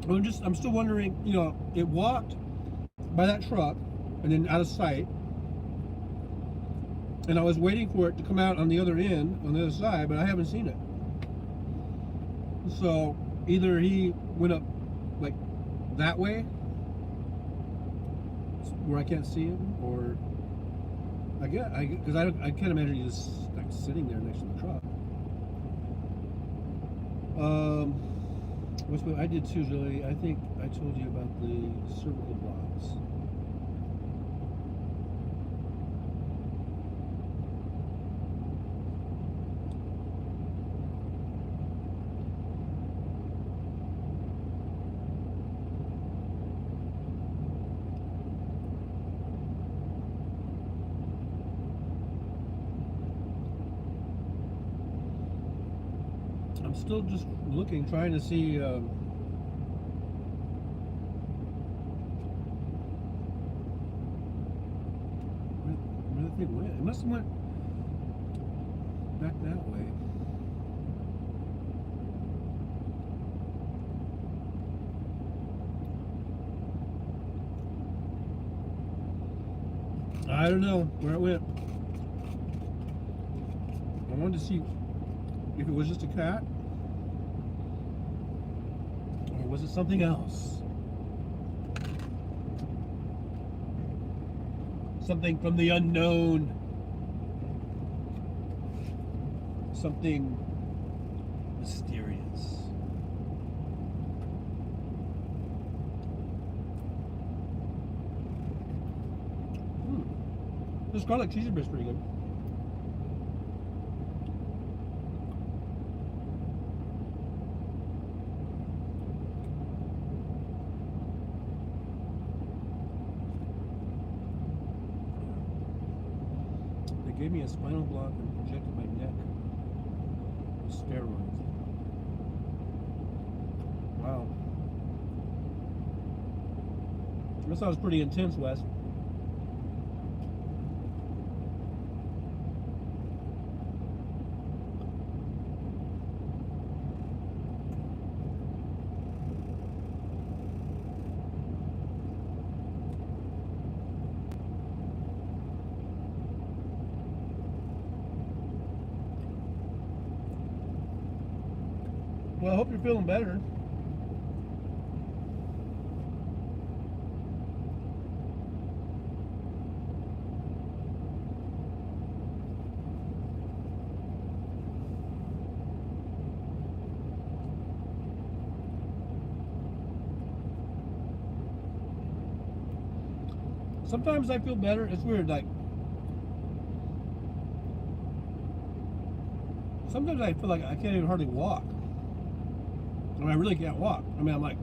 [SPEAKER 1] I'm still wondering, you know, it walked by that truck and then out of sight. And I was waiting for it to come out on the other end, on the other side, but I haven't seen it. So either he went up like that way, where I can't see him, or because I can't imagine he's just like sitting there next to the truck. What's what I did too, Julie? I think I told you about the cervical blocks. I'm still just looking, trying to see. Where the thing went? It must have went back that way. I don't know where it went. I wanted to see if it was just a cat, or was it something else? Something from the unknown. Something mysterious. This garlic cheesy bread's pretty good. They gave me a spinal block and injected my neck with steroids. Wow. This was pretty intense, Wes. Well, I hope you're feeling better. Sometimes I feel better. It's weird, like sometimes I feel like I can't even hardly walk. I mean, I really can't walk. I mean, I'm like,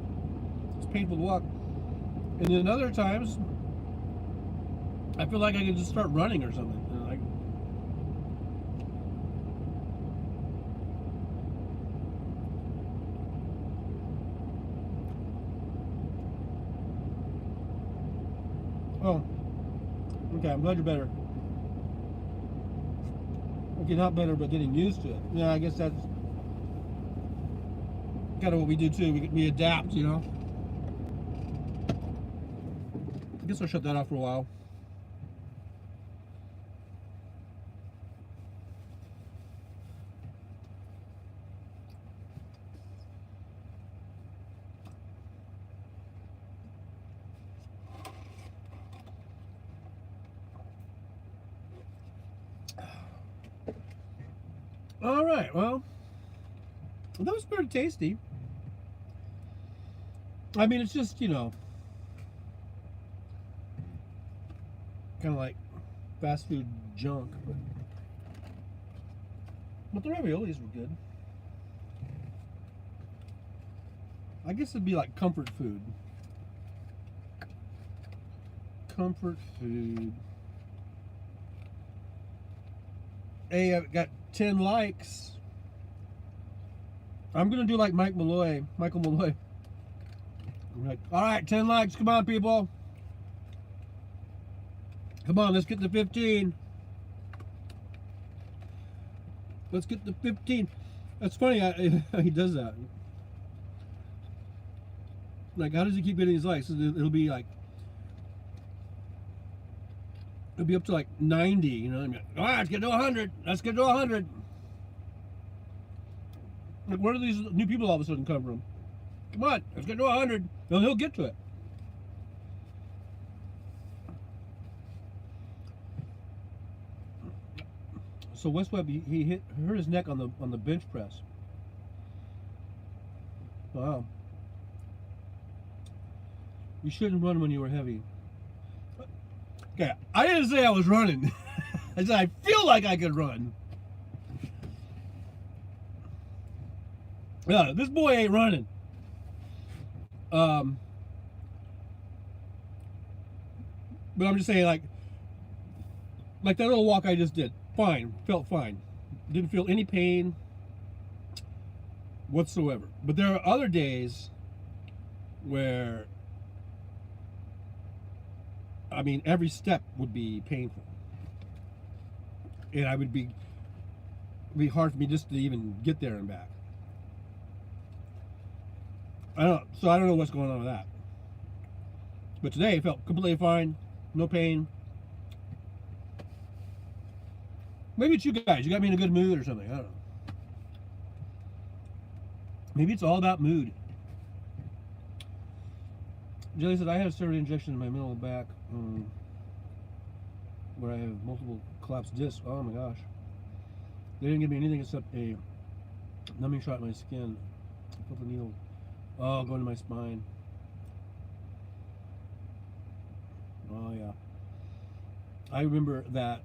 [SPEAKER 1] it's painful to walk. And then other times, I feel like I can just start running or something. And like, oh, okay, I'm glad you're better. Okay, not better, but getting used to it. Yeah, I guess that's kind of what we do too. We adapt, you know. I guess I'll shut that off for a while. All right, well, that was pretty tasty. I mean, it's just, you know, kind of like fast food junk, but the raviolis were good. I guess it'd be like comfort food. Comfort food. Hey, I've got 10 likes. I'm gonna do like Michael Malloy. I'm like, all right, 10 likes. Come on, people. Come on, let's get to 15. Let's get to 15. That's funny. He does that. Like, how does he keep getting these likes? It'll be like, it'll be up to like 90, you know. Like, all right, let's get to 100. Let's get to 100. Like, where do these new people all of a sudden come from? Come on, let's get to 100. No, he'll get to it. So West Webb, he hurt his neck on the bench press. Wow. You shouldn't run when you were heavy. Okay, I didn't say I was running. I said I feel like I could run. Yeah, this boy ain't running. But I'm just saying, like that little walk I just did, fine, felt fine. Didn't feel any pain whatsoever. But there are other days where, I mean, every step would be painful. And I would it'd be hard for me just to even get there and back. So I don't know what's going on with that. But today it felt completely fine, no pain. Maybe it's you guys. You got me in a good mood or something. I don't know. Maybe it's all about mood. Jelly said, I had a steroid injection in my middle of the back where I have multiple collapsed discs. Oh my gosh. They didn't give me anything except a numbing shot in my skin. I felt the needle going to my spine. Oh yeah. I remember that,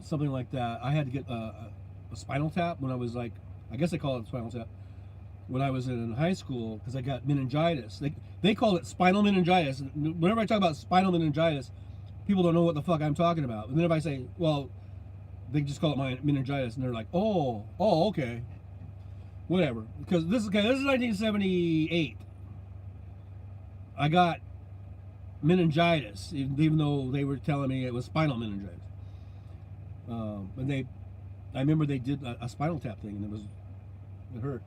[SPEAKER 1] something like that. I had to get a spinal tap when I was like, I guess they call it spinal tap, when I was in high school, because I got meningitis. They call it spinal meningitis. Whenever I talk about spinal meningitis, people don't know what the fuck I'm talking about. And then if I say, well, they just call it my meningitis, and they're like, oh, okay, whatever. Because this is 1978. I got meningitis, even though they were telling me it was spinal meningitis. And I remember they did a spinal tap thing, and it hurt.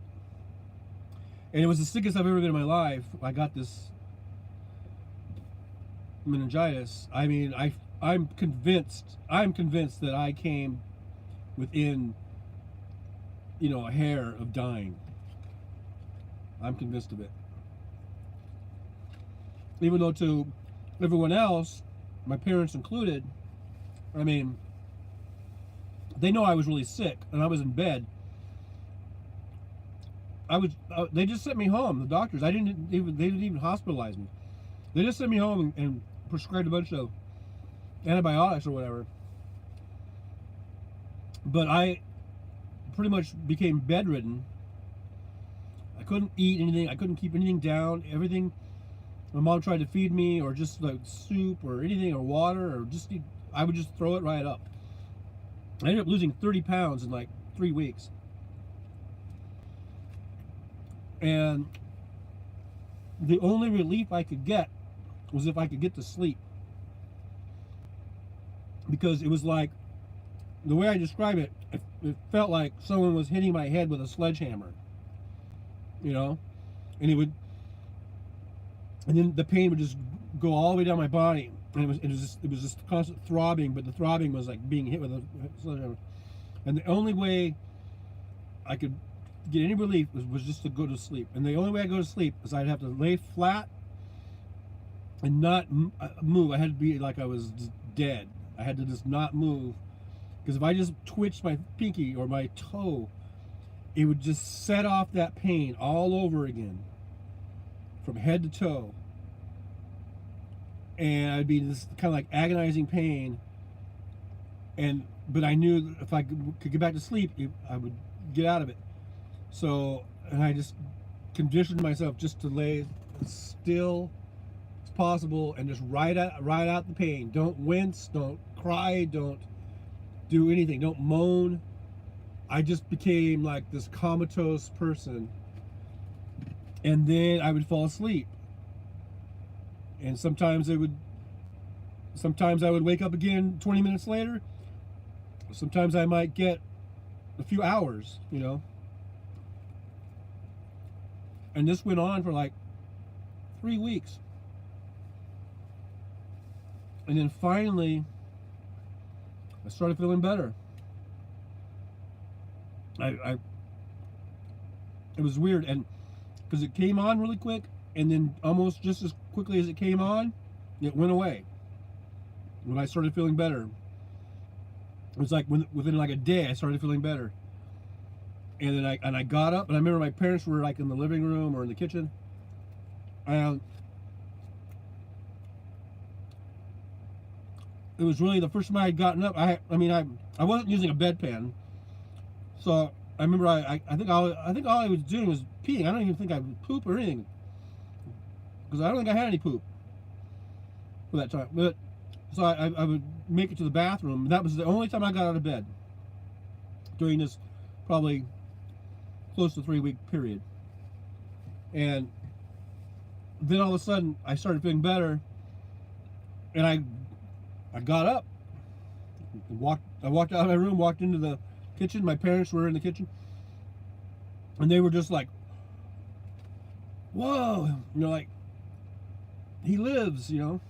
[SPEAKER 1] And it was the sickest I've ever been in my life. I got this meningitis. I mean, I'm convinced that I came within, a hair of dying. I'm convinced of it. Even though to everyone else, my parents included, I mean, they know I was really sick and I was in bed. They just sent me home, the doctors. They didn't even hospitalize me. They just sent me home and prescribed a bunch of antibiotics or whatever. But I pretty much became bedridden. I couldn't eat anything. I couldn't keep anything down. Everything, my mom tried to feed me, or just like soup or anything, or water, or I would just throw it right up. I ended up losing 30 pounds in like 3 weeks. And the only relief I could get was if I could get to sleep. Because it was like, the way I describe it, it felt like someone was hitting my head with a sledgehammer. And and then the pain would just go all the way down my body. And it was just constant throbbing, but the throbbing was like being hit with a sledgehammer. And the only way I could get any relief was just to go to sleep. And the only way I go to sleep is I'd have to lay flat and not move. I had to be like I was dead. I had to just not move, because if I just twitched my pinky or my toe, it would just set off that pain all over again, from head to toe. And I'd be this kind of like agonizing pain. But I knew if I could get back to sleep, I would get out of it. So, and I just conditioned myself just to lay as still as possible and just ride out the pain. Don't wince, don't cry, don't do anything, don't moan. I just became like this comatose person. And then I would fall asleep. And sometimes I would wake up again 20 minutes later. Sometimes I might get a few hours, And this went on for like 3 weeks. And then finally, I started feeling better. It was weird, and because it came on really quick, and then almost just as quickly as it came on, it went away. When I started feeling better, it was like within like a day, I started feeling better. And then I got up, and I remember my parents were like in the living room or in the kitchen, and it was really the first time I had gotten up. I wasn't using a bedpan, so I remember I think all I was doing was peeing. I don't even think I would poop or anything, because I don't think I had any poop for that time. But so I would make it to the bathroom. That was the only time I got out of bed during this probably close to 3 week period. And then all of a sudden I started feeling better, and I got up, I walked out of my room, walked into the kitchen. My parents were in the kitchen, and they were just like, whoa, like, he lives, And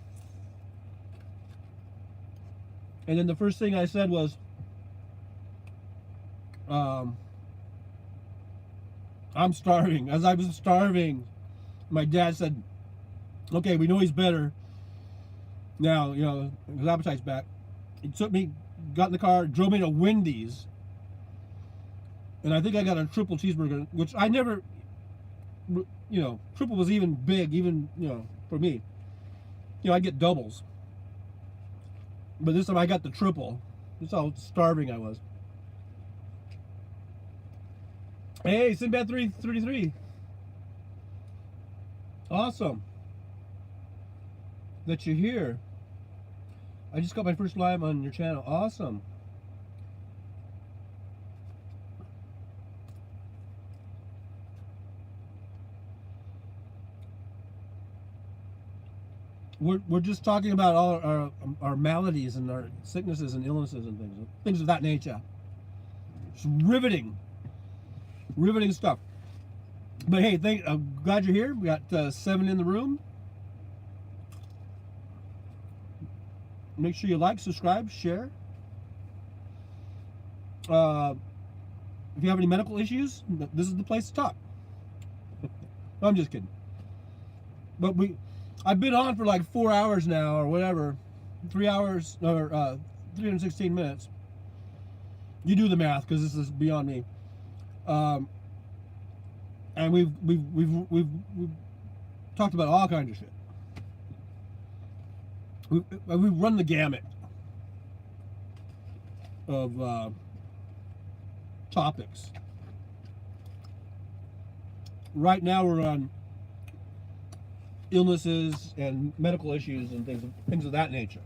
[SPEAKER 1] then the first thing I said was, I'm starving. As I was starving, my dad said, okay, we know he's better now, his appetite's back. He took me, got in the car, drove me to Wendy's, and I think I got a triple cheeseburger, which I never, triple was even big, even, for me. I get doubles. But this time I got the triple. That's how starving I was. Hey, Sinbad 333. Awesome that you're here. I just got my first live on your channel. Awesome. We're just talking about all our maladies and our sicknesses and illnesses and things of that nature. It's riveting stuff. But hey, I'm glad you're here. We got 7 in the room. Make sure you like, subscribe, share. If you have any medical issues, this is the place to talk. No, I'm just kidding. But I've been on for like 4 hours now, or whatever, 3 hours or 316 minutes. You do the math, because this is beyond me. And we've talked about all kinds of shit. We've run the gamut of topics. Right now we're on illnesses and medical issues and things of that nature.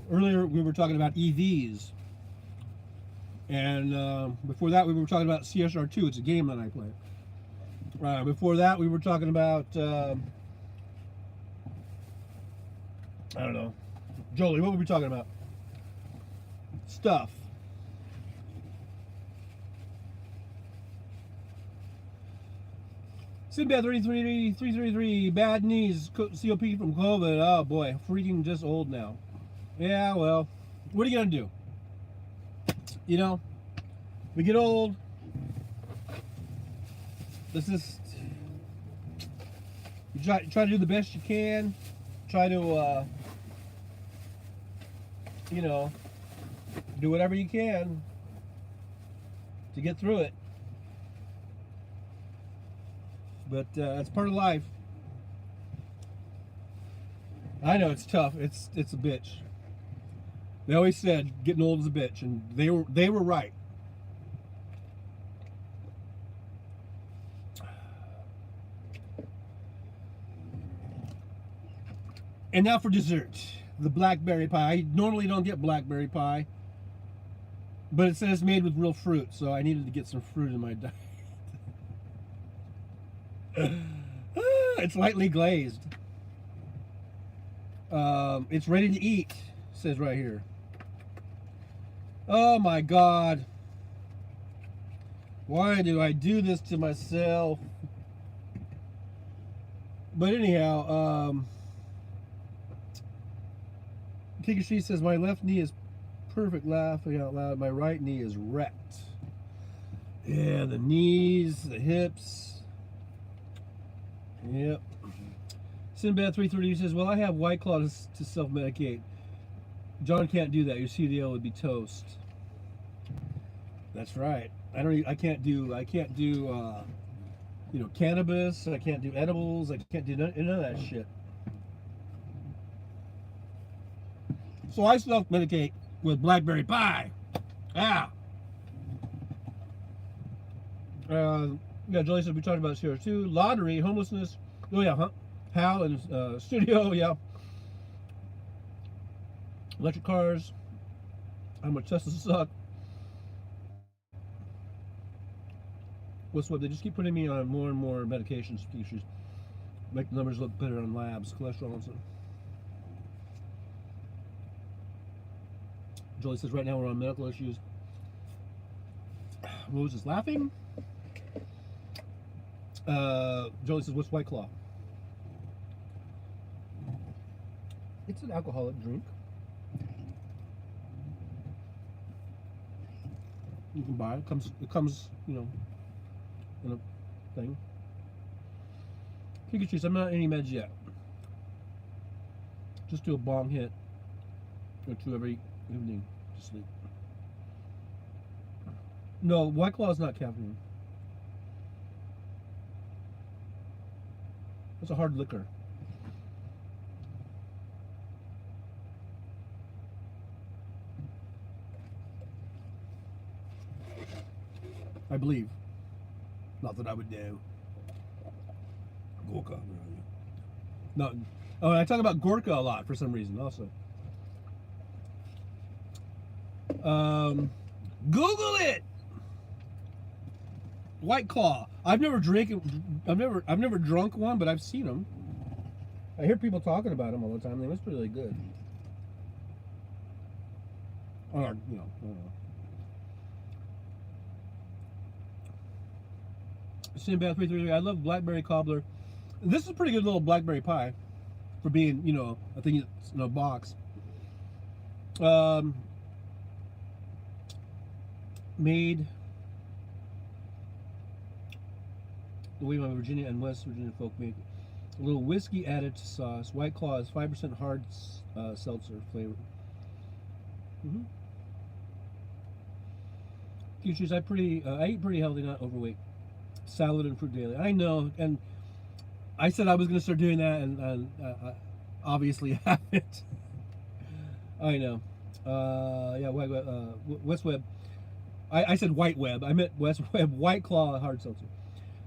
[SPEAKER 1] Earlier we were talking about EVs, and before that we were talking about CSR2. It's a game that I play. Before that we were talking about I don't know, Jolie, what were we talking about? Stuff. Sinbad 333, bad knees, COP from COVID. Oh boy, freaking just old now. Yeah, well, what are you gonna do? We get old. This is, you try to do the best you can. Try to, do whatever you can to get through it. But that's part of life. I know it's tough. It's a bitch. They always said getting old is a bitch, and they were right. And now for dessert, the blackberry pie. I normally don't get blackberry pie, but it says made with real fruit, so I needed to get some fruit in my diet. It's lightly glazed. It's ready to eat, it says right here. Oh my God. Why do I do this to myself? But anyhow, Kikashi says my left knee is perfect. Laughing out loud. My right knee is wrecked. Yeah, the knees, the hips. Yep. Sinbad 330 says, "Well, I have White Claw to self-medicate. John can't do that. Your CDL would be toast." That's right. I can't do cannabis. I can't do edibles. I can't do none of that shit. So I self-medicate with blackberry pie. Yeah. Yeah, Jolie said we talked about this here too. Lottery, homelessness. Oh yeah, huh? Hal and studio. Yeah. Electric cars. How much Teslas suck. What's what? They just keep putting me on more and more medications issues. Make the numbers look better on labs, cholesterol and stuff. Jolie says right now we're on medical issues. Rose is laughing. Jolie says, "What's White Claw?" It's an alcoholic drink. You can buy it. It comes, in a thing. Pikachu says, "I'm not on any meds yet. Just do a bong hit or two every evening to sleep." No, White Claw is not caffeine. It's a hard liquor. I believe. Not that I would know. Gorka. No. Oh, I talk about Gorka a lot for some reason also. Google it. White Claw. I've never drunk one, but I've seen them. I hear people talking about them all the time. They must be really good. Or, I don't know. Sinbad 333. I love blackberry cobbler. This is a pretty good little blackberry pie for being, a thing that's in a box. Made the way my Virginia and West Virginia folk make it. A little whiskey added to sauce. White Claw is 5% hard seltzer flavor. Futures, I eat pretty healthy, not overweight. Salad and fruit daily. I know, and I said I was going to start doing that, and I obviously haven't. I know. Yeah, West Web. I said White Web. I meant West Web. White Claw hard seltzer.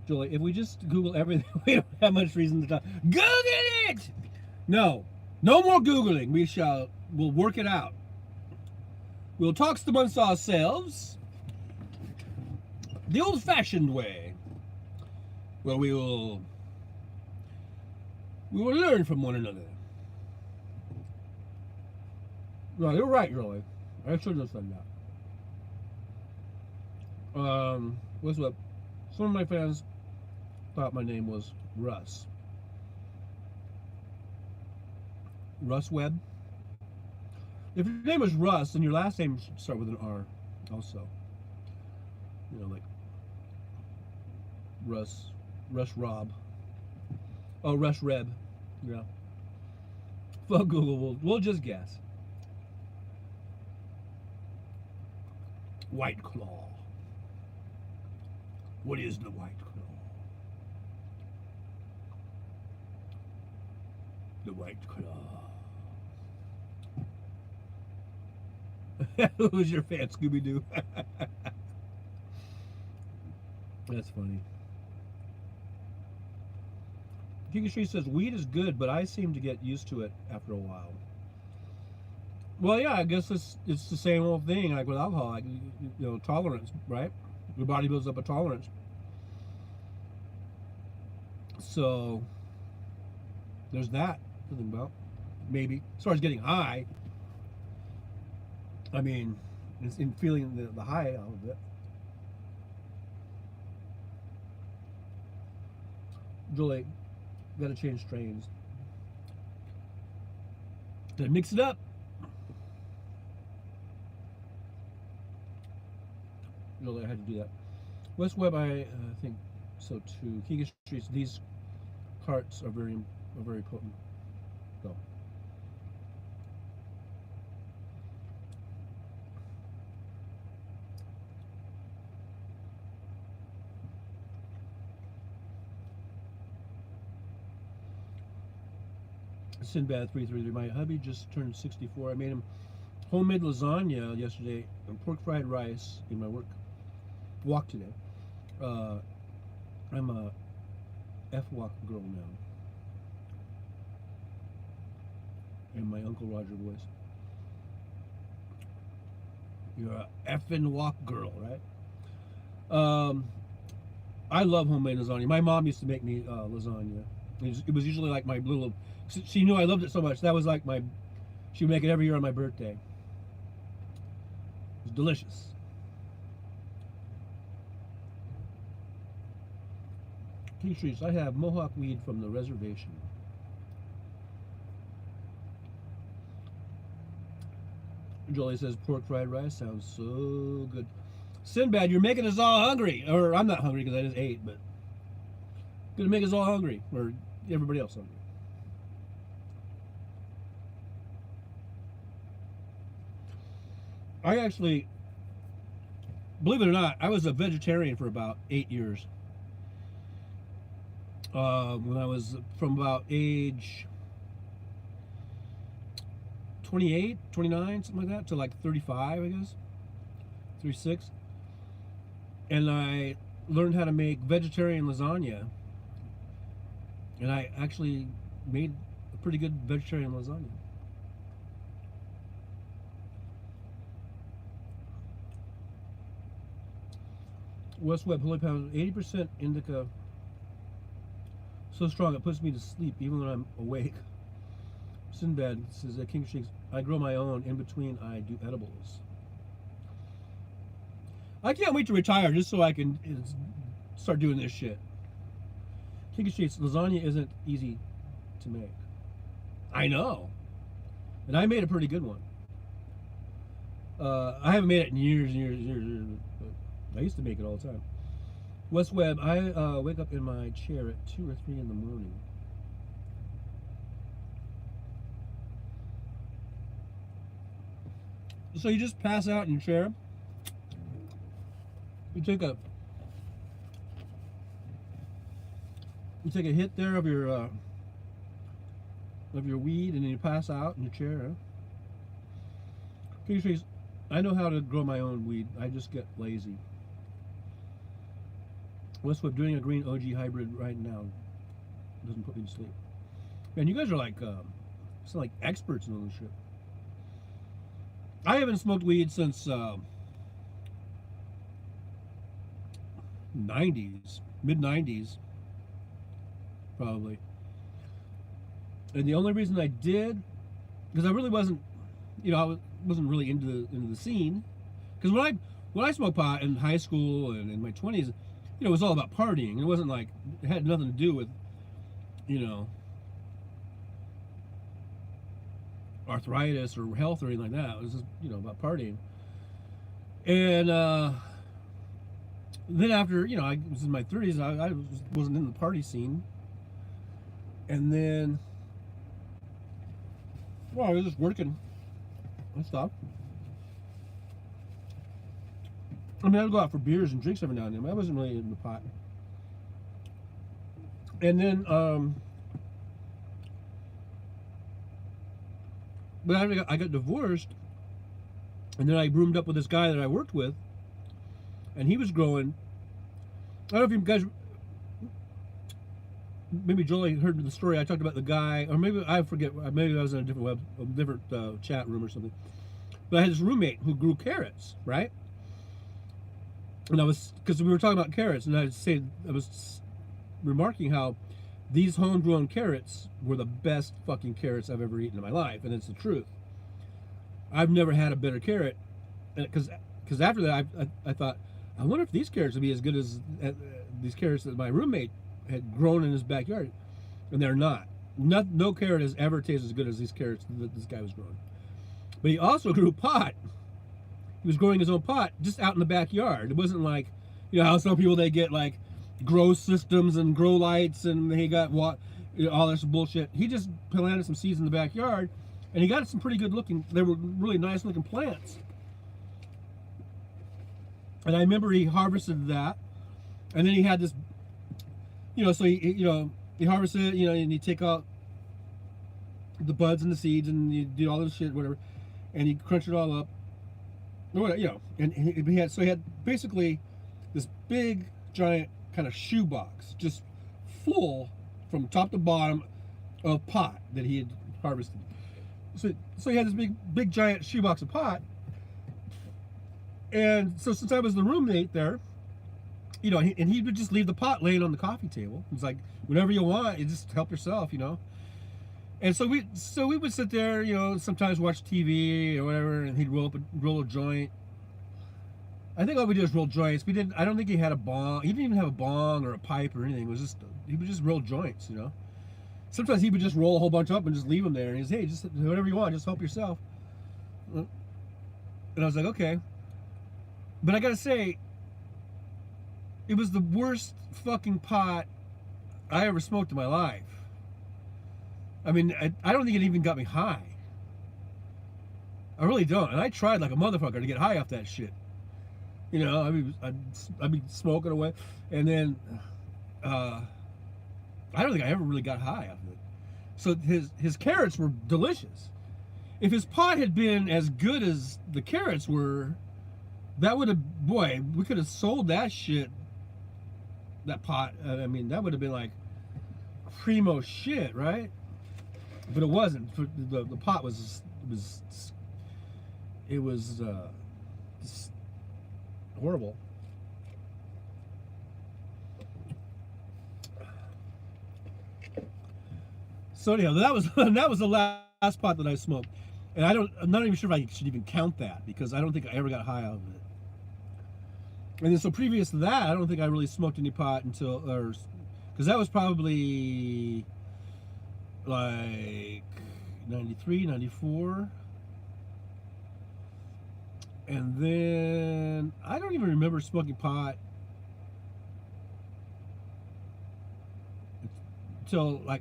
[SPEAKER 1] Julie, if we just Google everything, we don't have much reason to talk. Google it! No more Googling. We'll work it out. We'll talk amongst ourselves the old-fashioned way. Well, we will learn from one another. No, you're right, Julie. I should have said that. What's up? Some of my fans thought my name was Russ. Russ Webb. If your name is Russ, then your last name should start with an R also. Like Russ Rob. Oh, Russ Reb. Yeah. Fuck Google, we'll just guess. White Claw. What is the White Claw? The White Claw. Who's your fan, Scooby-Doo? That's funny. Giga Street says, weed is good, but I seem to get used to it after a while. Well, yeah, I guess it's the same old thing, like with alcohol, like, tolerance, right? Your body builds up a tolerance. So, there's that to think about. Maybe. As far as getting high, I mean, it's in feeling the high out of it. Julie, Got to change strains. Gotta mix it up. Really, I had to do that. West Web, I think so too. King Streets, these carts are very potent. So. Sinbad 333. My hubby just turned 64. I made him homemade lasagna yesterday and pork fried rice in my walk today. I'm a F-walk girl now. In my Uncle Roger voice. You're a effing walk girl, right? I love homemade lasagna. My mom used to make me lasagna. It was usually like my little. She knew I loved it so much. That was like my. She would make it every year on my birthday. It was delicious. King Streets. I have Mohawk weed from the reservation. Jolie says pork fried rice sounds so good. Sinbad, you're making us all hungry. Or I'm not hungry because I just ate, but gonna make us all hungry, or everybody else hungry. I actually, believe it or not, I was a vegetarian for about 8 years. When I was from about age 28, 29, something like that, to like 35, I guess, 36. And I learned how to make vegetarian lasagna. And I actually made a pretty good vegetarian lasagna. West Web, Holy Pound, 80% indica. So strong it puts me to sleep even when I'm awake. Sinbad says that King Shakes, I grow my own. In between, I do edibles. I can't wait to retire just so I can start doing this shit. King Shakes, lasagna isn't easy to make. I know. And I made a pretty good one. I haven't made it in years and years and years, but I used to make it all the time. West Web, I wake up in my chair at 2 or 3 in the morning. So you just pass out in your chair. You take a hit there of your weed, and then you pass out in your chair. King Trees, I know how to grow my own weed. I just get lazy. Westwood, doing a green OG hybrid right now doesn't put me to sleep. Man, you guys are like experts in all this shit. I haven't smoked weed since 90s, mid 90s, probably. And the only reason I did, because I really wasn't, I wasn't really into the scene. Because when I smoked pot in high school and in my 20s, it was all about partying. It wasn't like, it had nothing to do with, arthritis or health or anything like that. It was just, about partying. And then after, I was in my 30s, I wasn't in the party scene. And then, I was just working and stuff. I mean, I would go out for beers and drinks every now and then. I wasn't really in the pot. And then, but I got divorced, and then I roomed up with this guy that I worked with, and he was growing. I don't know if you guys, maybe Jolie heard the story. I talked about the guy, or maybe I forget. Maybe I was in a different chat room or something. But I had this roommate who grew carrots, right? And because we were talking about carrots, and I was remarking how these homegrown carrots were the best fucking carrots I've ever eaten in my life, and it's the truth. I've never had a better carrot, because after that I thought, I wonder if these carrots would be as good as these carrots that my roommate had grown in his backyard. and they're not. No carrot has ever tasted as good as these carrots that this guy was growing. But he also grew pot. He was growing his own pot just out in the backyard. It wasn't like, how some people they get like grow systems and grow lights and he got all this bullshit. He just planted some seeds in the backyard, and he got some pretty good looking. They were really nice looking plants. And I remember he harvested that, and then he had this, so he harvested it, and you take out the buds and the seeds and you do all this shit, whatever, and he crunched it all up, and he had basically this big giant kind of shoebox just full from top to bottom of pot that he had harvested. So he had this big giant shoebox of pot. And so since I was the roommate there, and he would just leave the pot laying on the coffee table. It's like, whenever you want, you just help yourself, And so we would sit there, sometimes watch TV or whatever, and he'd roll a joint. I think all we did was roll joints. I don't think he had a bong. He didn't even have a bong or a pipe or anything. He would just roll joints, Sometimes he would just roll a whole bunch up and just leave them there. And he's, hey, just whatever you want, just help yourself. And I was like, okay. But I gotta say, it was the worst fucking pot I ever smoked in my life. I mean, I don't think it even got me high. I really don't. And I tried like a motherfucker to get high off that shit. I'd be smoking away. And then, I don't think I ever really got high off of it. So his carrots were delicious. If his pot had been as good as the carrots were, that would have, we could have sold that shit, that pot. I mean, that would have been like primo shit, right? But it wasn't. The pot was just horrible. So anyhow, that was the last pot that I smoked, and I'm not even sure if I should even count that, because I don't think I ever got high out of it. And then so previous to that, I don't think I really smoked any pot because that was probably like 93, 94. And then I don't even remember smoking pot until like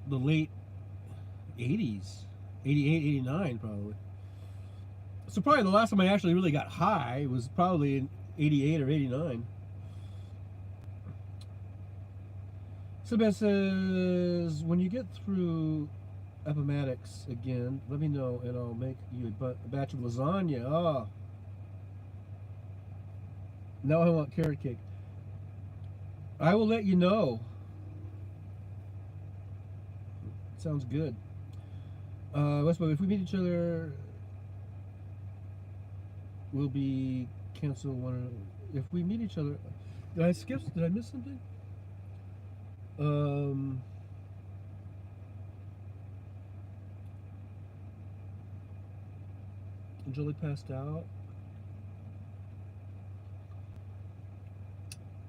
[SPEAKER 1] the late 80s, 88, 89 probably. So probably the last time I actually really got high was probably in 88 or 89. Somebody says, when you get through Appomattox again, let me know and I'll make you a batch of lasagna. Oh. Now I want carrot cake. I will let you know. Sounds good. Westbrook, if we meet each other, we'll be cancel one. If we meet each other, did I miss something? Julie passed out.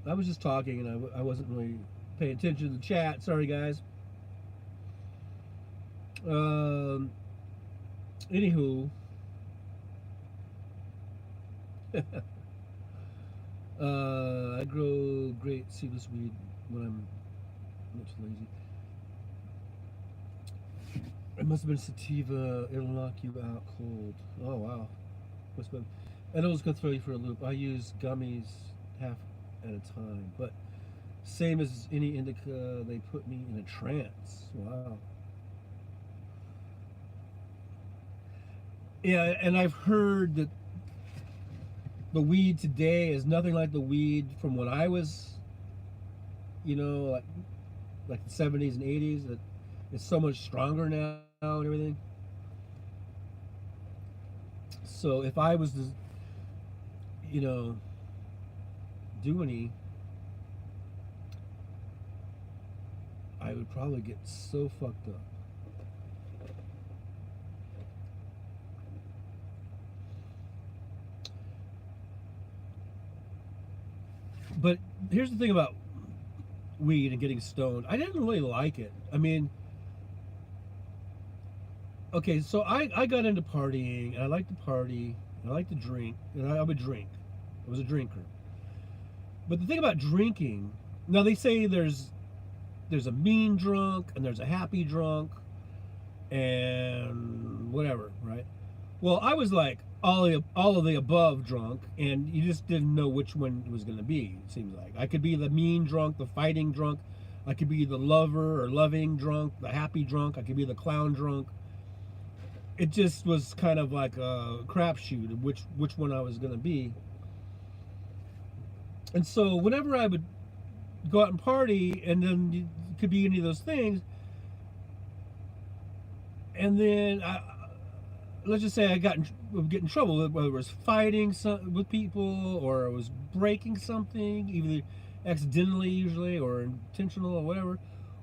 [SPEAKER 1] I was just talking and I wasn't really paying attention to the chat. Sorry, guys. Anywho, I grow great seedless weed when I'm much lazy. It must have been sativa. It'll knock you out cold. Oh wow. Must have been. Edibles can throw you for a loop. I use gummies half at a time, but same as any indica, they put me in a trance. Wow. Yeah, and I've heard that the weed today is nothing like the weed from when I was, like the 70s and 80s. That it's so much stronger now and everything. So if I was to, do any, I would probably get so fucked up. But here's the thing about weed and getting stoned. I didn't really like it. I mean, okay, so I got into partying, and I liked to party, and I liked to drink, and I would drink. I was a drinker. But the thing about drinking, now they say there's a mean drunk and there's a happy drunk and whatever, right? Well, I was like all of the above drunk, and you just didn't know which one it was going to be. It seems like I could be the mean drunk, the fighting drunk. I could be the lover or loving drunk, the happy drunk. I could be the clown drunk. It just was kind of like a crapshoot of which one I was going to be. And so whenever I would go out and party, and then it could be any of those things, and then let's just say I would get in trouble, whether it was fighting with people or I was breaking something, either accidentally usually or intentional or whatever,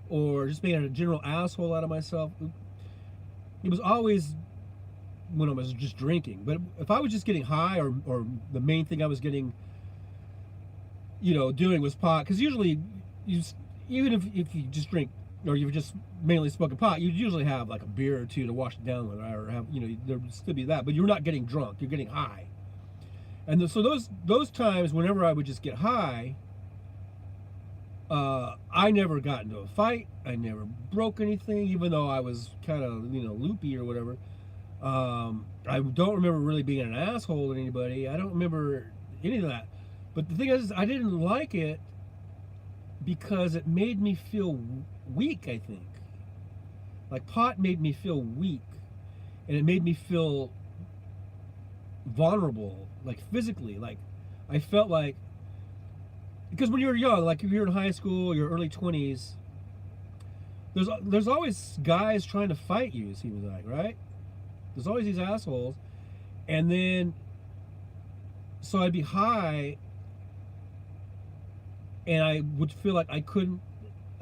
[SPEAKER 1] or just being a general asshole out of myself. It was always when I was just drinking. But if I was just getting high, or the main thing I was getting, doing was pot, because usually even if you just drink, or you've just mainly smoking pot, you'd usually have like a beer or two to wash it down with, or have, there would still be that, but you're not getting drunk, you're getting high. And so those times whenever I would just get high, I never got into a fight, I never broke anything, even though I was kind of, loopy or whatever. I don't remember really being an asshole to anybody. I don't remember any of that. But the thing is, I didn't like it because it made me feel weak, I think. Like, pot made me feel weak. And it made me feel vulnerable, like physically. Like, I felt like, because when you're young, like if you're in high school, your early 20s, there's always guys trying to fight you, it seems like, right? There's always these assholes. And then, so I'd be high, and I would feel like I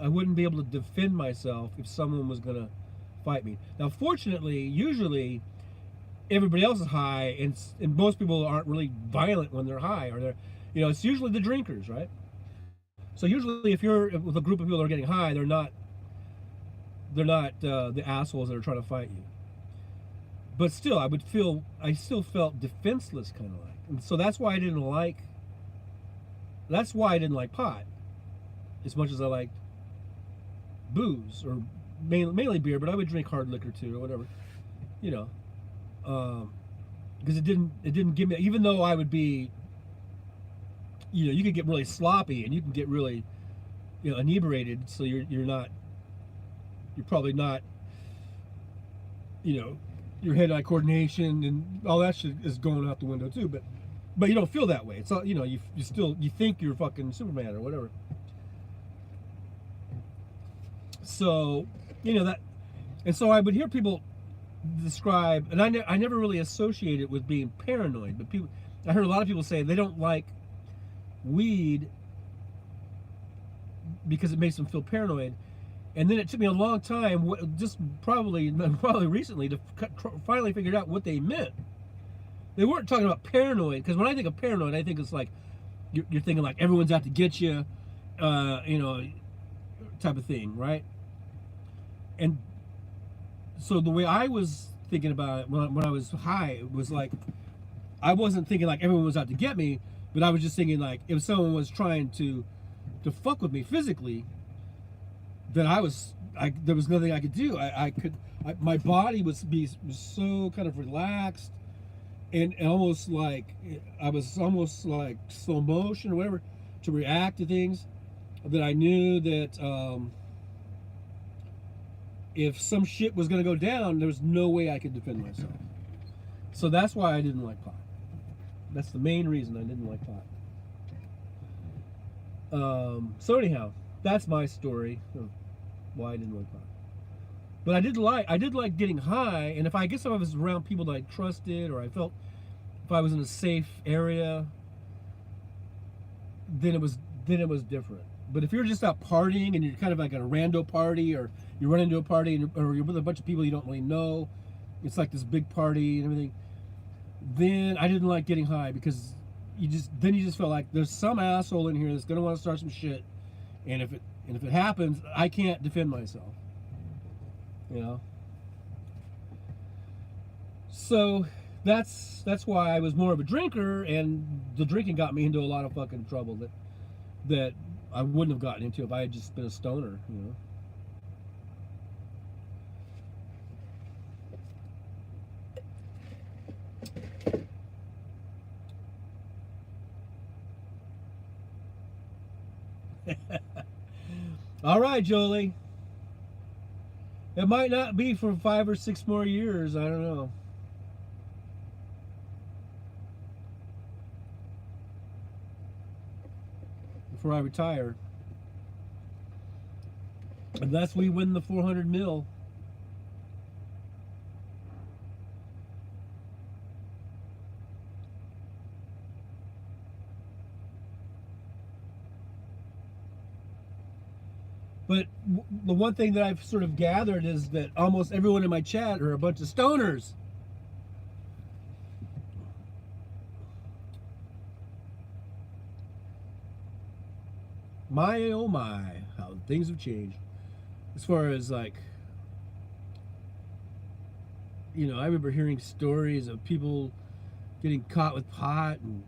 [SPEAKER 1] wouldn't be able to defend myself if someone was gonna fight me. Now, fortunately, usually everybody else is high, and most people aren't really violent when they're high, or they're, it's usually the drinkers, right? So usually, if you're with a group of people that are getting high, they're not the assholes that are trying to fight you. But still, I still felt defenseless, kind of like, and so that's why I didn't like pot as much as I liked booze, or mainly beer, but I would drink hard liquor too, or whatever, because it didn't give me, even though I would be, you could get really sloppy and you can get really, inebriated, so you're probably not, your hand-eye coordination and all that shit is going out the window too, but you don't feel that way. It's all, you think you're fucking Superman or whatever. So, that, and so I would hear people describe, and I never really associate it with being paranoid, but I heard a lot of people say they don't like weed because it makes them feel paranoid. And then it took me a long time, just probably recently, to finally figure out what they meant. They weren't talking about paranoid, because when I think of paranoid, I think it's like you're thinking like everyone's out to get you, type of thing, right? And so the way I was thinking about it when I was high, it was like I wasn't thinking like everyone was out to get me, but I was just thinking like if someone was trying to fuck with me physically, then there was nothing I could do. My body was so kind of relaxed, and almost like I was almost like slow motion or whatever to react to things, that I knew that if some shit was going to go down, there was no way I could defend myself. So that's why I didn't like pot. That's the main reason I didn't like pot. So anyhow, that's my story of why I didn't like pot. But I did like getting high, and if I was around people that I trusted, or I felt if I was in a safe area, then it was different. But if you're just out partying and you're kind of like at a rando party, or you run into a party or you're with a bunch of people you don't really know, it's like this big party and everything, then I didn't like getting high, because you just felt like there's some asshole in here that's gonna want to start some shit, and And if it happens, I can't defend myself. You know? So that's why I was more of a drinker, and the drinking got me into a lot of fucking trouble that I wouldn't have gotten into if I had just been a stoner, you know. All right, Jolie. It might not be for 5 or 6 more years. I don't know. Before I retire. Unless we win the 400 mil. But the one thing that I've sort of gathered is that almost everyone in my chat are a bunch of stoners. My oh my, how things have changed. As far as like, you know, I remember hearing stories of people getting caught with pot and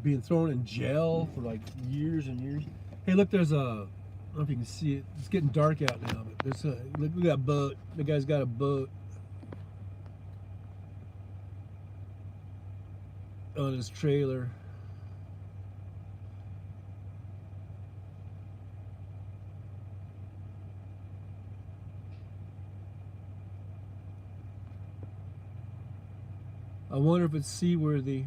[SPEAKER 1] being thrown in jail for like years and years. Hey, look, there's a, I don't know if you can see it. It's getting dark out now, but there's a, look, we got a boat. The guy's got a boat on his trailer. I wonder if it's seaworthy.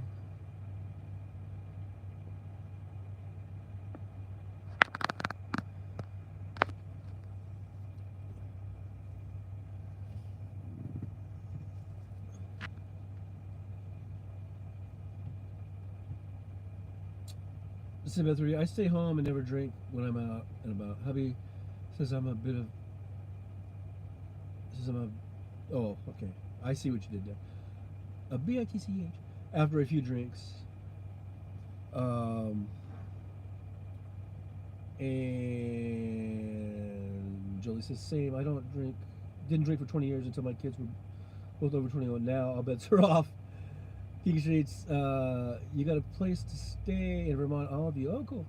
[SPEAKER 1] Number 3, I stay home and never drink when I'm out and about. Hubby says I'm a bit of. Says I'm a. Oh, okay. I see what you did there. A bitch after a few drinks. And Jolie says same. I don't drink. Didn't drink for 20 years until my kids were both over 21. Now all bets are off. King Streets, you got a place to stay in Vermont, all of you. Oh, cool.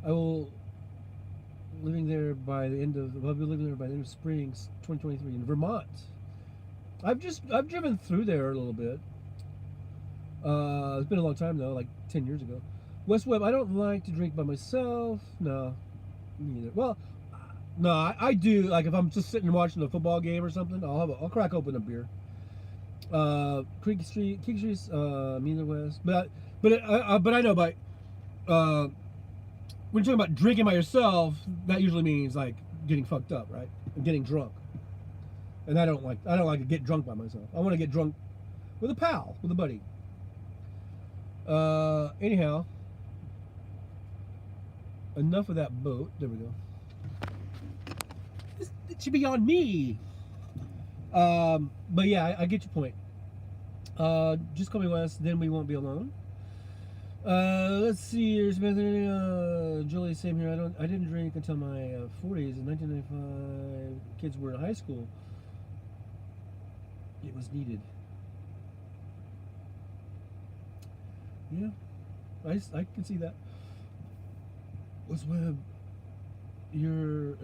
[SPEAKER 1] I will living there by the end of. I'll be living there by the end of spring, 2023 in Vermont. I've driven through there a little bit. It's been a long time though, like 10 years ago. West Webb, I don't like to drink by myself. No, me neither. Well, no, I do. Like if I'm just sitting and watching a football game or something, I'll crack open a beer. King Street's, me and the West. But I know, but when you're talking about drinking by yourself, that usually means like getting fucked up, right? And getting drunk. And I don't like to get drunk by myself. I want to get drunk with a pal, with a buddy. Anyhow, enough of that boat. There we go. It should be on me. But yeah, I get your point. Just call me West, then we won't be alone. Let's see. Here's Julie, same here. I didn't drink until my 40s. In 1995, kids were in high school. It was needed. Yeah, I can see that. What's Webb? You're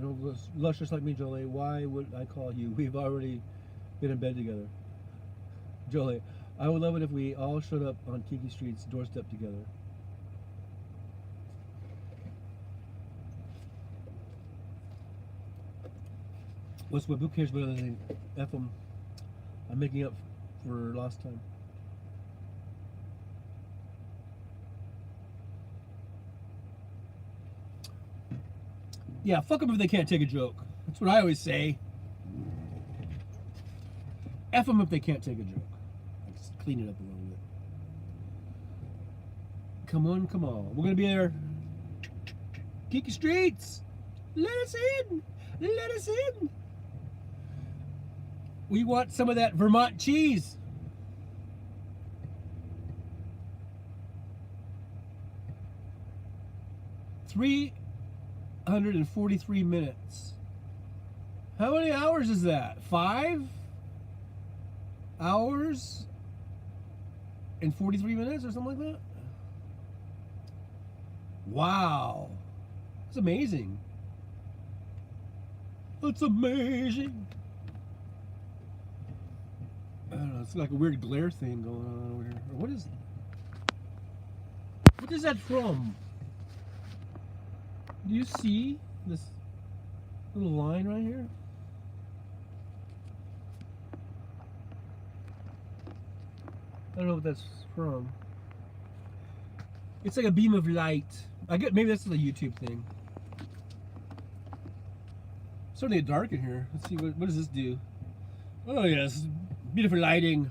[SPEAKER 1] luscious like me, Jolie. Why would I call you? We've already been in bed together. Jolie, I would love it if we all showed up on Kiki Street's doorstep together. What's Webb? Who cares about anything? F them. I'm making up for lost time. Yeah, fuck them if they can't take a joke. That's what I always say. F them if they can't take a joke. I just clean it up a little bit. Come on, come on. We're gonna be there. Kiki Streets. Let us in. Let us in. We want some of that Vermont cheese. 143 minutes. How many hours is that? 5 hours and 43 minutes or something like that? Wow. It's amazing. It's amazing. I don't know, it's like a weird glare thing going on over here. What is that from? Do you see this little line right here? I don't know what that's from. It's like a beam of light. I get maybe that's the YouTube thing. It's starting to get dark in here. Let's see what does this do? Oh yes, beautiful lighting.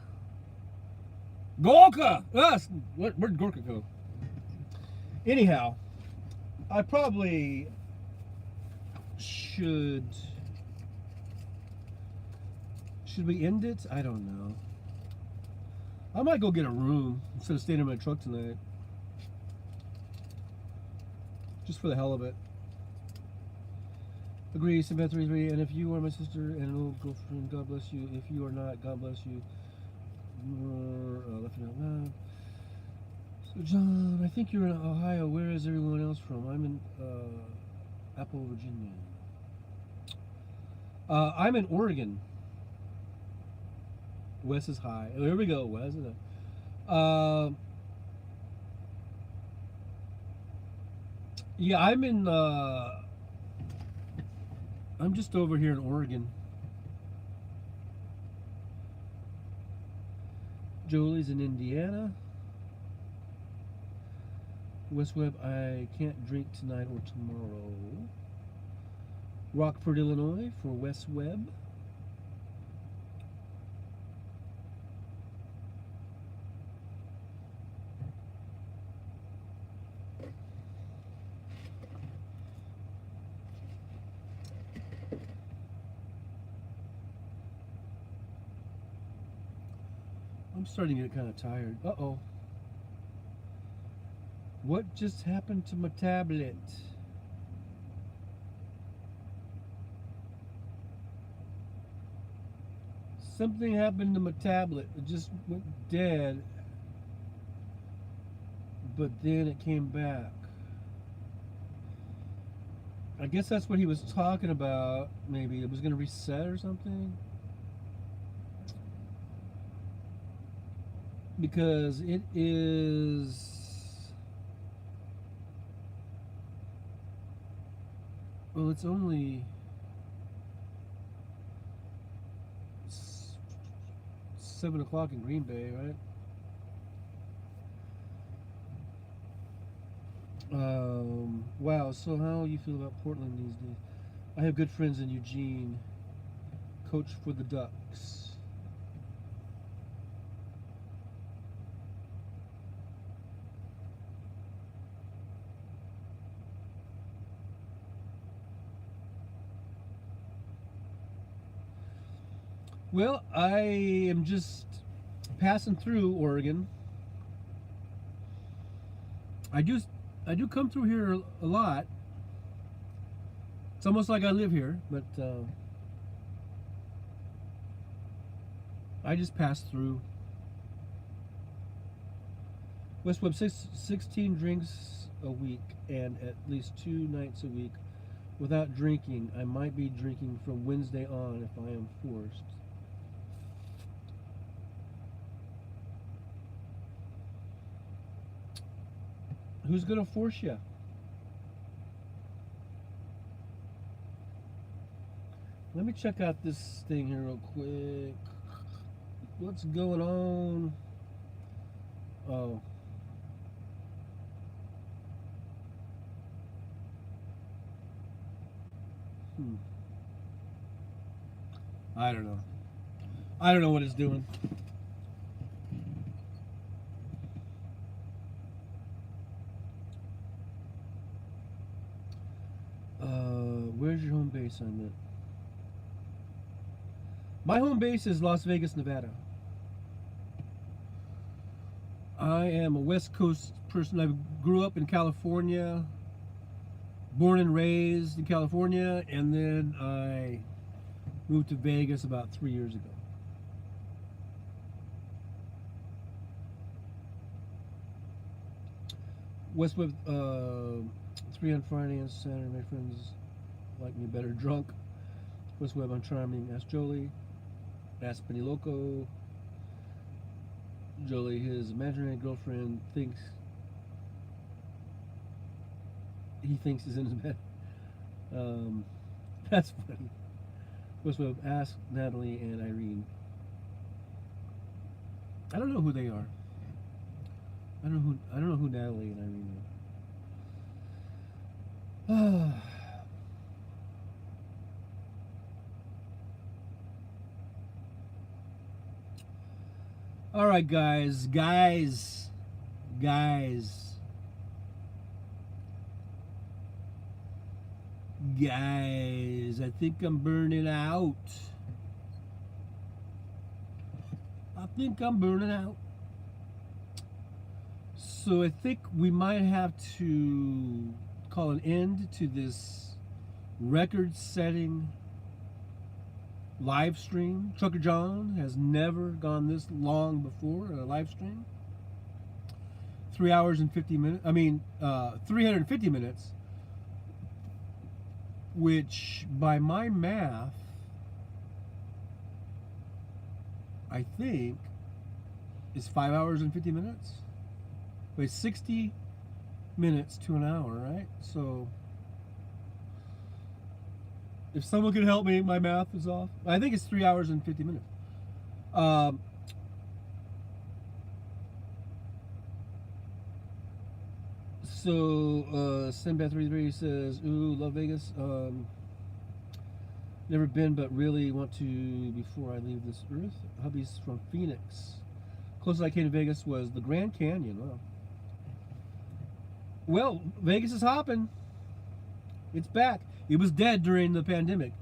[SPEAKER 1] Gorka! Where'd Gorka go? Anyhow, I probably should we end it? I don't know. I might go get a room instead of staying in my truck tonight. Just for the hell of it. Agree, Samantha 33. And if you are my sister and an old girlfriend, God bless you. If you are not, God bless you. Left it out loud. So John, I think you're in Ohio. Where is everyone else from? I'm in Apple, Virginia. I'm in Oregon. Wes is high. Oh, here we go, Wes. Yeah, I'm in. I'm just over here in Oregon. Jolie's in Indiana. West Webb, I can't drink tonight or tomorrow. Rockford, Illinois for West Webb. I'm starting to get kind of tired. Uh-oh. What just happened to my tablet? Something happened to my tablet. It just went dead. But then it came back. I guess that's what he was talking about. Maybe it was going to reset or something. Because it is... Well, it's only 7 o'clock in Green Bay, right? Wow, so how you feel about Portland these days? I have good friends in Eugene, coach for the Ducks. Well, I am just passing through Oregon. I do come through here a lot. It's almost like I live here, but I just pass through. West Webb, 16 drinks a week and at least 2 nights a week without drinking. I might be drinking from Wednesday on if I am forced. Who's gonna force you? Let me check out this thing here real quick. What's going on? Oh. I don't know. I don't know what it's doing. Where's your home base on that? My home base is Las Vegas, Nevada. I am a West Coast person. I grew up in California, born and raised in California, and then I moved to Vegas about 3 years ago. Westwood, 3 on Friday and Saturday. My friends like me better drunk. Westwood, I'm charming. Ask Jolie. Ask Penny Loco. Jolie, his imaginary girlfriend, thinks is in his bed. That's funny. Westwood, ask Natalie and Irene. I don't know who they are. I don't know who Natalie and Irene are. All right, guys. I think I'm burning out. So I think we might have to call an end to this record-setting live stream. Trucker John has never gone this long before in a live stream. 3 hours and 50 minutes. 350 minutes, which by my math, I think is 5 hours and 50 minutes. Wait, 60 minutes to an hour, right? So if someone could help me, my math is off. I think it's 3 hours and 50 minutes. Sinbad33 says, ooh, love Vegas. Never been, but really want to before I leave this earth. Hubby's from Phoenix. Closest I came to Vegas was the Grand Canyon. Wow. Well, Vegas is hopping. It's back. It was dead during the pandemic,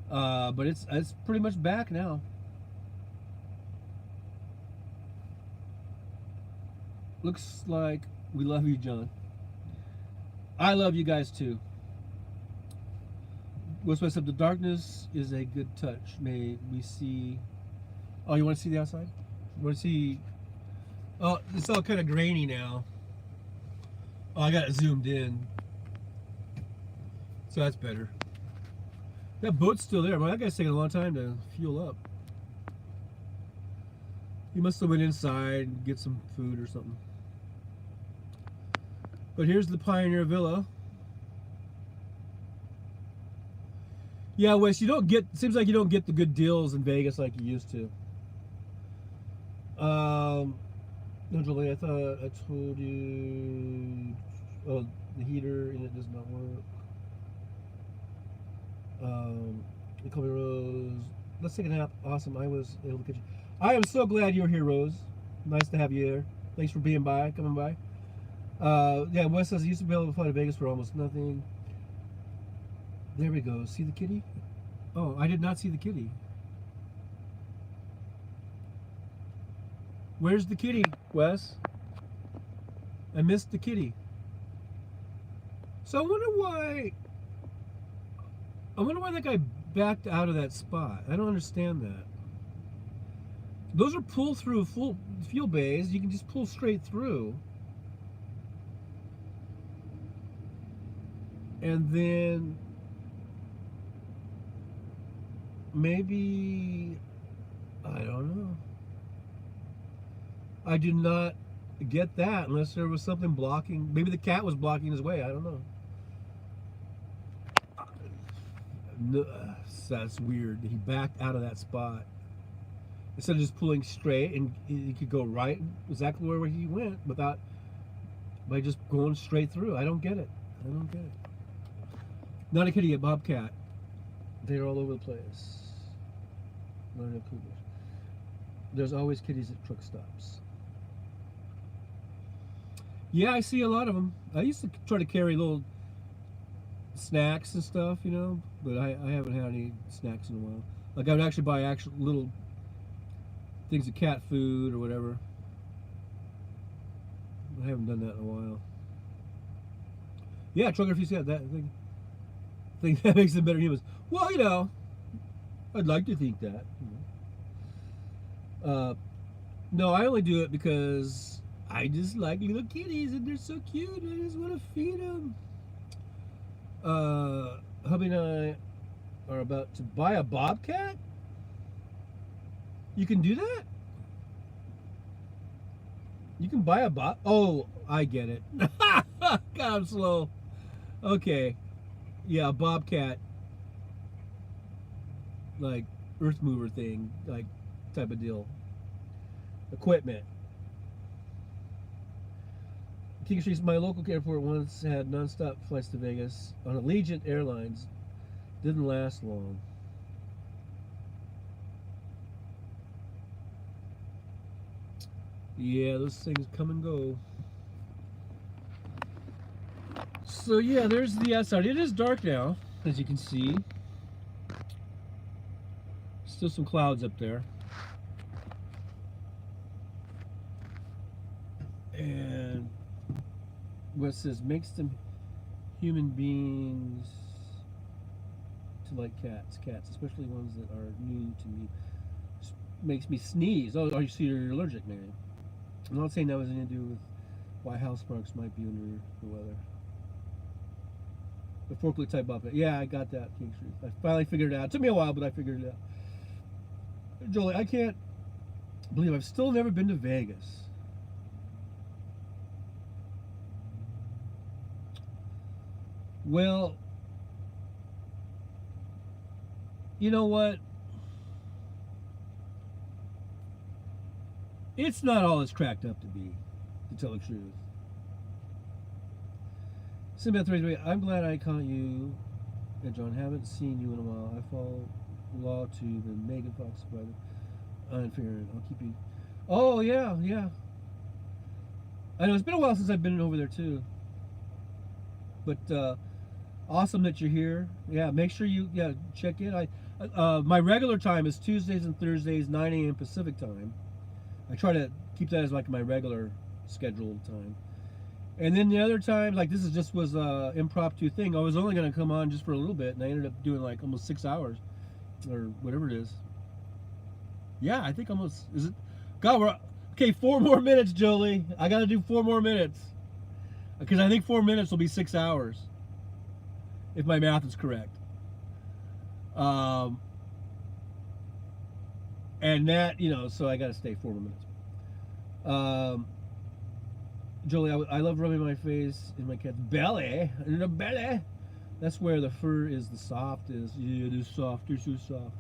[SPEAKER 1] but it's pretty much back now. Looks like we love you, John. I love you guys too. What's up? The darkness is a good touch. May we see. Oh, you want to see the outside? You want to see? Oh, it's all kind of grainy now. Oh, I got it zoomed in. So that's better. That boat's still there, but that guy's taking a long time to fuel up. He must have went inside and get some food or something. But here's the Pioneer Villa. Yeah, Wes, seems like you don't get the good deals in Vegas like you used to. No, Julie, I thought I told you. Oh, the heater in it does not work. The Kobe Rose. Let's take a nap. Awesome. I was able to catch you. I am so glad you're here, Rose. Nice to have you here. Thanks for coming by. Yeah, Wes says I used to be able to fly to Vegas for almost nothing. There we go. See the kitty? Oh, I did not see the kitty. Where's the kitty, Wes? I missed the kitty. So I wonder why that guy backed out of that spot. I don't understand that. Those are pull-through full fuel bays. You can just pull straight through. And then maybe, I don't know. I did not get that unless there was something blocking. Maybe the cat was blocking his way. I don't know. No, that's weird. He backed out of that spot instead of just pulling straight, and he could go right exactly where he went by just going straight through. I don't get it. Not a kitty, a bobcat. They're all over the place. Not enough cougars. There's always kitties at truck stops. Yeah, I see a lot of them. I used to try to carry little snacks and stuff, you know, but I haven't had any snacks in a while. Like I would actually buy actual little things of cat food or whatever. I haven't done that in a while. Yeah, trucker if you said that. I think that makes them better humans. Well, you know, I'd like to think that. No, I only do it because I just like little kitties and they're so cute. I just want to feed them. Hubby and I are about to buy a bobcat. You can do that? You can buy a bob. Oh, I get it. God, I'm slow. Okay. Yeah, a bobcat. Like earth mover thing, like type of deal. Equipment. King Street's my local airport once had non-stop flights to Vegas on Allegiant Airlines. Didn't last long. Yeah, those things come and go. So yeah, there's the outside. It is dark now, as you can see. Still some clouds up there. And what says makes them human beings to like cats, especially ones that are new to me. Makes me sneeze. Oh, you see, you're allergic, maybe. I'm not saying that was anything to do with why house sparks might be under the weather. The forklift type bobcat. Yeah, I got that, King Street. I finally figured it out. It took me a while, but I figured it out. Jolie, I can't believe I've still never been to Vegas. Well, you know what? It's not all it's cracked up to be, to tell the truth. Sinbad 33, I'm glad I caught you. And John, haven't seen you in a while. I follow LawTube and Megan Fox brother. Unfair. I'll keep you. Oh yeah, yeah. I know it's been a while since I've been over there too. But awesome that you're here. Yeah, make sure you check in. My regular time is Tuesdays and Thursdays, 9 a.m. Pacific time. I try to keep that as like my regular scheduled time. And then the other time, like this was a impromptu thing. I was only gonna come on just for a little bit, and I ended up doing like almost 6 hours, or whatever it is. Yeah, I think almost is it. God, we're okay. 4 more minutes, Jolie. I gotta do 4 more minutes because I think 4 minutes will be 6 hours, if my math is correct. And that, so I gotta stay 4 more minutes. Jolie, I love rubbing my face in my cat's belly. In the belly. That's where the fur is the softest. Yeah, it is soft. They're so soft.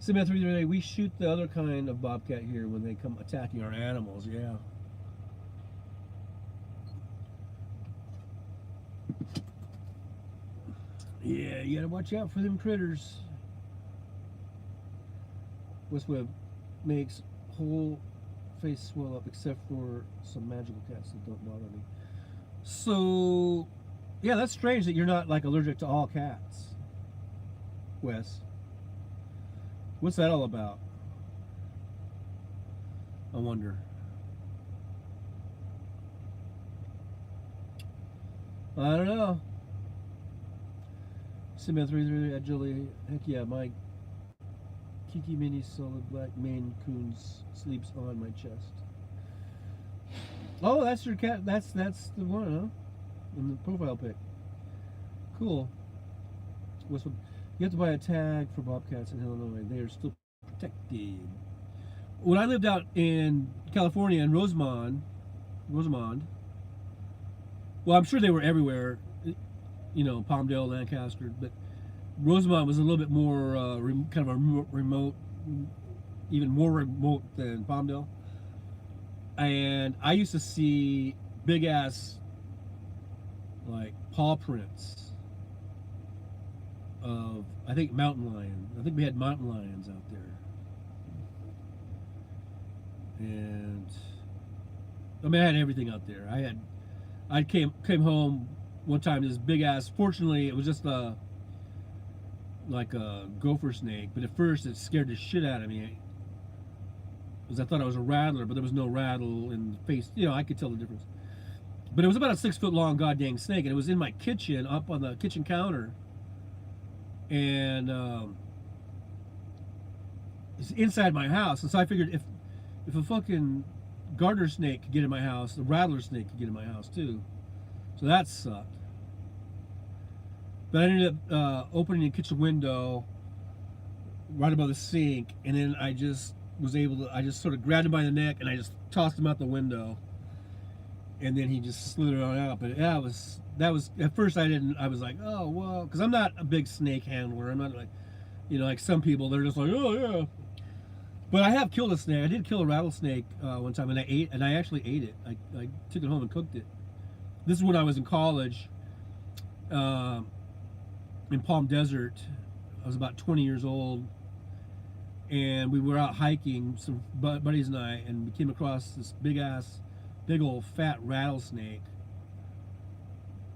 [SPEAKER 1] Simba 338, we shoot the other kind of bobcat here when they come attacking our animals. Yeah. Yeah, you gotta watch out for them critters. Westweb makes whole face swell up except for some magical cats that don't bother me. So yeah, that's strange that you're not like allergic to all cats, Wes. What's that all about? I wonder. I don't know. Simba 33 at Julie. Heck yeah, my Kiki Mini solid black Maine Coon sleeps on my chest. Oh, that's your cat. That's the one, huh? In the profile pic. Cool. You have to buy a tag for bobcats in Illinois. They are still protected. When I lived out in California in Rosamond, well, I'm sure they were everywhere, Palmdale, Lancaster, but Rosamond was a little bit more kind of a remote, even more remote than Palmdale. And I used to see big ass, like, paw prints of, I think, mountain lion. I think we had mountain lions out there. And I mean, I had everything out there. I came home one time, this big ass, fortunately it was just like a gopher snake, but at first it scared the shit out of me because I thought it was a rattler, but there was no rattle in the face. I could tell the difference. But it was about a 6 foot long goddamn snake, and it was in my kitchen, up on the kitchen counter, and it's inside my house. And so I figured if a fucking garter snake could get in my house, the rattler snake could get in my house too. So that sucked. But I ended up opening the kitchen window right above the sink, and then I just was able to. I just sort of grabbed him by the neck, and I just tossed him out the window. And then he just slithered on out. But that was at first I was like, oh well, because I'm not a big snake handler. I'm not like, like some people, they're just like, oh yeah. But I have killed a snake. I did kill a rattlesnake one time, and I actually ate it. I took it home and cooked it. This is when I was in college, in Palm Desert. I was about 20 years old, and we were out hiking, some buddies and I, and we came across this big old fat rattlesnake.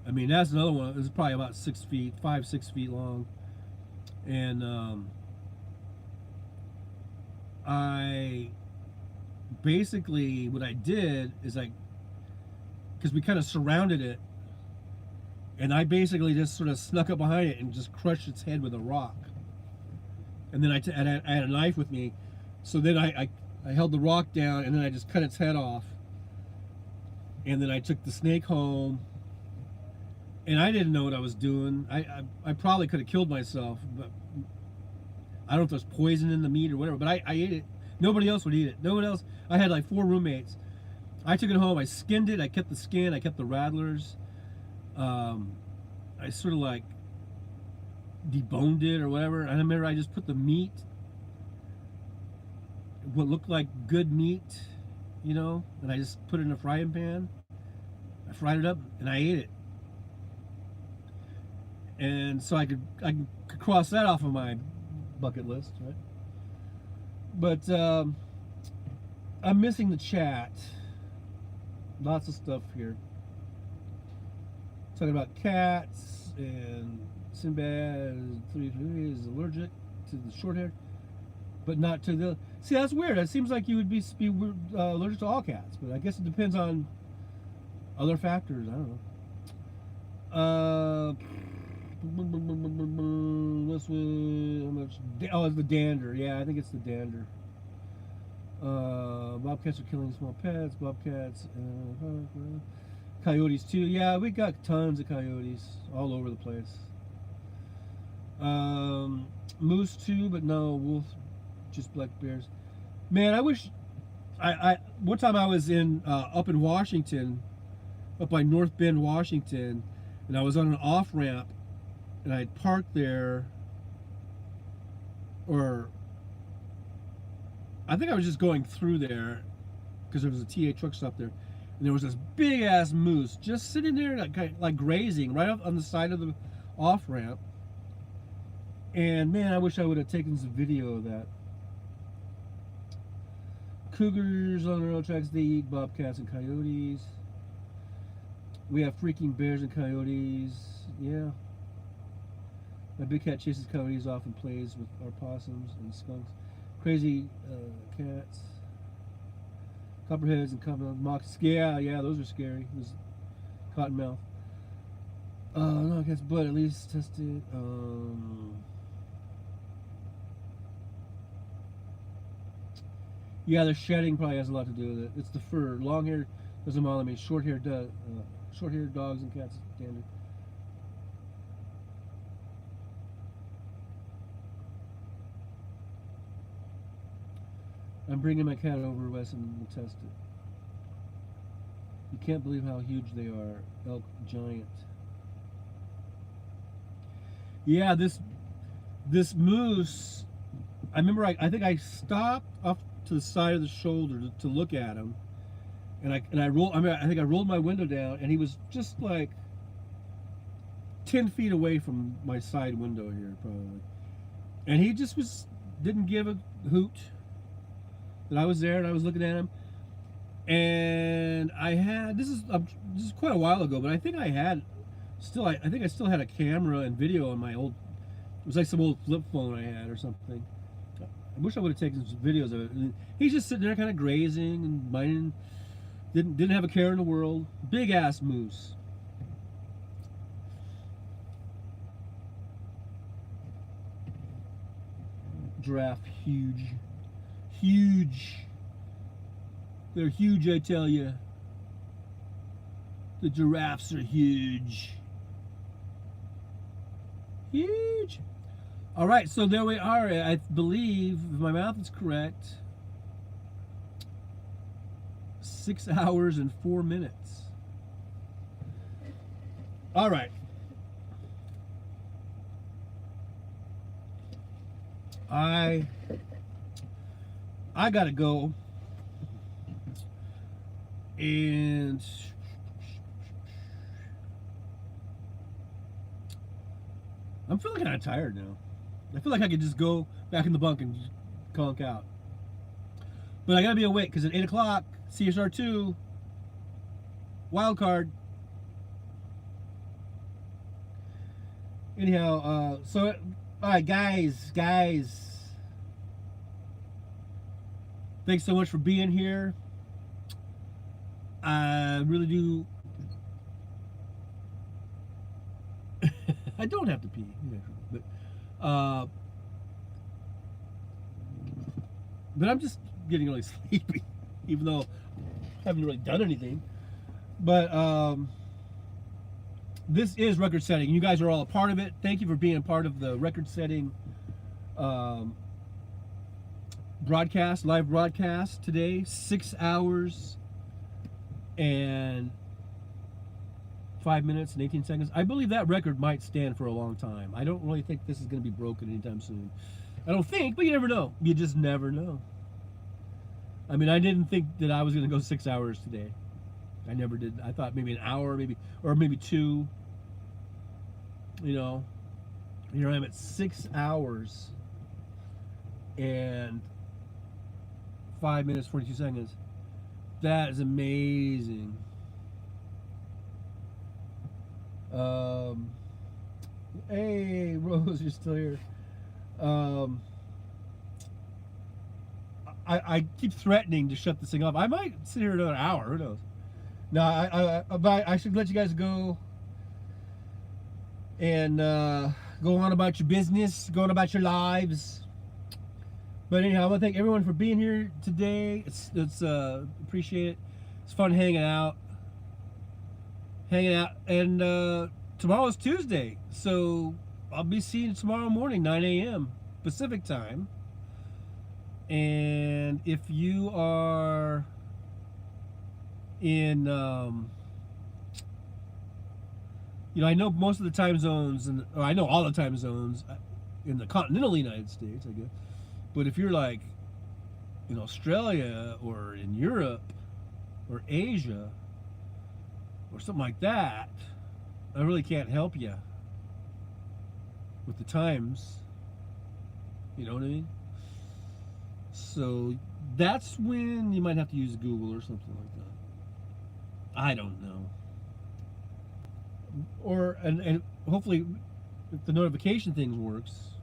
[SPEAKER 1] I mean, that's another one. It was probably about 6 feet, 6 feet long. And I basically, what I did is because we kind of surrounded it, and I basically just sort of snuck up behind it and just crushed its head with a rock. And then I had a knife with me, so then I held the rock down, and then I just cut its head off. And then I took the snake home, and I didn't know what I was doing. I probably could have killed myself, but I don't know if there's poison in the meat or whatever, but I ate it. Nobody else would eat it. No one else. I had like 4 roommates. I took it home. I skinned it. I kept the skin. I kept the rattlers. I sort of like deboned it or whatever. I remember I just put the meat, what looked like good meat, and I just put it in a frying pan. I fried it up and I ate it. And so I could cross that off of my bucket list, right? But I'm missing the chat. Lots of stuff here. Talking about cats, and Sinbad is allergic to the short hair, but not to the. See, that's weird. It seems like you would be allergic to all cats, but I guess it depends on other factors. I don't know. What's with how much? Oh, it's the dander. Yeah, I think it's the dander. Bobcats are killing small pets. Bobcats, coyotes too. Yeah, we got tons of coyotes all over the place. Moose too, but no wolf, just black bears. Man, I wish. I one time I was up in Washington, up by North Bend, Washington, and I was on an off ramp, and I parked there, or I think I was just going through there because there was a TA truck stop there, and there was this big ass moose just sitting there like grazing right up on the side of the off ramp. And man, I wish I would have taken some video of that. Cougars on the railroad tracks, they eat bobcats and coyotes. We have freaking bears and coyotes. Yeah. My big cat chases coyotes off and plays with our possums and skunks. Crazy cats. Copperheads and cottonmouth. Yeah, those are scary. Those cottonmouth. No, cats, but at least tested. Yeah, the shedding probably has a lot to do with it. It's the fur. Long hair doesn't bother me. Short-haired dogs and cats standard. I'm bringing my cat over, Wes, and we'll test it. You can't believe how huge they are. Elk giant. Yeah, this moose. I remember I think I stopped off to the side of the shoulder to look at him, and I rolled. I think I rolled my window down, and he was just like 10 feet away from my side window here, probably, and he just didn't give a hoot that I was there and I was looking at him. And I had this is quite a while ago, but I think I still had a camera and video on my old. It was like some old flip phone I had or something. I wish I would have taken some videos of it. And he's just sitting there kind of grazing and minding Didn't have a care in the world. Big ass moose. Giraffe, huge. Huge. They're huge, I tell you. The giraffes are huge. Huge. All right, so there we are. I believe, if my math is correct, 6 hours and 4 minutes. All right. I gotta go, and I'm feeling kind of tired now. I feel like I could just go back in the bunk and just conk out. But I gotta be awake because at 8 o'clock, CSR2, wild card. Anyhow, so, all right, guys. Thanks so much for being here. I really do. I don't have to pee, but I'm just getting really sleepy, even though I haven't really done anything. But this is record setting. You guys are all a part of it. Thank you for being a part of the record setting broadcast, live broadcast today. 6 hours and 5 minutes and 18 seconds. I believe that record might stand for a long time. I don't really think this is going to be broken anytime soon. I don't think, but you never know. You just never know. I mean, I didn't think that I was going to go 6 hours today. I never did. I thought maybe an hour, maybe 2. You know, here I am at 6 hours and 5 minutes, 42 seconds. That is amazing. Hey, Rose, you're still here. I keep threatening to shut this thing off. I might sit here another hour. Who knows? No, I should let you guys go and go on about your business, go on about your lives. But anyhow, I want to thank everyone for being here today. It's appreciate it. It's fun hanging out, and tomorrow's Tuesday, so I'll be seeing you tomorrow morning, 9 a.m. Pacific time. And if you are in, I know most of the time zones, or I know all the time zones in the continental United States, I guess. But if you're like in Australia or in Europe or Asia or something like that, I really can't help you with the times. You know what I mean? So that's when you might have to use Google or something like that. I don't know. Or and hopefully, if the notification thing works,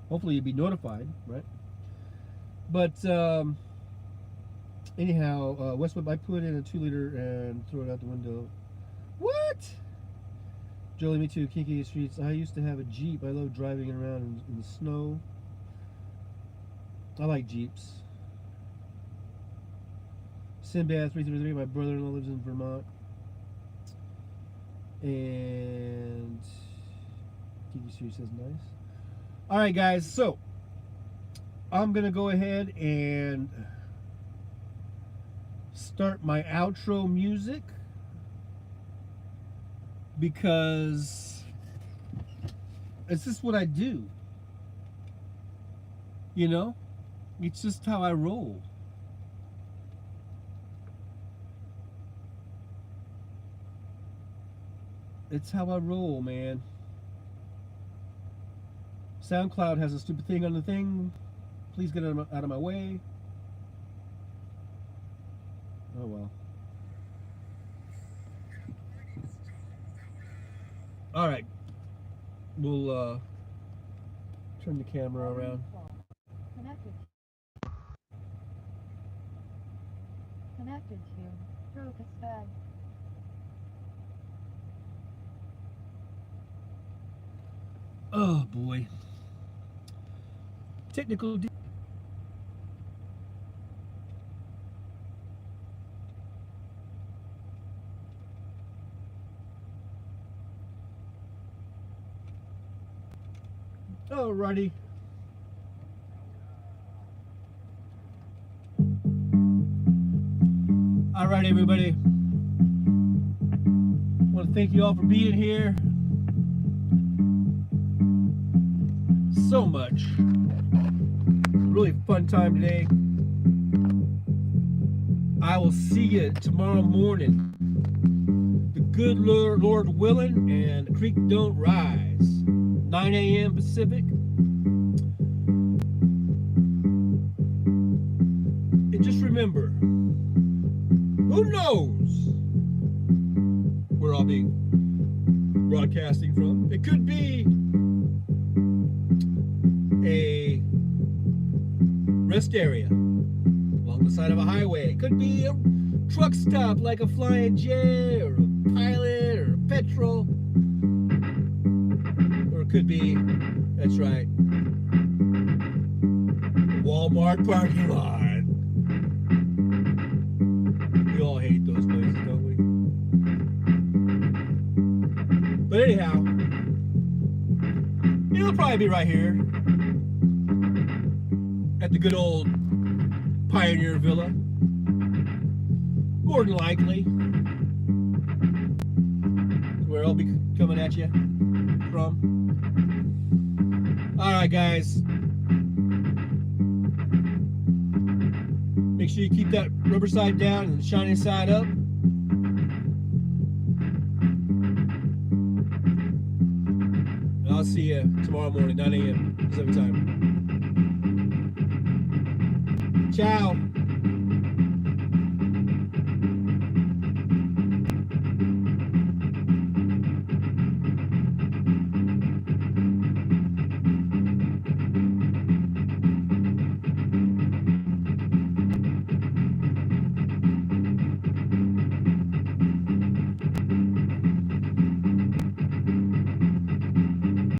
[SPEAKER 1] hopefully you'll be notified, right? But anyhow, Westwood, I put in a 2-liter and throw it out the window. What? Jolie, me too. Kinky streets. I used to have a Jeep. I love driving it around in the snow. I like Jeeps. Sinbad 333. My brother-in-law lives in Vermont. And Kinky Street says nice. All right, guys. So I'm gonna go ahead and start my outro music because it's just what I do. You know? It's just how I roll. It's how I roll, man. SoundCloud has a stupid thing on the thing. Please get it out of my way. Oh well. All right. We'll turn the camera around.
[SPEAKER 3] connected to. Proof is fed.
[SPEAKER 1] Oh boy. Technical. Alrighty. Alright, everybody. I want to thank you all for being here. So much. Really fun time today. I will see you tomorrow morning. The good Lord willing, and the creek don't rise. 9 a.m. Pacific. And just remember, who knows where I'll be broadcasting from. It could be a rest area along the side of a highway. It could be a truck stop like a Flying J or a Pilot or a Petrol. Or it could be, that's right, Walmart parking lot. We all hate those places, don't we? But anyhow, it'll probably be right here at the good old Pioneer Villa. More than likely. Where I'll be coming at you from. Alright, guys. Make sure you keep that rubber side down and the shiny side up. And I'll see you tomorrow morning, 9 a.m. Pacific time. Ciao.